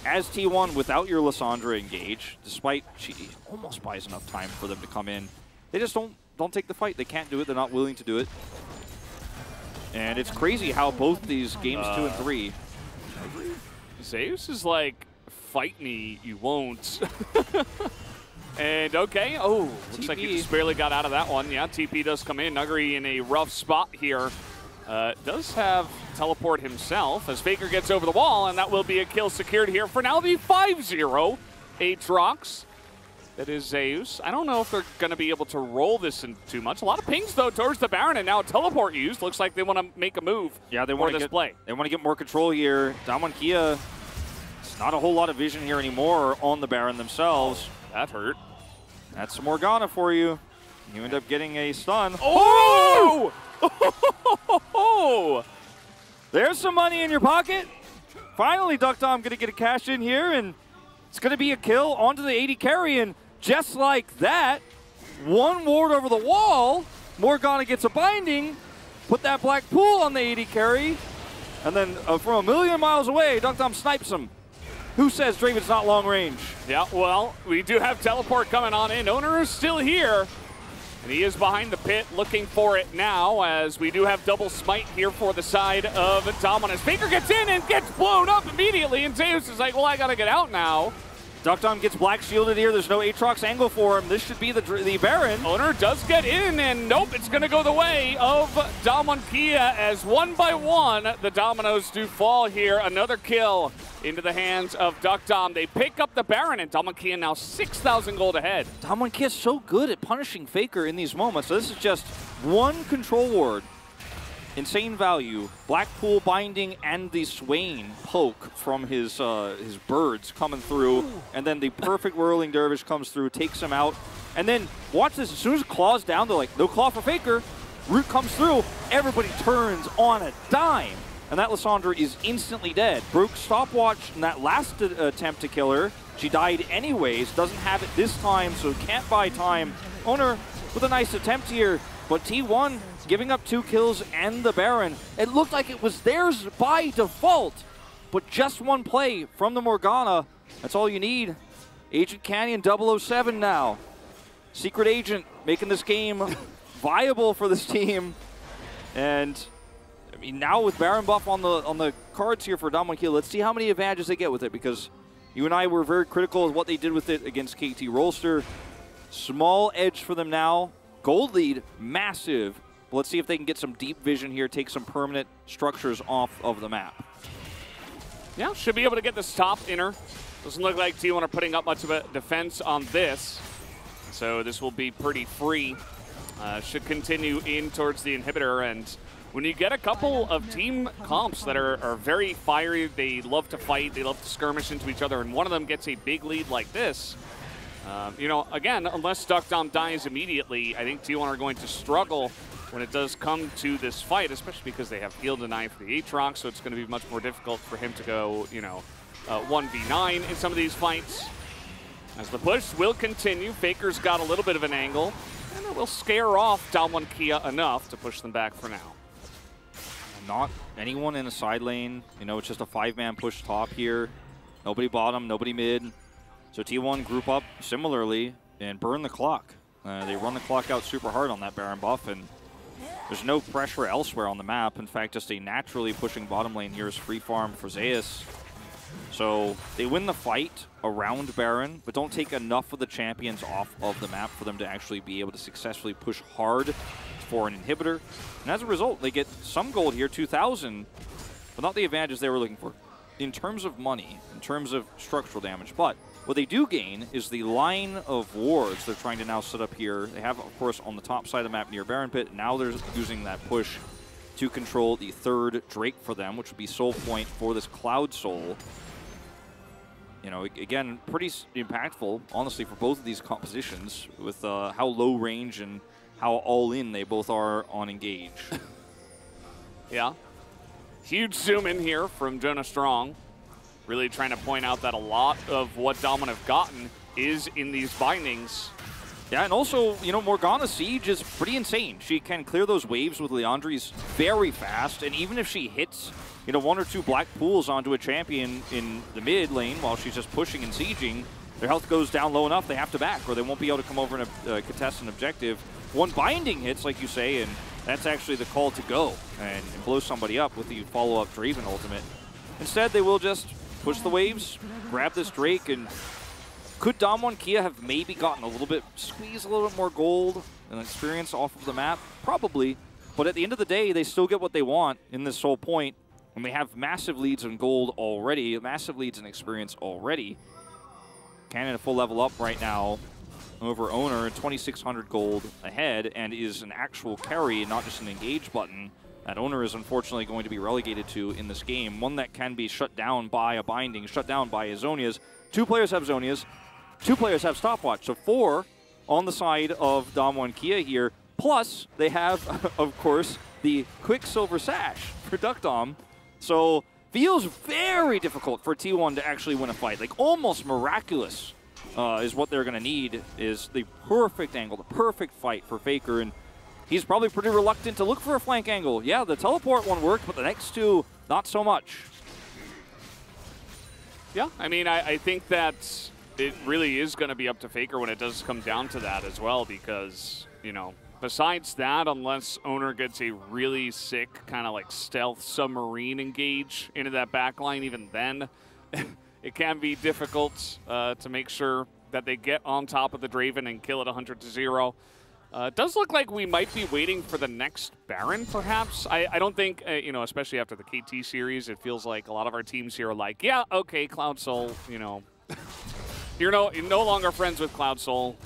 as T1, without your Lissandra engage, despite she almost buys enough time for them to come in, they just don't take the fight. They can't do it. They're not willing to do it. And it's crazy how both these games 2 and 3.
Zeus is like, fight me, you won't. And okay, oh, looks like he just barely got out of that one. Yeah, TP does come in. Nuguri in a rough spot here. Does have teleport himself as Faker gets over the wall, and that will be a kill secured here for now. The 5-0 Aatrox. That is Zeus. I don't know if they're going to be able to roll this in too much. A lot of pings, though, towards the Baron, and now teleport used. Looks like they want to make a move.
Yeah, they want to play. They want to get more control here. Damwon Kia, it's not a whole lot of vision here anymore on the Baron themselves.
That hurt.
That's some Morgana for you. You end up getting a stun.
Oh!
There's some money in your pocket. Finally, Duck Dom going to get a cash in here, and it's going to be a kill onto the 80 carry, and just like that, one ward over the wall, Morgana gets a binding, put that black pool on the 80 carry, and then from a million miles away, Duck Dom snipes him. Who says Draven's not long range?
Yeah, well, we do have teleport coming on in. Owner is still here. And he is behind the pit looking for it now, as we do have double smite here for the side of Dominus. Faker gets in and gets blown up immediately, and Zeus is like, well, I gotta get out now.
Duck Dom gets black shielded here. There's no Aatrox angle for him. This should be the Baron.
Owner does get in, and nope, it's gonna go the way of Damwon Kia, as one by one, the dominoes do fall here. Another kill into the hands of Duck Dom. They pick up the Baron, and Damwon Kia now 6,000 gold ahead.
Damwon Kia is so good at punishing Faker in these moments. So this is just one control ward. Insane value. Blackpool binding and the Swain poke from his birds coming through. And then the perfect whirling dervish comes through, takes him out. And then watch this, as soon as Claw's down, they're like, no Claw for Faker. Root comes through, everybody turns on a dime. And that Lissandra is instantly dead. Broke stopwatch in that last attempt to kill her. She died anyways, doesn't have it this time, so can't buy time. Owner with a nice attempt here, but T1 giving up 2 kills and the Baron. It looked like it was theirs by default, but just one play from the Morgana. That's all you need. Agent Canyon 007 now. Secret Agent making this game viable for this team. And I mean, now with Baron buff on the cards here for Damwon Kia, let's see how many advantages they get with it, because you and I were very critical of what they did with it against KT Rolster. Small edge for them now. Gold lead, massive. But let's see if they can get some deep vision here, take some permanent structures off of the map.
Yeah, should be able to get this top inner. Doesn't look like T1 are putting up much of a defense on this. So this will be pretty free. Should continue in towards the inhibitor. And when you get a couple of team comps that are very fiery, they love to fight, they love to skirmish into each other, and one of them gets a big lead like this, you know, again, unless Duckdom dies immediately, I think T1 are going to struggle when it does come to this fight, especially because they have heal deny for the Aatrox, so it's going to be much more difficult for him to go, you know, 1v9 in some of these fights. As the push will continue, Faker's got a little bit of an angle, and it will scare off Damwon Kia enough to push them back for now.
Not anyone in a side lane. You know, it's just a 5-man push top here. Nobody bottom, nobody mid. So T1 group up similarly and burn the clock. They run the clock out super hard on that Baron buff, and there's no pressure elsewhere on the map. In fact, just a naturally pushing bottom lane here is free farm for Zeus. So they win the fight around Baron, but don't take enough of the champions off of the map for them to actually be able to successfully push hard for an inhibitor. And as a result, they get some gold here, 2,000, but not the advantages they were looking for in terms of money, in terms of structural damage. But what they do gain is the line of wards they're trying to now set up here. They have, of course, on the top side of the map near Baron Pit. Now they're using that push to control the third Drake for them, which would be Soul Point for this Cloud Soul. You know, again, pretty impactful, honestly, for both of these compositions with how low range and how all in they both are on Engage.
Yeah. Huge zoom in here from Jonah Strong. Really trying to point out that a lot of what Damwon have gotten is in these bindings.
Yeah, and also, you know, Morgana's Siege is pretty insane. She can clear those waves with Leandri's very fast, and even if she hits, you know, 1 or 2 black pools onto a champion in the mid lane while she's just pushing and sieging, their health goes down low enough they have to back, or they won't be able to come over and contest an objective. One binding hits, like you say, and that's actually the call to go and blow somebody up with the follow-up Draven ultimate. Instead, they will just push the waves, grab this Drake, and could Damwon Kia have maybe gotten a little bit, squeeze a little bit more gold and experience off of the map? Probably, but at the end of the day, they still get what they want in this Soul Point, and they have massive leads in gold already, massive leads in experience already. Cannon a full level up right now over Owner, 2,600 gold ahead, and is an actual carry, not just an engage button that Owner is unfortunately going to be relegated to in this game. One that can be shut down by a binding, shut down by a Zhonya's. 2 players have Zhonya's, 2 players have stopwatch, so 4 on the side of Damwon Kia here. Plus, they have, of course, the Quicksilver Sash for Duckdom. So feels very difficult for T1 to actually win a fight. Like, almost miraculous is what they're going to need, is the perfect angle, the perfect fight for Faker. And he's probably pretty reluctant to look for a flank angle. Yeah, the teleport one worked, but the next 2, not so much.
Yeah, I mean, I think that it really is going to be up to Faker when it does come down to that as well, because, you know, besides that, unless Owner gets a really sick kind of like stealth submarine engage into that backline, even then, it can be difficult to make sure that they get on top of the Draven and kill it 100-0. It does look like we might be waiting for the next Baron, perhaps. I don't think, you know, especially after the KT series, it feels like a lot of our teams here are like, yeah, okay, Cloud Soul, you know, you're no longer friends with Cloud Soul.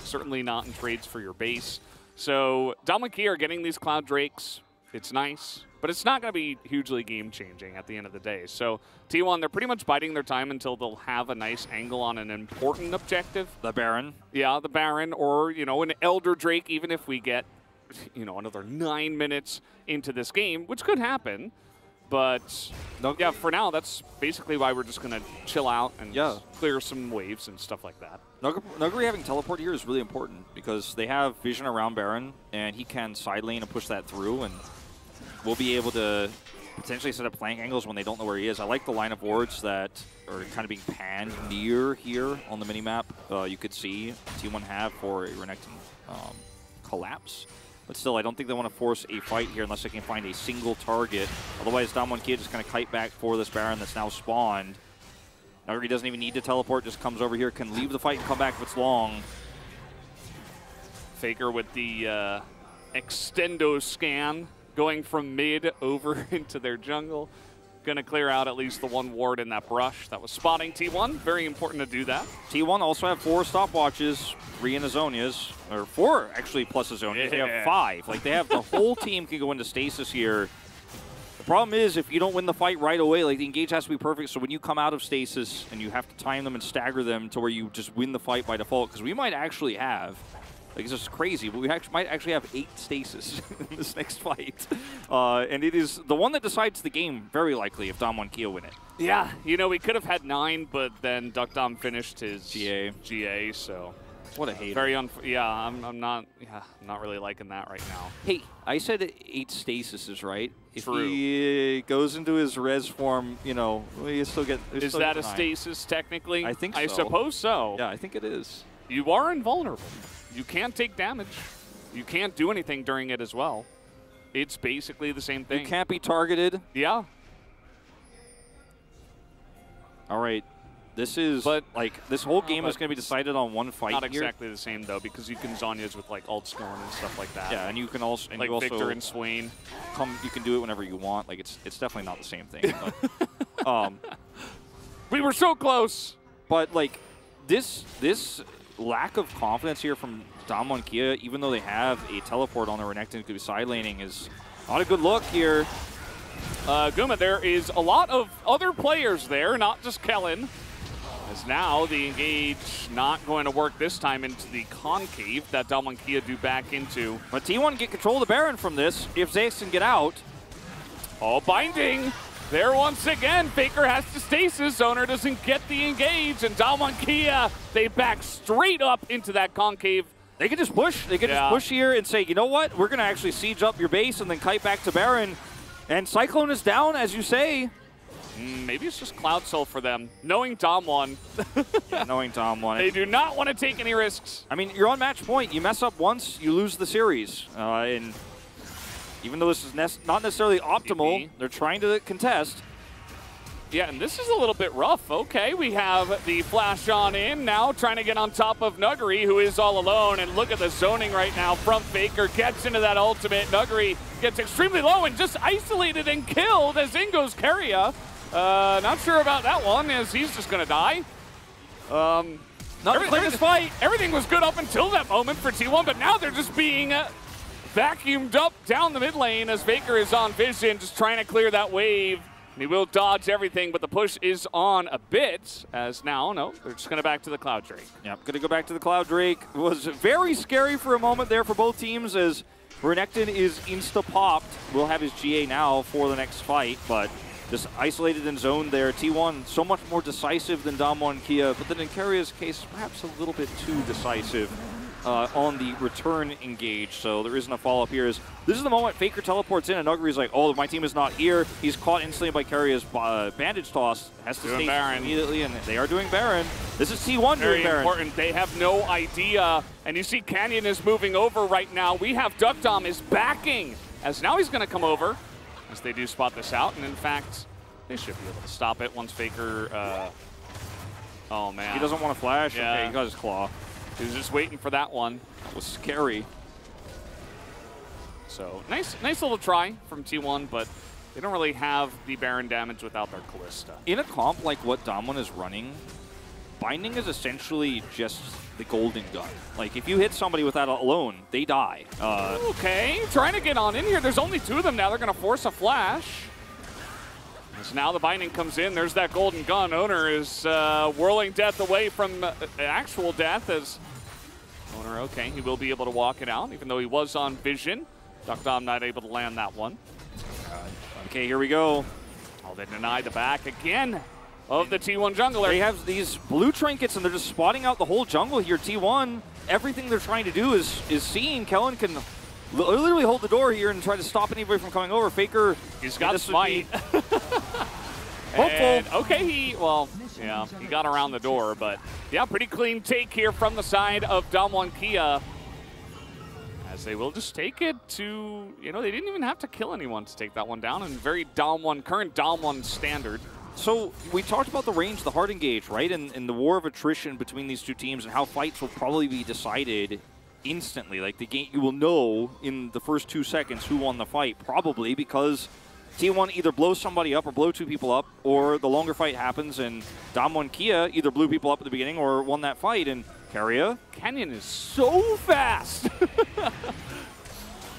Certainly not in trades for your base. So Damwon Kia are getting these Cloud Drakes. It's nice, but it's not going to be hugely game-changing at the end of the day. So T1, they're pretty much biding their time until they'll have a nice angle on an important objective.
The Baron. Yeah,
the Baron, or, you know, an Elder Drake, even if we get, you know, another 9 minutes into this game, which could happen. But, yeah, for now, that's basically why we're just going to chill out and clear some waves and stuff like that.
Nuguri having teleport here is really important because they have vision around Baron, and he can side lane and push that through, and we'll be able to potentially set up flank angles when they don't know where he is. I like the line of wards that are kind of being panned near here on the minimap. You could see T1 have for a Renekton collapse. But still, I don't think they want to force a fight here unless they can find a single target. Otherwise, Damwon Kia just going to kite back for this Baron that's now spawned. Nuguri doesn't even need to teleport, just comes over here, can leave the fight and come back if it's long.
Faker with the extendo scan going from mid over into their jungle. Gonna clear out at least the one ward in that brush. That was spotting T1. Very important to do that.
T1 also have 4 stopwatches, 3 in Azonias, or 4 actually plus Azonias. They have 5. Like they have the whole team can go into stasis here. The problem is if you don't win the fight right away, like the engage has to be perfect. So when you come out of stasis and you have to time them and stagger them to where you just win the fight by default, because we might actually have. Like, it's just crazy, but we might actually have 8 stasis in this next fight. And it is the one that decides the game, very likely, if Damwon Kia win it.
Yeah, you know, we could have had 9, but then Duckdom finished his GA, so...
What a hater.
Very I'm not really liking that right now.
Hey, I said 8 stasises, right?
True.
If he goes into his res form, you know, we still get...
Is that a stasis, technically?
I think so.
I suppose so.
Yeah, I think it is.
You are invulnerable. You can't take damage. You can't do anything during it as well. It's basically the same thing.
You can't be targeted.
Yeah.
All right. This is, like, this whole game is going to be decided on one fight
Not
here.
exactly the same, though, because you can Zhonya's with, like, ult scorn and stuff like that.
Yeah, and you can also...
like Victor and Swain.
You can do it whenever you want. Like, it's definitely not the same thing. But,
we were so close!
But, like, this lack of confidence here from Damwon Kia, even though they have a teleport on the Renekton who could be side laning, is not a good look here.
Guma, there is a lot of other players there, not just Kellen. As now the engage not going to work this time into the concave that Damwon Kia do back into.
But T1 get control of the Baron from this if Zax can get out.
Oh, binding. There once again, Faker has to stasis. Owner doesn't get the engage, and Damwon Kia, they back straight up into that concave.
They can just push. They can just push here and say, you know what? We're going to actually siege up your base and then kite back to Baron. And Cyclone is down, as you say.
Maybe it's just Cloud Soul for them. Knowing Damwon.
Yeah, knowing Damwon.
They do not want to take any risks.
I mean, you're on match point. You mess up once, you lose the series. And even though this is not necessarily optimal, they're trying to contest.
Yeah, and this is a little bit rough. Okay, we have the flash on in now, trying to get on top of Nuggery, who is all alone. And look at the zoning right now from Faker. Gets into that ultimate. Nuggery gets extremely low and just isolated and killed as in goes Keria. Not sure about that one, as he's just going to die.
Not the cleanest fight.
Everything was good up until that moment for T1, but now they're just being vacuumed up down the mid lane as Faker is on vision, just trying to clear that wave. And he will dodge everything, but the push is on a bit, as now, no, they're just going to back to the Cloud Drake.
Yep, going to go back to the Cloud Drake. It was very scary for a moment there for both teams as Renekton is insta-popped. We'll have his GA now for the next fight, but just isolated and zoned there. T1 so much more decisive than Damwon Kia, but then in Keria's case, perhaps a little bit too decisive on the return engage. So there isn't a follow-up here. This is the moment Faker teleports in and Nuggery's like, oh, my team is not here. He's caught instantly by Keria's bandage toss. Has to stay
Baron
immediately, and they are doing Baron. This is T1 doing Baron.
Very important. They have no idea. And you see Canyon is moving over right now. We have Duckdom is backing, as now he's going to come over. As they do spot this out, and in fact, they should be able to stop it once Faker, oh man.
He doesn't want to flash?
Yeah.
Okay, he got his claw.
He was just waiting for that one.
That was scary.
So, nice little try from T1, but they don't really have the Baron damage without their Callista.
In a comp like what Damwon is running, Binding is essentially just the golden gun. Like, if you hit somebody with that alone, they die.
Okay, trying to get on in here. There's only 2 of them now. They're going to force a flash. As now the Binding comes in. There's that golden gun. Owner is whirling death away from actual death as Owner, okay, he will be able to walk it out, even though he was on vision. Duckdom not able to land that one.
Okay, here we go.
Oh, they deny the back again of the T1 jungler.
They have these blue trinkets, and they're just spotting out the whole jungle here. T1, everything they're trying to do is seeing. Kellen can literally hold the door here and try to stop anybody from coming over. Faker,
he's got Smite.
Hopeful.
Okay, he got around the door, but yeah, pretty clean take here from the side of Damwon Kia. As they will just take it to, they didn't even have to kill anyone to take that one down, and very current Damwon standard.
So we talked about the range, the hard engage, right? And the war of attrition between these two teams and how fights will probably be decided instantly. Like the game, you will know in the first 2 seconds who won the fight, probably because T1 either blows somebody up or blow 2 people up, or the longer fight happens and Damwon Kia either blew people up at the beginning or won that fight. And Carrier,
Canyon is so fast.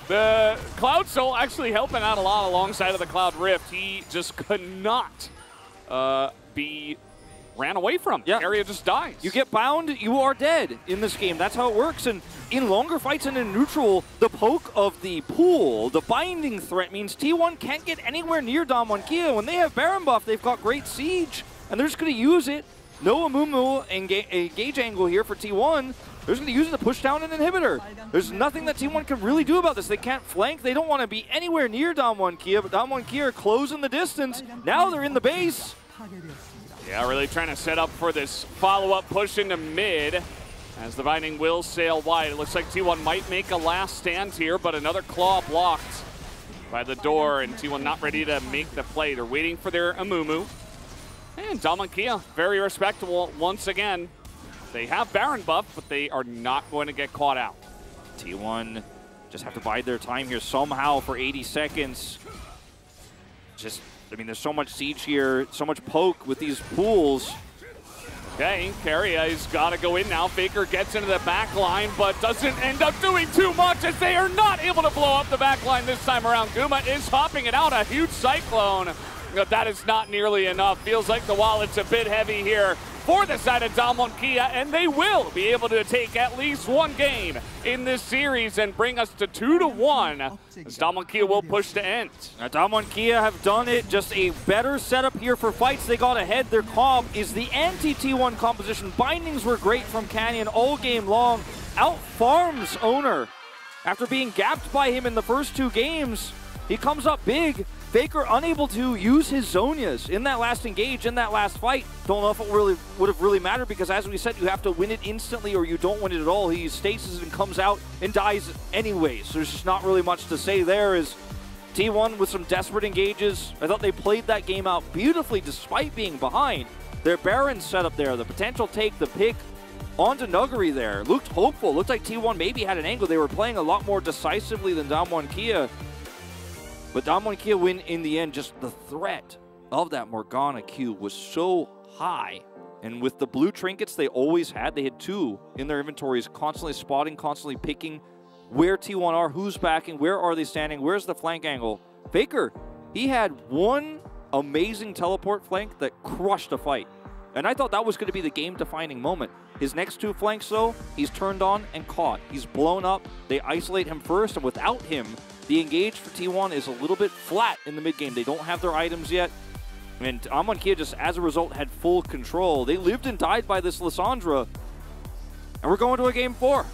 The Cloud Soul actually helping out a lot alongside of the Cloud Rift. He just could not be ran away from.
Yeah.
Area just dies.
You get bound, you are dead in this game. That's how it works. And in longer fights and in neutral, the poke of the pool, the binding threat means T1 can't get anywhere near Damwon Kia. When they have Baron buff, they've got great siege, and they're just going to use it. No Amumu engage angle here for T1. They're just going to use it to push down an inhibitor. There's nothing that T1 can really do about this. They can't flank. They don't want to be anywhere near Damwon Kia, but Damwon Kia are closing the distance. Now they're in the base.
Yeah, really trying to set up for this follow-up push into mid as the Binding will sail wide. It looks like T1 might make a last stand here, but another claw blocked by the door, and T1 not ready to make the play. They're waiting for their Amumu. And Damwon Kia, very respectable once again. They have Baron buff, but they are not going to get caught out.
T1 just have to bide their time here somehow for 80 seconds. I mean, there's so much siege here, so much poke with these pools.
Okay, Carrier's got to go in now. Faker gets into the back line, but doesn't end up doing too much as they are not able to blow up the back line this time around. Guma is hopping it out, a huge cyclone. But that is not nearly enough. Feels like the wallet's a bit heavy here for the side of Damwon Kia, and they will be able to take at least one game in this series and bring us to 2-1 as Damwon Kia will push to end.
Now, Damwon Kia have done it, just a better setup here for fights. They got ahead. Their comp is the anti-T1 composition. Bindings were great from Canyon all game long. Out-farms Owner. After being gapped by him in the first 2 games, he comes up big. Faker unable to use his Zonias in that last engage, in that last fight. Don't know if it really would have really mattered because, as we said, you have to win it instantly or you don't win it at all. He stasis and comes out and dies anyways. So there's just not really much to say there. Is T1 with some desperate engages. I thought they played that game out beautifully despite being behind. Their Baron setup there, the potential take, the pick onto Nuggery there. Looked hopeful. Looked like T1 maybe had an angle. They were playing a lot more decisively than Damwon Kia. But Damwon Kia win in the end. Just the threat of that Morgana Q was so high. And with the blue trinkets they always had, they had 2 in their inventories, constantly spotting, constantly picking where T1 are, who's backing, where are they standing, where's the flank angle. Faker, he had one amazing teleport flank that crushed a fight. And I thought that was going to be the game-defining moment. His next 2 flanks, though, he's turned on and caught. He's blown up. They isolate him first, and without him, the engage for T1 is a little bit flat in the mid-game. They don't have their items yet. And Damwon Kia just, as a result, had full control. They lived and died by this Lissandra. And we're going to a game 4.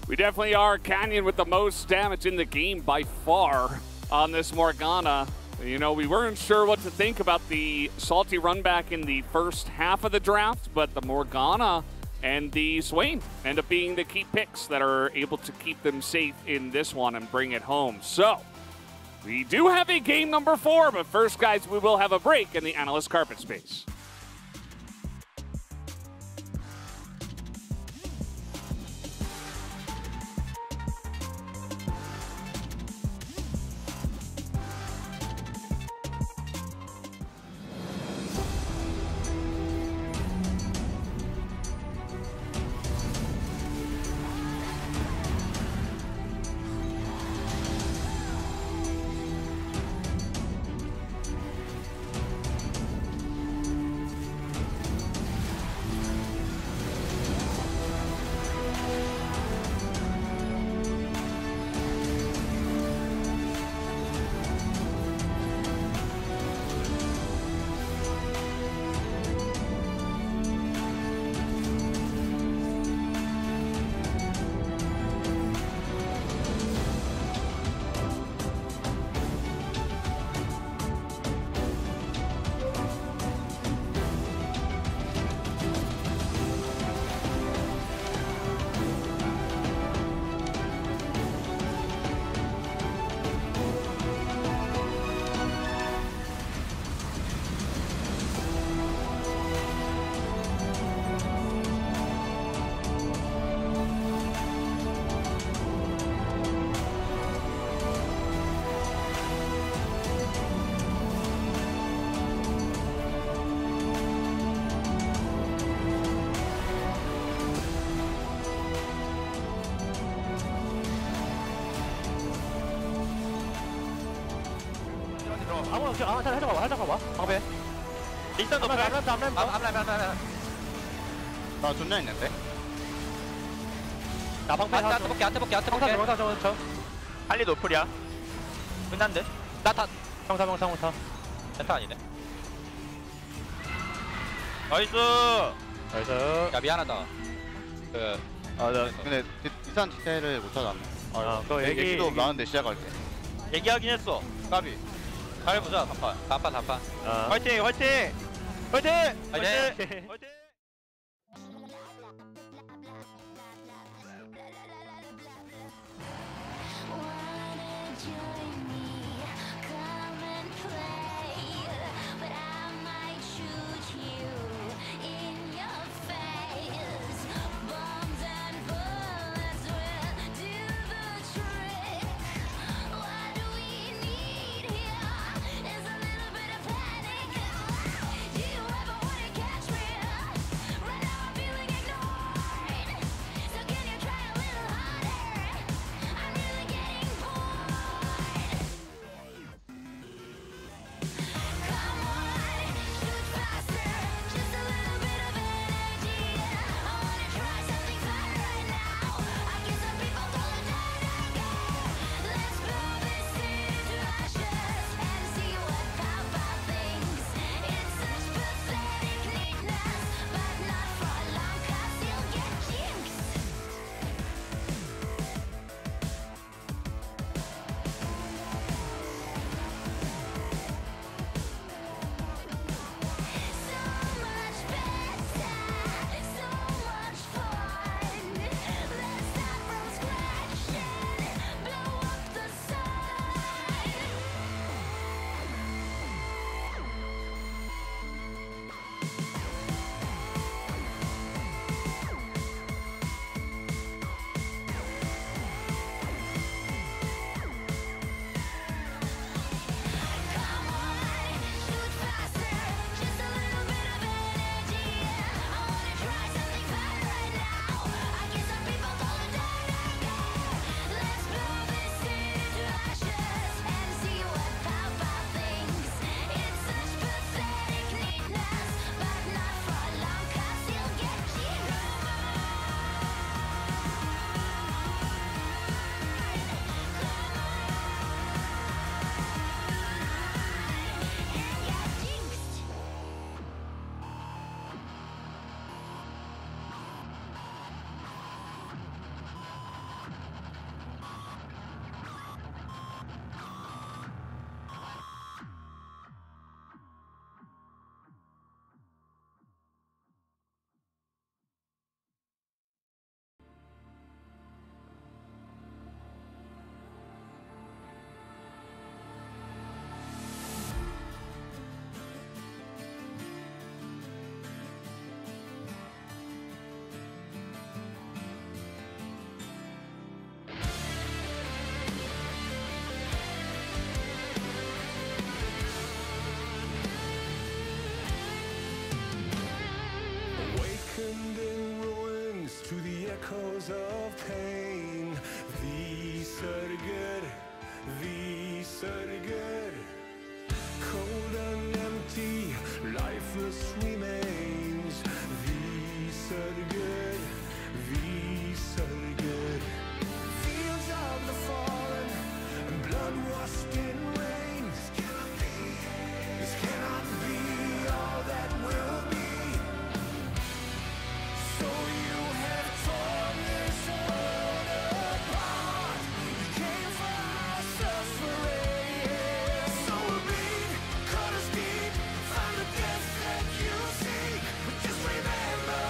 We definitely are. Canyon with the most damage in the game by far on this Morgana. You know, we weren't sure what to think about the salty run back in the first half of the draft, but the Morgana and the Swain end up being the key picks that are able to keep them safe in this one and bring it home. So, we do have a game number 4, but first, guys, we will have a break in the analyst carpet space.
아무나 살짝 가봐. 방패.
일단 높여.
앞라인.
나 존나 있는데.
나 방패. 안태볼게.
할리 노플이야. 끝난데?
명타.
센터 아니네. 나이스.
야 미안하다.
나 근데 이상 디테일을 못 찾았네.
그거
얘기도 많은데 시작할게.
얘기하긴 했어.
까비.
잘해보자. 단판.
화이팅.
Wanna join me? Come and play, but I might shoot you in your face. Bombs and bullets will do the trick. What we need here is a little bit of panic. Do you ever wanna catch me? Right now I'm feeling ignored. So can you try a little harder? I'm really getting bored. Come on, shoot faster. Just a little bit of energy. I wanna try something fun right now. I guess some people call it dynamite. Let's blow this into ashes and see what Papa thinks. It's such pathetic neatness, but not for long 'cause you'll get jinxed. So much better, so much fun. Let's start from scratch and blow up the sun. Come on, shoot faster. Just a little bit of energy. I wanna try something fun right now. I guess some people call it dynamite. Let's blow this into ashes and see what Papa thinks. It's such pathetic neatness, but not for long 'cause you'll get jinxed.
Awakened in ruins to the echoes of pain. Vi sörger, cold and empty, lifeless remains. Vi sörger, fields of the fallen and blood washed in rain. This cannot be all that will be. So you have torn this world apart. You came for our suffering. So we'll bleed, cut us deep, find the death that you seek. But just remember,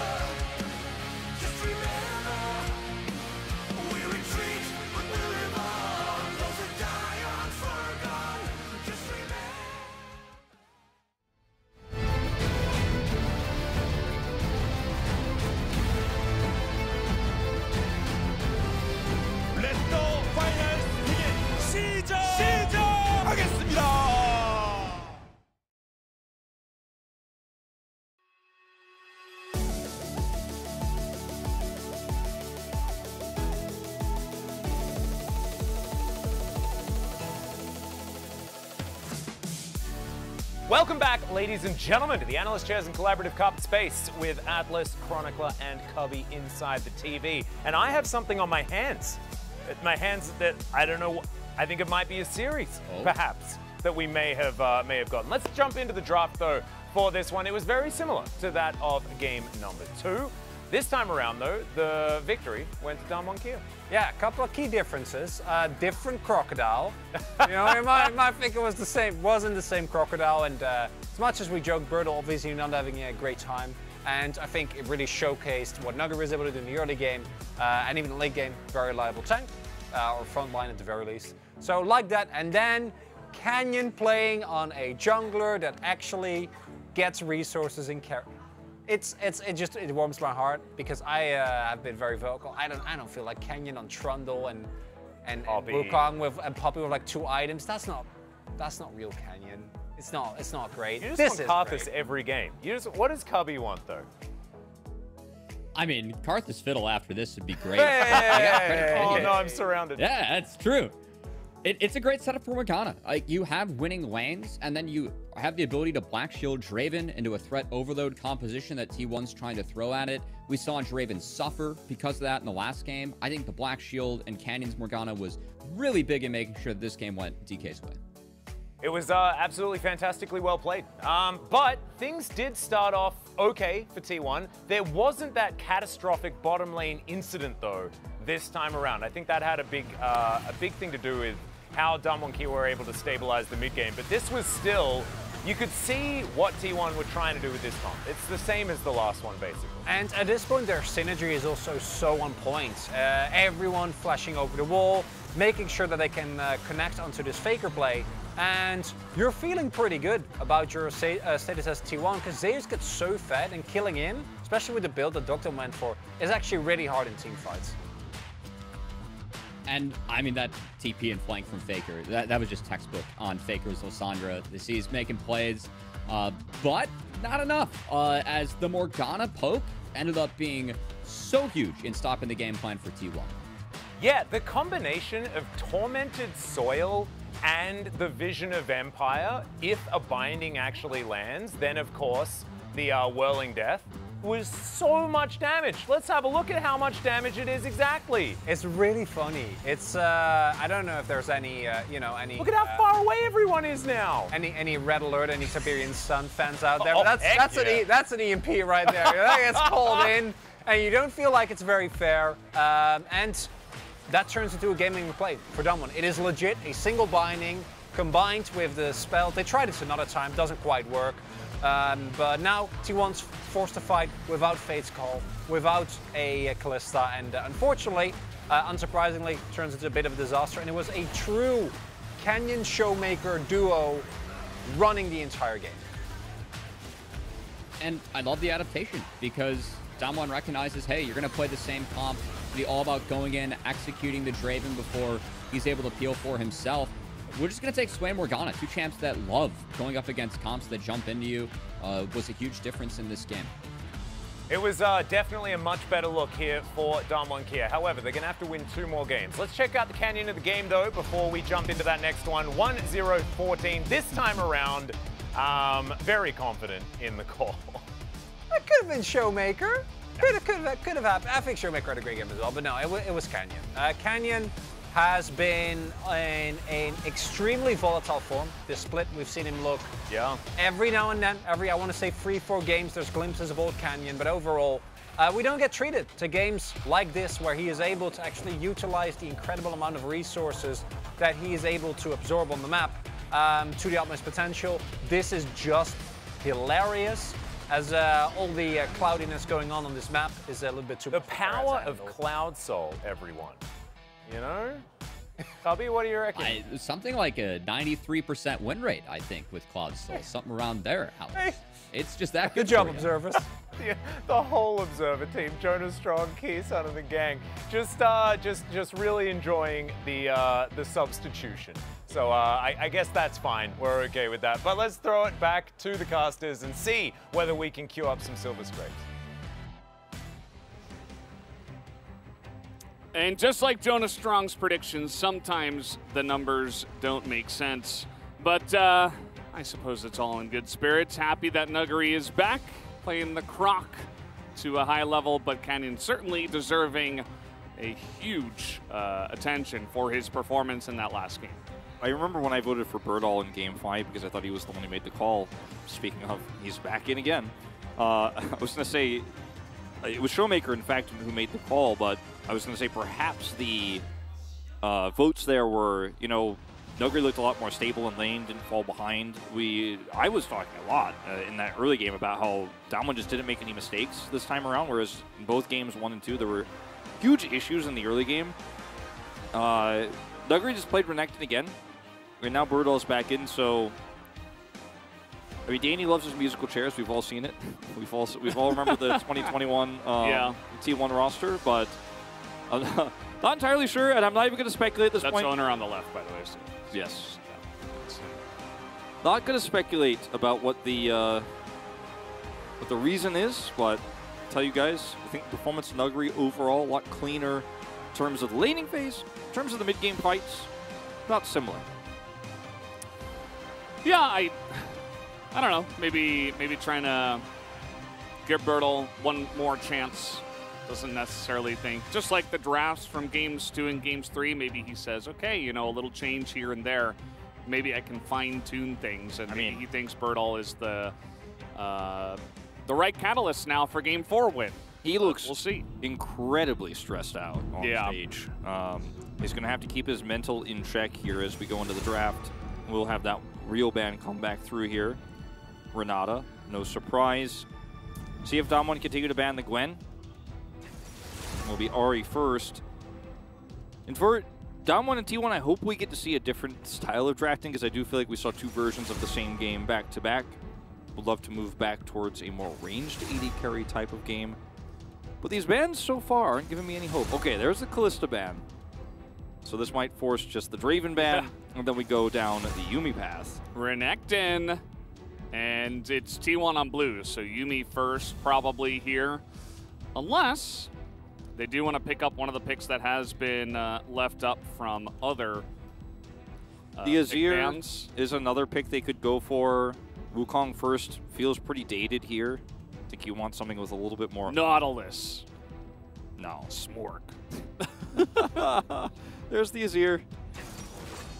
we retreat, but we'll live on. Those that die aren't forgone. Just remember. 렛더 파이널 스틱 시작하겠습니다.
Welcome back, ladies and gentlemen, to the Analyst Chairs and Collaborative Cup space with Atlas, Chronicler, and Cubby inside the TV. And I have something on my hands. That I don't know. I think it might be a series, perhaps, that we may have gotten. Let's jump into the draft though for this one. It was very similar to that of game number 2. This time around, though, the victory went to Damwon Kia.
Yeah, a couple of key differences. Different crocodile. You know, you might think it was the same. Wasn't the same crocodile. And as much as we joke, Birdo obviously not having a great time. And I think it really showcased what Nugget was able to do in the early game and even the late game. Very reliable tank, or front line at the very least. So like that. And then Canyon playing on a jungler that actually gets resources in carry. It warms my heart because I have been very vocal. I don't feel like Canyon on Trundle and Wukong and Poppy with like 2 items. That's not real Canyon. It's not great.
You just want Karthus every game. What does Cubby want though?
I mean, Karthus Fiddle after this would be great.
Oh no, I'm surrounded.
Yeah, that's true. It's a great setup for Morgana. Like, you have winning lanes, and then you have the ability to Black Shield Draven into a threat overload composition that T1's trying to throw at it. We saw Draven suffer because of that in the last game. I think the Black Shield and Canyon's Morgana was really big in making sure this game went DK's way.
It was absolutely fantastically well played. But things did start off okay for T1. There wasn't that catastrophic bottom lane incident, though, this time around. I think that had a big thing to do with how Damwon Kia were able to stabilize the mid game. But this was still, you could see what T1 were trying to do with this comp. It's the same as the last one, basically.
And at this point, their synergy is also so on point. Everyone flashing over the wall, making sure that they can connect onto this faker play. And you're feeling pretty good about your status as T1 because Zeus gets so fed and killing in, especially with the build that Doctor went for, is actually really hard in team fights.
And I mean, that TP and flank from Faker, that was just textbook on Faker's Lysandra. He's making plays, but not enough, as the Morgana poke ended up being so huge in stopping the game plan for T1.
Yeah, the combination of Tormented Soil and the Vision of Empire, if a binding actually lands, then of course the Whirling Death, was so much damage. Let's have a look at how much damage it is exactly.
It's really funny. It's I don't know if there's any any.
Look at how far away everyone is now.
Any Red Alert, any Tiberian Sun fans out there?
Oh,
That's an EMP right there. That gets called in, and you don't feel like it's very fair. And that turns into a gaming play for Damwon. It is legit a single binding combined with the spell. They tried it another time, doesn't quite work. But now T1's forced to fight without Fate's Call, without a Kalista, and unfortunately, unsurprisingly, turns into a bit of a disaster. And it was a true Canyon Showmaker duo running the entire game.
And I love the adaptation because Damwon recognizes, hey, you're going to play the same comp, be all about going in, executing the Draven before he's able to peel for himself. We're just going to take Sway and Morgana, 2 champs that love going up against comps that jump into you. Was a huge difference in this game.
It was definitely a much better look here for Damwon Kia. However, they're going to have to win 2 more games. Let's check out the Canyon of the game, though, before we jump into that next one. 1-0-14 this time around. Very confident in the call.
That could have been Showmaker. Could have happened. I think Showmaker had a great game as well, but no, it was Canyon. Canyon has been in an extremely volatile form. This split, we've seen him look every now and then, I want to say 3-4 games, there's glimpses of old Canyon, but overall, we don't get treated to games like this where he is able to actually utilize the incredible amount of resources that he is able to absorb on the map to the utmost potential. This is just hilarious, as all the cloudiness going on this map is a little bit too much.
The power of Cloud Soul, everyone. You know? Cubby, what do you reckon?
Something like a 93% win rate, I think, with Cloud Soul. Something around there, Alex. Hey. It's just that good.
Good job, Observers.
The whole Observer team, Jonas Strong, Keyson, and the gang, just really enjoying the substitution. So I guess that's fine. We're okay with that. But let's throw it back to the casters and see whether we can queue up some Silver Scrapes.
And just like Jonas Strong's predictions, sometimes the numbers don't make sense. But I I suppose it's all in good spirits. Happy that Nuggery is back, playing the Croc to a high level, but Canyon certainly deserving a huge attention for his performance in that last game.
I remember when I voted for Birdall in Game 5 because I thought he was the one who made the call. Speaking of, he's back in again. I was going to say, it was Showmaker, in fact, who made the call, but I was going to say perhaps the votes there were, you know, Nuggery looked a lot more stable in lane, didn't fall behind. I was talking a lot in that early game about how Damwon just didn't make any mistakes this time around, whereas in both games 1 and 2, there were huge issues in the early game. Nuggery just played Renekton again, and now Birdall's back in, so I mean, Danny loves his musical chairs. We've all seen it. We've all remembered the 2021 T1 roster, but I'm not entirely sure, and I'm not even going to speculate at this point.
That's owner on the left, by the way. So.
Yes. Not going to speculate about what the reason is, but I'll tell you guys, I think performance Nuggery overall a lot cleaner in terms of the laning phase, in terms of the mid-game fights, not similar.
Yeah, I don't know. Maybe trying to give Birdall one more chance. Doesn't necessarily think, just like the drafts from games 2 and games 3, maybe he says, okay, you know, a little change here and there. Maybe I can fine-tune things, and maybe he thinks Birdall is the right catalyst now for game 4 win.
He looks
we'll see.
Incredibly stressed out on stage. He's going to have to keep his mental in check here as we go into the draft. We'll have that real ban come back through here. Renata, no surprise. See if Damwon continue to ban the Gwen. Will be Ahri first. And for Damwon and T1, I hope we get to see a different style of drafting, because I do feel like we saw 2 versions of the same game back to back. Would love to move back towards a more ranged AD carry type of game. But these bans so far aren't giving me any hope. Okay, there's the Kalista ban. So this might force just the Draven ban, and then we go down the Yuumi path.
Renekton, and it's T1 on blue, so Yuumi first probably here. Unless they do want to pick up one of the picks that has been left up from other
the Azir is another pick they could go for. Wukong first feels pretty dated here. I think you want something with a little bit more...
Nautilus.
No.
Smork.
There's the Azir.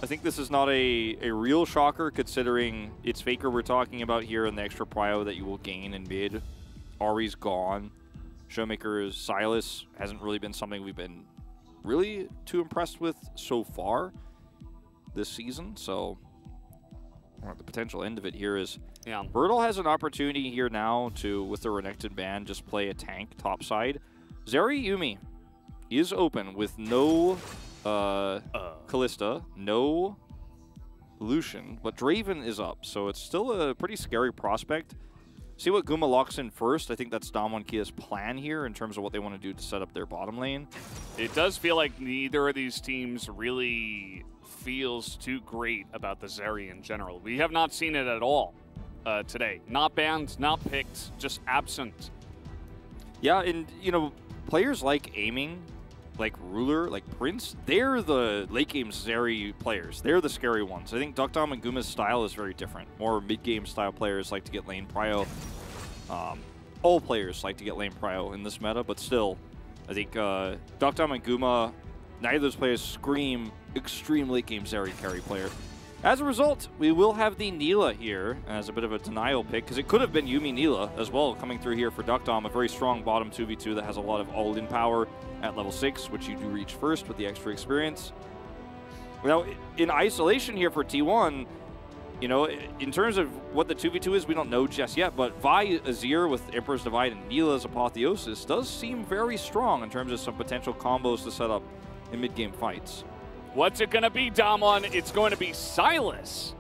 I think this is not a real shocker, considering it's Faker we're talking about here and the extra prio that you will gain in mid. Ahri's gone. Showmaker's Sylas hasn't really been something we've been really too impressed with so far this season, so the potential end of it here is Birdall has an opportunity here now to, with the Renekton ban, just play a tank topside. Zeri Yuumi is open with no Kalista, no Lucian, but Draven is up, so it's still a pretty scary prospect. See what Guma locks in first. I think that's Damwon Kia's plan here in terms of what they want to do to set up their bottom lane.
It does feel like neither of these teams really feels too great about the Zeri in general. We have not seen it at all today. Not banned, not picked, just absent.
Yeah, and, you know, players like Aiming, like Ruler, like Prince, they're the late game Zeri players. They're the scary ones. I think Duckdom and Guma's style is very different. More mid-game style players like to get lane prio. All players like to get lane prio in this meta, but still, I think Duckdom and Guma, neither of those players scream extreme late game Zeri carry player. As a result, we will have the Neela here as a bit of a denial pick, because it could have been Yuumi Neela as well coming through here for Duckdom, a very strong bottom 2v2 that has a lot of all-in power at level 6, which you do reach first with the extra experience. Now, in isolation here for T1, you know, in terms of what the 2v2 is, we don't know just yet, but Vi Azir with Emperor's Divide and Neela's Apotheosis does seem very strong in terms of some potential combos to set up in mid-game fights.
What's it going to be, Damwon? It's going to be Sylas.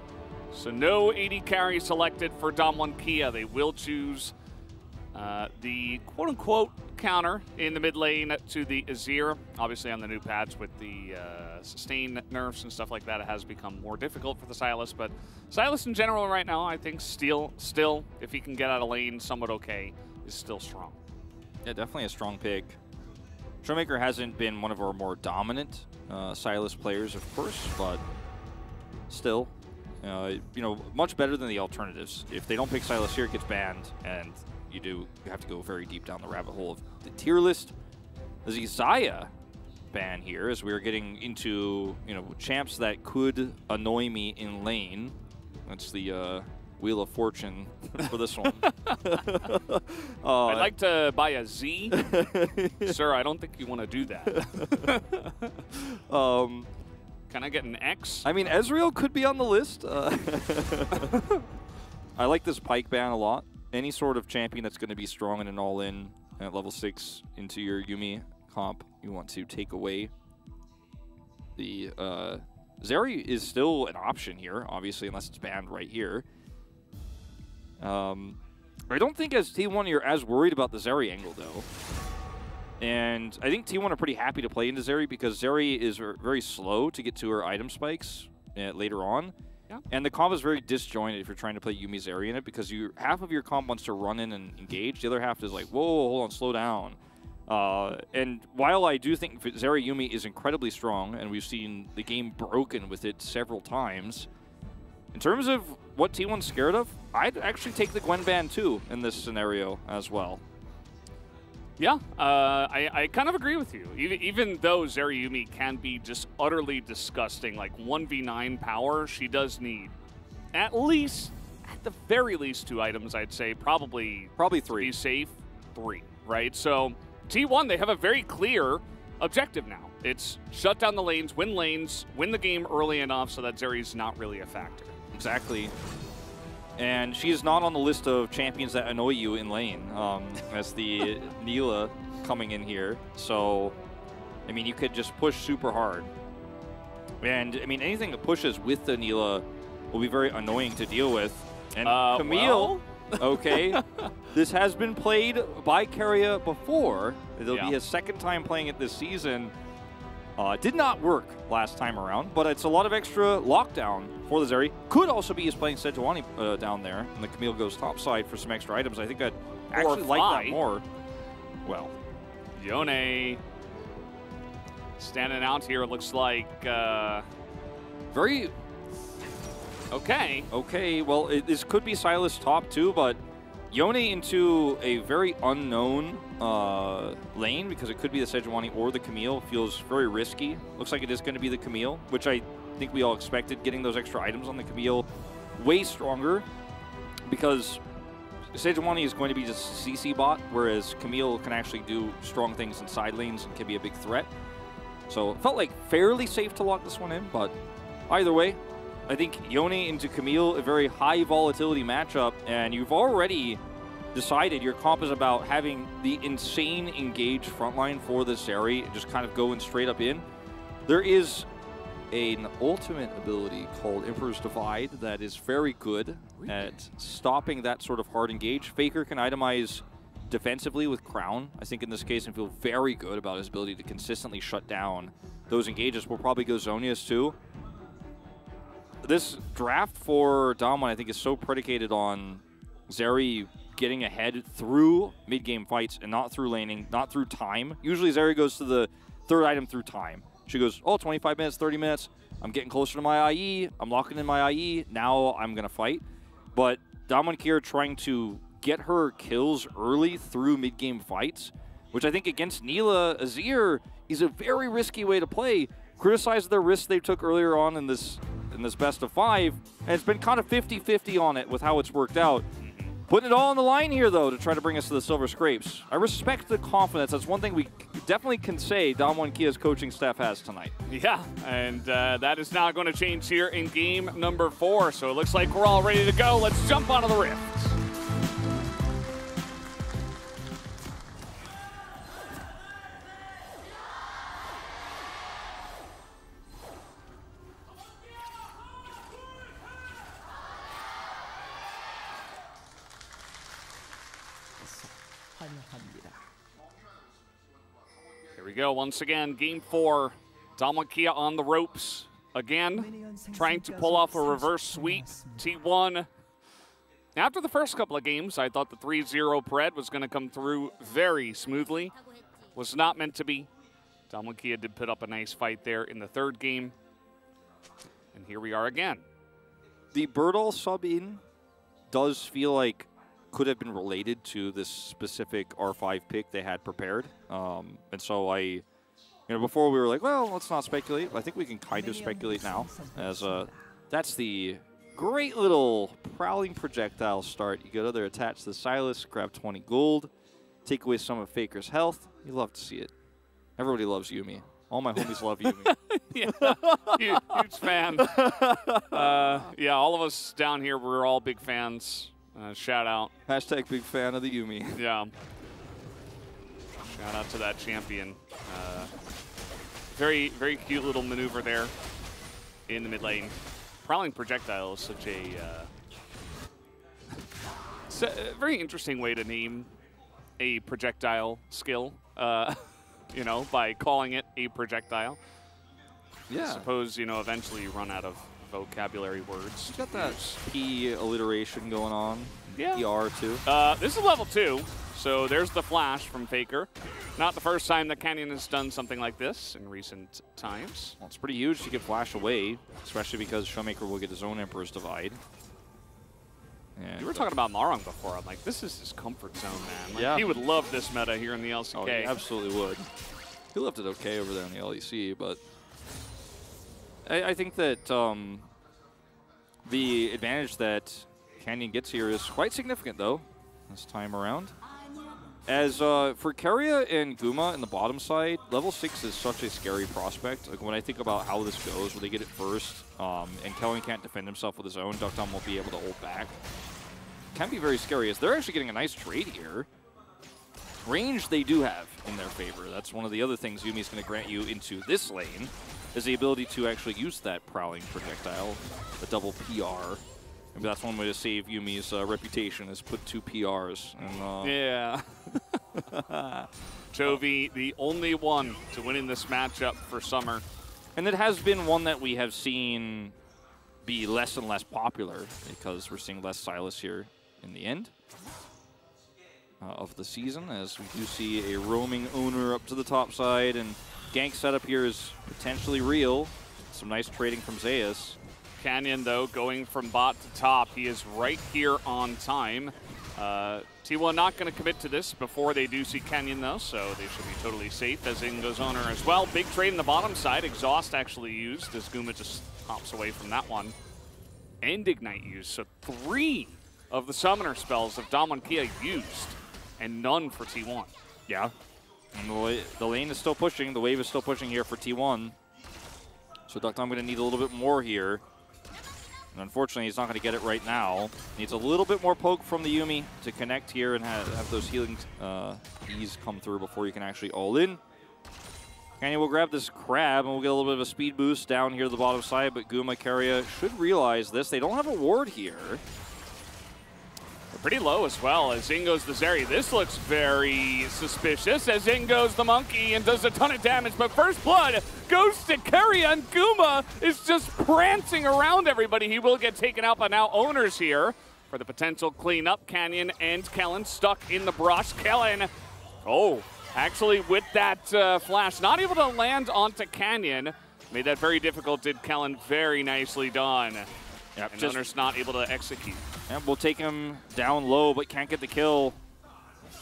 So no AD carry selected for Damwon Kia. They will choose the quote-unquote counter in the mid lane to the Azir. Obviously on the new patch with the sustain nerfs and stuff like that, it has become more difficult for the Sylas. But Sylas in general right now, I think still, if he can get out of lane somewhat okay, is still strong.
Yeah, definitely a strong pick. Showmaker hasn't been one of our more dominant Sylas players, of course, but still, You know, much better than the alternatives. If they don't pick Sylas here, it gets banned, and you have to go very deep down the rabbit hole of the tier list. The Xayah ban here, as we are getting into, you know, champs that could annoy me in lane. That's the Wheel of Fortune for this one.
I'd like to buy a Z. Sir, I don't think you want to do that. Can I get an X?
I mean, Ezreal could be on the list. I like this Pyke ban a lot. Any sort of champion that's going to be strong in an all-in at level 6 into your Yuumi comp, you want to take away. The Zeri is still an option here, obviously, unless it's banned right here. I don't think as T1 you're as worried about the Zeri angle, though. And I think T1 are pretty happy to play into Zeri because Zeri is very slow to get to her item spikes later on. Yeah. And the comp is very disjointed if you're trying to play Yuumi Zeri in it because half of your comp wants to run in and engage. The other half is like, whoa, hold on, slow down. And while I do think Zeri Yuumi is incredibly strong, and we've seen the game broken with it several times, in terms of what T1's scared of, I'd actually take the Gwen ban too in this scenario as well.
Yeah, I kind of agree with you. Even though Zeri Yuumi can be just utterly disgusting, like 1v9 power, she does need at the very least 2 items, I'd say. Probably
3.
To be safe, 3, right? So T1, they have a very clear objective now. It's shut down the lanes, win the game early enough so that Zeri's not really a factor.
Exactly. And she is not on the list of champions that annoy you in lane, as the Neela coming in here. So, I mean, you could just push super hard. And, I mean, anything that pushes with the Neela will be very annoying to deal with. And Camille, okay, this has been played by Keria before. It'll be his second time playing it this season. Did not work last time around, but it's a lot of extra lockdown for the Zeri. Could also be playing Sejuani down there, and the Camille goes topside for some extra items. I think I'd actually like that more. Well,
Yone standing out here, looks like
very...
Okay.
Okay, well, this could be Sylas top too, but Yone into a very unknown lane, because it could be the Sejuani or the Camille, feels very risky. Looks like it is going to be the Camille, which I think we all expected. Getting those extra items on the Camille way stronger, because Sejuani is going to be just CC bot, whereas Camille can actually do strong things in side lanes and can be a big threat. So it felt like fairly safe to lock this one in, but either way, I think Yone into Camille, a very high volatility matchup, and you've already decided your comp is about having the insane engaged frontline for the Zeri and just kind of going straight up in. There is an ultimate ability called Emperor's Divide that is very good at stopping that sort of hard engage. Faker can itemize defensively with Crown, I think in this case, and feel very good about his ability to consistently shut down those engages. We'll probably go Zhonya's too. This draft for Damwon, I think, is so predicated on Zeri getting ahead through mid-game fights and not through laning, not through time. Usually Zeri goes to the third item through time. She goes, oh, 25 minutes, 30 minutes. I'm getting closer to my IE. I'm locking in my IE. Now I'm going to fight. But Damwon Kier trying to get her kills early through mid-game fights, which I think against Neela Azir is a very risky way to play. Criticize the risks they took earlier on in this best of 5, and it's been kind of 50-50 on it with how it's worked out. Putting it all on the line here, though, to try to bring us to the Silver Scrapes. I respect the confidence. That's one thing we definitely can say Damwon Kia's coaching staff has tonight.
Yeah, and that is not going to change here in game number 4, so it looks like we're all ready to go. Let's jump onto the Rift. Here we go once again, game 4. Damwon Kia on the ropes again, trying to pull off a reverse sweep. T1, after the first couple of games, I thought the 3-0 Pred was going to come through very smoothly. Was not meant to be. Damwon Kia did put up a nice fight there in the third game. And here we are again.
The Birdall sub-in does feel like could have been related to this specific R5 pick they had prepared. And so before we were like, well, let's not speculate. I think we can kind of speculate now, as that's the great little Prowling Projectile start. You go to there, attach the Silas, grab 20 gold, take away some of Faker's health. You love to see it. Everybody loves Yuumi. All my homies love Yuumi.
Yeah, huge fan. Yeah, all of us down here, we're all big fans. Shout out.
Hashtag big fan of the Yuumi.
Yeah. Shout out to that champion. Very, very cute little maneuver there in the mid lane. Prowling Projectile is such a very interesting way to name a projectile skill, you know, by calling it a projectile.
Yeah.
I suppose, you know, eventually you run out of vocabulary words.
You got that P alliteration going on.
Yeah.
PR too.
This is level 2, so there's the flash from Faker. Not the first time that Canyon has done something like this in recent times.
Well, it's pretty huge to get flash away, especially because Showmaker will get his own Emperor's Divide.
You were talking about Marong before. I'm like, this is his comfort zone, man. Like,
yeah.
He would love this meta here in the LCK.
Oh, he absolutely would. He left it okay over there in the LEC, but I think that the advantage that Canyon gets here is quite significant, though, this time around. As for Keria and Guma in the bottom side, level 6 is such a scary prospect. Like, when I think about how this goes, where they get it first, and Kellen can't defend himself with his own, Duckdown won't be able to hold back. Can be very scary, as they're actually getting a nice trade here. Range they do have in their favor. That's one of the other things Yuumi's going to grant you into this lane, is the ability to actually use that Prowling Projectile, the double PR. Maybe that's one way to save Yuumi's reputation, is put 2 PRs. And,
yeah. Chovy, the only one to win in this matchup for Summer.
And it has been one that we have seen be less and less popular, because we're seeing less Silas here in the end of the season, as we do see a roaming owner up to the top side, and gank setup here is potentially real. Some nice trading from Zeus.
Canyon, though, going from bot to top. He is right here on time. T1 not going to commit to this before they do see Canyon, though, so they should be totally safe as in goes owner as well. Big trade in the bottom side. Exhaust actually used as Guma just hops away from that one. And Ignite used. So 3 of the summoner spells of Damwon Kia used, and none for T1.
Yeah. And the lane is still pushing. The wave is still pushing here for T1. So Duckdown going to need a little bit more here. And unfortunately, he's not going to get it right now. Needs a little bit more poke from the Yuumi to connect here and have those healing E's come through before you can actually all in. Canyon will grab this crab, and we'll get a little bit of a speed boost down here to the bottom side, but Guma, Keria should realize this. They don't have a ward here.
They're pretty low as well, as in goes the Zeri. This looks very suspicious, as in goes the monkey and does a ton of damage, but first blood goes to Keria, and Guma is just prancing around everybody. He will get taken out, but now owners here for the potential cleanup. Canyon and Kellen stuck in the brush. Kellen, actually with that flash, not able to land onto Canyon. Made that very difficult, did Kellen. Very nicely done.
Yep,
and owners not able to execute.
And we'll take him down low, but can't get the kill.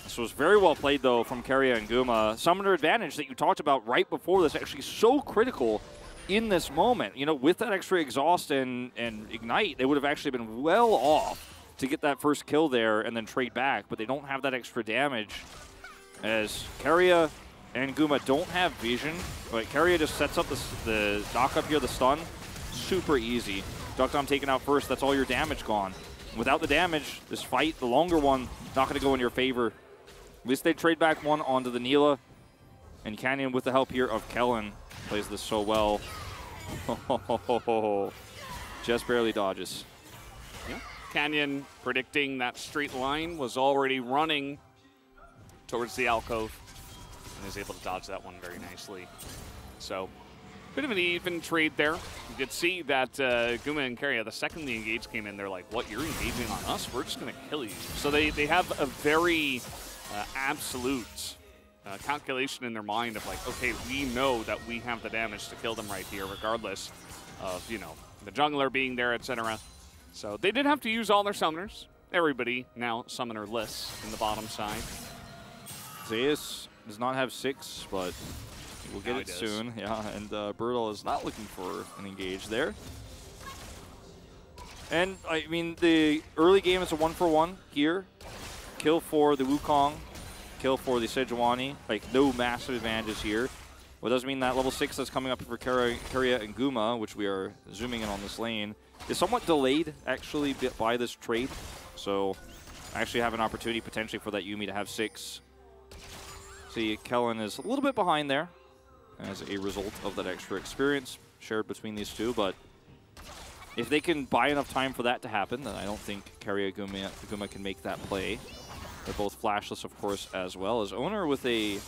This was very well played, though, from Keria and Guma. Summoner advantage that you talked about right before this, actually so critical in this moment. You know, with that extra exhaust and ignite, they would have actually been well off to get that first kill there and then trade back, but they don't have that extra damage, as Keria and Guma don't have vision. But Keria just sets up the knock up here, the stun. Super easy. Duckdown taken out first, that's all your damage gone. Without the damage, this fight, the longer one, not going to go in your favor. At least they trade back one onto the Neela. And Canyon, with the help here of Kellen, plays this so well. Just barely dodges.
Yeah. Canyon predicting that straight line, was already running towards the alcove and is able to dodge that one very nicely. So, bit of an even trade there. You could see that Guma and Keria, the second the engage came in, they're like, what, you're engaging on us? We're just going to kill you. So they have a very absolute calculation in their mind of like, okay, we know that we have the damage to kill them right here, regardless of, you know, the jungler being there, etc. So they did have to use all their summoners. Everybody now summoner-less in the bottom side.
Zeus does not have 6, but we'll get it soon. Yeah, and Brutal is not looking for an engage there. And, I mean, the early game is a 1-for-1 here. Kill for the Wukong, kill for the Sejuani. Like, no massive advantages here. What does mean that level 6 that's coming up for Keria and Guma, which we are zooming in on this lane, is somewhat delayed, actually, by this trade. So, I actually have an opportunity, potentially, for that Yuumi to have 6. See, Kellen is a little bit behind there as a result of that extra experience shared between these two, but if they can buy enough time for that to happen, then I don't think Keria Guma can make that play. They're both flashless, of course, as well. As Owner with a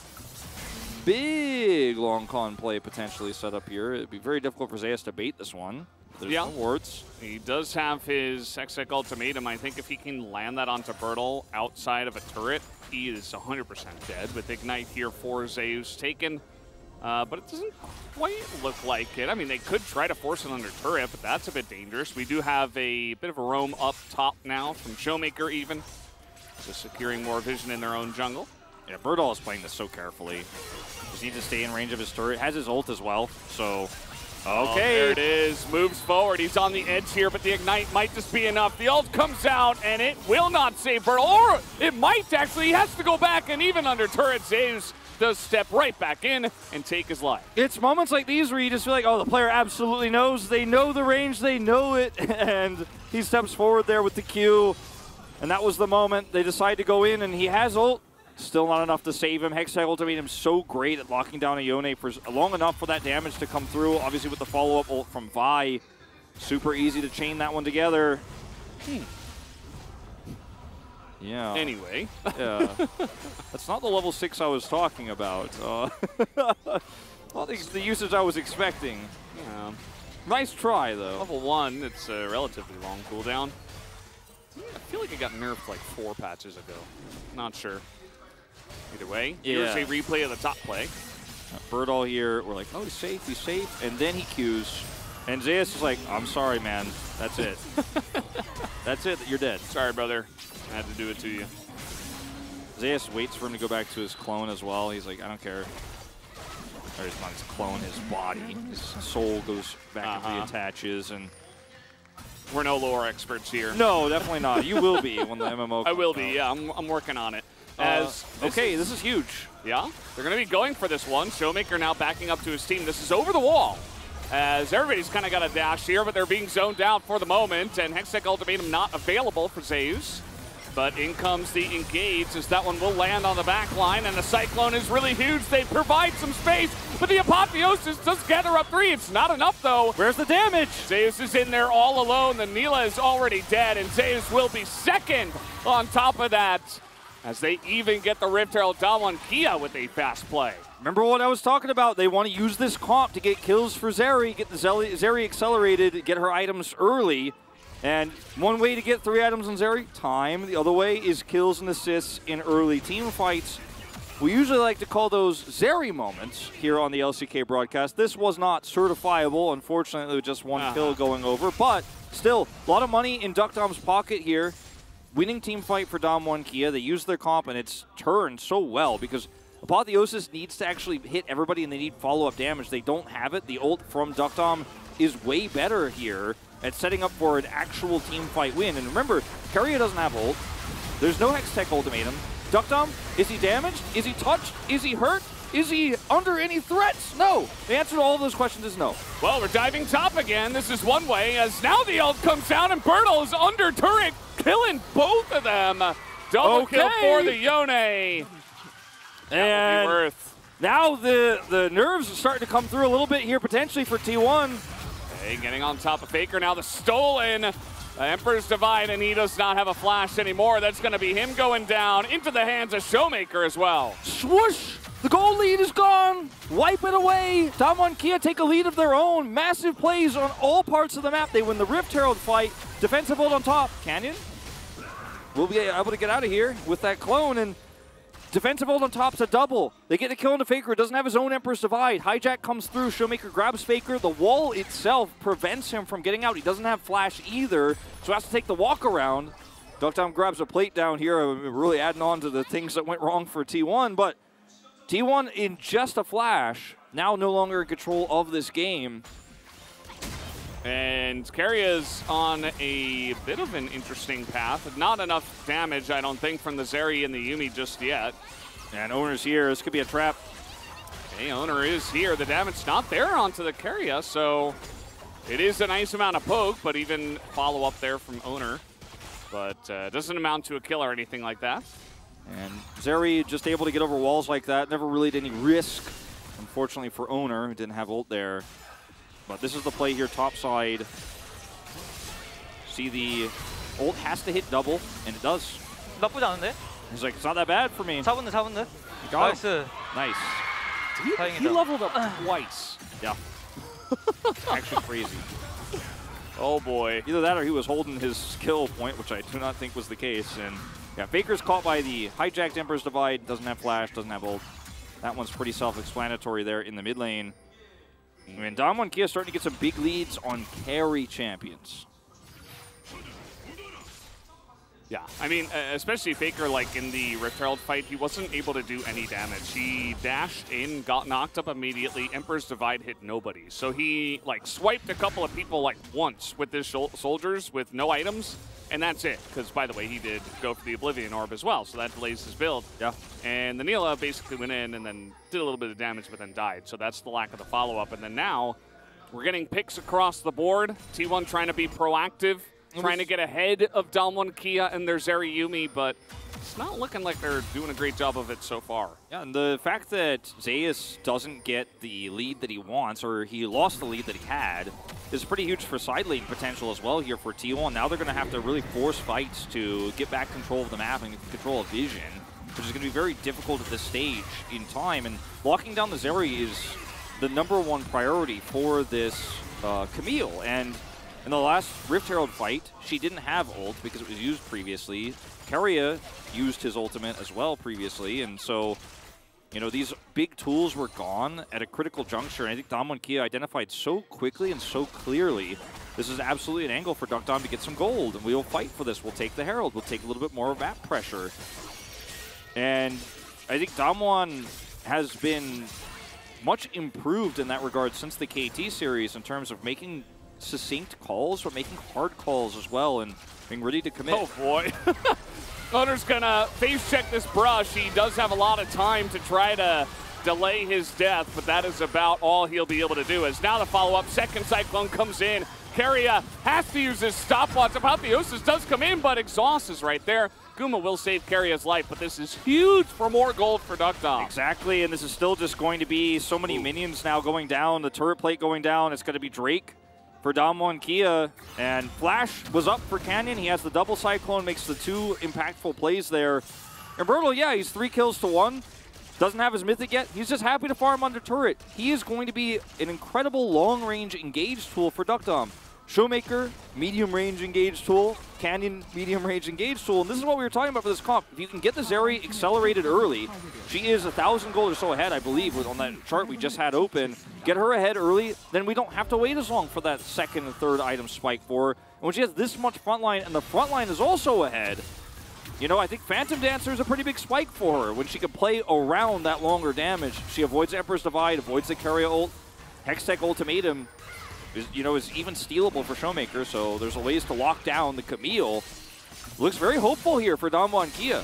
big long con play potentially set up here. It'd be very difficult for Zeus to bait this one. There's no wards.
He does have his Exec ultimatum. I think if he can land that onto Bertle outside of a turret, he is 100% dead. With Ignite here for Zeus taken. But it doesn't quite look like it. I mean, they could try to force it under turret, but that's a bit dangerous. We do have a bit of a roam up top now from Showmaker even. Just securing more vision in their own jungle.
Yeah, Bertle is playing this so carefully. Just needs to stay in range of his turret. Has his ult as well, so... Okay.
Oh, there it is. Moves forward. He's on the edge here, but the Ignite might just be enough. The ult comes out, and it will not save Bertle. Or it might actually. He has to go back, and even under turret, Zeus does step right back in and take his life.
It's moments like these where you just feel like, oh, the player absolutely knows. They know the range. They know it. And he steps forward there with the Q. And that was the moment they decide to go in, and he has ult. Still not enough to save him. Hextech ultimatum so great at locking down a Yone for long enough for that damage to come through. Obviously with the follow-up ult from Vi. Super easy to chain that one together. Yeah.
Anyway.
Yeah. That's not the level 6 I was talking about. Not the usage I was expecting.
Yeah.
Nice try, though.
Level 1, it's a relatively long cooldown. I feel like it got nerfed like 4 patches ago. Not sure. Either way, here's a replay of the top play.
Bertle here, we're like, oh, he's safe. And then he Qs. And Zeus is like, I'm sorry, man. That's it. That's it. You're dead.
Sorry, brother. I had to do it to you.
Zeus waits for him to go back to his clone as well. He's like, I don't care. Or it's not his clone, his body. His soul goes back and reattaches. And
we're no lore experts here.
No, definitely not. You will be when the MMO comes
I will be,
out.
yeah. I'm working on it.
This is huge.
Yeah, they're going to be going for this one. Showmaker now backing up to his team. This is over the wall, as everybody's kind of got a dash here, but they're being zoned out for the moment, and Hextech ultimatum not available for Zeus. But in comes the engage, as that one will land on the back line, and the Cyclone is really huge. They provide some space, but the Apotheosis does gather up 3. It's not enough, though.
Where's the damage?
Zeus is in there all alone. The Neela is already dead, and Zeus will be second on top of that, as they even get the Rift Herald Damwon Kia with a fast play.
Remember what I was talking about? They want to use this comp to get kills for Zeri, get the Zeri accelerated, get her items early. And one way to get 3 items on Zeri, time. The other way is kills and assists in early team fights. We usually like to call those Zeri moments here on the LCK broadcast. This was not certifiable, unfortunately, with just 1 kill going over. But still, a lot of money in Duckdom's pocket here. Winning team fight for Damwon Kia. They use their comp, and it's turned so well because Apotheosis needs to actually hit everybody, and they need follow-up damage. They don't have it. The ult from Duckdom is way better here at setting up for an actual team fight win. And remember, Keria doesn't have ult. There's no Hextech ultimatum. Duckdom, is he damaged? Is he touched? Is he hurt? Is he under any threats? No. The answer to all of those questions is no.
Well, we're diving top again. This is one way, as now the ult comes down, and Bertle is under turret, killing both of them. Double kill for the Yone.
And now the nerves are starting to come through a little bit here, potentially for T1.
Okay, getting on top of Faker now. The stolen Emperor's Divide, and he does not have a flash anymore. That's going to be him going down into the hands of Showmaker as well.
Swoosh! The goal lead is gone. Wipe it away. Damwon Kia take a lead of their own. Massive plays on all parts of the map. They win the Rift Herald fight. Defensive ult on top. Canyon will be able to get out of here with that clone. And Defensive ult on top's a double. They get the kill on the Faker. Doesn't have his own Emperor's Divide. Hijack comes through. Showmaker grabs Faker. The wall itself prevents him from getting out. He doesn't have flash either, so has to take the walk around. Duckdown grabs a plate down here, really adding on to the things that went wrong for T1. But T1 in just a flash, now no longer in control of this game.
And Karia's on a bit of an interesting path. Not enough damage, I don't think, from the Zeri and the Yuumi just yet.
And Owner's here. This could be a trap.
Okay, Owner is here. The damage not there onto the Karia, so it is a nice amount of poke, but even follow-up there from Owner. But doesn't amount to a kill or anything like that.
And Zeri just able to get over walls like that. Never really did any risk, unfortunately, for Owner, who didn't have ult there. But this is the play here, top side. See, the ult has to hit double, and it does.
나쁘지 않은데?
He's like, it's not that bad for me.
4분대 4분대.
Got
나이스.
Nice.
He leveled up twice.
Yeah. Actually crazy.
Oh boy.
Either that or he was holding his skill point, which I do not think was the case. And yeah, Faker's caught by the hijacked Emperor's Divide, doesn't have flash, doesn't have ult. That one's pretty self-explanatory there in the mid lane. I mean, Damwon Kia starting to get some big leads on carry champions.
Yeah, I mean, especially Faker, like in the Rift Herald fight, he wasn't able to do any damage. He dashed in, got knocked up immediately. Emperor's Divide hit nobody. So he like swiped a couple of people like once with his soldiers with no items, and that's it. Because by the way, he did go for the Oblivion Orb as well, so that delays his build.
Yeah.
And the Neela basically went in and then did a little bit of damage, but then died. So that's the lack of the follow-up. And then now we're getting picks across the board. T1 trying to be proactive, trying to get ahead of Damwon Kia and their Zeri Yuumi, but it's not looking like they're doing a great job of it so far.
Yeah, and the fact that Zeus doesn't get the lead that he wants, or he lost the lead that he had, is pretty huge for side lane potential as well here for T1. Now they're going to have to really force fights to get back control of the map and control of vision, which is going to be very difficult at this stage in time. And locking down the Zeri is the #1 priority for this Camille. And in the last Rift Herald fight, she didn't have ult because it was used previously. Keria used his ultimate as well previously, and so, you know, these big tools were gone at a critical juncture, and I think Damwon Kia identified so quickly and so clearly this is absolutely an angle for Duckdom to get some gold, and we will fight for this. We'll take the Herald. We'll take a little bit more of map pressure. And I think Damwon has been much improved in that regard since the KT series in terms of making succinct calls, but making hard calls as well and being ready to commit.
Oh boy. Owner's gonna face check this brush. He does have a lot of time to try to delay his death, but that is about all he'll be able to do. As now the follow-up, second Cyclone comes in. Keria has to use his stopwatch. Apotheosis does come in, but Exhaust is right there. Guma will save Karia's life, but this is huge for more gold for Duckdom.
Exactly, and this is still just going to be so many minions now going down, the turret plate going down. It's going to be Drake for Damwon Kia, and Flash was up for Canyon. He has the double Cyclone, makes the 2 impactful plays there. And Bertle, yeah, he's 3 kills to 1. Doesn't have his Mythic yet. He's just happy to farm under turret. He is going to be an incredible long-range engage tool for Duckdom. Showmaker, medium-range engage tool. Canyon, medium-range engage tool. And this is what we were talking about for this comp. If you can get the Zeri accelerated early, she is 1,000 gold or so ahead, I believe, on that chart we just had open. Get her ahead early, then we don't have to wait as long for that second and third item spike for her. And when she has this much frontline, and the frontline is also ahead, you know, I think Phantom Dancer is a pretty big spike for her. When she can play around that longer damage, she avoids Emperor's Divide, avoids the Keria ult. Hextech Ultimatum is even stealable for Showmaker, so there's a ways to lock down the Camille. Looks very hopeful here for Damwon Kia.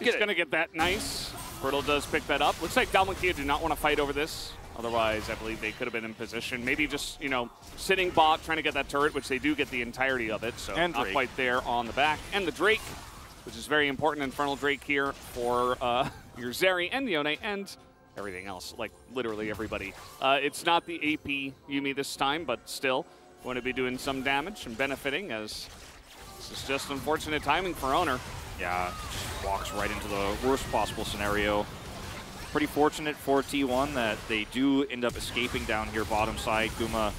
He's going to get that nice. Bertle does pick that up. Looks like Damwon Kia do not want to fight over this. Otherwise, I believe they could have been in position. Maybe just, you know, sitting bot, trying to get that turret, which they do get the entirety of it. So not quite there on the back. And the Drake, which is very important. Infernal Drake here for your Zeri and Yone and everything else, like literally everybody. It's not the AP Yuumi this time, but still going to be doing some damage and benefiting, as this is just unfortunate timing for Owner.
Yeah, walks right into the worst possible scenario. Pretty fortunate for T1 that they do end up escaping down here bottom side. Guma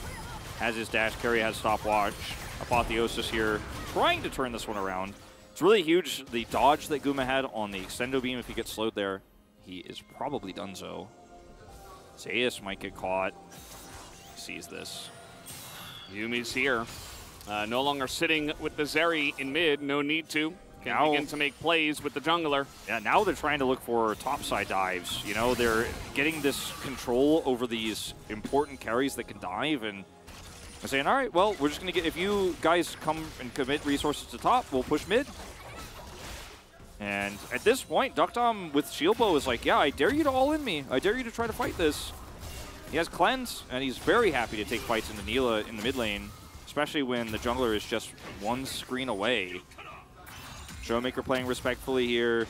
has his dash carry, has stopwatch. Apotheosis here trying to turn this one around. It's really huge, the dodge that Guma had on the extendo beam. If he gets slowed there, he is probably donezo. Zeus might get caught. He sees this.
Yumi's here. No longer sitting with the Zeri in mid. No need to. Can begin to make plays with the jungler.
Yeah, now they're trying to look for topside dives. You know, they're getting this control over these important carries that can dive, and they're saying, all right, well, we're just going to get, if you guys come and commit resources to top, we'll push mid. And at this point, Duckdom with Shield Bow is like, yeah, I dare you to all in me. I dare you to try to fight this. He has Cleanse, and he's very happy to take fights into Neela in the mid lane, especially when the jungler is just one screen away. Showmaker playing respectfully here.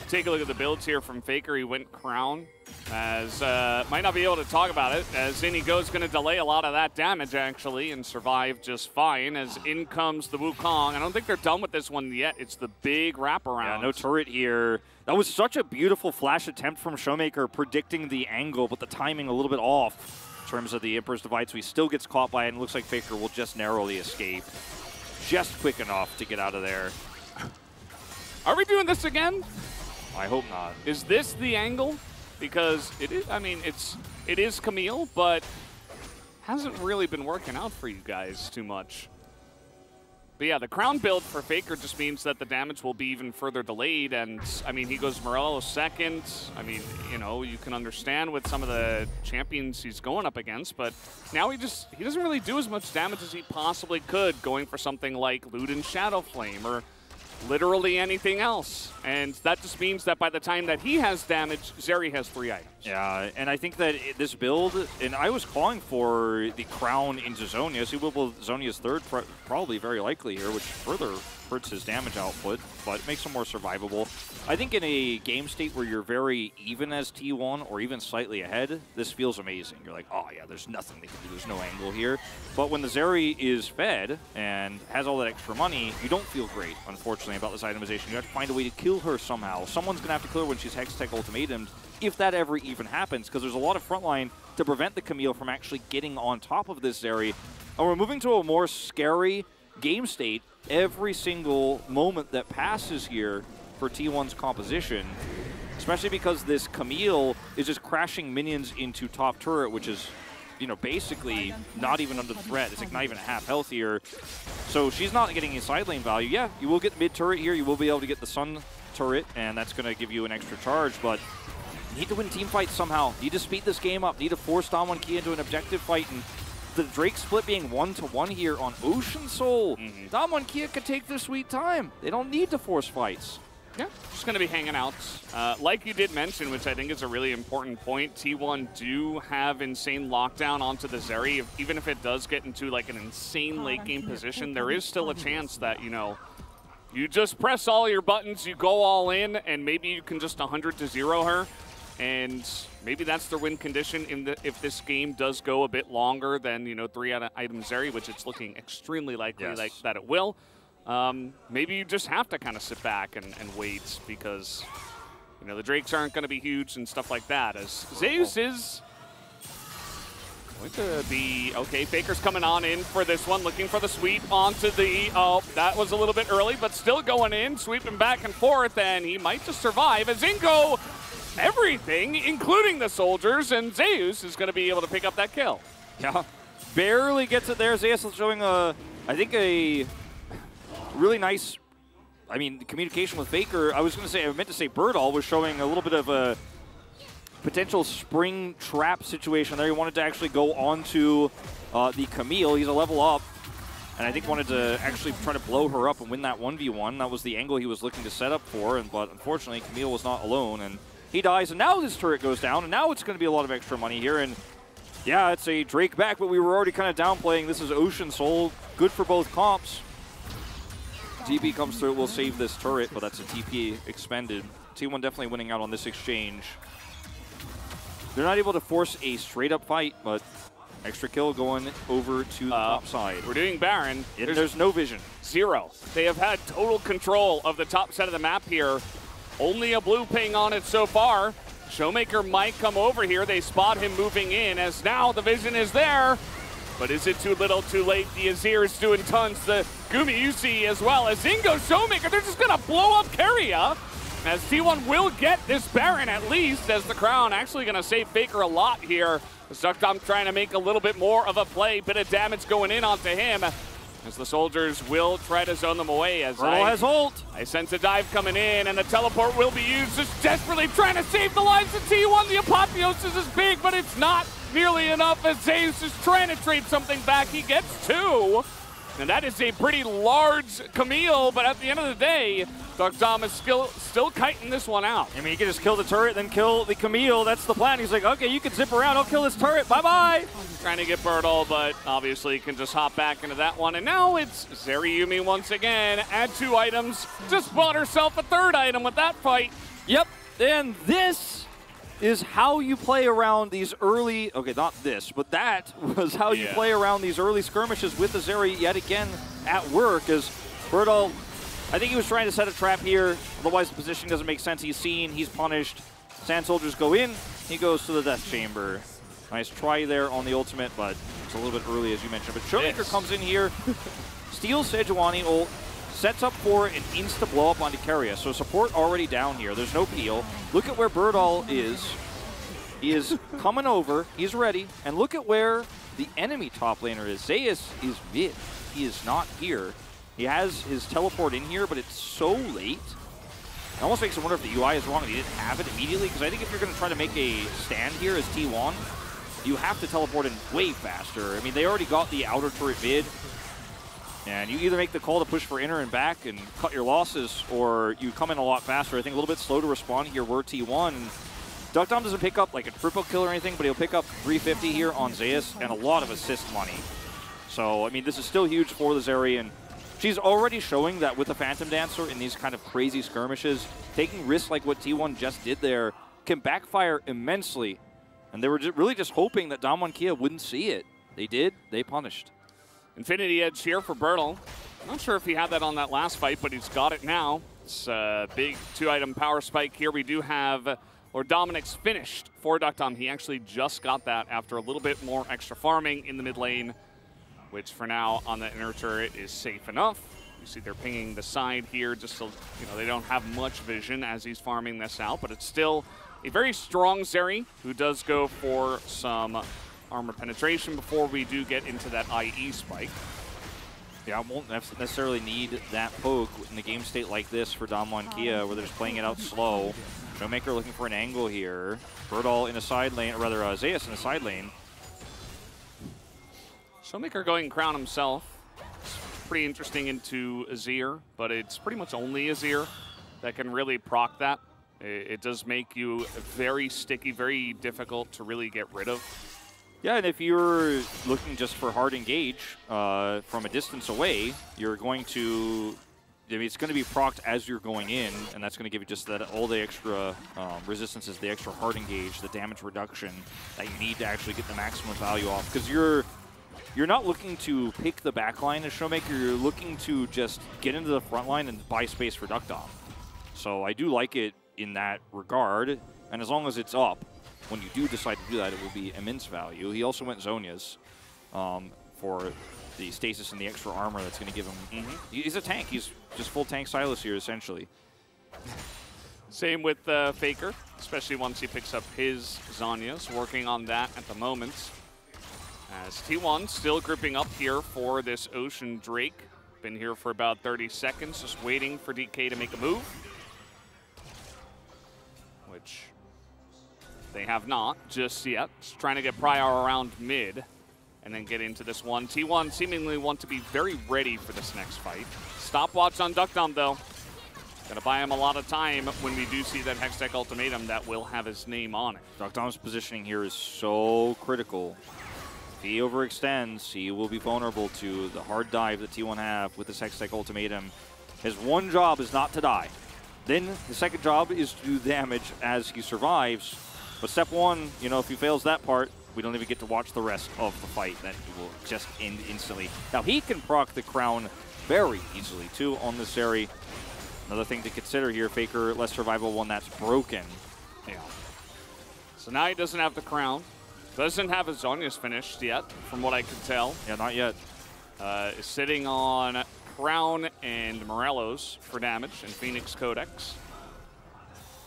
Take a look at the builds here from Faker. He went Crown, as might not be able to talk about it, as in he goes, going to delay a lot of that damage actually and survive just fine, as in comes the Wukong. I don't think they're done with this one yet. It's the big wraparound.
Yeah, no turret here. That was such a beautiful flash attempt from Showmaker, predicting the angle, but the timing a little bit off in terms of the Emperor's Divide, so he still gets caught by it, and it looks like Faker will just narrowly escape. Just quick enough to get out of there.
Are we doing this again?
I hope not.
Is this the angle? Because it is, I mean, it is Camille, but hasn't really been working out for you guys too much. But yeah, the Crown build for Faker just means that the damage will be even further delayed, and I mean, he goes Morello second. I mean, you know, you can understand with some of the champions he's going up against, but now he doesn't really do as much damage as he possibly could, going for something like Luden Shadow Flame or literally anything else. And that just means that by the time that he has damage, Zeri has 3 items.
Yeah, and I think that this build, and I was calling for the Crown into Zhonya. So he will Zhonya's third, probably very likely here, which further hurts his damage output, but makes him more survivable. I think in a game state where you're very even as T1 or even slightly ahead, this feels amazing. You're like, oh yeah, there's nothing they can do. There's no angle here. But when the Zeri is fed and has all that extra money, you don't feel great, unfortunately, about this itemization. You have to find a way to kill her somehow. Someone's going to have to kill her when she's Hextech ultimatumed, if that ever even happens, because there's a lot of frontline to prevent the Camille from actually getting on top of this Zeri. And we're moving to a more scary game state every single moment that passes here for T1's composition, especially because this Camille is just crashing minions into top turret, which is, you know, basically not even under threat. It's like not even a half health here. So she's not getting any side lane value. Yeah, you will get mid turret here. You will be able to get the Sun turret, and that's going to give you an extra charge, but you need to win team fights somehow. Need to speed this game up. Need to force Damwon into an objective fight, and the Drake split being 1-to-1 here on Ocean Soul. Damwon could take their sweet time. They don't need to force fights.
Yeah, just going to be hanging out. Like you did mention, which I think is a really important point, T1 do have insane lockdown onto the Zeri. Even if it does get into like an insane late game position, there is still a chance that, you know, you just press all your buttons, you go all in, and maybe you can just 100-0 her. And maybe that's the win condition if this game does go a bit longer than, you know, 3 item Zeri, which it's looking extremely likely that it will. Maybe you just have to kind of sit back and wait, because, you know, the Drakes aren't going to be huge and stuff like that. As Zeus is going to be, okay, Faker's coming on in for this one, looking for the sweep onto the, oh, that was a little bit early, but still going in, sweeping back and forth, and he might just survive as in go everything, including the soldiers, and Zeus is going to be able to pick up that kill.
Yeah, barely gets it there. Zeus is showing, I think, a really nice, I mean, communication with Faker. I meant to say Birdall was showing a little bit of a potential spring trap situation there. He wanted to actually go onto the Camille. He's a level up, and I think wanted to actually try to blow her up and win that 1v1. That was the angle he was looking to set up for, but unfortunately, Camille was not alone, and he dies, and now this turret goes down, and now it's going to be a lot of extra money here, and yeah, it's a Drake back, but we were already kind of downplaying. This is Ocean Soul, good for both comps. TP comes through, will save this turret, but that's a TP expended. T1 definitely winning out on this exchange. They're not able to force a straight-up fight, but extra kill going over to the top side.
We're doing Baron.
There's no vision.
0. They have had total control of the top set of the map here. Only a blue ping on it so far. Showmaker might come over here. They spot him moving in, as now the vision is there. But is it too little, too late? The Azir is doing tons. The Gumayusi as well as Ingo Showmaker. They're just gonna blow up Keria. As T1 will get this Baron at least, as the Crown actually gonna save Faker a lot here. Duckdom trying to make a little bit more of a play, bit of damage going in onto him. As the soldiers will try to zone them away. As
Brittle has ult.
I sense a dive coming in, and the teleport will be used, just desperately trying to save the lives of T1. The apotheosis is big, but it's not nearly enough, as Zeus is trying to trade something back. He gets 2. And that is a pretty large Camille, but at the end of the day, Duckdom is still kiting this one out.
I mean, you can just kill the turret, then kill the Camille. That's the plan. He's like, okay, you can zip around. I'll kill this turret. Bye-bye.
Trying to get Bertle, but obviously can just hop back into that one. And now it's Zeri once again. Add 2 items. Just bought herself a 3rd item with that fight.
Yep. And this is how you play around these early, okay, not this, but that was how you play around these early skirmishes with the Zeri yet again at work, as Bertle, I think he was trying to set a trap here, otherwise the position doesn't make sense. He's seen, he's punished. Sand Soldiers go in, he goes to the Death Chamber. Nice try there on the ultimate, but it's a little bit early as you mentioned. But Showmaker comes in here, steals Sejuani ult, sets up for an insta blow up onto Keria. So support already down here. There's no peel. Look at where Bertle is. He is coming over. He's ready. And look at where the enemy top laner is. Zeus is mid. He is not here. He has his teleport in here, but it's so late. It almost makes me wonder if the UI is wrong and he didn't have it immediately. Because I think if you're going to try to make a stand here as T1, you have to teleport in way faster. I mean, they already got the outer turret mid. And you either make the call to push for inner and back and cut your losses, or you come in a lot faster. I think a little bit slow to respond here. We're T1. Duckdom doesn't pick up like a triple kill or anything, but he'll pick up 350 here on Zeus and a lot of assist money. So, I mean, this is still huge for the Zeri, and she's already showing that with a Phantom Dancer in these kind of crazy skirmishes, taking risks like what T1 just did there can backfire immensely. And they were really just hoping that Damwon Kia wouldn't see it. They did. They punished.
Infinity Edge here for Bertle. Not sure if he had that on that last fight, but he's got it now. It's a big 2-item power spike here. We do have Lord Dominic's finished for Duckdom. He actually just got that after a little bit more extra farming in the mid lane, which for now on the inner turret is safe enough. You see they're pinging the side here just so they don't have much vision as he's farming this out, but it's still a very strong Zeri who does go for some armor penetration before we do get into that IE spike.
Yeah, I won't necessarily need that poke in a game state like this for Damwon Kia, where they're just playing it out slow. Showmaker looking for an angle here. Bertle in a side lane, or rather Zeus in a side lane.
Showmaker going Crown himself. It's pretty interesting into Azir, but it's pretty much only Azir that can really proc that. It does make you very sticky, very difficult to really get rid of.
Yeah, and if you're looking just for hard engage from a distance away, you're going to, I mean, it's going to be procced as you're going in, and that's going to give you just that all the extra resistances, the extra hard engage, the damage reduction that you need to actually get the maximum value off. Because you're not looking to pick the back line as Showmaker, you're looking to just get into the front line and buy space for Duckdom. So I do like it in that regard, and as long as it's up, when you do decide to do that, it will be immense value. He also went Zhonya's for the stasis and the extra armor that's going to give him. He's a tank. He's just full tank Silas here, essentially.
Same with Faker, especially once he picks up his Zhonya's. Working on that at the moment. As T1 still grouping up here for this Ocean Drake. Been here for about 30 seconds, just waiting for DK to make a move. Which they have not just yet. Just trying to get prior around mid and then get into this one. T1 seemingly want to be very ready for this next fight. Stopwatch on Duckdom though. Gonna buy him a lot of time when we do see that Hextech ultimatum that will have his name on it.
Duckdom's positioning here is so critical. If he overextends, he will be vulnerable to the hard dive that T1 have with this Hextech ultimatum. His one job is not to die. Then the second job is to do damage as he survives. But step one, if he fails that part, we don't even get to watch the rest of the fight. That will just end instantly. Now he can proc the crown very easily too on this Zeri. Another thing to consider here, Faker, less survival one that's broken.
Yeah. So now he doesn't have the crown. Doesn't have his Zhonya's finished yet, from what I can tell.
Yeah, not yet.
Is sitting on Crown and Morelos for damage, and Phoenix Codex.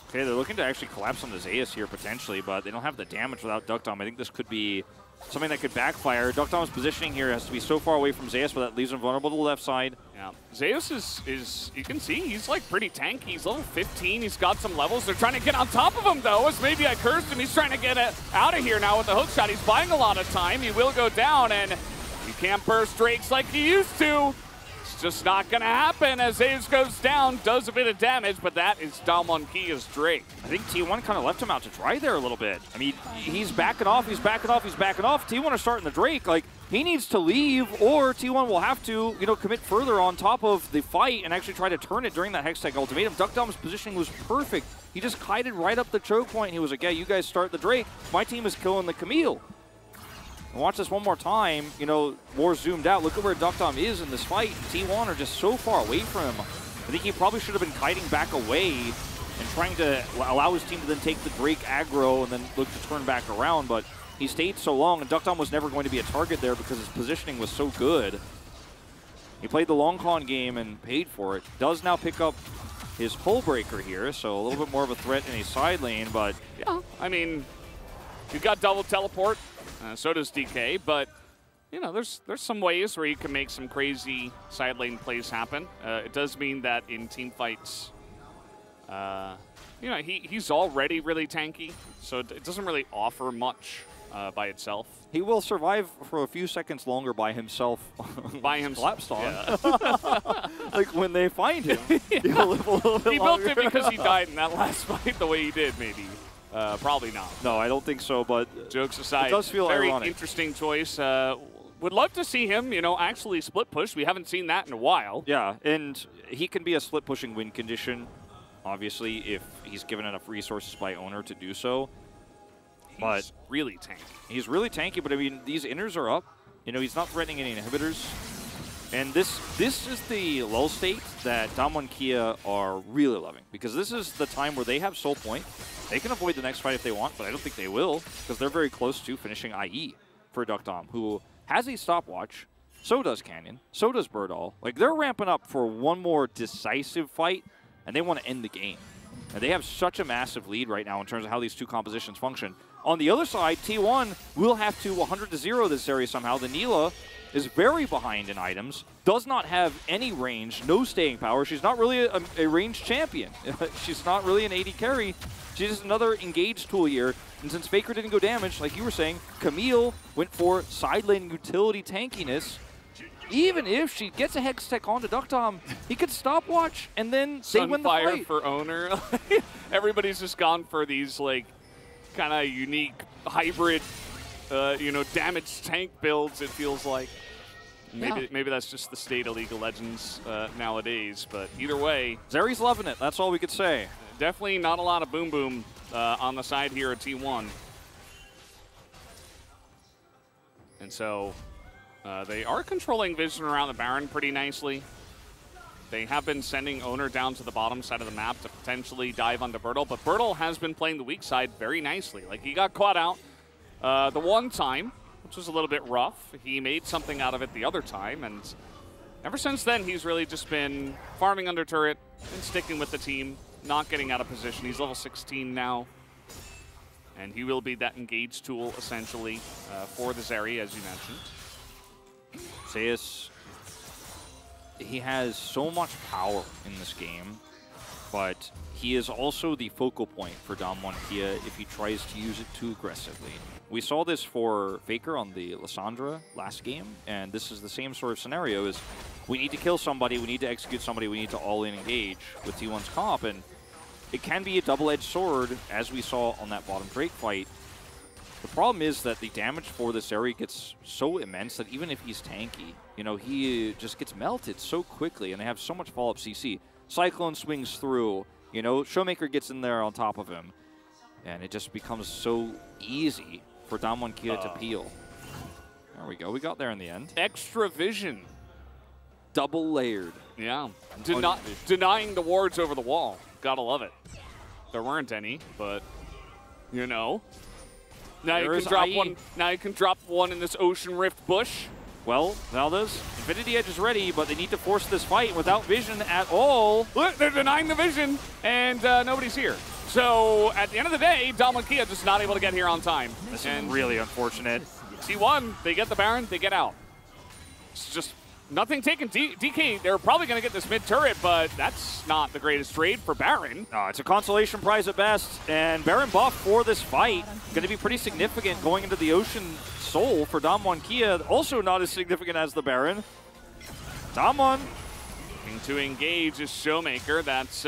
Okay, they're looking to actually collapse on the Zeus here potentially, but they don't have the damage without Duck Dom. I think this could be something that could backfire. Duck Dom's positioning here has to be so far away from Zeus, but that leaves him vulnerable to the left side.
Yeah, Zeus is you can see, he's like pretty tanky. He's level 15, he's got some levels. They're trying to get on top of him though, as maybe I cursed him. He's trying to get out of here now with the hook shot. He's buying a lot of time. He will go down, and you can't burst Drakes like you used to. Just not going to happen as Zeus goes down, does a bit of damage, but that is Dalmonkia's Drake.
I think T1 kind of left him out to dry there a little bit. I mean, he's backing off, he's backing off, he's backing off. T1 are starting the Drake. Like, he needs to leave, or T1 will have to, you know, commit further on top of the fight and actually try to turn it during that Hextech ultimatum. Duck Dom's positioning was perfect. He just kited right up the choke point. He was like, yeah, you guys start the Drake. My team is killing the Camille. And watch this one more time, you know, more zoomed out. Look at where Duck Dom is in this fight. T1 are just so far away from him. I think he probably should have been kiting back away and trying to allow his team to then take the Drake aggro and then look to turn back around, but he stayed so long, and Duck Dom was never going to be a target there because his positioning was so good. He played the long con game and paid for it. Does now pick up his Hull Breaker here, so a little bit more of a threat in a side lane, but
yeah, I mean, you've got double teleport. So does DK, but you know, there's some ways where you can make some crazy side lane plays happen. It does mean that in team fights, you know, he's already really tanky, so it doesn't really offer much by itself.
He will survive for a few seconds longer by himself.
By himself.
Yeah. Like when they find him, he'll live a little bit
He
longer.
built it because he died in that last fight the way he did, maybe. Probably not.
No, I don't think so, but
jokes aside,
it does feel
very
ironic.
interesting choice. Would love to see him, you know, actually split push. We haven't seen that in a while.
Yeah, and he can be a split pushing win condition, obviously, if he's given enough resources by owner to do so.
He's really tanky.
He's really tanky, but I mean, these inners are up. You know, he's not threatening any inhibitors. And this is the lull state that Dalmonkia are really loving, because this is the time where they have soul point. They can avoid the next fight if they want, but I don't think they will, because they're very close to finishing IE for Duck Dom, who has a stopwatch. So does Canyon. So does Birdall. Like, they're ramping up for one more decisive fight, and they want to end the game. And they have such a massive lead right now in terms of how these two compositions function. On the other side, T1 will have to 100-0 this area somehow. The Neela is very behind in items, does not have any range, no staying power. She's not really a ranged champion. She's not really an AD carry. She's just another engaged tool here. And since Faker didn't go damage, like you were saying, Camille went for side lane utility tankiness. Even if she gets a Hex Tech onto Duck Dom, he could stopwatch and then they win the fight.
Sunfire for owner. Everybody's just gone for these, like, kind of unique hybrid, you know, damage tank builds, it feels like. Maybe that's just the state of League of Legends nowadays, but either way.
Zeri's loving it, that's all we could say.
Definitely not a lot of boom boom on the side here at T1. And so they are controlling vision around the Baron pretty nicely. They have been sending owner down to the bottom side of the map to potentially dive onto Birdall, but Birdall has been playing the weak side very nicely. Like, he got caught out the one time, which was a little bit rough. He made something out of it the other time, and ever since then, he's really just been farming under turret and sticking with the team, not getting out of position. He's level 16 now, and he will be that engaged tool, essentially, for the Zeri, as you mentioned.
Zeus, he has so much power in this game, but he is also the focal point for Dalmonkia if he tries to use it too aggressively. We saw this for Faker on the Lissandra last game, and this is the same sort of scenario. Is we need to kill somebody, we need to execute somebody, we need to all-in engage with T1's comp, and it can be a double-edged sword, as we saw on that bottom Drake fight. The problem is that the damage for this area gets so immense that even if he's tanky, you know, he just gets melted so quickly, and they have so much follow-up CC. Cyclone swings through, you know, Showmaker gets in there on top of him, and it just becomes so easy for Dalmonkia to peel. There we go, we got there in the end.
Extra vision.
Double layered.
Yeah, denying the wards over the wall. Gotta love it. There weren't any, but, you know. Now you can drop one. Now you can drop one in this Ocean Rift bush.
Well, Valdez, Infinity Edge is ready, but they need to force this fight without vision at all.
Look, they're denying the vision, and nobody's here. So at the end of the day, Damwon Kia just not able to get here on time.
This is really unfortunate.
T1, they get the Baron, they get out. It's just nothing taken. DK, they're probably going to get this mid turret, but that's not the greatest trade for Baron.
No, it's a consolation prize at best, and Baron buff for this fight going to be pretty significant going into the Ocean Soul for Damwon Kia. Also not as significant as the Baron. Damwon
looking to engage is Showmaker. That's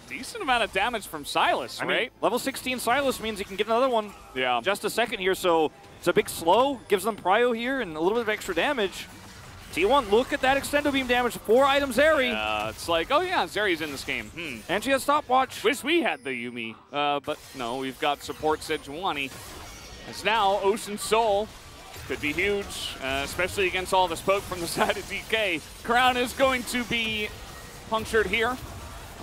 decent amount of damage from Sylas, right?
I mean, level 16 Sylas means he can get another one
yeah.
just a second here, so it's a big slow, gives them prio here and a little bit of extra damage. T1, look at that extendo beam damage, 4 items Zeri.
It's like, oh yeah, Zeri's in this game.
And she has stopwatch.
Wish we had the Yuumi, but no, we've got support Sejuani. It's now Ocean Soul. Could be huge, especially against all the smoke from the side of DK. Crown is going to be punctured here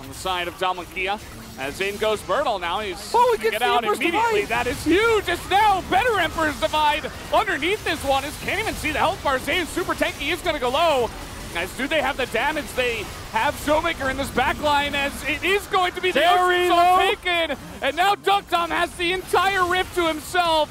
on the side of Damwon Kia. As in goes Bertle now. He's get out immediately.
Divide.
That is huge. It's now better Emperor's Divide. Underneath this one is can't even see the health bar. Zane's super tanky is going to go low. As do they have the damage? They have Showmaker in this backline as it is going to be the Ocean Soul taken. And now Ducktom has the entire rift to himself.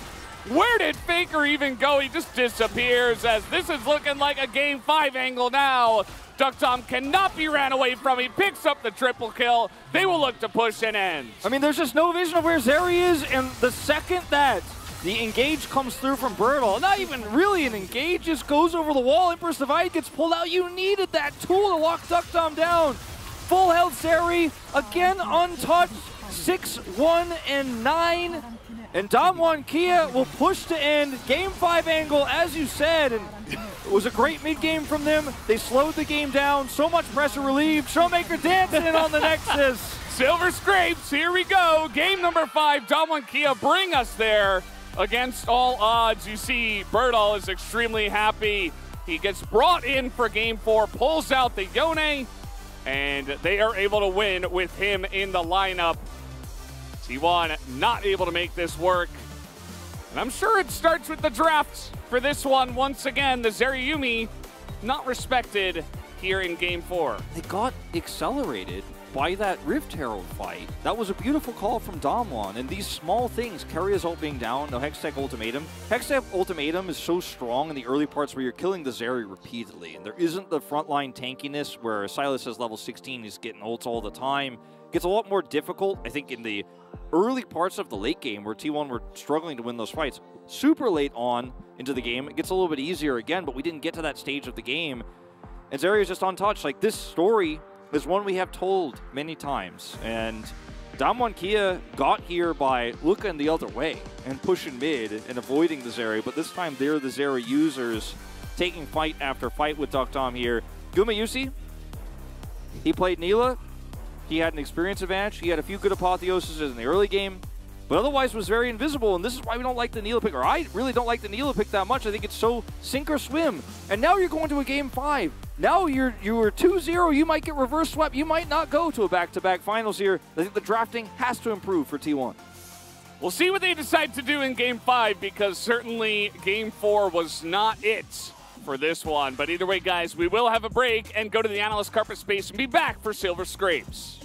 Where did Faker even go? He just disappears as this is looking like a Game 5 angle now. Ducktom cannot be ran away from. He picks up the triple kill. They will look to push and end.
I mean, there's just no vision of where Zeri is, and the second that the engage comes through from Bertle, not even really an engage, just goes over the wall. Emperor's Divide gets pulled out. You needed that tool to lock Ducktom down. Full health Zeri, again untouched, 6-1 and 9. And Damwon Kia will push to end. Game 5 angle, as you said, and it was a great mid-game from them. They slowed the game down. So much pressure relieved. Showmaker dancing in on the Nexus.
Silver Scrapes, here we go. Game number 5, Damwon Kia bring us there. Against all odds, you see Bertle is extremely happy. He gets brought in for Game 4, pulls out the Yone, and they are able to win with him in the lineup. T1 not able to make this work. And I'm sure it starts with the draft for this one. Once again, the Zeri Yuumi not respected here in Game 4.
They got accelerated by that Rift Herald fight. That was a beautiful call from Damwon, and these small things, Keria ult being down, no Hextech Ultimatum. Hextech Ultimatum is so strong in the early parts where you're killing the Zeri repeatedly, and there isn't the frontline tankiness where Sylas is level 16, he's getting ults all the time. It gets a lot more difficult, I think, in the early parts of the late game where T1 were struggling to win those fights. Super late on into the game, it gets a little bit easier again, but we didn't get to that stage of the game. And Zeri is just untouched. Like, this story is one we have told many times, and Damwon Kia got here by looking the other way and pushing mid and avoiding the Zeri, but this time they're the Zeri users taking fight after fight with Ducktom here. Gumayusi, he played Neela. He had an experience advantage. He had a few good apotheoses in the early game, but otherwise was very invisible, and this is why we don't like the Neela pick, or I really don't like the Neela pick that much. I think it's so sink or swim, and now you're going to a Game 5. Now you were 2-0, you might get reverse swept, you might not go to a back-to-back finals here. I think the drafting has to improve for T1.
We'll see what they decide to do in Game 5, because certainly Game 4 was not it for this one. But either way, guys, we will have a break and go to the analyst carpet space and be back for Silver Scrapes.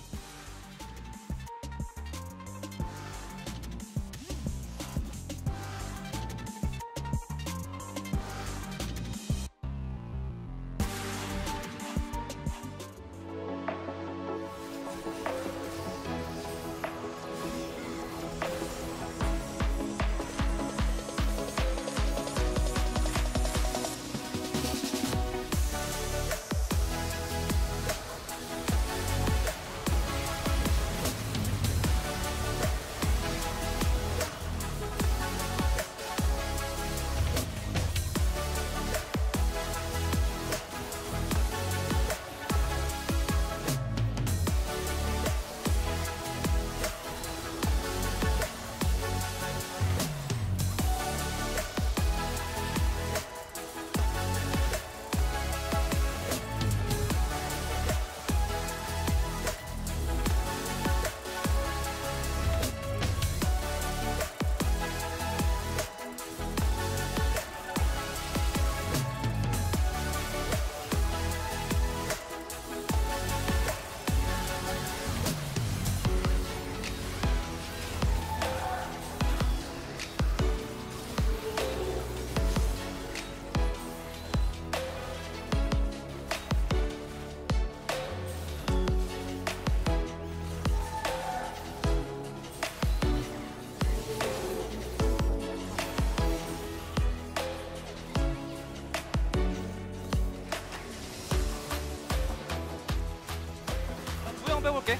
볼게.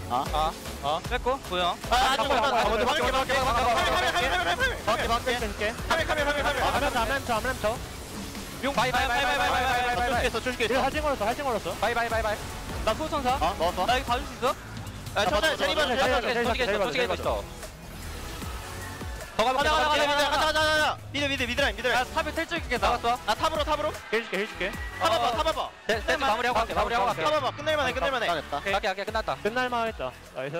뺐고 보여.
먼저
용. 바이.
할증 걸었어.
바이.
나 소천사.
넣었어.
나 이거 봐줄 수 있어?
천천히 제리 봐줘.
도지게 있어.
더 가자.
미드라인.
야 탑에 텔줄 있게 나갔어.
나 탑으로.
해줄게.
타봐봐.
세트 마무리하고 갈게.
타봐봐. 끝낼만해.
됐다.
갈게 끝났다.
끝날만 했다. 나이스.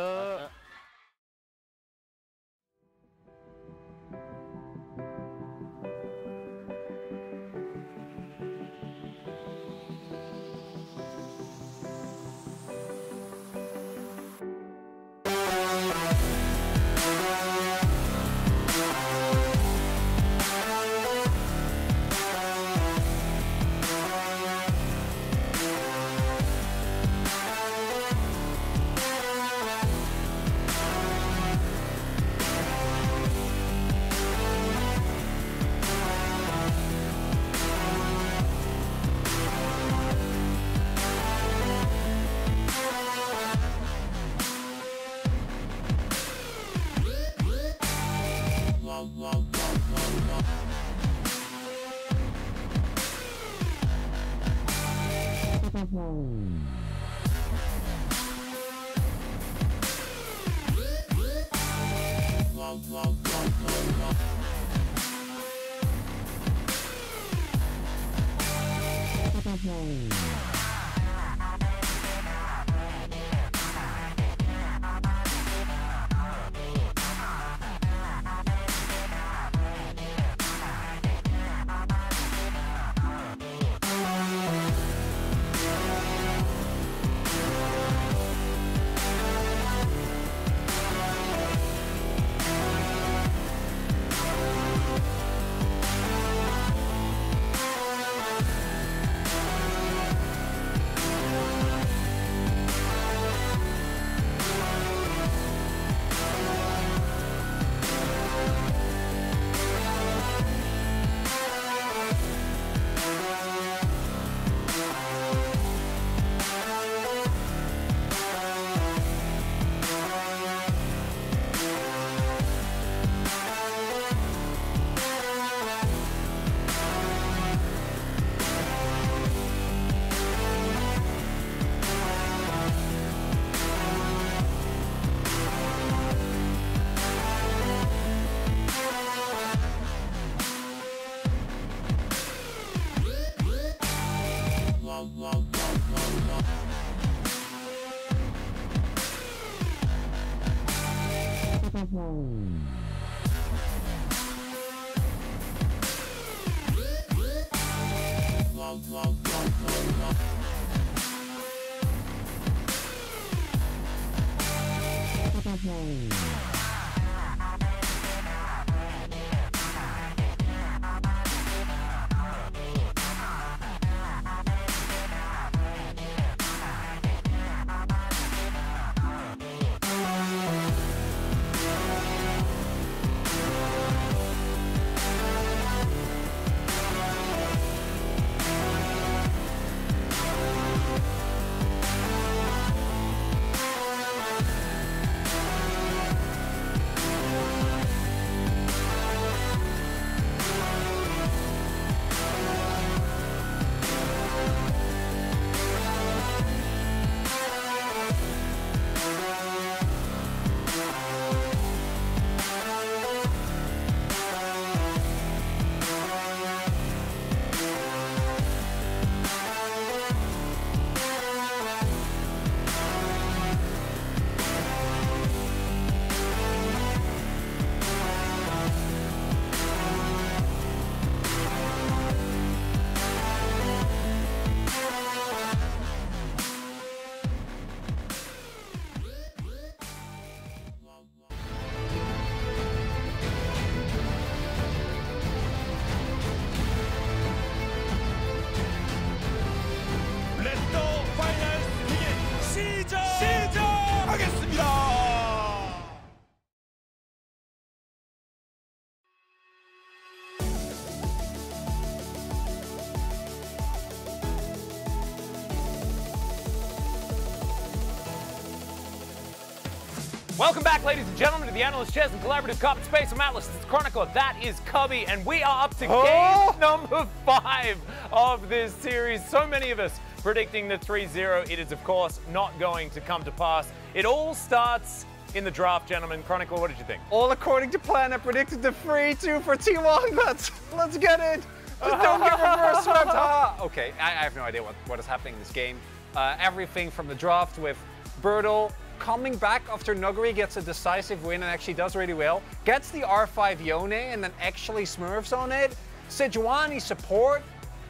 Welcome back, ladies and gentlemen, to the Analyst Chess and Collaborative Cop Space. I'm Atlas, it's Chronicler, that is Cubby, and we are up to game number 5 of this series. So many of us predicting the 3-0. It is, of course, not going to come to pass. It all starts in the draft, gentlemen. Chronicler, what did you think?
All according to plan, I predicted the 3-2 for T1. Let's get it. Just don't get reverse swept. Okay, I have no idea what is happening in this game. Everything from the draft with Bertel coming back after Nuguri gets a decisive win and actually does really well. Gets the R5 Yone and then actually smurfs on it. Sejuani support.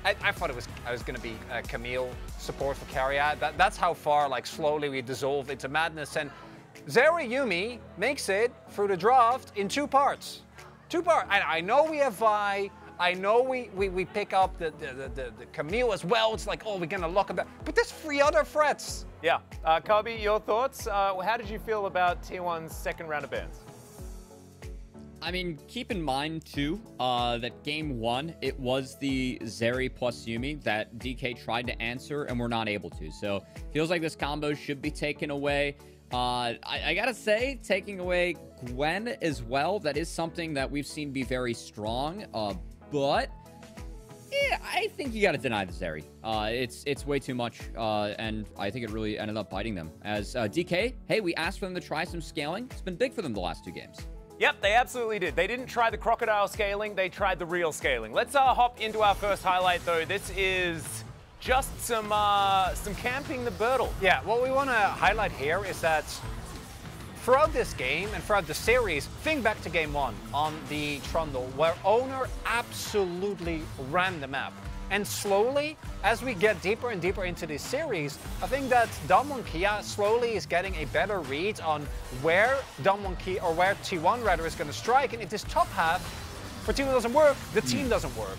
I thought I was going to be Camille support for Carriad. That's how far slowly we dissolve into madness. And Zeri Yumi makes it through the draft in 2 parts. 2 parts. I know we have Vi. I know we pick up the Camille as well. It's like, oh, we're going to lock him down. But there's 3 other threats.
Yeah. Cubby, your thoughts? How did you feel about T1's second round of bans?
I mean, keep in mind, too, that game 1, it was the Zeri plus Yumi that DK tried to answer and were not able to. So, feels like this combo should be taken away. I gotta say, taking away Gwen as well, that is something that we've seen be very strong. But yeah, I think you gotta deny the Zeri. It's way too much, and I think it really ended up biting them. As DK, hey, we asked for them to try some scaling. It's been big for them the last 2 games.
Yep, they absolutely did. They didn't try the crocodile scaling, they tried the real scaling. Let's hop into our first highlight, though. This is just some camping the Bertel.
Yeah, what we want to highlight here is that throughout this game and throughout the series, think back to game 1 on the Trundle, where Owner absolutely ran the map. And slowly, as we get deeper and deeper into this series, I think that Damwon Kia slowly is getting a better read on where Damwon Kia, or where T1 rather, is going to strike. And if this top half for T1 doesn't work, the team doesn't work.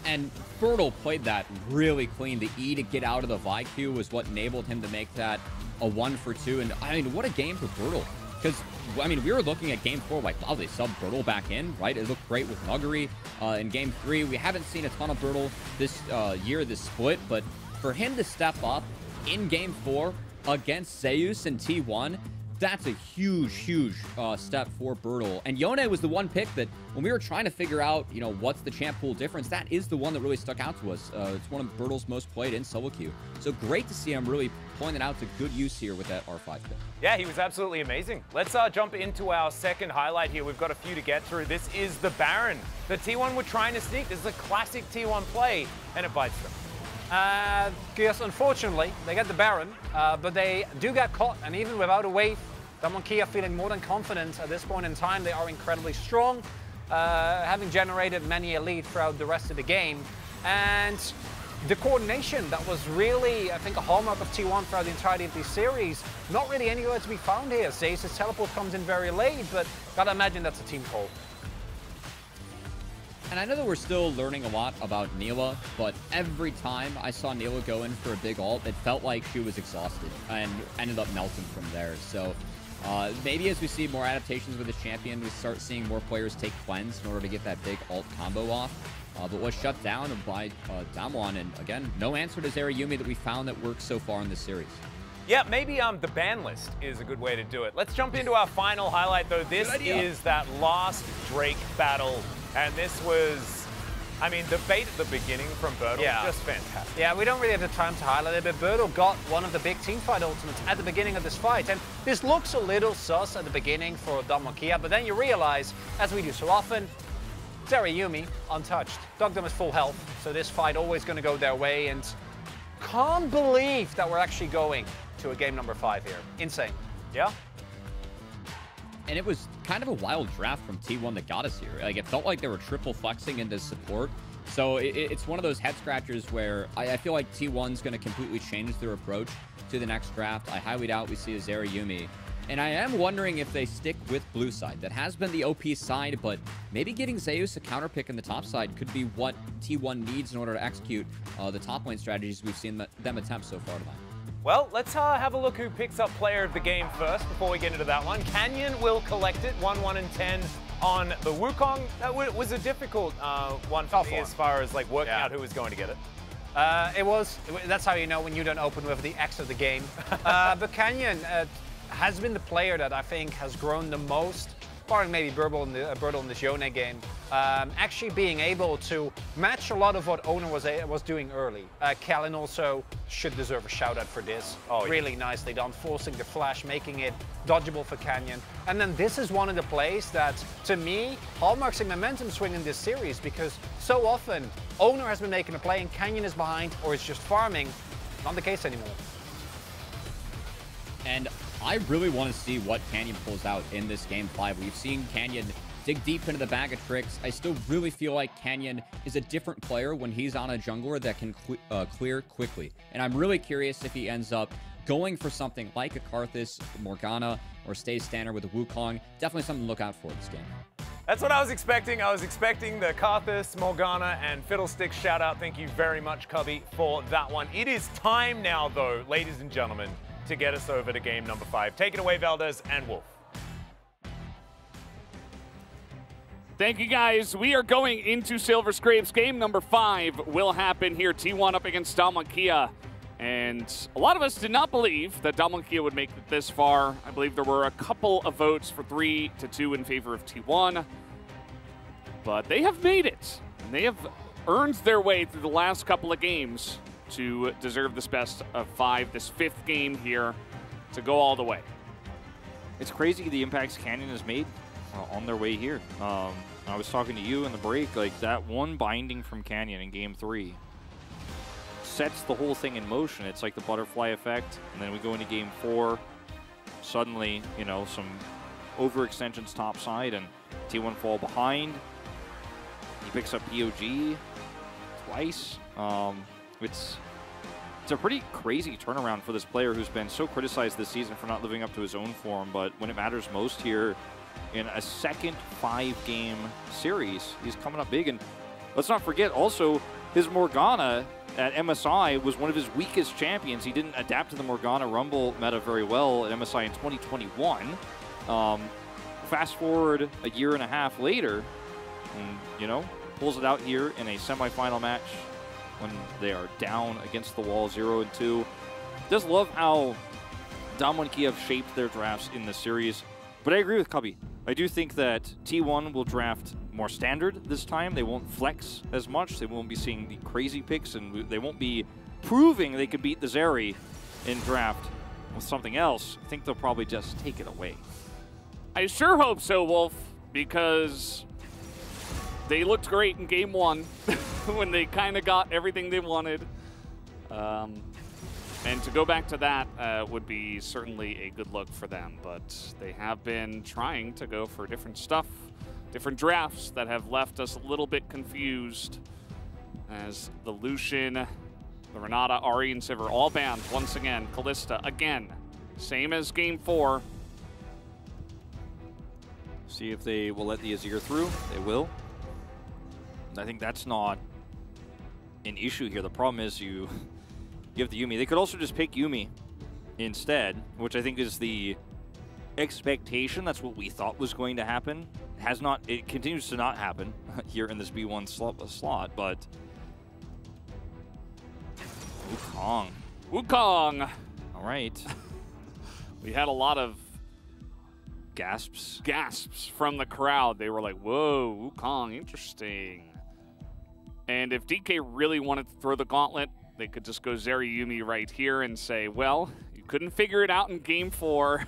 And Bertel played that really clean. The E to get out of the Vi queue was what enabled him to make that a 1 for 2. And I mean, what a game for Bertel. Because, I mean, we were looking at game 4 like, wow, they subbed Bertel back in, right? It looked great with Nuguri. In game 3, we haven't seen a ton of Bertel this year, this split, but for him to step up in game 4 against Zeus and T1, that's a huge, huge step for Bertel. And Yone was the one pick that when we were trying to figure out, you know, what's the champ pool difference, that is the one that really stuck out to us. It's one of Bertel's most played in solo queue. So great to see him really pointing out to good use here with that R5 pick.
Yeah, he was absolutely amazing. Let's jump into our second highlight here. We've got a few to get through. This is the Baron. The T1 were trying to sneak. This is a classic T1 play, and it bites them.
Yes, unfortunately, they get the Baron, but they do get caught, and even without a wave, Damwon Kia feeling more than confident at this point in time. They are incredibly strong, having generated many elite throughout the rest of the game. And the coordination that was really, I think, a hallmark of T1 throughout the entirety of this series, not really anywhere to be found here. Zeus' teleport comes in very late, but gotta imagine that's a team call.
And I know that we're still learning a lot about Neela, but every time I saw Neela go in for a big ult, it felt like she was exhausted and ended up melting from there. So maybe as we see more adaptations with this champion, we start seeing more players take cleanse in order to get that big ult combo off. But was shut down by Damwon, and again, no answer to Zeri Yumi that we found that works so far in this series.
Yeah, maybe the ban list is a good way to do it. Let's jump into our final highlight, though. This is that last Drake battle, and this was, I mean, the bait at the beginning from Bertel, just fantastic.
Yeah, we don't really have the time to highlight it, but Bertel got one of the big teamfight ultimates at the beginning of this fight, and this looks a little sus at the beginning for Damwon Kia, but then you realize, as we do so often, Zeri Yumi, untouched. Dogdom is full health, so this fight always going to go their way, and can't believe that we're actually going to a game number 5 here. Insane.
Yeah.
And it was kind of a wild draft from T1 that got us here. Like, it felt like they were triple flexing into support. So it's one of those head scratchers where I feel like T1's going to completely change their approach to the next draft. I highly doubt we see a Zeri Yumi. And I am wondering if they stick with blue side. That has been the OP side, but maybe getting Zeus a counter pick in the top side could be what T1 needs in order to execute the top lane strategies we've seen them attempt so far tonight.
Well, let's have a look who picks up player of the game first before we get into that one. Canyon will collect it, 1-1 and 10 on the Wukong. That was a difficult one for me as far as like working out who was going to get it.
That's how you know when you don't open with the X of the game. But Canyon has been the player that I think has grown the most, barring maybe Burble in this Yone game, actually being able to match a lot of what Owner was doing early. Kellen also should deserve a shout out for this. Really nicely done, forcing the flash, making it dodgeable for Canyon. And then this is one of the plays that, to me, hallmarks a momentum swing in this series, because so often Owner has been making a play and Canyon is behind or is just farming. Not the case anymore.
And I really want to see what Canyon pulls out in this Game 5. We've seen Canyon dig deep into the bag of tricks. I still really feel like Canyon is a different player when he's on a jungler that can clear quickly. And I'm really curious if he ends up going for something like a Karthus, Morgana, or stays standard with a Wukong. Definitely something to look out for this game.
That's what I was expecting. I was expecting the Karthus, Morgana, and Fiddlesticks shout out. Thank you very much, Cubby, for that one. It is time now, though, ladies and gentlemen, to get us over to game number 5. Take it away, Valdez and Wolf.
Thank you, guys. We are going into Silver Scrapes. Game number 5 will happen here. T1 up against Dalmonkia. And a lot of us did not believe that Dalmonkia would make it this far. I believe there were a couple of votes for 3-2 in favor of T1. But they have made it. And they have earned their way through the last couple of games to deserve this best of 5, this 5th game here, to go all the way.
It's crazy the impacts Canyon has made on their way here. I was talking to you in the break, like that one binding from Canyon in game 3 sets the whole thing in motion. It's like the butterfly effect, and then we go into game 4, suddenly, you know, some overextensions top side, and T1 fall behind. He picks up POG twice. It's a pretty crazy turnaround for this player who's been so criticized this season for not living up to his own form, but when it matters most here in a second 5-game series, he's coming up big. And let's not forget also his Morgana at MSI was one of his weakest champions. He didn't adapt to the Morgana Rumble meta very well at MSI in 2021. Fast forward a year and a half later, and, you know, pulls it out here in a semifinal match when they are down against the wall 0-2. Just love how Dalmonkia have shaped their drafts in the series. But I agree with Cubby. I do think that T1 will draft more standard this time. They won't flex as much. They won't be seeing the crazy picks, and they won't be proving they could beat the Zeri in draft with something else. I think they'll probably just take it away.
I sure hope so, Wolf, because they looked great in game 1 when they kind of got everything they wanted. And to go back to that would be certainly a good look for them. But they have been trying to go for different stuff, different drafts that have left us a little bit confused, as the Lucian, the Renata, Ari, and Sivir all banned once again. Kalista again, same as game 4.
See if they will let the Azir through. They will. I think that's not an issue here. The problem is you have the Yuumi. They could also just pick Yuumi instead, which I think is the expectation. That's what we thought was going to happen. It continues to not happen here in this B1 slot, but Wukong.
Wukong.
All right.
We had a lot of
gasps
from the crowd. They were like, whoa, Wukong, interesting. And if DK really wanted to throw the gauntlet, they could just go Zeri Yuumi right here and say, well, you couldn't figure it out in game 4.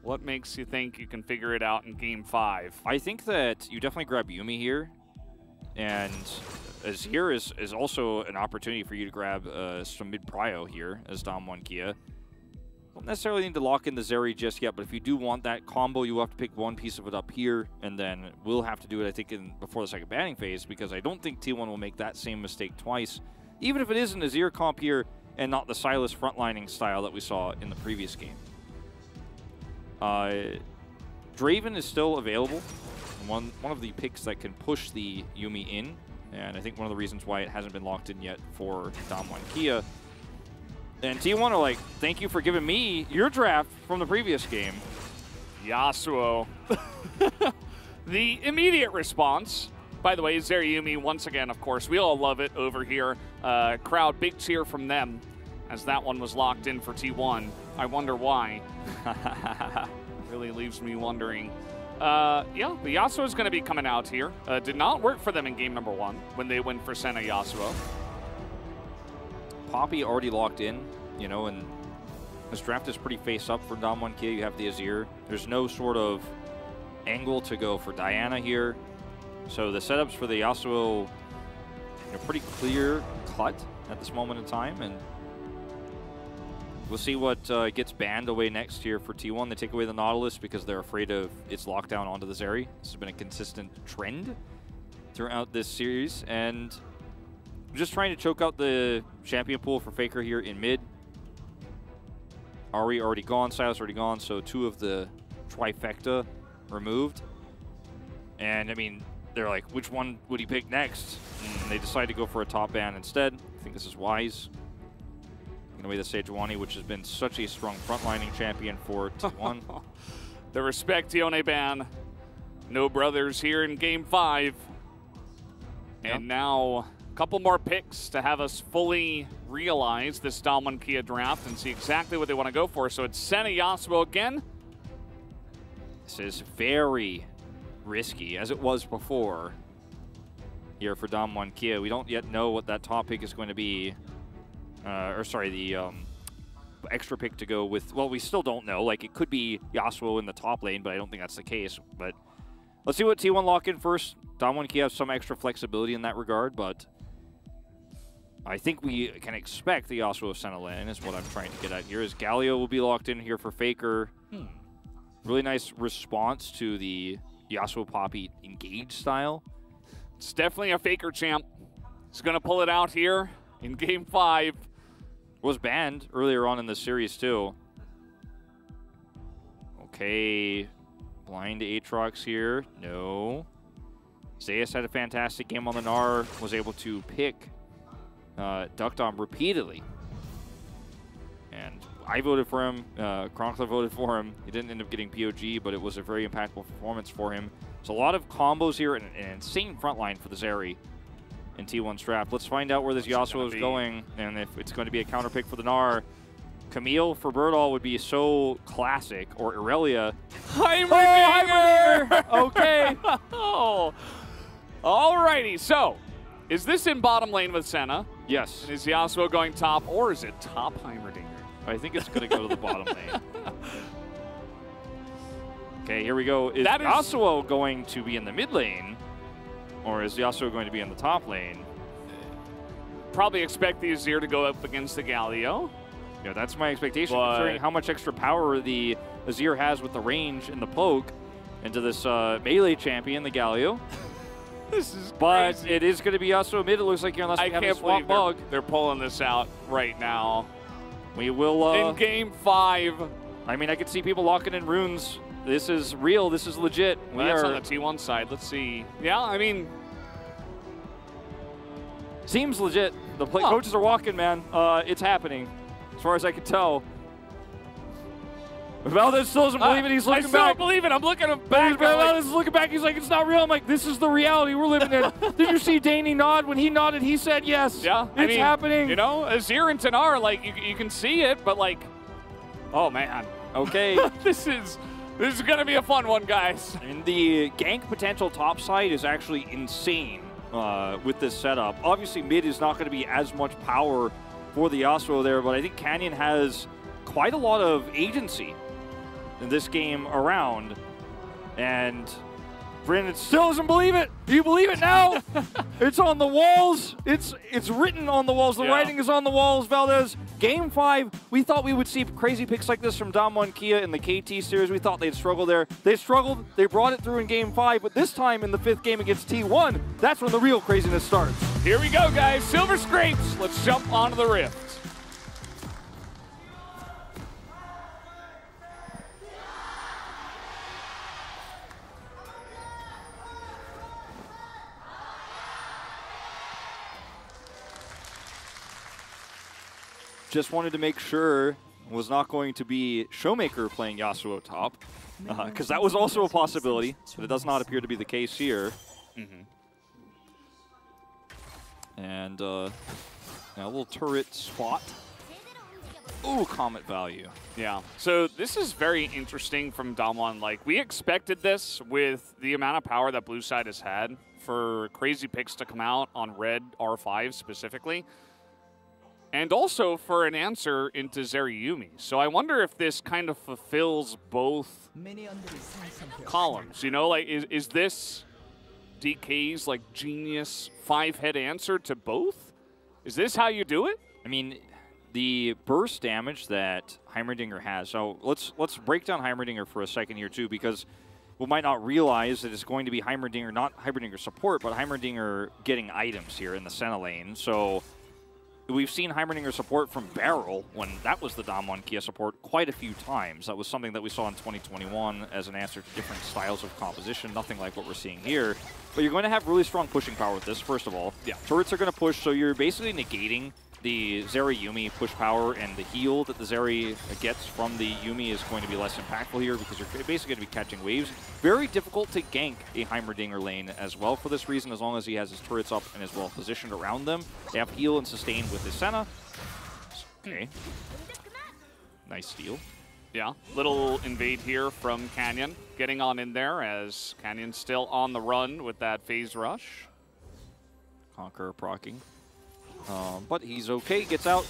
What makes you think you can figure it out in game 5?
I think that you definitely grab Yuumi here, and Azir is also an opportunity for you to grab some mid-prio here as Dalmonkia. Don't necessarily need to lock in the Zeri just yet, but if you do want that combo, you will have to pick one piece of it up here, and then we'll have to do it, I think, before the second banning phase, because I don't think T1 will make that same mistake twice, even if it is an Azir comp here and not the Sylas frontlining style that we saw in the previous game. Draven is still available, one of the picks that can push the Yuumi in, and I think one of the reasons why it hasn't been locked in yet for Dalmonkia. And T1 are like, thank you for giving me your draft from the previous game.
Yasuo. The immediate response By the way, Zerayumi, once again, of course, we all love it over here. Crowd, big cheer from them as that one was locked in for T1. I wonder why. Really leaves me wondering. Yeah, the Yasuo is going to be coming out here. Did not work for them in game number 1 when they went for Senna Yasuo.
Poppy already locked in, you know, and this draft is pretty face up for Damwon Kia. You have the Azir. There's no sort of angle to go for Diana here. So the setups for the Yasuo, pretty clear cut at this moment in time, and we'll see what gets banned away next year for T1. They take away the Nautilus because they're afraid of its lockdown onto the Zeri. This has been a consistent trend throughout this series, and I'm just trying to choke out the champion pool for Faker here in mid. Ari already gone, Silas already gone, so 2 of the trifecta removed. And I mean, they're like, which one would he pick next? And they decide to go for a top ban instead. I think this is wise. Taking away the Sejuani, which has been such a strong frontlining champion for T1.
The respect Yone ban. No brothers here in game 5.
Yep.
And now a couple more picks to have us fully realize this Damwon Kia draft and see exactly what they want to go for. So it's Senna Yasuo again.
This is very risky, as it was before here for Damwon Kia. We don't yet know what that top pick is going to be. Or sorry, the extra pick to go with. Well, we still don't know. Like, it could be Yasuo in the top lane, but I don't think that's the case. But let's see what T1 lock in first. Damwon Kia has some extra flexibility in that regard, but I think we can expect the Yasuo Senna lane is what I'm trying to get at here. Is Galio will be locked in here for Faker. Really nice response to the Yasuo Poppy engage style.
It's definitely a Faker champ. He's going to pull it out here in game 5.
Was banned earlier on in the series too. Okay, blind Aatrox here. No. Zayas had a fantastic game on the Gnar. Was able to pick Duckdom repeatedly. And I voted for him. Chronicler voted for him. He didn't end up getting POG, but it was a very impactful performance for him. So a lot of combos here and an insane front line for the Zeri in T1's draft. Let's find out where this Yasuo is going and if it's going to be a counter pick for the Gnar. Camille for Birdall would be so classic, or Irelia.
Heimerdinger!
Okay.
Oh. Alrighty, so is this in bottom lane with Senna?
Yes.
And is Yasuo going top, or is it top Heimerdinger?
I think it's going to go to the bottom lane. Okay, here we go. Is Yasuo going to be in the mid lane, or is Yasuo going to be in the top lane?
Probably expect the Azir to go up against the Galio.
Yeah, that's my expectation, considering how much extra power the Azir has with the range and the poke into this melee champion, the Galio.
This is
But
crazy.
it is going to be Yasuo mid, it looks like, here, unless we have a swamp bug.
They're pulling this out right now.
We will...
in game 5.
I mean, I could see people locking in runes. This is real. This is legit.
Well, that's on the T1 side. Let's see. Yeah, I mean...
seems legit. The coaches are walking, man. It's happening, as far as I can tell. Valdez still doesn't believe it. He's looking back.
I still don't believe it. I'm looking back.
Valdez is looking back. He's like, it's not real. I'm like, this is the reality we're living in. Did you see Danny nod? When he nodded, he said yes.
Yeah.
It's happening.
You know, Azir and Tanar, like, you can see it, but, like, oh, man.
Okay.
This is going to be a fun one, guys.
And the gank potential top side is actually insane with this setup. Obviously, mid is not going to be as much power for the Yasuo there, but I think Canyon has quite a lot of agency in this game around. And Brandon still doesn't believe it. Do you believe it now? It's on the walls. It's written on the walls. The writing is on the walls, Valdez. Game 5, we thought we would see crazy picks like this from Damwon Kia in the KT series. We thought they'd struggle there. They struggled. They brought it through in Game 5. But this time in the 5th game against T1, that's when the real craziness starts.
Here we go, guys. Silver Scrapes. Let's jump onto the Rift.
Just wanted to make sure it was not going to be Showmaker playing Yasuo top, because that was also a possibility, but it does not appear to be the case here. And now a little turret spot. Ooh, Comet value.
Yeah, so this is very interesting from Damwon. Like, we expected this with the amount of power that Blue Side has had for crazy picks to come out on red R5 specifically. And also for an answer into Zeriyumi. So I wonder if this kind of fulfills both columns. You know, like, is this DK's, like, genius 5-head answer to both? Is this how you do it?
I mean, the burst damage that Heimerdinger has. So let's break down Heimerdinger for a second here too, because we might not realize that it's going to be Heimerdinger, not Heimerdinger support, but Heimerdinger getting items here in the Senna lane. So we've seen Heimerdinger support from Barrel when that was the Damwon Kia support quite a few times. That was something that we saw in 2021 as an answer to different styles of composition, nothing like what we're seeing here. But you're going to have really strong pushing power with this, first of all. Yeah. Turrets are going to push, so you're basically negating the Zeriyumi push power, and the heal that the Zeri gets from the Yumi is going to be less impactful here because you're basically going to be catching waves. Very difficult to gank a Heimerdinger lane as well for this reason, as long as he has his turrets up and is well positioned around them. They have heal and sustain with his Senna. Okay. Nice steal.
Yeah, little invade here from Canyon. Getting on in there as Canyon's still on the run with that phase rush.
Conqueror procking. But he's okay, gets out.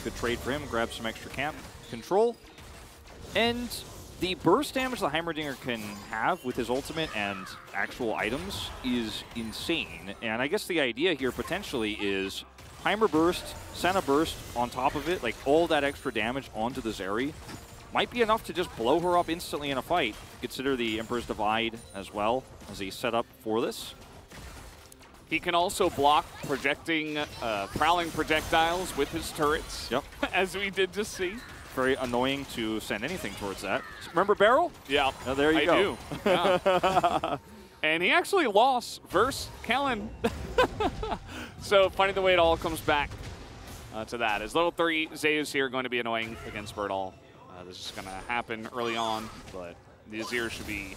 Good trade for him, grabs some extra camp control. And the burst damage that Heimerdinger can have with his ultimate and actual items is insane. And I guess the idea here potentially is Heimer burst, Senna burst on top of it, like all that extra damage onto the Zeri might be enough to just blow her up instantly in a fight. Consider the Emperor's Divide as well as a setup for this.
He can also block projecting, prowling projectiles with his turrets.
Yep.
As we did just see.
Very annoying to send anything towards that. Remember Barrel?
Yeah.
Oh, there you go.
I do. Yeah. And he actually lost versus Kellen. So funny the way it all comes back to that. As level 3 Zeus here going to be annoying against Birdall. This is going to happen early on, but the Azir should be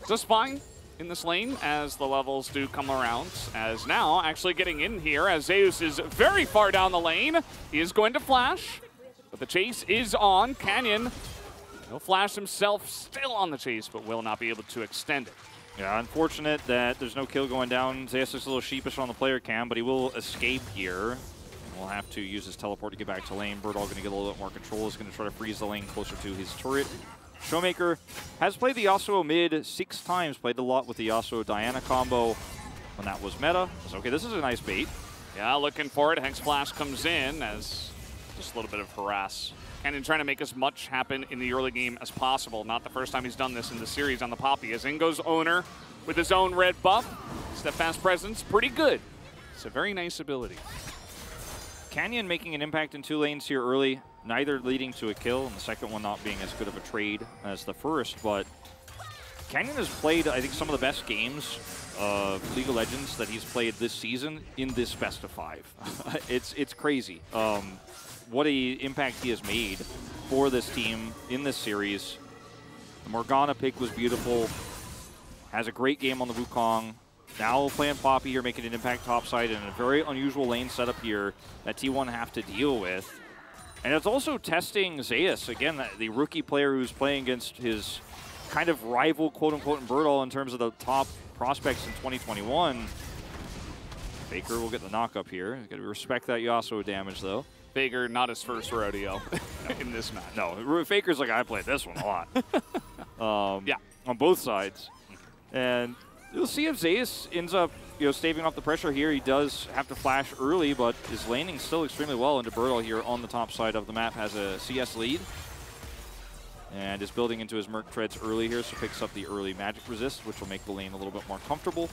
just fine in this lane as the levels do come around. As now actually getting in here as Zeus is very far down the lane. He is going to flash, but the chase is on. Canyon, he'll flash himself, still on the chase, but will not be able to extend it.
Yeah, unfortunate that there's no kill going down. Zeus is a little sheepish on the player cam, but he will escape here. We'll have to use his teleport to get back to lane. Birdall going to get a little bit more control. He's going to try to freeze the lane closer to his turret. Showmaker has played the Yasuo mid 6 times, played a lot with the Yasuo Diana combo when that was meta. So, okay, this is a nice bait.
Yeah, looking for it. Hex Flash comes in as just a little bit of harass. Canyon trying to make as much happen in the early game as possible. Not the first time he's done this in the series on the Poppy. As in goes Owner with his own red buff. Steadfast presence, pretty good. It's a very nice ability.
Canyon making an impact in 2 lanes here early, neither leading to a kill, and the second one not being as good of a trade as the first, but Canyon has played, I think, some of the best games of League of Legends that he's played this season in this best of 5. It's crazy what a impact he has made for this team in this series. The Morgana pick was beautiful, has a great game on the Wukong. Now playing Poppy here, making an impact topside in a very unusual lane setup here that T1 have to deal with. And it's also testing Zeus, again, the rookie player who's playing against his kind of rival, quote-unquote, in Birdall in terms of the top prospects in 2021. Faker will get the knock-up here. Got to respect that Yasuo damage, though.
Faker, not his first rodeo in this match.
No, Faker's like, I played this one a lot. Yeah, on both sides. And you'll see if Zeus ends up, staving off the pressure here. He does have to flash early, but is laning still extremely well into Birdall here on the top side of the map. Has a CS lead. And is building into his Merc Treads early here, so picks up the early magic resist, which will make the lane a little bit more comfortable.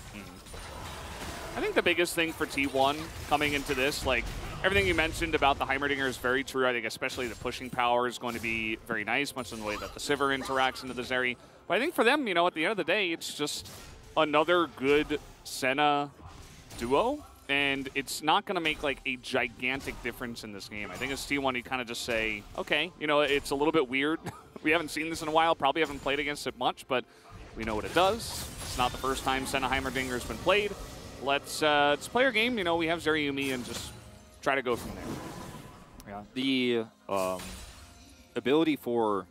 I think the biggest thing for T1 coming into this, like, everything you mentioned about the Heimerdinger is very true. I think especially the pushing power is going to be very nice, much in the way that the Sivir interacts into the Zeri. But I think for them, at the end of the day, it's just another good Senna duo, and it's not going to make like a gigantic difference in this game. I think as T1, you kind of just say, okay, it's a little bit weird. We haven't seen this in a while, probably haven't played against it much, but we know what it does. It's not the first time Senna Heimerdinger has been played. let's play our game. You know, we have Zeriyumi and just try to go from there.
Yeah. The ability for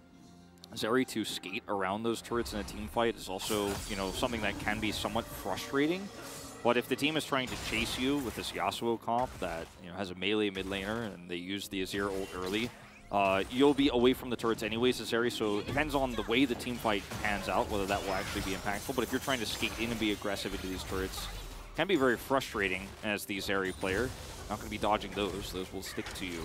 Zeri to skate around those turrets in a team fight is also, you know, something that can be somewhat frustrating. But if the team is trying to chase you with this Yasuo comp that, you know, has a melee mid laner and they use the Azir ult early, you'll be away from the turrets anyways as Zeri, so it depends on the way the team fight pans out, whether that will actually be impactful. But if you're trying to skate in and be aggressive into these turrets, it can be very frustrating as the Zeri player. Not going to be dodging those. Those will stick to you.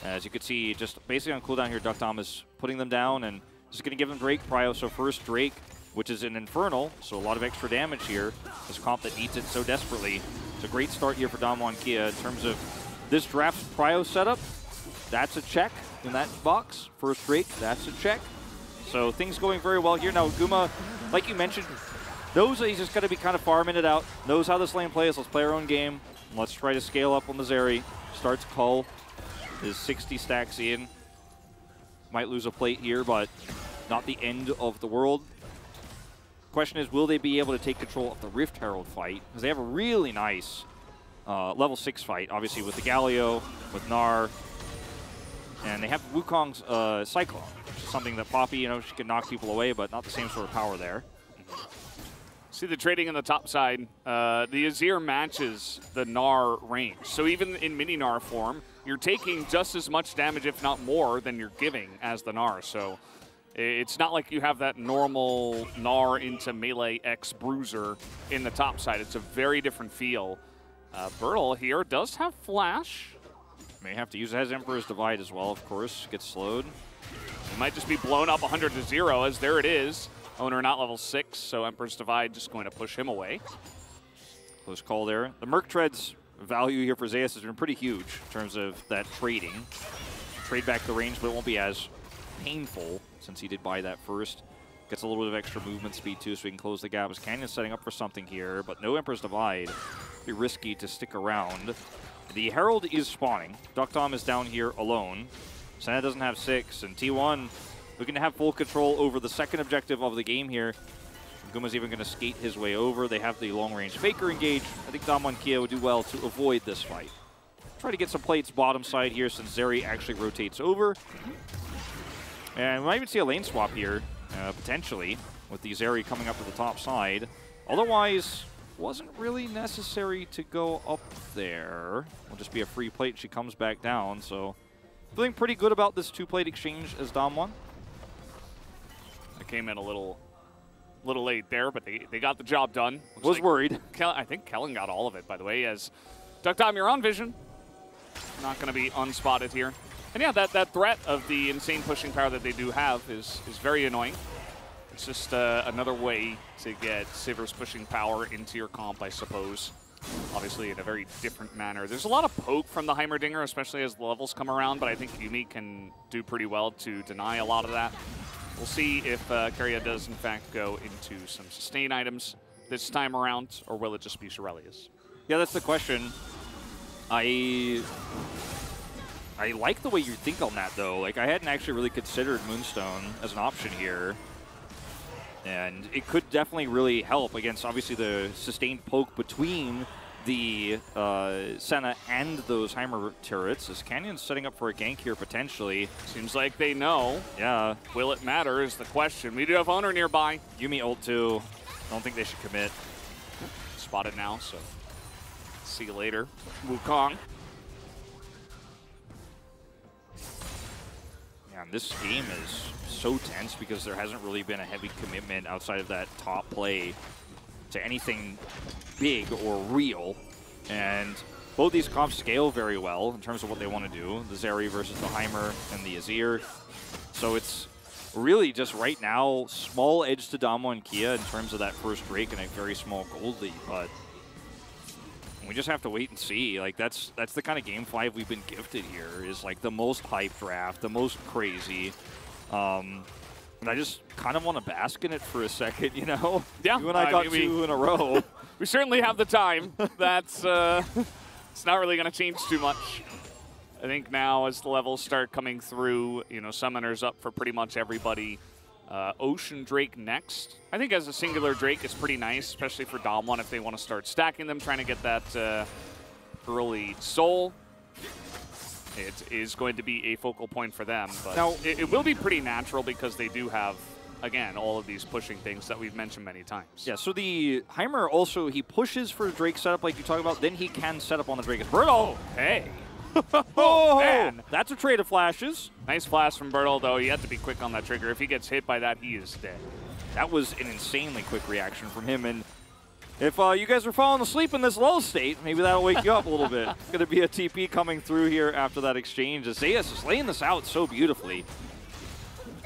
As you can see, just basically on cooldown here, Duckdom is putting them down and just going to give them Drake Prio. So first Drake, which is an Infernal, so a lot of extra damage here. This comp that needs it so desperately. It's a great start here for Damwon Kia in terms of this draft Prio setup. That's a check in that box. First Drake, that's a check. So things going very well here. Now Guma, like you mentioned, knows that he's just going to be kind of farming it out. Knows how this lane plays. Let's play our own game. Let's try to scale up on the Zeri. Starts Cull. Is 60 stacks in. Might lose a plate here, but not the end of the world. Question is, will they be able to take control of the Rift Herald fight? Because they have a really nice level 6 fight, obviously with the Galio, with Gnar, and they have Wukong's Cyclone, which is something that Poppy, you know, she can knock people away, but not the same sort of power there.
See the trading in the top side. The Azir matches the Gnar range. So even in mini Gnar form, you're taking just as much damage, if not more, than you're giving as the Gnar. So it's not like you have that normal Gnar into melee X bruiser in the top side. It's a very different feel. Bertle here does have Flash.
May have to use it as Emperor's Divide as well, of course. Gets slowed.
It might just be blown up 100 to 0, as there it is. Owner not level 6, so Emperor's Divide just going to push him away.
Close call there. The Merc Tread's value here for Zeus has been pretty huge in terms of that trading. Trade back the range, but it won't be as painful since he did buy that first. Gets a little bit of extra movement speed too, so we can close the gap. As Canyon's setting up for something here, but no Emperor's Divide. Be risky to stick around. The Herald is spawning. Duckdom is down here alone. Senna doesn't have 6, and T1 looking to have full control over the second objective of the game here. Guma's even going to skate his way over. They have the long-range Faker engage. I think Damwon Kia would do well to avoid this fight. Try to get some plates bottom side here since Zeri actually rotates over. And we might even see a lane swap here, potentially, with the Zeri coming up to the top side. Otherwise, wasn't really necessary to go up there. Will just be a free plate. She comes back down, so feeling pretty good about this two-plate exchange as Damwon.
I came in a little late there, but they got the job done.
Was worried.
I think Kellen got all of it, by the way, as Duckdom, you're on vision. Not going to be unspotted here. And yeah, that threat of the insane pushing power that they do have is very annoying. It's just another way to get Sivir's pushing power into your comp, I suppose. Obviously in a very different manner. There's a lot of poke from the Heimerdinger, especially as the levels come around, but I think Yuumi can do pretty well to deny a lot of that. We'll see if Keria does, in fact, go into some sustain items this time around, or will it just be Shirelius?
Yeah, that's the question. I like the way you think on that, though. Like, I hadn't actually really considered Moonstone as an option here. And it could definitely really help against, obviously, the sustained poke between the Senna and those Heimer turrets. As Canyon's setting up for a gank here, potentially.
Seems like they know.
Yeah.
Will it matter is the question. We do have Owner nearby.
Yuumi ult too. Don't think they should commit.
Spotted now, so see you later. Wukong.
Yeah, and this game is so tense because there hasn't really been a heavy commitment outside of that top play to anything big or real. And both these comps scale very well in terms of what they want to do. The Zeri versus the Heimer and the Azir. So it's really just right now small edge to Damwon Kia in terms of that first break and a very small gold lead, but we just have to wait and see. Like that's the kind of game 5 we've been gifted here, is like the most hype draft, the most crazy. And I just kind of want to bask in it for a second, you know?
Yeah.
You and I got 2 in a row.
We certainly have the time. That's it's not really going to change too much. I think now as the levels start coming through, you know, Summoner's up for pretty much everybody. Ocean Drake next. I think as a singular Drake is pretty nice, especially for Dom1 if they want to start stacking them, trying to get that early soul. It is going to be a focal point for them, but now, it will be pretty natural because they do have, again, all of these pushing things that we've mentioned many times.
Yeah, so the Heimer also, he pushes for Drake setup like you talk about, then he can set up on the Drake as Bertle.
Hey.
Oh, man. That's a trade of flashes.
Nice flash from Bertle, though. You have to be quick on that trigger. If he gets hit by that, he is dead.
That was an insanely quick reaction from him, and if you guys are falling asleep in this lull state, maybe that'll wake you up a little bit. It's going to be a TP coming through here after that exchange. Zayas is laying this out so beautifully.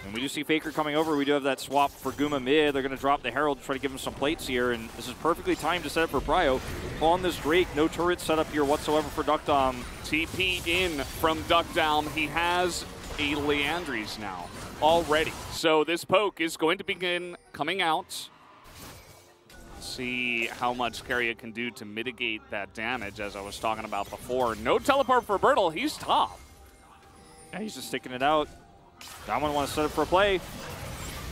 And we do see Faker coming over. We do have that swap for Guma mid. They're going to drop the Herald to try to give him some plates here, and this is perfectly timed to set up for Bryo. On this Drake, no turret set up here whatsoever for Duckdom.
TP in from Duckdom. He has a Leandries now already. So this poke is going to begin coming out. See how much Keria can do to mitigate that damage, as I was talking about before. No teleport for Bertle. He's top.
Yeah, he's just sticking it out. Dom1 wants to set up for a play.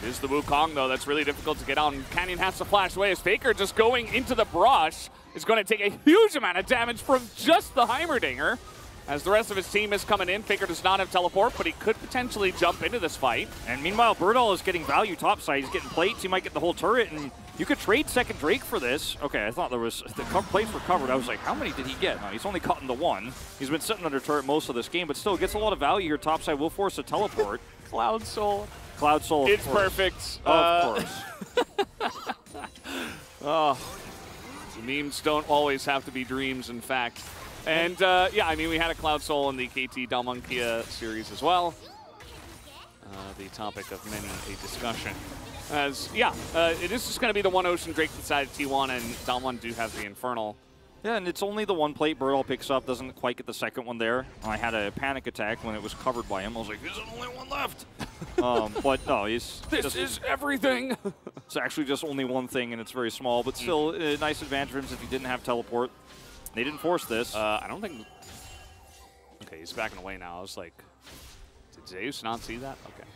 Is the Wukong, though. That's really difficult to get out. And Canyon has to flash away as Faker just going into the brush is going to take a huge amount of damage from just the Heimerdinger. As the rest of his team is coming in, Faker does not have teleport, but he could potentially jump into this fight.
And meanwhile, Bertle is getting value topside. He's getting plates. He might get the whole turret, and you could trade second Drake for this. Okay, I thought there was the plates were covered. I was like, how many did he get? No, he's only cutting the one. He's been sitting under turret most of this game, but still gets a lot of value here. Topside will force a teleport.
Cloud Soul.
Cloud Soul.
It's perfect.
Of course.
Oh, memes don't always have to be dreams, in fact. And yeah, I mean, we had a Cloud Soul in the KT Dom1 Kia series as well. The topic of many a discussion. As, yeah, it is just going to be the one Ocean Drake inside T1, and Dom1 do have the Infernal.
Yeah, and it's only the one plate Bertle picks up, doesn't quite get the second one there. I had a panic attack when it was covered by him. I was like, there's only one left. But no, he's
This is everything.
It's actually just only one thing, and it's very small, but still a nice advantage for him if he didn't have teleport. They didn't force this.
I don't think... Okay, he's backing away now. I was like, did Zeus not see that? Okay.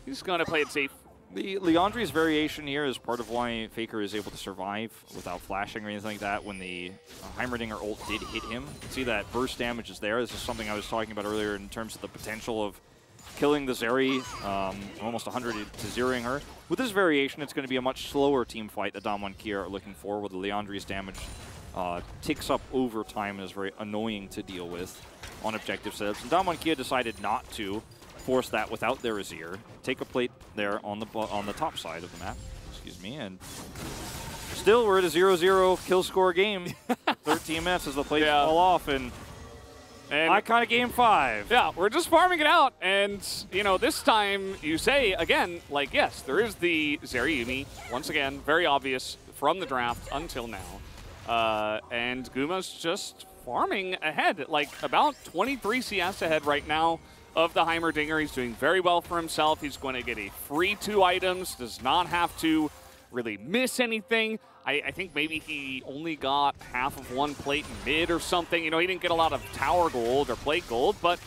He's going to play it safe.
The Leandri's variation here is part of why Faker is able to survive without flashing or anything like that when the Heimerdinger ult did hit him. You can see that burst damage is there. This is something I was talking about earlier in terms of the potential of killing the Zeri, almost 100 to zeroing her. With this variation, it's going to be a much slower team fight that Dom1 Kia are looking for, where the Leandri's damage ticks up over time and is very annoying to deal with on objective setups. And Dom1 Kia decided not to force that without their Azir. Take a plate there on the top side of the map, excuse me, and still we're at a 0-0 kill score game. 13 minutes as the plates fall off, and I kind of game 5.
Yeah, we're just farming it out, and you know, this time you say again, like, yes, there is the Zeri Yuumi, once again, very obvious from the draft until now, and Guma's just farming ahead, like about 23 CS ahead right now of the Heimerdinger. He's doing very well for himself. He's going to get a free 2 items, does not have to really miss anything. I think maybe he only got half of one plate mid or something. You know, he didn't get a lot of tower gold or plate gold, but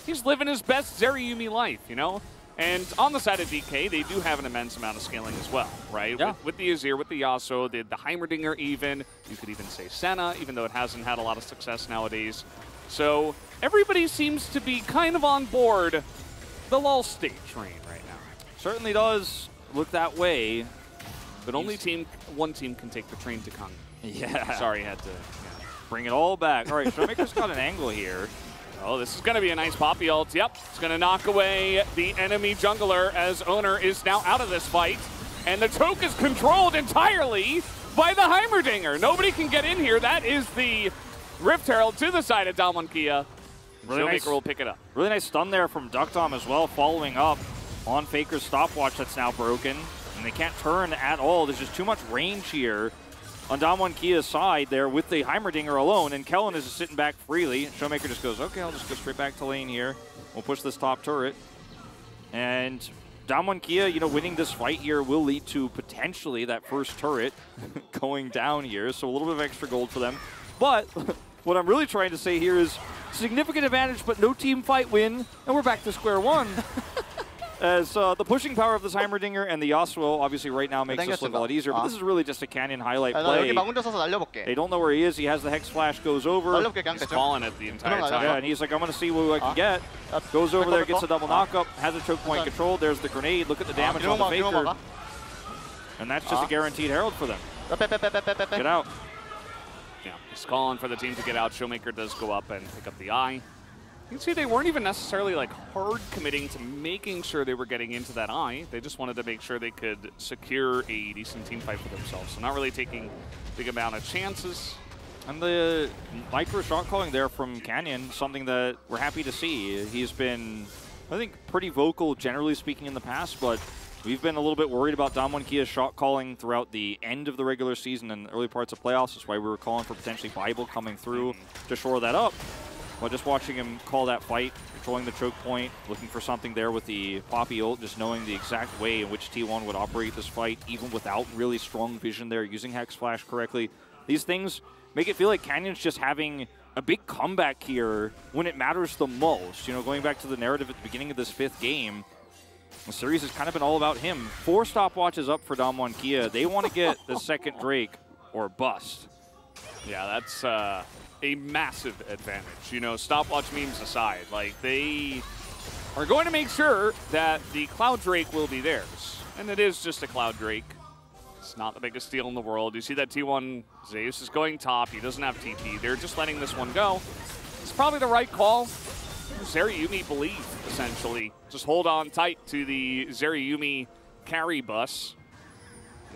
he's living his best Zeri Yuumi life, you know? And on the side of DK, they do have an immense amount of scaling as well, right?
Yeah.
With the Azir, with the Yasuo, the Heimerdinger even. You could even say Senna, even though it hasn't had a lot of success nowadays. So everybody seems to be kind of on board the lull state train right now.
Certainly does look that way.
But only one team can take the train to Kong.
Yeah.
Sorry, had to
bring it all back. All right, Showmaker's got an angle here.
Oh, this is going to be a nice poppy ult. Yep, it's going to knock away the enemy jungler as Owner is now out of this fight. And the choke is controlled entirely by the Heimerdinger. Nobody can get in here. That is the Rift Herald to the side of Dom1 Kia.
Really
Showmaker
nice,
will pick it up.
Really nice stun there from Duckdom as well, following up on Faker's stopwatch that's now broken. And they can't turn at all. There's just too much range here on Dom1 Kia's side there with the Heimerdinger alone. And Kellen is just sitting back freely. Showmaker just goes, okay, I'll just go straight back to lane here. We'll push this top turret. And Dom1 Kia, you know, winning this fight here will lead to potentially that first turret going down here. So a little bit of extra gold for them. But what I'm really trying to say here is significant advantage, but no team fight win. And we're back to square one. As the pushing power of the Heimerdinger and the Yasuo obviously right now makes this look a lot easier, but this is really just a Canyon highlight play. They don't know where he is. He has the Hex Flash, goes over.
He's calling it the entire time.
Yeah, and he's like, I'm going to see what I can get. Goes over there, gets a double knockup, has a choke point controlled. There's the grenade. Look at the damage on the Faker. And that's just a guaranteed Herald for them. Get out.
Yeah, he's calling for the team to get out. Showmaker does go up and pick up the eye. You can see they weren't even necessarily like hard committing to making sure they were getting into that eye. They just wanted to make sure they could secure a decent team fight for themselves. So not really taking big amount of chances.
And the micro shot calling there from Canyon, something that we're happy to see. He's been, I think, pretty vocal generally speaking in the past, but we've been a little bit worried about Damwon-Kia's shot calling throughout the end of the regular season and early parts of playoffs. That's why we were calling for potentially Bible coming through to shore that up. But just watching him call that fight, controlling the choke point, looking for something there with the Poppy ult, just knowing the exact way in which T1 would operate this fight, even without really strong vision there, using Hex Flash correctly. These things make it feel like Canyon's just having a big comeback here when it matters the most. You know, going back to the narrative at the beginning of this 5th game, the series has kind of been all about him. 4 stopwatches up for Damwon-Kia. They want to get the second Drake or bust.
Yeah, that's a massive advantage. You know, stopwatch memes aside, like they are going to make sure that the Cloud Drake will be theirs. And it is just a Cloud Drake. It's not the biggest steal in the world. You see that T1, Zeus is going top. He doesn't have TP. They're just letting this one go. It's probably the right call. Zeriyumi believe, essentially. Just hold on tight to the Zeriyumi carry bus.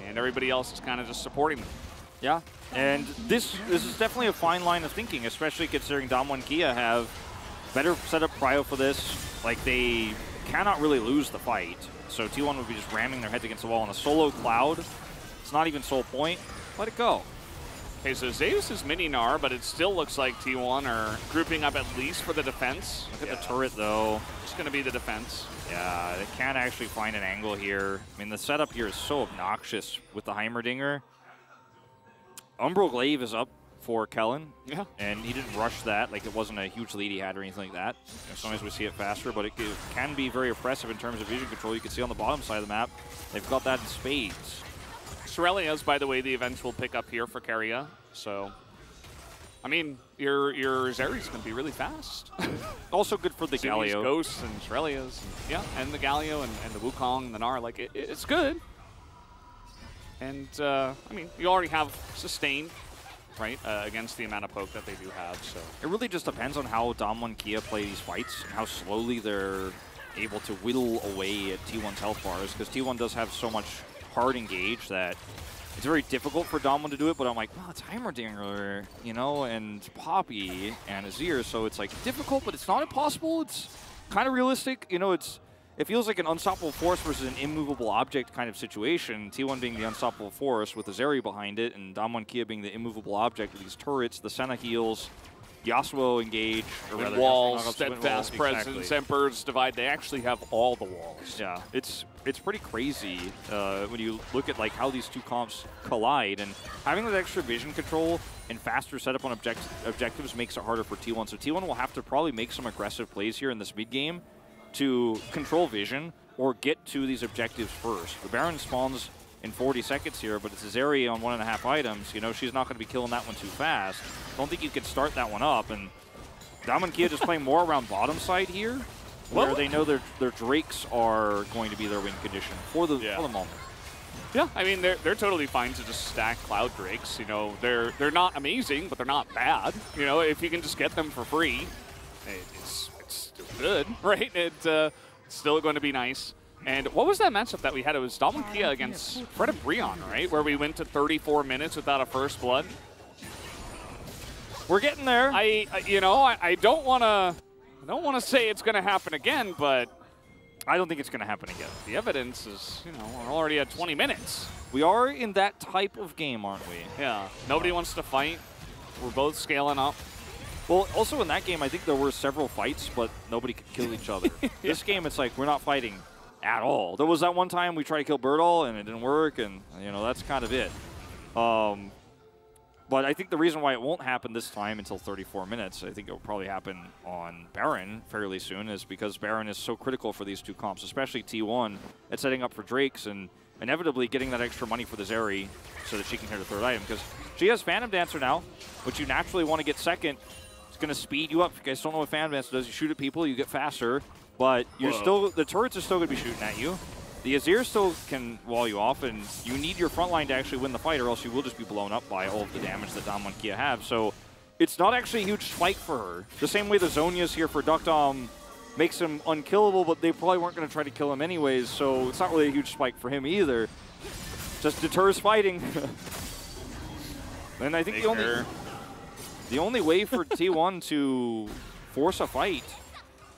And everybody else is kind of just supporting them.
Yeah, and this is definitely a fine line of thinking, especially considering Damwon-Kia have better setup prio for this. Like, they cannot really lose the fight. So T1 would be just ramming their heads against the wall on a solo Cloud. It's not even soul point. Let it go.
Okay, so Zeus is mini Gnar, but it still looks like T1 are grouping up at least for the defense.
Look at the turret, though.
It's going to be the defense.
Yeah, they can't actually find an angle here. I mean, the setup here is so obnoxious with the Heimerdinger. Umbral Glaive is up for Kellen.
Yeah.
And he didn't rush that. Like, it wasn't a huge lead he had or anything like that. Sometimes we see it faster, but it can be very oppressive in terms of vision control. You can see on the bottom side of the map, they've got that in spades.
Shirelia's, by the way, the eventual pickup here for Keria. So, I mean, your Zeri's going to be really fast.
Also good for the Galio.
Ghosts and Shirelia's, and the Galio and the Wukong and the Gnar. Like, it's good. And, I mean, you already have Sustain, right, against the amount of poke that they do have. So
it really just depends on how Damwon-Kia play these fights and how slowly they're able to whittle away at T1's health bars, because T1 does have so much hard engage that it's very difficult for Damwon to do it, but I'm like, well, it's Heimerdinger, you know, and Poppy and Azir, so it's like difficult, but it's not impossible. It's kind of realistic, you know. It feels like an unstoppable force versus an immovable object kind of situation. T1 being the unstoppable force with Azeri behind it, and Damwon-Kia being the immovable object with these turrets, the Senna heals, Yasuo engage, or rather,
walls, steadfast presence,
exactly.
Emperor's Divide. They actually have all the walls.
Yeah, it's pretty crazy when you look at like how these two comps collide, and having that extra vision control and faster setup on objectives makes it harder for T1. So T1 will have to probably make some aggressive plays here in this mid game to control vision or get to these objectives first. The Baron spawns in 40 seconds here, but it's Azeri on 1.5 items. You know, she's not going to be killing that one too fast. Don't think you could start that one up. And Damwon-Kia just playing more around bottom side here, where they know their Drakes are going to be their win condition for the moment.
Yeah, I mean, they're totally fine to just stack Cloud Drakes. You know, they're not amazing, but they're not bad. You know, if you can just get them for free, it's still good, right? It's still going to be nice. And what was that matchup that we had? It was Damwon-Kia against Fred and Brion, right? Where we went to 34 minutes without a first blood.
We're getting there.
I don't want to say it's going to happen again, but
I don't think it's going to happen again.
The evidence is, you know, we're already at 20 minutes.
We are in that type of game, aren't we?
Yeah. Nobody wants to fight. We're both scaling up.
Well, also in that game, I think there were several fights, but nobody could kill each other. This game, it's like we're not fighting at all. There was that one time we tried to kill Birdall and it didn't work, and you know, that's kind of it. But But I think the reason why it won't happen this time until 34 minutes, I think it will probably happen on Baron fairly soon, is because Baron is so critical for these two comps, especially T1, at setting up for Drakes and inevitably getting that extra money for the Zeri so that she can hit her third item. Because she has Phantom Dancer now, which you naturally want to get second. It's going to speed you up. If you guys don't know what Phantom Dancer does, you shoot at people, you get faster, but you're still, the turrets are still going to be shooting at you. The Azir still can wall you off, and you need your front line to actually win the fight, or else you will just be blown up by all of the damage that Damwon Kia have. So it's not actually a huge spike for her. The same way the Zhonya's here for Duckdom makes him unkillable, but they probably weren't going to try to kill him anyways, so it's not really a huge spike for him either. Just deters fighting. And I think the only way for T1 to force a fight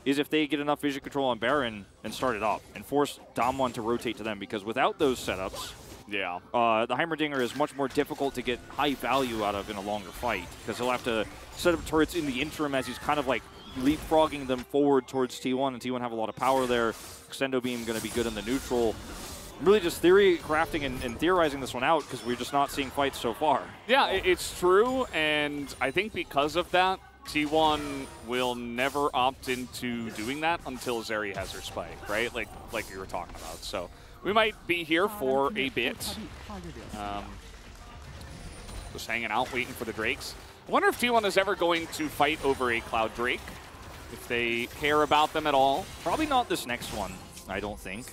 is if they get enough vision control on Baron and start it up and force Damwon to rotate to them, because without those setups, the Heimerdinger is much more difficult to get high value out of in a longer fight, because he'll have to set up turrets in the interim as he's kind of like leapfrogging them forward towards T1, and T1 have a lot of power there. Extendo Beam going to be good in the neutral. Really just theory crafting and theorizing this one out, because we're just not seeing fights so far.
Yeah, it's true, and I think because of that, T1 will never opt into doing that until Zeri has her spike, right? Like you were talking about. So we might be here for a bit. Just hanging out, waiting for the Drakes. I wonder if T1 is ever going to fight over a Cloud Drake, if they care about them at all.
Probably not this next one, I don't think.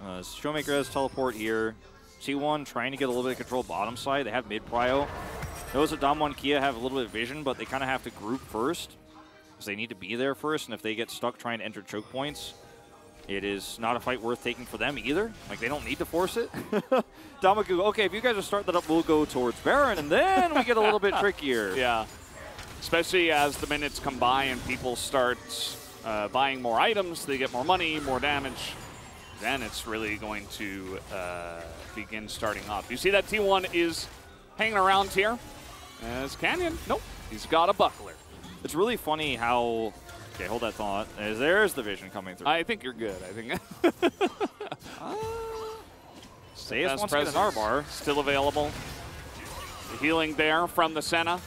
Showmaker has teleport here. T1 trying to get a little bit of control bottom side. They have mid prio. Knows that Damwon Kia have a little bit of vision, but they kind of have to group first, because they need to be there first, and if they get stuck trying to enter choke points, it is not a fight worth taking for them either. Like, they don't need to force it. Damwon Kia, okay, if you guys are starting that up, we'll go towards Baron, and then we get a little bit trickier.
Yeah, especially as the minutes come by and people start buying more items, they get more money, more damage. Then it's really going to begin starting up. You see that T1 is hanging around here. As Canyon, nope, he's got a buckler.
It's really funny how, okay, hold that thought. There's the vision coming through.
I think you're good, I think.
Sayas wants to get an R-bar.
Still available. The healing there from the Senna.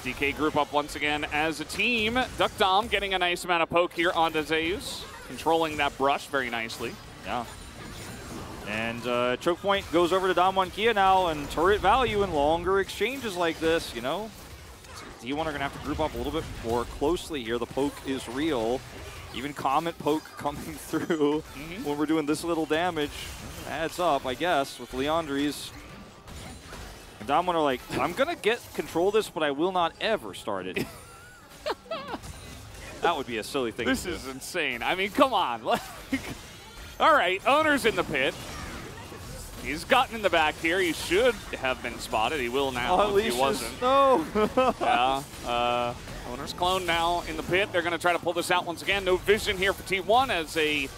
DK group up once again as a team. Duckdom getting a nice amount of poke here onto Zeus. Controlling that brush very nicely.
Yeah. And choke point goes over to Damwon Kia now, and turret value in longer exchanges like this, you know. T1 are going to have to group up a little bit more closely here. The poke is real. Even Comet poke coming through when we're doing this little damage. Adds up, I guess, with Leandries. And Damwon are like, I'm going to get control of this, but I will not ever start it. That would be a silly thing.
This is insane. I mean, come on. All right, Owner's in the pit. He's gotten in the back here. He should have been spotted. He will now if he wasn't.
No.
Yeah. Owner's clone now in the pit. They're going to try to pull this out once again. No vision here for T1 as a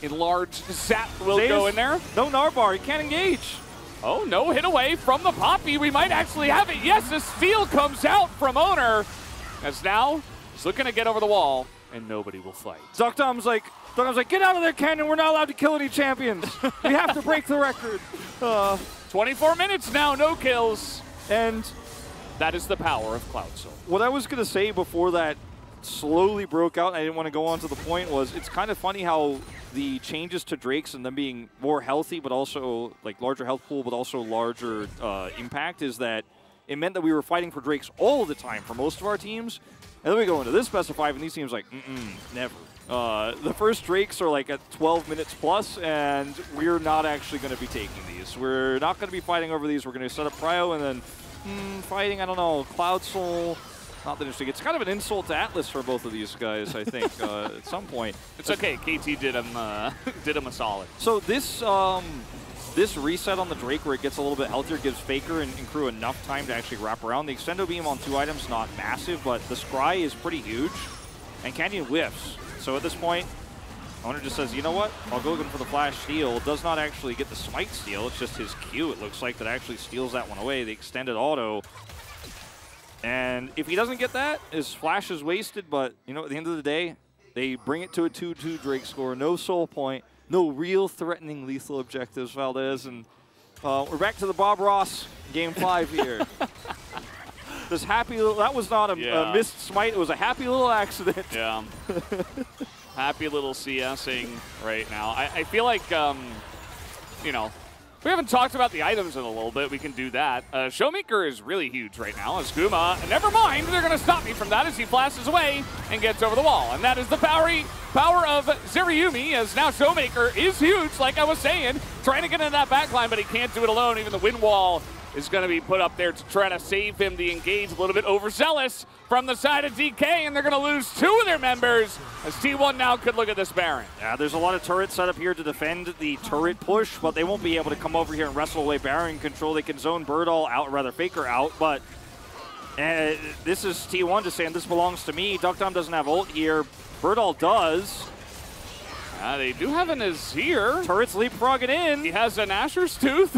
enlarged Zap will go in there.
No Narbar. He can't engage.
Oh, no hit away from the Poppy. We might actually have it. Yes, the steal comes out from Owner. As now he's looking to get over the wall, and nobody will fight.
Duckdom's like, get out of there, Canyon. We're not allowed to kill any champions. We have to break the record.
24 minutes now, no kills.
And
that is the power of Cloud Soul.
What I was going to say before that slowly broke out, and I didn't want to go on to the point, was it's kind of funny how the changes to Drakes and them being more healthy, but also like larger health pool, but also larger impact, is that it meant that we were fighting for Drakes all the time for most of our teams. And then we go into this best of 5, and these teams like, never. The first Drakes are like at 12 minutes plus, and we're not actually going to be taking these. We're not going to be fighting over these. We're going to set up Prio and then fighting, I don't know, Cloud Soul. Not that interesting. It's kind of an insult to Atlas for both of these guys, I think, at some point.
It's okay. KT did him a solid.
So this this reset on the Drake where it gets a little bit healthier gives Faker and crew enough time to actually wrap around. The Extendo Beam on 2 items, not massive, but the Scry is pretty huge. And Canyon whiffs. So at this point, Owner just says, you know what? I'll go in for the flash steal. Does not actually get the smite steal. It's just his Q, it looks like, that actually steals that one away. The extended auto. And if he doesn't get that, his flash is wasted. But, you know, at the end of the day, they bring it to a 2-2 Drake score. No soul point. No real threatening lethal objectives, Valdez. And we're back to the Bob Ross Game 5 here. This happy little, that was not a missed smite, it was a happy little accident.
Yeah. Happy little CSing right now. I feel like, you know, we haven't talked about the items in a little bit. We can do that. Showmaker is really huge right now. As Guma, never mind, they're going to stop me from that as he flashes away and gets over the wall. And that is the power of Zeriumi, as now Showmaker is huge, like I was saying. Trying to get into that backline, but he can't do it alone. Even the wind wall is going to be put up there to try to save him. The engage a little bit overzealous from the side of DK, and they're going to lose 2 of their members as T1 now could look at this Baron.
Yeah, there's a lot of turrets set up here to defend the turret push, but they won't be able to come over here and wrestle away Baron control. They can zone Birdall out, or rather Faker out, but this is T1 just saying this belongs to me. Duckdom doesn't have ult here. Birdall does.
They do have an Azir.
Turret's leapfrogging in.
He has an Asher's Tooth.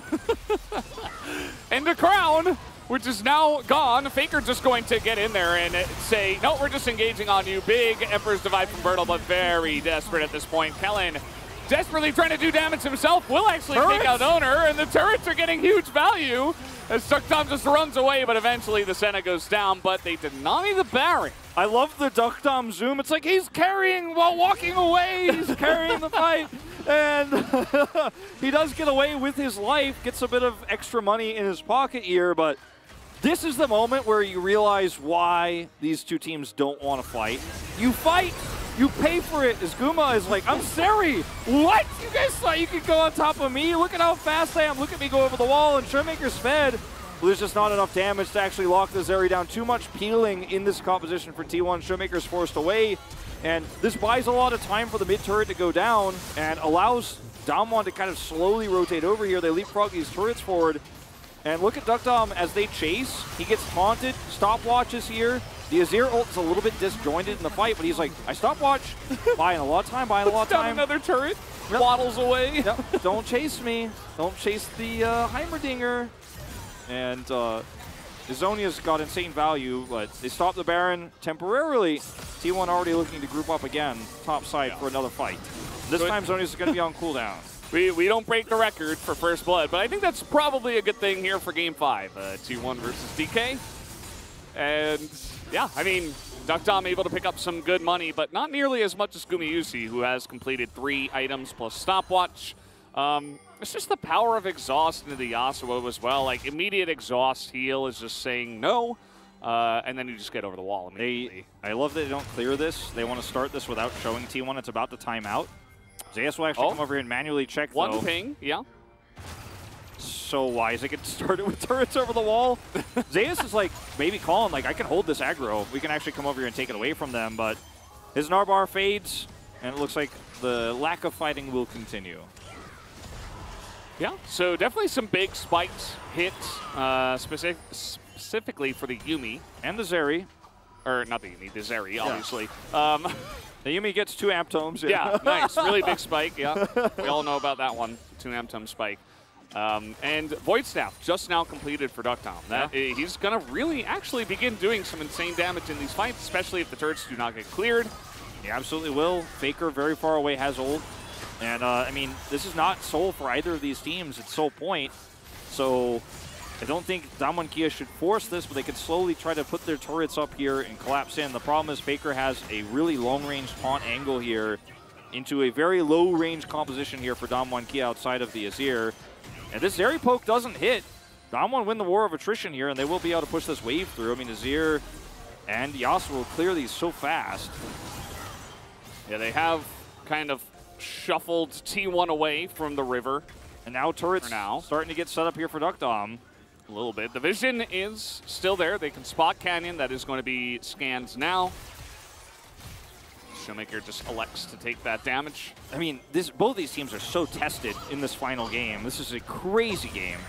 And a crown, which is now gone. Faker just going to get in there and say, no, we're just engaging on you. Big Emperor's Divide from Birdall, but very desperate at this point. Kellen desperately trying to do damage himself, will actually take out Owner, and the turrets are getting huge value as Duckdom just runs away, but eventually the Senna goes down, but they deny the Baron.
I love the Duckdom zoom. It's like he's carrying while walking away. He's carrying the fight. And he does get away with his life, gets a bit of extra money in his pocket here, but this is the moment where you realize why these two teams don't want to fight. You fight, you pay for it. As Guma is like, I'm Seri. What? You guys thought you could go on top of me? Look at how fast I am. Look at me go over the wall, and Showmaker's fed. Well, there's just not enough damage to actually lock the Zeri down. Too much peeling in this composition for T1. Showmaker's forced away. And this buys a lot of time for the mid turret to go down and allows Damwon to kind of slowly rotate over here. They leapfrog these turrets forward. And look at Duckdom as they chase. He gets taunted. Stopwatches here. The Azir ult is a little bit disjointed in the fight, but he's like, I stopwatch. Buying a lot of time, buying a lot of time.
Another turret. Yep. Waddles away.
Yep. Don't chase me. Don't chase the Heimerdinger. And Izonia's got insane value, but they stop the Baron temporarily. T1 already looking to group up again, top side for another fight. This time Zonia's going to be on cooldown.
We don't break the record for first blood, but I think that's probably a good thing here for Game 5. T1 versus DK. And yeah, I mean, Duckdom able to pick up some good money, but not nearly as much as Gumayusi, who has completed 3 items plus stopwatch. It's just the power of exhaust into the Yasuo as well. Like, immediate exhaust heal is just saying no, and then you just get over the wall immediately.
I love that they don't clear this. They want to start this without showing T1. It's about to time out. Zayas will actually come over here and manually check,
One ping, yeah.
So wise. They get started with turrets over the wall. Zayas is like maybe calling, like, I can hold this aggro. We can actually come over here and take it away from them, but his Narbar fades, and it looks like the lack of fighting will continue.
Yeah, so definitely some big spikes hit, specifically for the Yuumi.
And the Zeri.
Or not the Yuumi, the Zeri, obviously.
The Yuumi gets 2 amp tomes.
Yeah, nice. Really big spike, yeah. We all know about that one, 2 amp tome spike. And Void Staff just now completed for Duckdom. He's going to really actually begin doing some insane damage in these fights, especially if the turrets do not get cleared.
He absolutely will. Faker very far away has ult. And, I mean, this is not Soul for either of these teams. It's Soul Point. So I don't think Damwon Kia should force this, but they can slowly try to put their turrets up here and collapse in. The problem is Faker has a really long-range taunt angle here into a very low-range composition here for Damwon Kia outside of the Azir. And this Zeri poke doesn't hit. Damwon win the war of attrition here, and they will be able to push this wave through. I mean, Azir and Yasuo will clear these so fast.
Yeah, they have kind of shuffled T1 away from the river.
And now turrets starting to get set up here for Duckdom.
A little bit. The vision is still there. They can spot Canyon. That is going to be scanned now. Showmaker just elects to take that damage.
I mean, both these teams are so tested in this final game. This is a crazy game.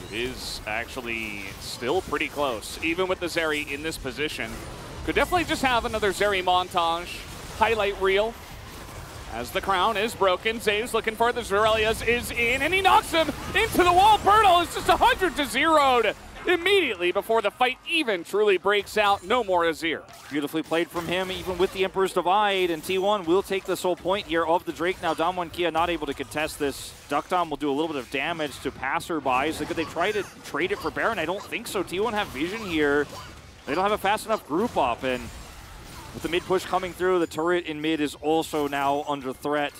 It is actually still pretty close. Even with the Zeri in this position. Could definitely just have another Zeri montage, highlight reel. As the crown is broken, Zay's looking for the Zerelius is in, and he knocks him into the wall. Bertle is just 100-0'd immediately before the fight even truly breaks out. No more Azir.
Beautifully played from him, even with the Emperor's Divide, and T1 will take the sole point here of the Drake. Now, Damwon not able to contest this. Duckdom will do a little bit of damage to passerbys. Could they try to trade it for Baron? I don't think so. T1 have vision here. They don't have a fast enough group up, and with the mid push coming through, the turret in mid is also now under threat.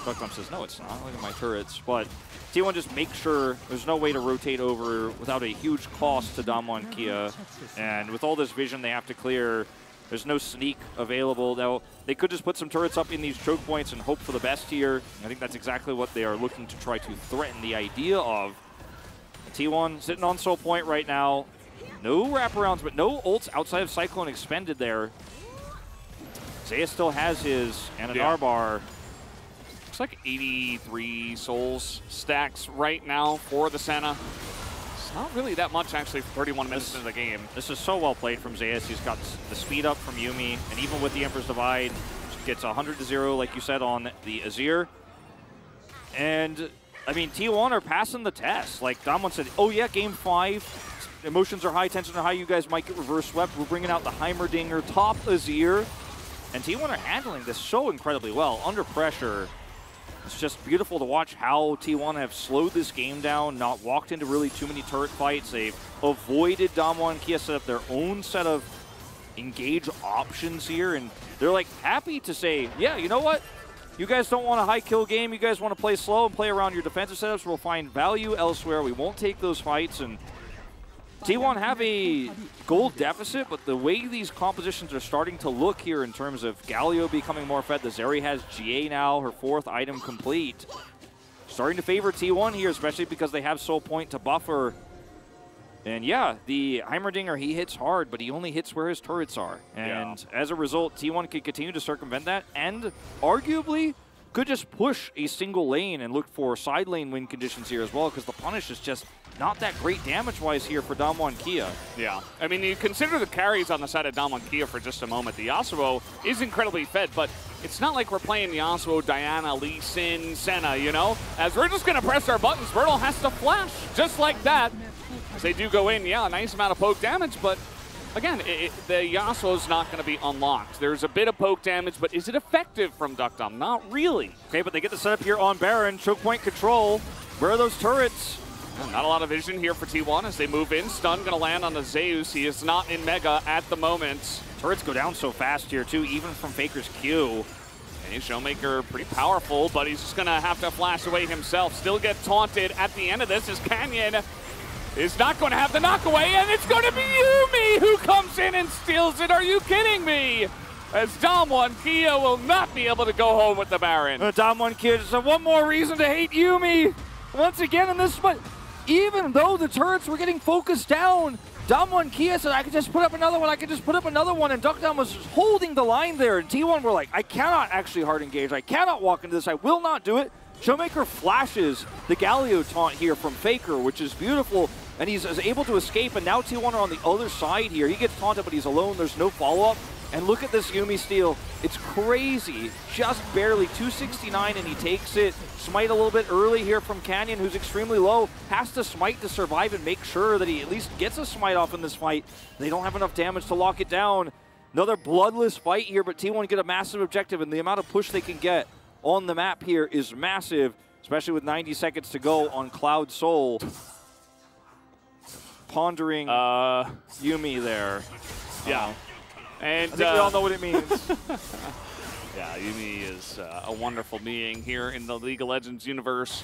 Duckdom says, no, it's not. Look at my turrets. But T1 just make sure there's no way to rotate over without a huge cost to Damwon Kia. And with all this vision they have to clear, there's no sneak available. Now, they could just put some turrets up in these choke points and hope for the best here. I think that's exactly what they are looking to try to threaten the idea of. T1 sitting on soul point right now. No wraparounds, but no ults outside of Cyclone expended there. Zaya still has his, and an R-bar.
Looks like 83 souls stacks right now for the Senna. It's not really that much, actually, for 31 minutes into the game.
This is so well played from Zayas. He's got the speed up from Yuumi, and even with the Emperor's Divide, gets 100-0, like you said, on the Azir. And, I mean, T1 are passing the test. Like Damwon said, oh yeah, game 5. Emotions are high, tensions are high, you guys might get reverse swept. We're bringing out the Heimerdinger, top Azir. And T1 are handling this so incredibly well. Under pressure, it's just beautiful to watch how T1 have slowed this game down, not walked into really too many turret fights. They've avoided Damwon Kia, set up their own set of engage options here. And they're like happy to say, yeah, you know what? You guys don't want a high kill game. You guys want to play slow and play around your defensive setups. We'll find value elsewhere. We won't take those fights. And T1 have a gold deficit, but the way these compositions are starting to look here in terms of Galio becoming more fed, the Zeri has GA now, her 4th item complete. Starting to favor T1 here, especially because they have soul point to buffer. And yeah, the Heimerdinger, he hits hard, but he only hits where his turrets are. And as a result, T1 can continue to circumvent that, and arguably could just push a single lane and look for side lane win conditions here as well, because the punish is just not that great damage-wise here for Damwon Kia.
Yeah, I mean, you consider the carries on the side of Damwon Kia for just a moment. The Yasuo is incredibly fed, but it's not like we're playing Yasuo, Diana, Lee Sin, Senna, you know? As we're just going to press our buttons, Bertle has to flash just like that. As they do go in, yeah, a nice amount of poke damage, but again, the Yasuo's not going to be unlocked. There's a bit of poke damage, but is it effective from Duckdom? Not really.
Okay, but they get the setup here on Baron. Choke point control. Where are those turrets?
Not a lot of vision here for T1 as they move in. Stun going to land on the Zeus. He is not in Mega at the moment.
Turrets go down so fast here, too, even from Faker's Q.
And Showmaker pretty powerful, but he's just going to have to flash away himself. Still get taunted at the end of this as Canyon is not going to have the knockaway, and it's going to be Yuumi who comes in and steals it. Are you kidding me? As Damwon Kia will not be able to go home with the Baron.
Damwon Kia, just one more reason to hate Yuumi. Once again in this spot. Even though the turrets were getting focused down, Damwon Kia said, I could just put up another one, and Duckdom was holding the line there, and T1 were like, I cannot actually hard engage, I cannot walk into this, I will not do it. Showmaker flashes the Galio taunt here from Faker, which is beautiful, and he's able to escape, and now T1 are on the other side here. He gets taunted, but he's alone, there's no follow-up. And look at this Yuumi steal. It's crazy. Just barely 269, and he takes it. Smite a little bit early here from Canyon, who's extremely low. Has to smite to survive and make sure that he at least gets a smite off in this fight. They don't have enough damage to lock it down. Another bloodless fight here, but T1 get a massive objective, and the amount of push they can get on the map here is massive, especially with 90 seconds to go on Cloud Soul. Pondering Yuumi there.
Yeah. And
I think we all know what it means.
Yeah, Yuumi is a wonderful being here in the League of Legends universe.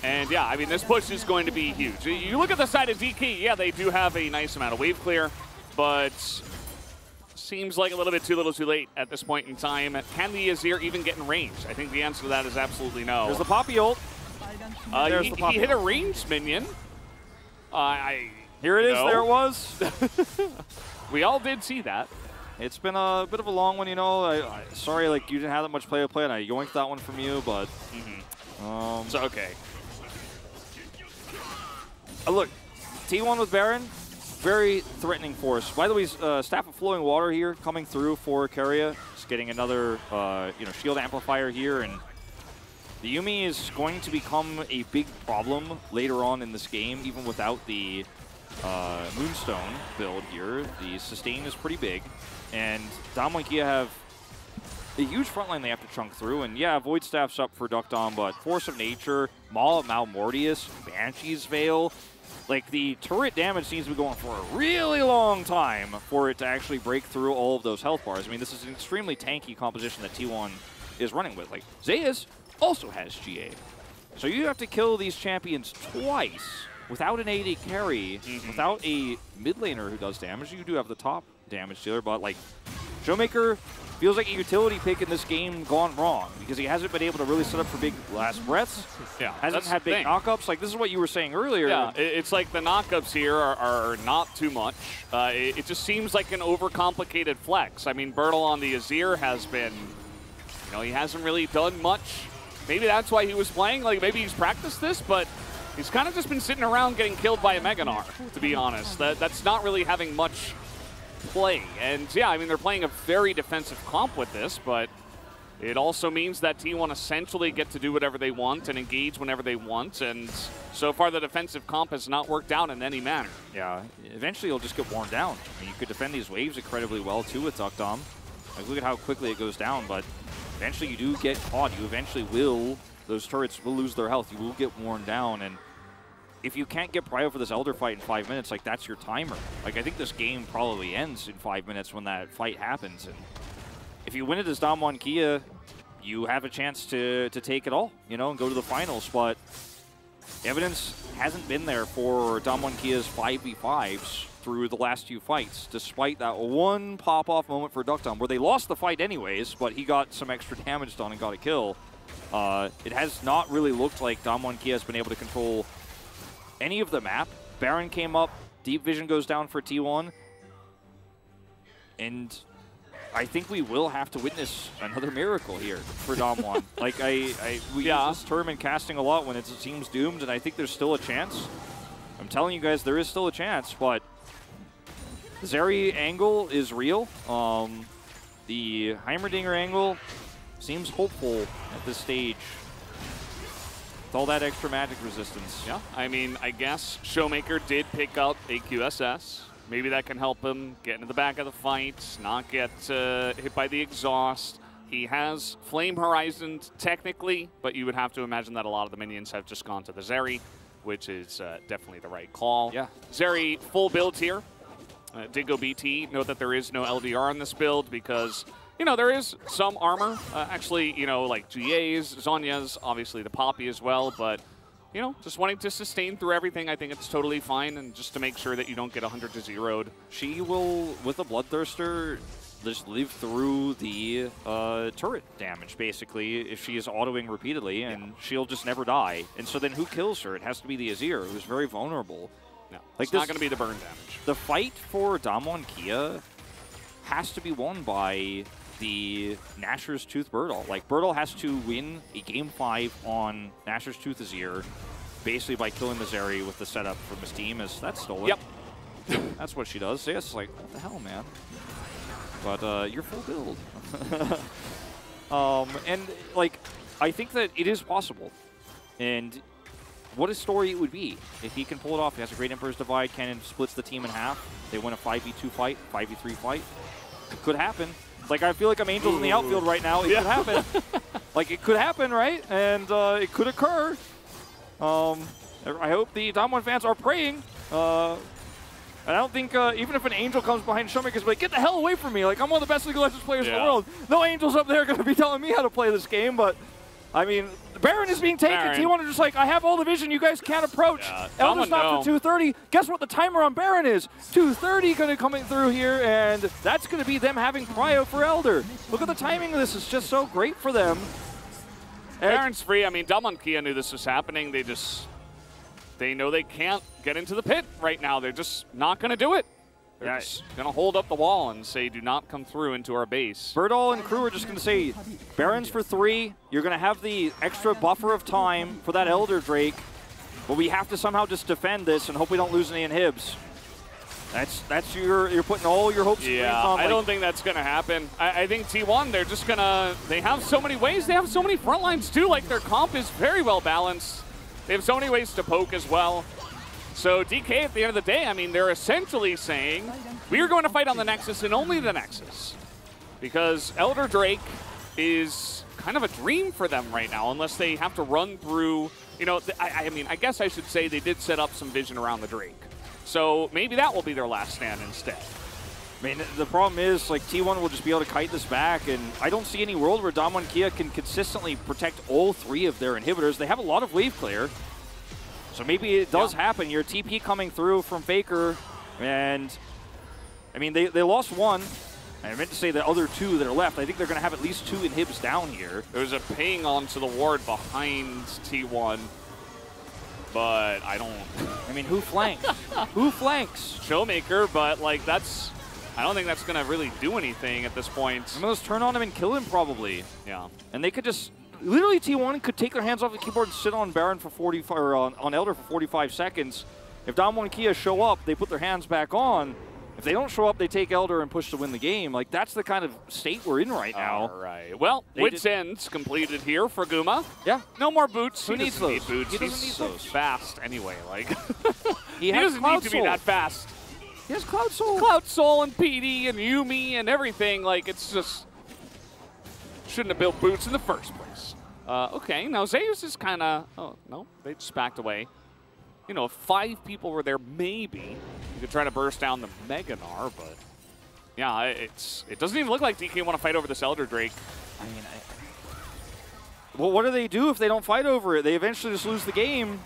And yeah, I mean, this push is going to be huge. You look at the side of ZK, yeah, they do have a nice amount of wave clear, but seems like a little bit too little too late at this point in time. Can the Azir even get in range? I think the answer to that is absolutely no.
There's the Poppy ult.
He hit a ranged minion.
Here it is, there it was.
We all did see that.
It's been a bit of a long one, you know. Sorry, like, you didn't have that much play-to-play, and I yoinked that one from you, but...
It's okay.
Look, T1 with Baron, very threatening force. By the way, Staff of Flowing Water here coming through for Keria. Fox getting another shield amplifier here, and the Yuumi is going to become a big problem later on in this game, even without the Moonstone build here. The sustain is pretty big, and Dom and Kia have a huge front line they have to chunk through, and yeah, Void Staff's up for Duck Dom, but Force of Nature, Maul of Malmortius, Banshee's Veil, like the turret damage seems to be going for a really long time for it to actually break through all of those health bars. I mean, this is an extremely tanky composition that T1 is running with. Like, Zayas also has GA. So you have to kill these champions twice without an AD carry, without a mid laner who does damage. You do have the top damage dealer, but like, Showmaker feels like a utility pick in this game gone wrong because he hasn't been able to really set up for big last breaths.
Yeah,
hasn't had big knockups. Like, this is what you were saying earlier.
Yeah, it's like the knockups here are not too much. It just seems like an overcomplicated flex. I mean, Bertle on the Azir has been, he hasn't really done much. Maybe that's why he was playing. Like, maybe he's practiced this, but he's kind of just been sitting around getting killed by a Meganar, to be honest. That's not really having much play. And yeah, I mean, they're playing a very defensive comp with this, but it also means that T1 essentially get to do whatever they want and engage whenever they want, and so far the defensive comp has not worked out in any manner.
Yeah, eventually you'll just get worn down. I mean, you could defend these waves incredibly well too with Duck Dom. Like, look at how quickly it goes down, but eventually you do get caught. You eventually will, those turrets will lose their health. You will get worn down, and if you can't get prio for this Elder fight in 5 minutes, like, that's your timer. Like, I think this game probably ends in 5 minutes when that fight happens. And if you win it as Damwon Kia, you have a chance to take it all, and go to the finals. But evidence hasn't been there for Damwon Kia's 5v5s through the last few fights, despite that one pop-off moment for Duck Dom, where they lost the fight anyways, but he got some extra damage done and got a kill. It has not really looked like Damwon Kia has been able to control any of the map. Baron came up, Deep Vision goes down for T1, and I think we will have to witness another miracle here for Damwon. Like, we use this term in casting a lot when it seems doomed, and I think there's still a chance. I'm telling you guys, there is still a chance, but the Zeri angle is real. The Heimerdinger angle seems hopeful at this stage. All that extra magic resistance.
Yeah, I mean, I guess Showmaker did pick up a QSS. Maybe that can help him get into the back of the fight, not get hit by the exhaust. He has Flame Horizon technically, but you would have to imagine that a lot of the minions have just gone to the Zeri, which is definitely the right call.
Yeah.
Zeri full build here. Did go BT. Note that there is no LDR on this build because there is some armor. Actually, like GA's, Zonya's, obviously the Poppy as well, but, just wanting to sustain through everything, I think it's totally fine, and just to make sure that you don't get 100 to 0'd.
She will, with a Bloodthirster, just live through the turret damage, basically, if she is autoing repeatedly, and she'll just never die. And so then who kills her? It has to be the Azir, who's very vulnerable.
No,
like,
it's not going to be the burn damage.
The fight for Damwon Kia has to be won by the Nashor's Tooth Bertle. Like, Bertle has to win a Game 5 on Nashor's Tooth Azir, basically by killing the Zeri with the setup from his team, as that's stolen.
Yep.
That's what she does. Yeah, it's like, what the hell, man? But you're full build. And, like, I think that it is possible. And what a story it would be if he can pull it off. He has a great Emperor's Divide, Cannon splits the team in half. They win a 5v2 fight, 5v3 fight. It could happen. Like, I feel like I'm Angels in the outfield right now. It could happen. Like, it could happen, right? And it could occur. I hope the Damwon fans are praying. And I don't think, even if an Angel comes behind Showmaker, is like, get the hell away from me. Like, I'm one of the best League of Legends players in the world. No Angels up there going to be telling me how to play this game. But, I mean, Baron is being taken. T1 are just like, I have all the vision you guys can't approach.
Yeah,
Elder's not for 230. Guess what the timer on Baron is? 230 going to come in through here, and that's going to be them having prio for Elder. Look at the timing of this. It's just so great for them.
Baron's free. I mean, Damwon Kia knew this was happening. They know they can't get into the pit right now. They're just not going to do it. They're just going to hold up the wall and say, do not come through into our base.
Bertle and crew are just going to say, Baron's for 3. You're going to have the extra buffer of time for that Elder Drake. But we have to somehow just defend this and hope we don't lose any inhibs. That's you're putting all your hopes.
Yeah,
on,
I don't think that's gonna happen. I think T1, they're just gonna. They have so many ways. They have so many front lines too. Like their comp is very well balanced. They have so many ways to poke as well. So DK, at the end of the day, I mean, they're essentially saying we are going to fight on the Nexus and only the Nexus, because Elder Drake is kind of a dream for them right now, unless they have to run through. You know, I mean, I guess I should say they did set up some vision around the Drake. So maybe that will be their last stand instead.
I mean, the problem is, like, T1 will just be able to kite this back, and I don't see any world where Damwon Kia can consistently protect all 3 of their inhibitors. They have a lot of wave clear, so maybe it does happen. Your TP coming through from Faker, and, I mean, they lost 1. I meant to say the other 2 that are left. I think they're going to have at least 2 inhibs down here.
There's a ping onto the ward behind T1. But I don't.
I mean, who flanks? Who flanks?
Showmaker, but like I don't think that's gonna really do anything at this point.
I'm gonna just turn on him and kill him probably.
Yeah.
And they could just literally T1 could take their hands off the keyboard and sit on Baron for 45 or on Elder for 45 seconds. If Damwon Kia show up, they put their hands back on. If they don't show up, they take Elder and push to win the game. Like, that's the kind of state we're in right now.
All right. Well, Wits Ends completed here for Guma.
Yeah.
No more boots.
Who needs those?
Need boots.
He doesn't
He's
need
so
those.
fast anyway. Like,
he
doesn't
Cloud
need to be
Soul.
that fast.
He has Cloud Soul.
Cloud Soul and PD and Yumi and everything. Like, it's just shouldn't have built boots in the first place. Okay. Now Zeus is kind of. Oh no, they just backed away. You know, if 5 people were there, maybe you could try to burst down the Meganar, but yeah, it doesn't even look like DK want to fight over this Elder Drake.
I mean, well, what do they do if they don't fight over it? They eventually just lose the game.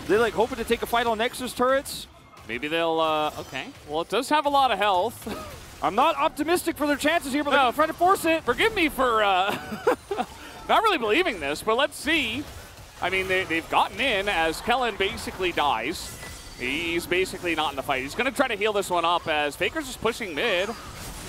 They're like hoping to take a fight on Nexus turrets.
Maybe they'll, okay. Well, it does have a lot of health.
I'm not optimistic for their chances here, but they're trying to force it.
Forgive me for not really believing this, but let's see. I mean, they've gotten in as Kellen basically dies. He's basically not in the fight. He's going to try to heal this one up as Faker's just pushing mid.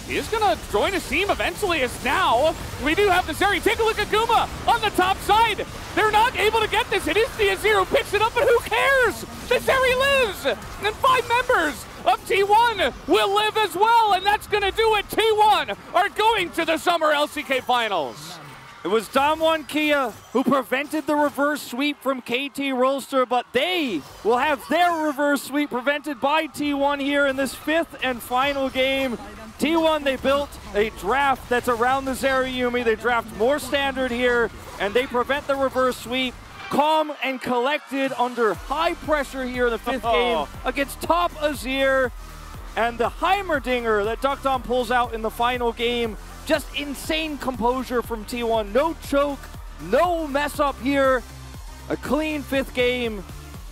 He is going to join his team eventually as now we do have the Zeri. Take a look at Guma on the top side. They're not able to get this. It is the Azir who picks it up, but who cares? The Zeri lives. And 5 members of T1 will live as well, and that's going to do it. T1 are going to the Summer LCK Finals.
It was Damwon Kia who prevented the reverse sweep from KT Rolster, but they will have their reverse sweep prevented by T1 here in this 5th and final game. T1, they built a draft that's around the Zeri Yumi. They draft more standard here, and they prevent the reverse sweep. Calm and collected under high pressure here in the 5th game against top Azir. And the Heimerdinger that Duckdom pulls out in the final game. Just insane composure from T1. No choke, no mess up here. A clean 5th game.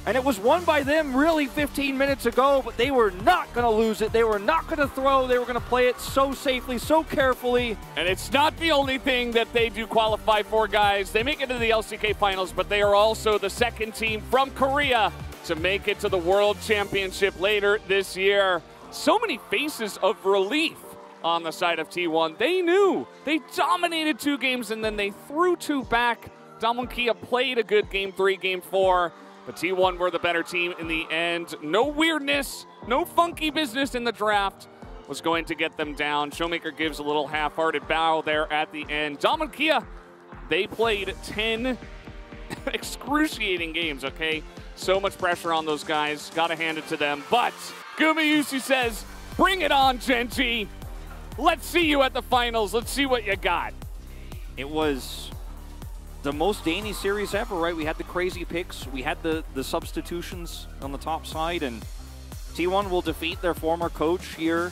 And it was won by them really 15 minutes ago, but they were not going to lose it. They were not going to throw. They were going to play it so safely, so carefully.
And it's not the only thing that they do qualify for, guys. They make it to the LCK Finals, but they are also the 2nd team from Korea to make it to the World Championship later this year. So many faces of relief on the side of T1. They knew. They dominated 2 games, and then they threw 2 back. Damwon Kia played a good game 3, game 4. But T1 were the better team in the end. No weirdness, no funky business in the draft was going to get them down. Showmaker gives a little half-hearted bow there at the end. Damwon Kia, they played 10 excruciating games, okay? So much pressure on those guys. Got to hand it to them. But Gumayusi says, bring it on, Gen.G. Let's see you at the finals. Let's see what you got.
It was the most Danny series ever, right? We had the crazy picks. We had the substitutions on the top side, and T1 will defeat their former coach here.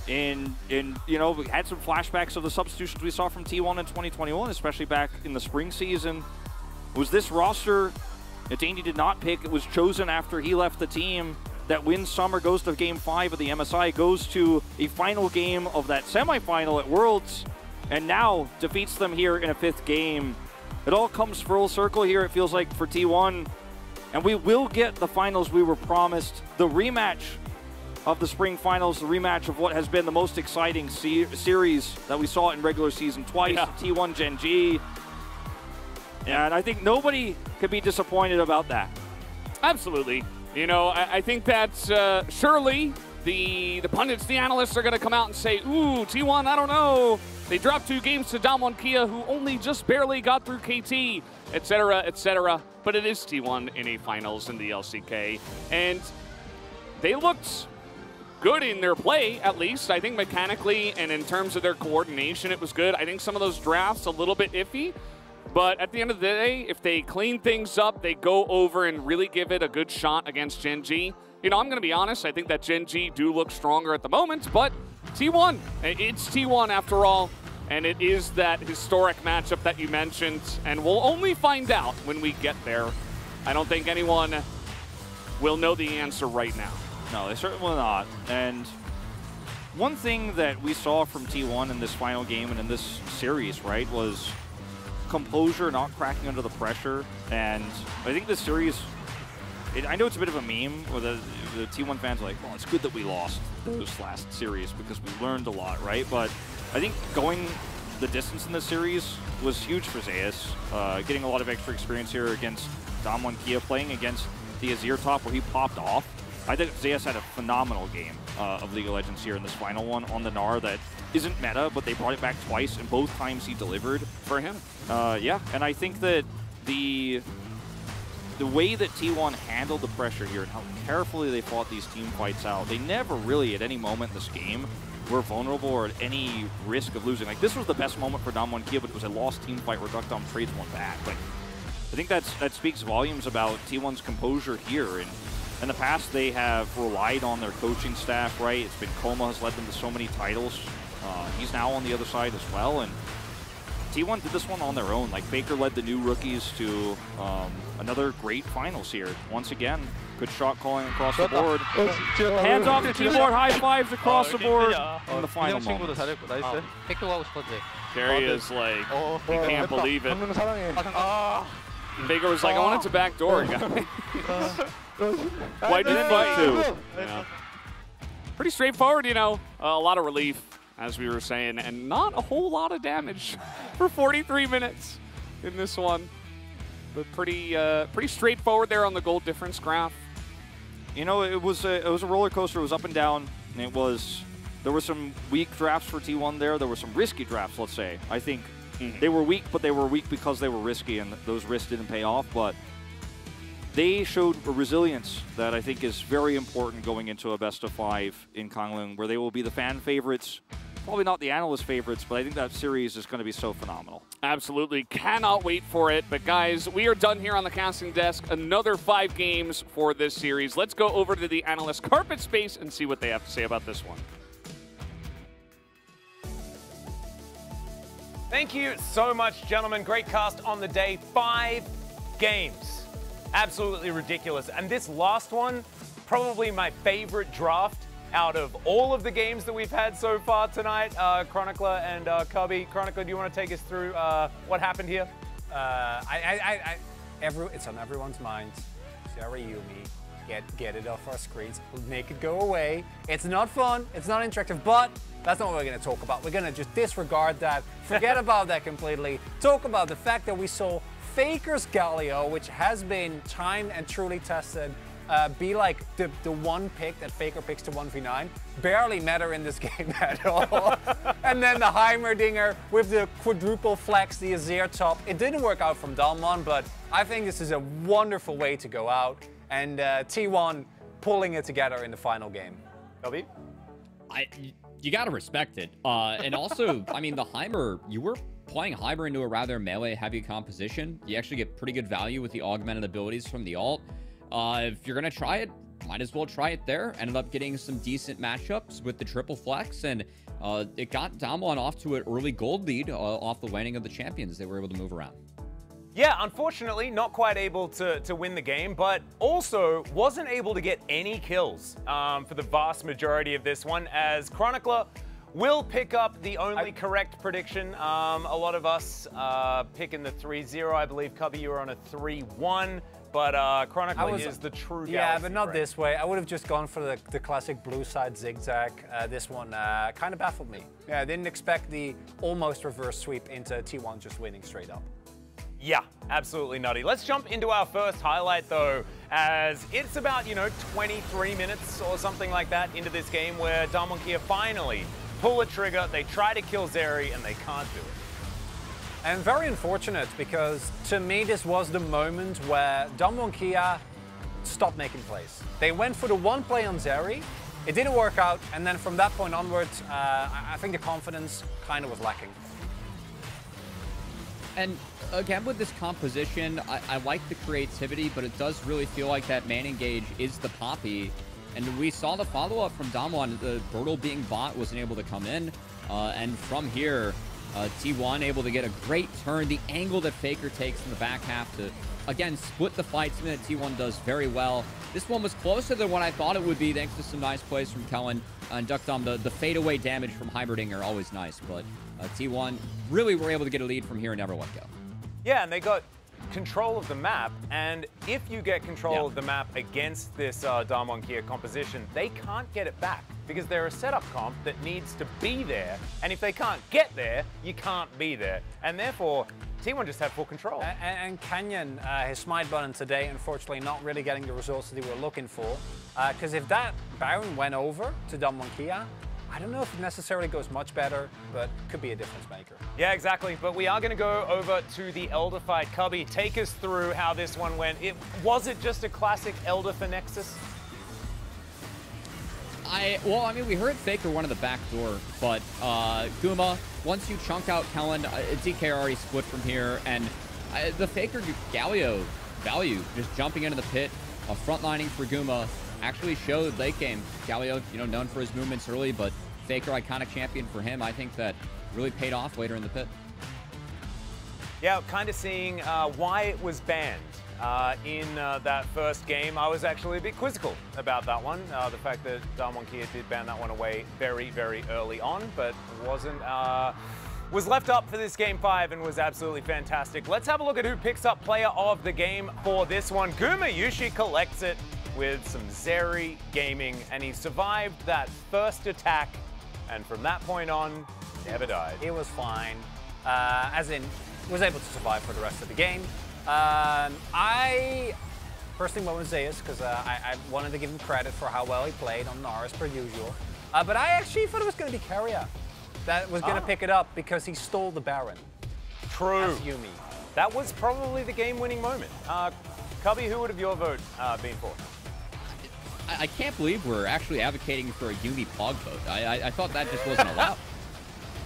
You know, we had some flashbacks of the substitutions we saw from T1 in 2021, especially back in the spring season. It was this roster that Danny did not pick. It was chosen after he left the team that wins Summer, goes to Game 5 of the MSI, goes to a final game of that semifinal at Worlds, and now defeats them here in a 5th game. It all comes full circle here, it feels like, for T1. And we will get the finals we were promised. The rematch of the spring finals, the rematch of what has been the most exciting series that we saw in regular season twice, T1 Gen.G. And I think nobody could be disappointed about that.
Absolutely. You know, I think that's surely the pundits, the analysts are going to come out and say, ooh, T1, I don't know. They dropped 2 games to Damwon Kia, who only just barely got through KT, etc., etc. But it is T1 in a finals in the LCK. And they looked good in their play, at least. I think mechanically and in terms of their coordination, it was good. I think some of those drafts a little bit iffy. But at the end of the day, if they clean things up, they go over and really give it a good shot against Gen G. You know, I'm going to be honest, I think that Gen G do look stronger at the moment, but T1, it's T1 after all, and it is that historic matchup that you mentioned, and we'll only find out when we get there. I don't think anyone will know the answer right now.
No, they certainly will not. And one thing that we saw from T1 in this final game and in this series, right, was composure, not cracking under the pressure. And I think this series, I know it's a bit of a meme where the T1 fans are like, well, it's good that we lost those last series because we learned a lot, right? But I think going the distance in this series was huge for Zeus, getting a lot of extra experience here against Damwon Kia, playing against the Azir top where he popped off. I think Zeus had a phenomenal game of League of Legends here in this final one on the Gnar that isn't meta, but they brought it back twice, and both times he delivered for him. Yeah, and I think that the way that T1 handled the pressure here and how carefully they fought these team fights out, they never really at any moment in this game were vulnerable or at any risk of losing. Like, this was the best moment for Damwon Kia, but it was a lost team fight where Duckdom trades one back. Like, I think that speaks volumes about T1's composure here. And in the past, they have relied on their coaching staff, right? It's been Coma has led them to so many titles. He's now on the other side as well. And T1 did this one on their own. Like, Faker led the new rookies to another great finals here. Once again, good shot calling across the board. Hands off the keyboard, high fives across the board in the final moment. Gary is like, he can't believe it. Faker was like, I wanted to backdoor, guy. Why did you fight too? Yeah. Pretty straightforward, you know. A lot of relief, as we were saying, and not a whole lot of damage for 43 minutes in this one. But pretty straightforward there on the gold difference graph. You know, it was a roller coaster. It was up and down, and there were some weak drafts for T1 there. There were some risky drafts, let's say. I think they were weak, but they were weak because they were risky, and those risks didn't pay off. But they showed a resilience that I think is very important going into a best-of-5 in Gangneung, where they will be the fan favorites. Probably not the analyst favorites, but I think that series is going to be so phenomenal.
Absolutely. Cannot wait for it. But guys, we are done here on the casting desk. Another 5 games for this series. Let's go over to the analyst carpet space and see what they have to say about this one.
Thank you so much, gentlemen. Great cast on the day. 5 games. Absolutely ridiculous. And this last one, probably my favorite draft out of all of the games that we've had so far tonight. Chronicler and Cubby. Chronicler, do you want to take us through what happened here?
It's on everyone's minds. Sorry, Yumi. Get it off our screens. Make it go away. It's not fun. It's not interactive, but that's not what we're going to talk about. We're going to just disregard that. Forget about that completely. Talk about the fact that we saw Faker's Galio, which has been timed and truly tested, be like the one pick that Faker picks to 1v9. Barely matter in this game at all. And then the Heimerdinger with the quadruple flex, the Azir top. It didn't work out from Damwon, but I think this is a wonderful way to go out. And T1 pulling it together in the final game.
Cubby?
You gotta respect it. And also, I mean, the Heimer, you were playing Heimer into a rather melee-heavy composition. You actually get pretty good value with the augmented abilities from the ult. If you're gonna try it, might as well try it there. Ended up getting some decent matchups with the triple flex, and it got Damwon off to an early gold lead off the waning of the champions. They were able to move around.
Yeah, unfortunately, not quite able to win the game, but also wasn't able to get any kills for the vast majority of this one, as Chronicler will pick up the only correct prediction. A lot of us picking the 3-0. I believe, Cubby, you were on a 3-1. But Chronicler is the true Galaxy.
Yeah, but not this way. I would have just gone for the classic blue side zigzag. This one kind of baffled me. Yeah, I didn't expect the almost reverse sweep into T1 just winning straight up.
Yeah, absolutely nutty. Let's jump into our first highlight though, as it's about, 23 minutes or something like that into this game where Damwon Kia finally pull a trigger, they try to kill Zeri and they can't do it.
And very unfortunate because to me this was the moment where Damwon Kia stopped making plays. They went for the one play on Zeri, it didn't work out, and then from that point onwards, I think the confidence kind of was lacking.
And again, with this composition, I like the creativity, but it does really feel like that main engage is the Poppy. And we saw the follow-up from Damwon. The Bertle being bot wasn't able to come in. And from here, T1 able to get a great turn. The angle that Faker takes in the back half to, again, split the fight, something that T1 does very well. This one was closer than what I thought it would be, thanks to some nice plays from Kellen and Duckdom. The fadeaway damage from Hybridinger, always nice, but T1 really were able to get a lead from here and never let go.
Yeah, and they got control of the map, and if you get control of the map against this Damwon Kia composition, they can't get it back because they're a setup comp that needs to be there, and if they can't get there, you can't be there, and therefore T1 just had full control.
And Canyon, his smite button today, unfortunately not really getting the results that they were looking for, because if that Baron went over to Damwon Kia, I don't know if it necessarily goes much better, but could be a difference maker.
Yeah, exactly. But we are going to go over to the Elder fight. Cubby, take us through how this one went. Was it just a classic Elder for Nexus?
Well, I mean, we heard Faker one of the back door, but Guma, once you chunk out Kellen, DK already split from here, and the Faker Galio value, just jumping into the pit, frontlining for Guma, actually showed late game. Galio, known for his movements early, but Faker, iconic champion for him. I think that really paid off later in the pit.
Yeah, kind of seeing why it was banned in that first game. I was actually a bit quizzical about that one. The fact that Damwon Kia did ban that one away very, very early on, but was left up for this game 5 and was absolutely fantastic. Let's have a look at who picks up player of the game for this one. Guma Yushi collects it with some Zeri gaming, and he survived that first attack, and from that point on, never died.
He was fine, as in, was able to survive for the rest of the game. I personally went with Zeus, because I wanted to give him credit for how well he played on Nara as per usual. But I actually thought it was going to be Keria that was going to pick it up, because he stole the Baron.
True.
As Yuumi.
That was probably the game-winning moment. Cubby, who would have your vote been for?
I can't believe we're actually advocating for a Yuumi Pog vote. I thought that just wasn't allowed.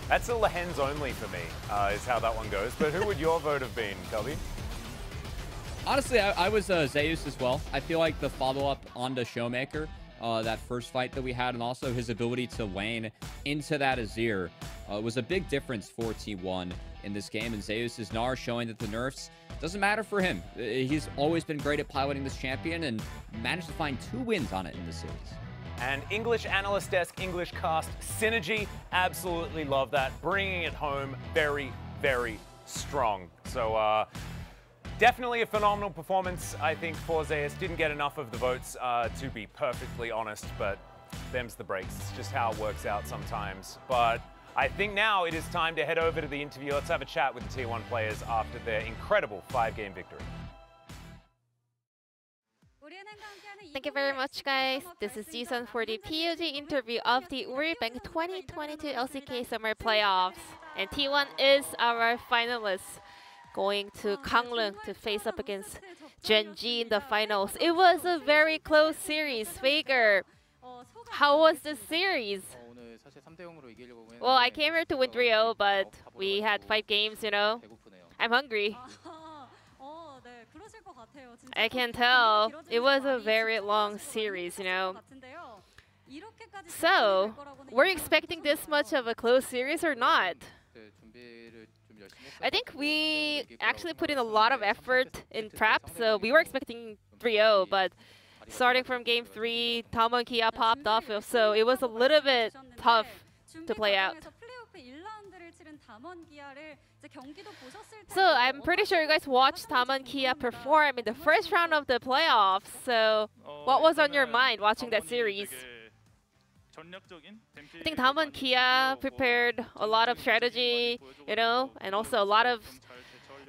That's a Lehens only for me, is how that one goes. But who would your vote have been, Cubby?
Honestly, I was Zeus as well. I feel like the follow-up on the Showmaker, that first fight that we had, and also his ability to lane into that Azir was a big difference for T1 in this game. And Zeus is Gnar showing that the nerfs doesn't matter for him. He's always been great at piloting this champion and managed to find 2 wins on it in this series.
And English Analyst Desk, English Cast Synergy, absolutely love that. Bringing it home very, very strong. So definitely a phenomenal performance, I think, for Zeus. Didn't get enough of the votes, to be perfectly honest, but them's the breaks. It's just how it works out sometimes. But I think now it is time to head over to the interview. Let's have a chat with the T1 players after their incredible 5-game victory.
Thank you very much, guys. This is Jisun for the POG interview of the Uribank 2022 LCK Summer Playoffs. And T1 is our finalists, going to Gangneung to face up against Gen G in the finals. It was a very close series. Faker, how was the series? Well, I came here to win 3-0, but we had 5 games, I'm hungry. I can tell. It was a very long series, So, were you expecting this much of a close series or not? I think we actually put in a lot of effort in prep, so we were expecting 3-0, but starting from game 3, Damwon Kia popped off, so it was a little bit tough to play out. So I'm pretty sure you guys watched Damwon Kia perform in the first round of the playoffs, so what was on your mind watching that series? I think Damwon Kia prepared a lot of strategy, and also a lot of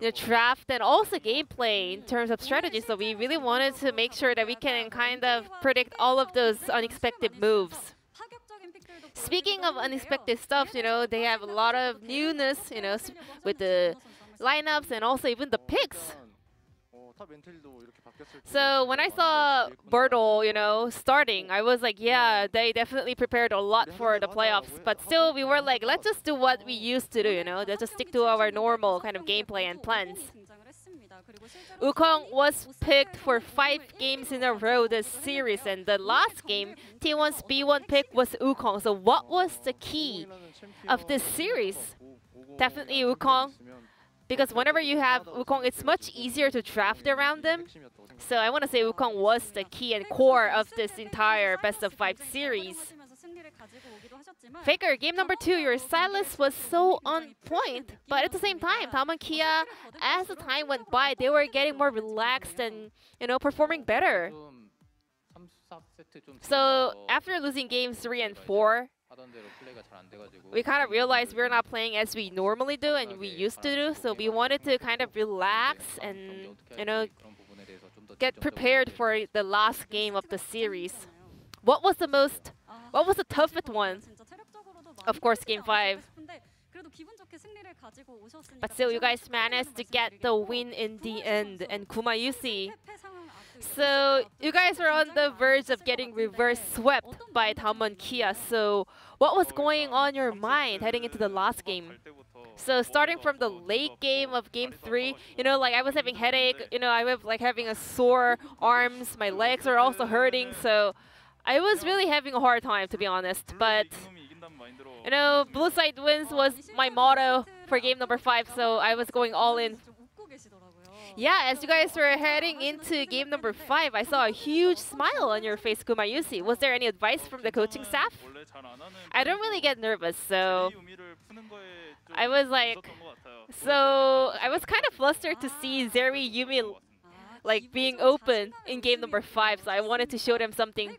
draft and also gameplay in terms of strategy. So we really wanted to make sure that we can kind of predict all of those unexpected moves. Speaking of unexpected stuff, they have a lot of newness, with the lineups and also even the picks. So when I saw Birtle, starting, I was like, yeah, they definitely prepared a lot for the playoffs. But still, we were like, let's just do what we used to do, let's just stick to our normal kind of gameplay and plans. Wukong was picked for 5 games in a row this series, and the last game, T1's B1 pick was Wukong. So what was the key of this series? Definitely Wukong. Because whenever you have Wukong, it's much easier to draft around them. So I want to say Wukong was the key and core of this entire best of 5 series. Faker, game number 2, your Silas was so on point, but at the same time, Damwon Kia, as the time went by, they were getting more relaxed and, performing better. So after losing games 3 and 4, we kind of realized we're not playing as we normally do and we used to do, so we wanted to kind of relax and, get prepared for the last game of the series. What was the toughest one? Of course, game 5. But still, you guys managed to get the win in the end. And Kuma Yusi. So, you guys were on the verge of getting reverse swept by Damwon Kia. So, what was going on your mind heading into the last game? So, starting from the late game of game 3, I was having headache. I was having a sore arms. My legs are also hurting. So, I was really having a hard time, to be honest. But, blue side wins was my motto for game number 5. So, I was going all in. Yeah, as you guys were heading into game number 5, I saw a huge smile on your face, Kuma Yusi. Was there any advice from the coaching staff? I don't really get nervous, so I was kind of flustered to see Zeri Yumi being open in game number 5, so I wanted to show them something.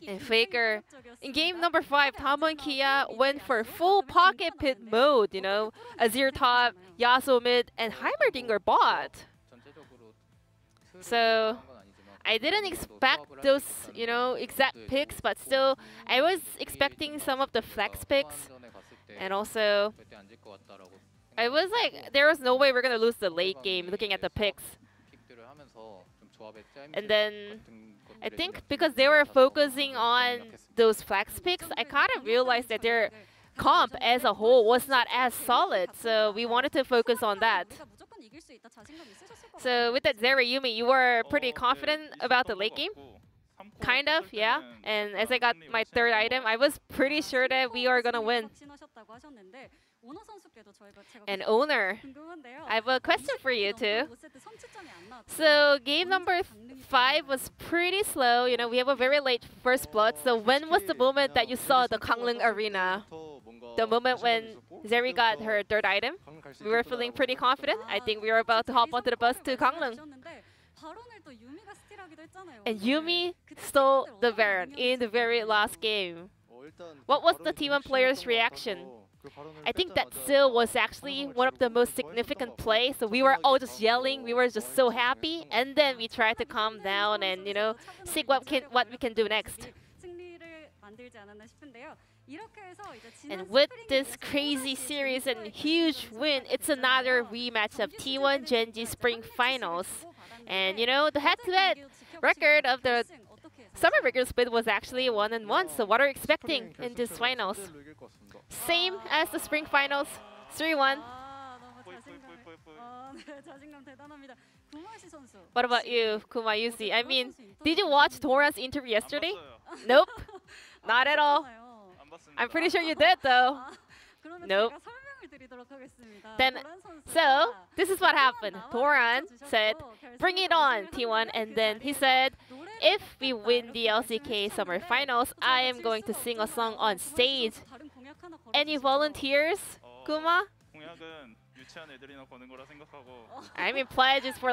And Faker, in game number 5, Damwon Kia went for full pocket pit mode, Azir top, Yasuo mid, and Heimerdinger bot. So, I didn't expect those, exact picks, but still, I was expecting some of the flex picks. And also, I was like, there was no way we're going to lose the late game looking at the picks. And then, I think because they were focusing on those flex picks, I kind of realized that their comp as a whole was not as solid. So we wanted to focus on that. So with that Zeri Yumi, you were pretty confident about the late game? Kind of, yeah. And as I got my 3rd item, I was pretty sure that we are going to win. And Owner, I have a question for you too. So game number 5 was pretty slow. We have a very late first blood. So when was the moment that you saw the Gangneung Arena? The moment when Zeri got her 3rd item? We were feeling pretty confident. I think we were about to hop onto the bus to Gangneung. And Yumi stole the Baron in the very last game. What was the T1 players' reaction? I think that still was actually one of the most significant plays. So we were all just yelling. We were just so happy. And then we tried to calm down and, see what we can do next. And with this crazy series and huge win, it's another rematch of T1 Gen.G Spring Finals. And, the head-to-head record of the Summer Breaker split was actually 1-1. So what are you expecting in this finals? Same as the spring finals, 3-1. What about you, Kuma Yusi? I mean, did you watch Doran's interview yesterday? Nope, not at all. I'm pretty sure you did though. Nope. Then, so this is what happened. Doran said, "Bring it on, T1," and then he said, "If we win the LCK Summer Finals, I am going to sing a song on stage. Any volunteers, Kuma?" I mean, pledge is for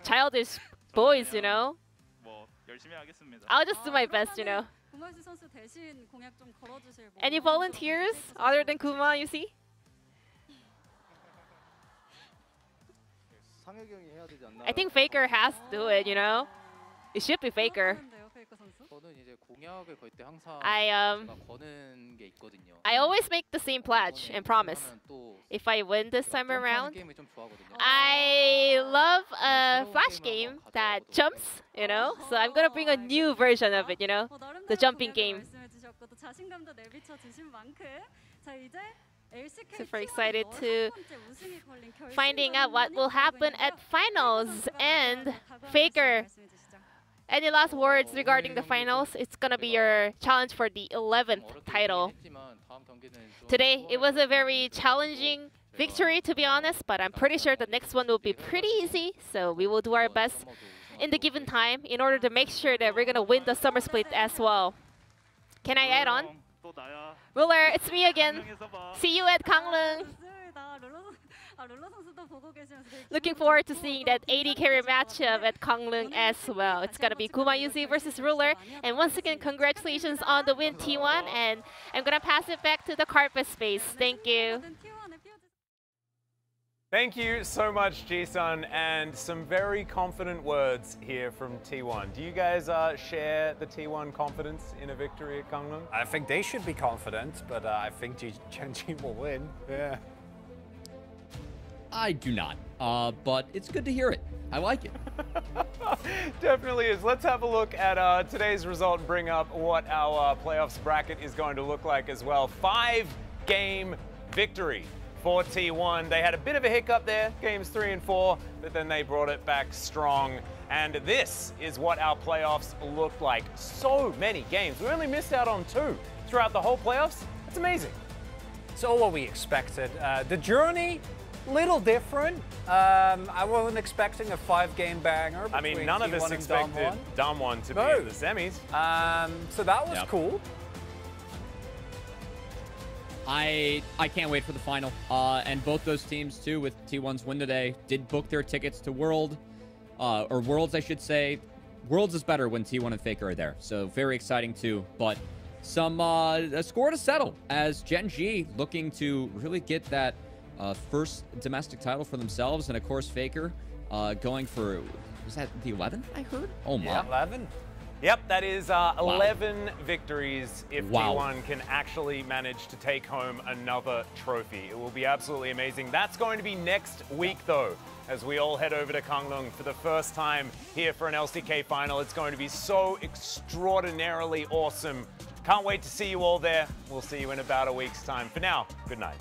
childish boys, I'll just do my best, Any volunteers other than Kuma, you see? I think Faker has to do it, you know? It should be Faker. I always make the same pledge and promise. If I win this time around, I love a flash game that jumps, you know? So I'm gonna bring a new version of it, you know? The jumping game. Super excited to finding out what will happen at finals. And Faker, any last words regarding the finals? It's gonna be your challenge for the 11th title. Today, it was a very challenging victory, to be honest, but I'm pretty sure the next one will be pretty easy. So we will do our best in the given time in order to make sure that we're gonna win the summer split as well. Can I add on? Ruler, it's me again. See you at Gangneung. Looking forward to seeing that AD carry matchup at Gangneung as well. It's gonna be Kuma Yuzi versus Ruler. And once again, congratulations on the win, T1. And I'm gonna pass it back to the carpet space. Thank you.
Thank you so much, Ji-sun, and some very confident words here from T1. Do you guys share the T1 confidence in a victory at Gangneung?
I think they should be confident, but I think Gen.G will win. Yeah.
I do not, but it's good to hear it. I like it.
Definitely is. Let's have a look at today's result and bring up what our playoffs bracket is going to look like as well. 5-game victory for T1. They had a bit of a hiccup there, games 3 and 4, but then they brought it back strong. And this is what our playoffs looked like. So many games. We only missed out on 2 throughout the whole playoffs. That's amazing.
It's all what we expected. The journey, little different. I wasn't expecting a 5-game banger.
I mean, none of us expected Damwon to be in the semis.
So that was cool.
I can't wait for the final. And both those teams, too, with T1's win today, did book their tickets to World, or Worlds, I should say. Worlds is better when T1 and Faker are there. So very exciting, too. But some a score to settle as Gen.G looking to really get that first domestic title for themselves. And, of course, Faker going for, was that the 11th, I heard? Oh, my.
Yeah, 11. Yep, that is 11 victories if T1 can actually manage to take home another trophy. It will be absolutely amazing. That's going to be next week, though, as we all head over to Gangneung for the first time here for an LCK final. It's going to be so extraordinarily awesome. Can't wait to see you all there. We'll see you in about a week's time. For now, good night.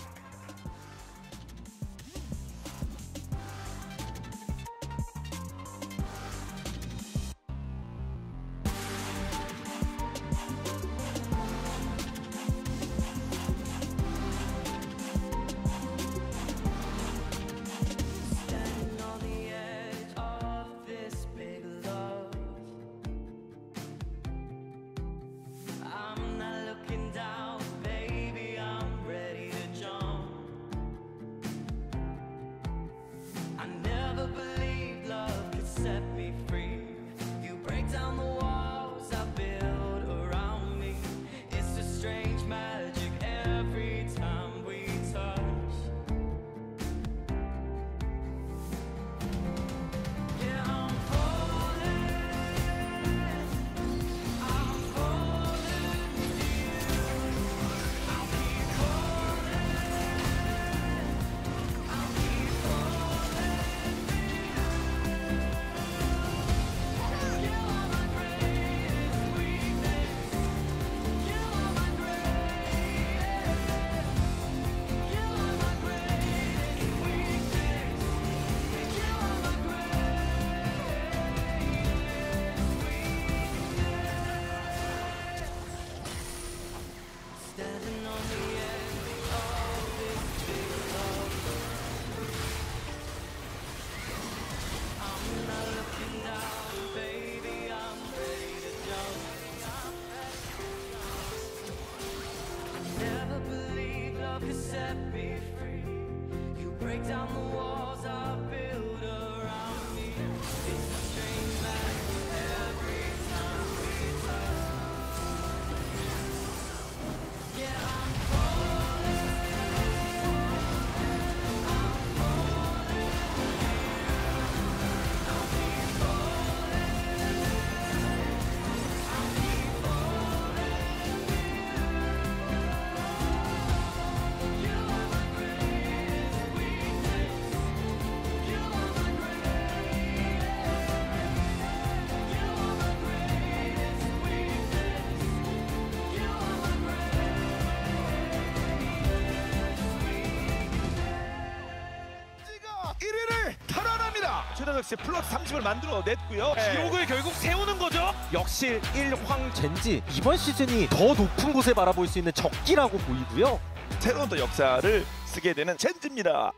프로덕스의 플러스 30을 만들어냈고요.
기록을 결국 세우는 거죠.
역시 1황 젠지 이번 시즌이 더 높은 곳에 바라볼 수 있는 적기라고 보이고요.
새로운 또 역사를 쓰게 되는 젠지입니다.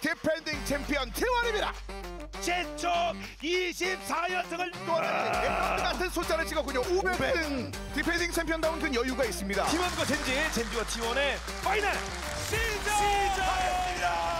디펜딩 챔피언 T1입니다. 최초 24연승을 또하는 같은 숫자를 찍었군요. 500등 디펜딩 챔피언다운 그 여유가 있습니다. T1과 젠지와 T1의 파이널 시즌!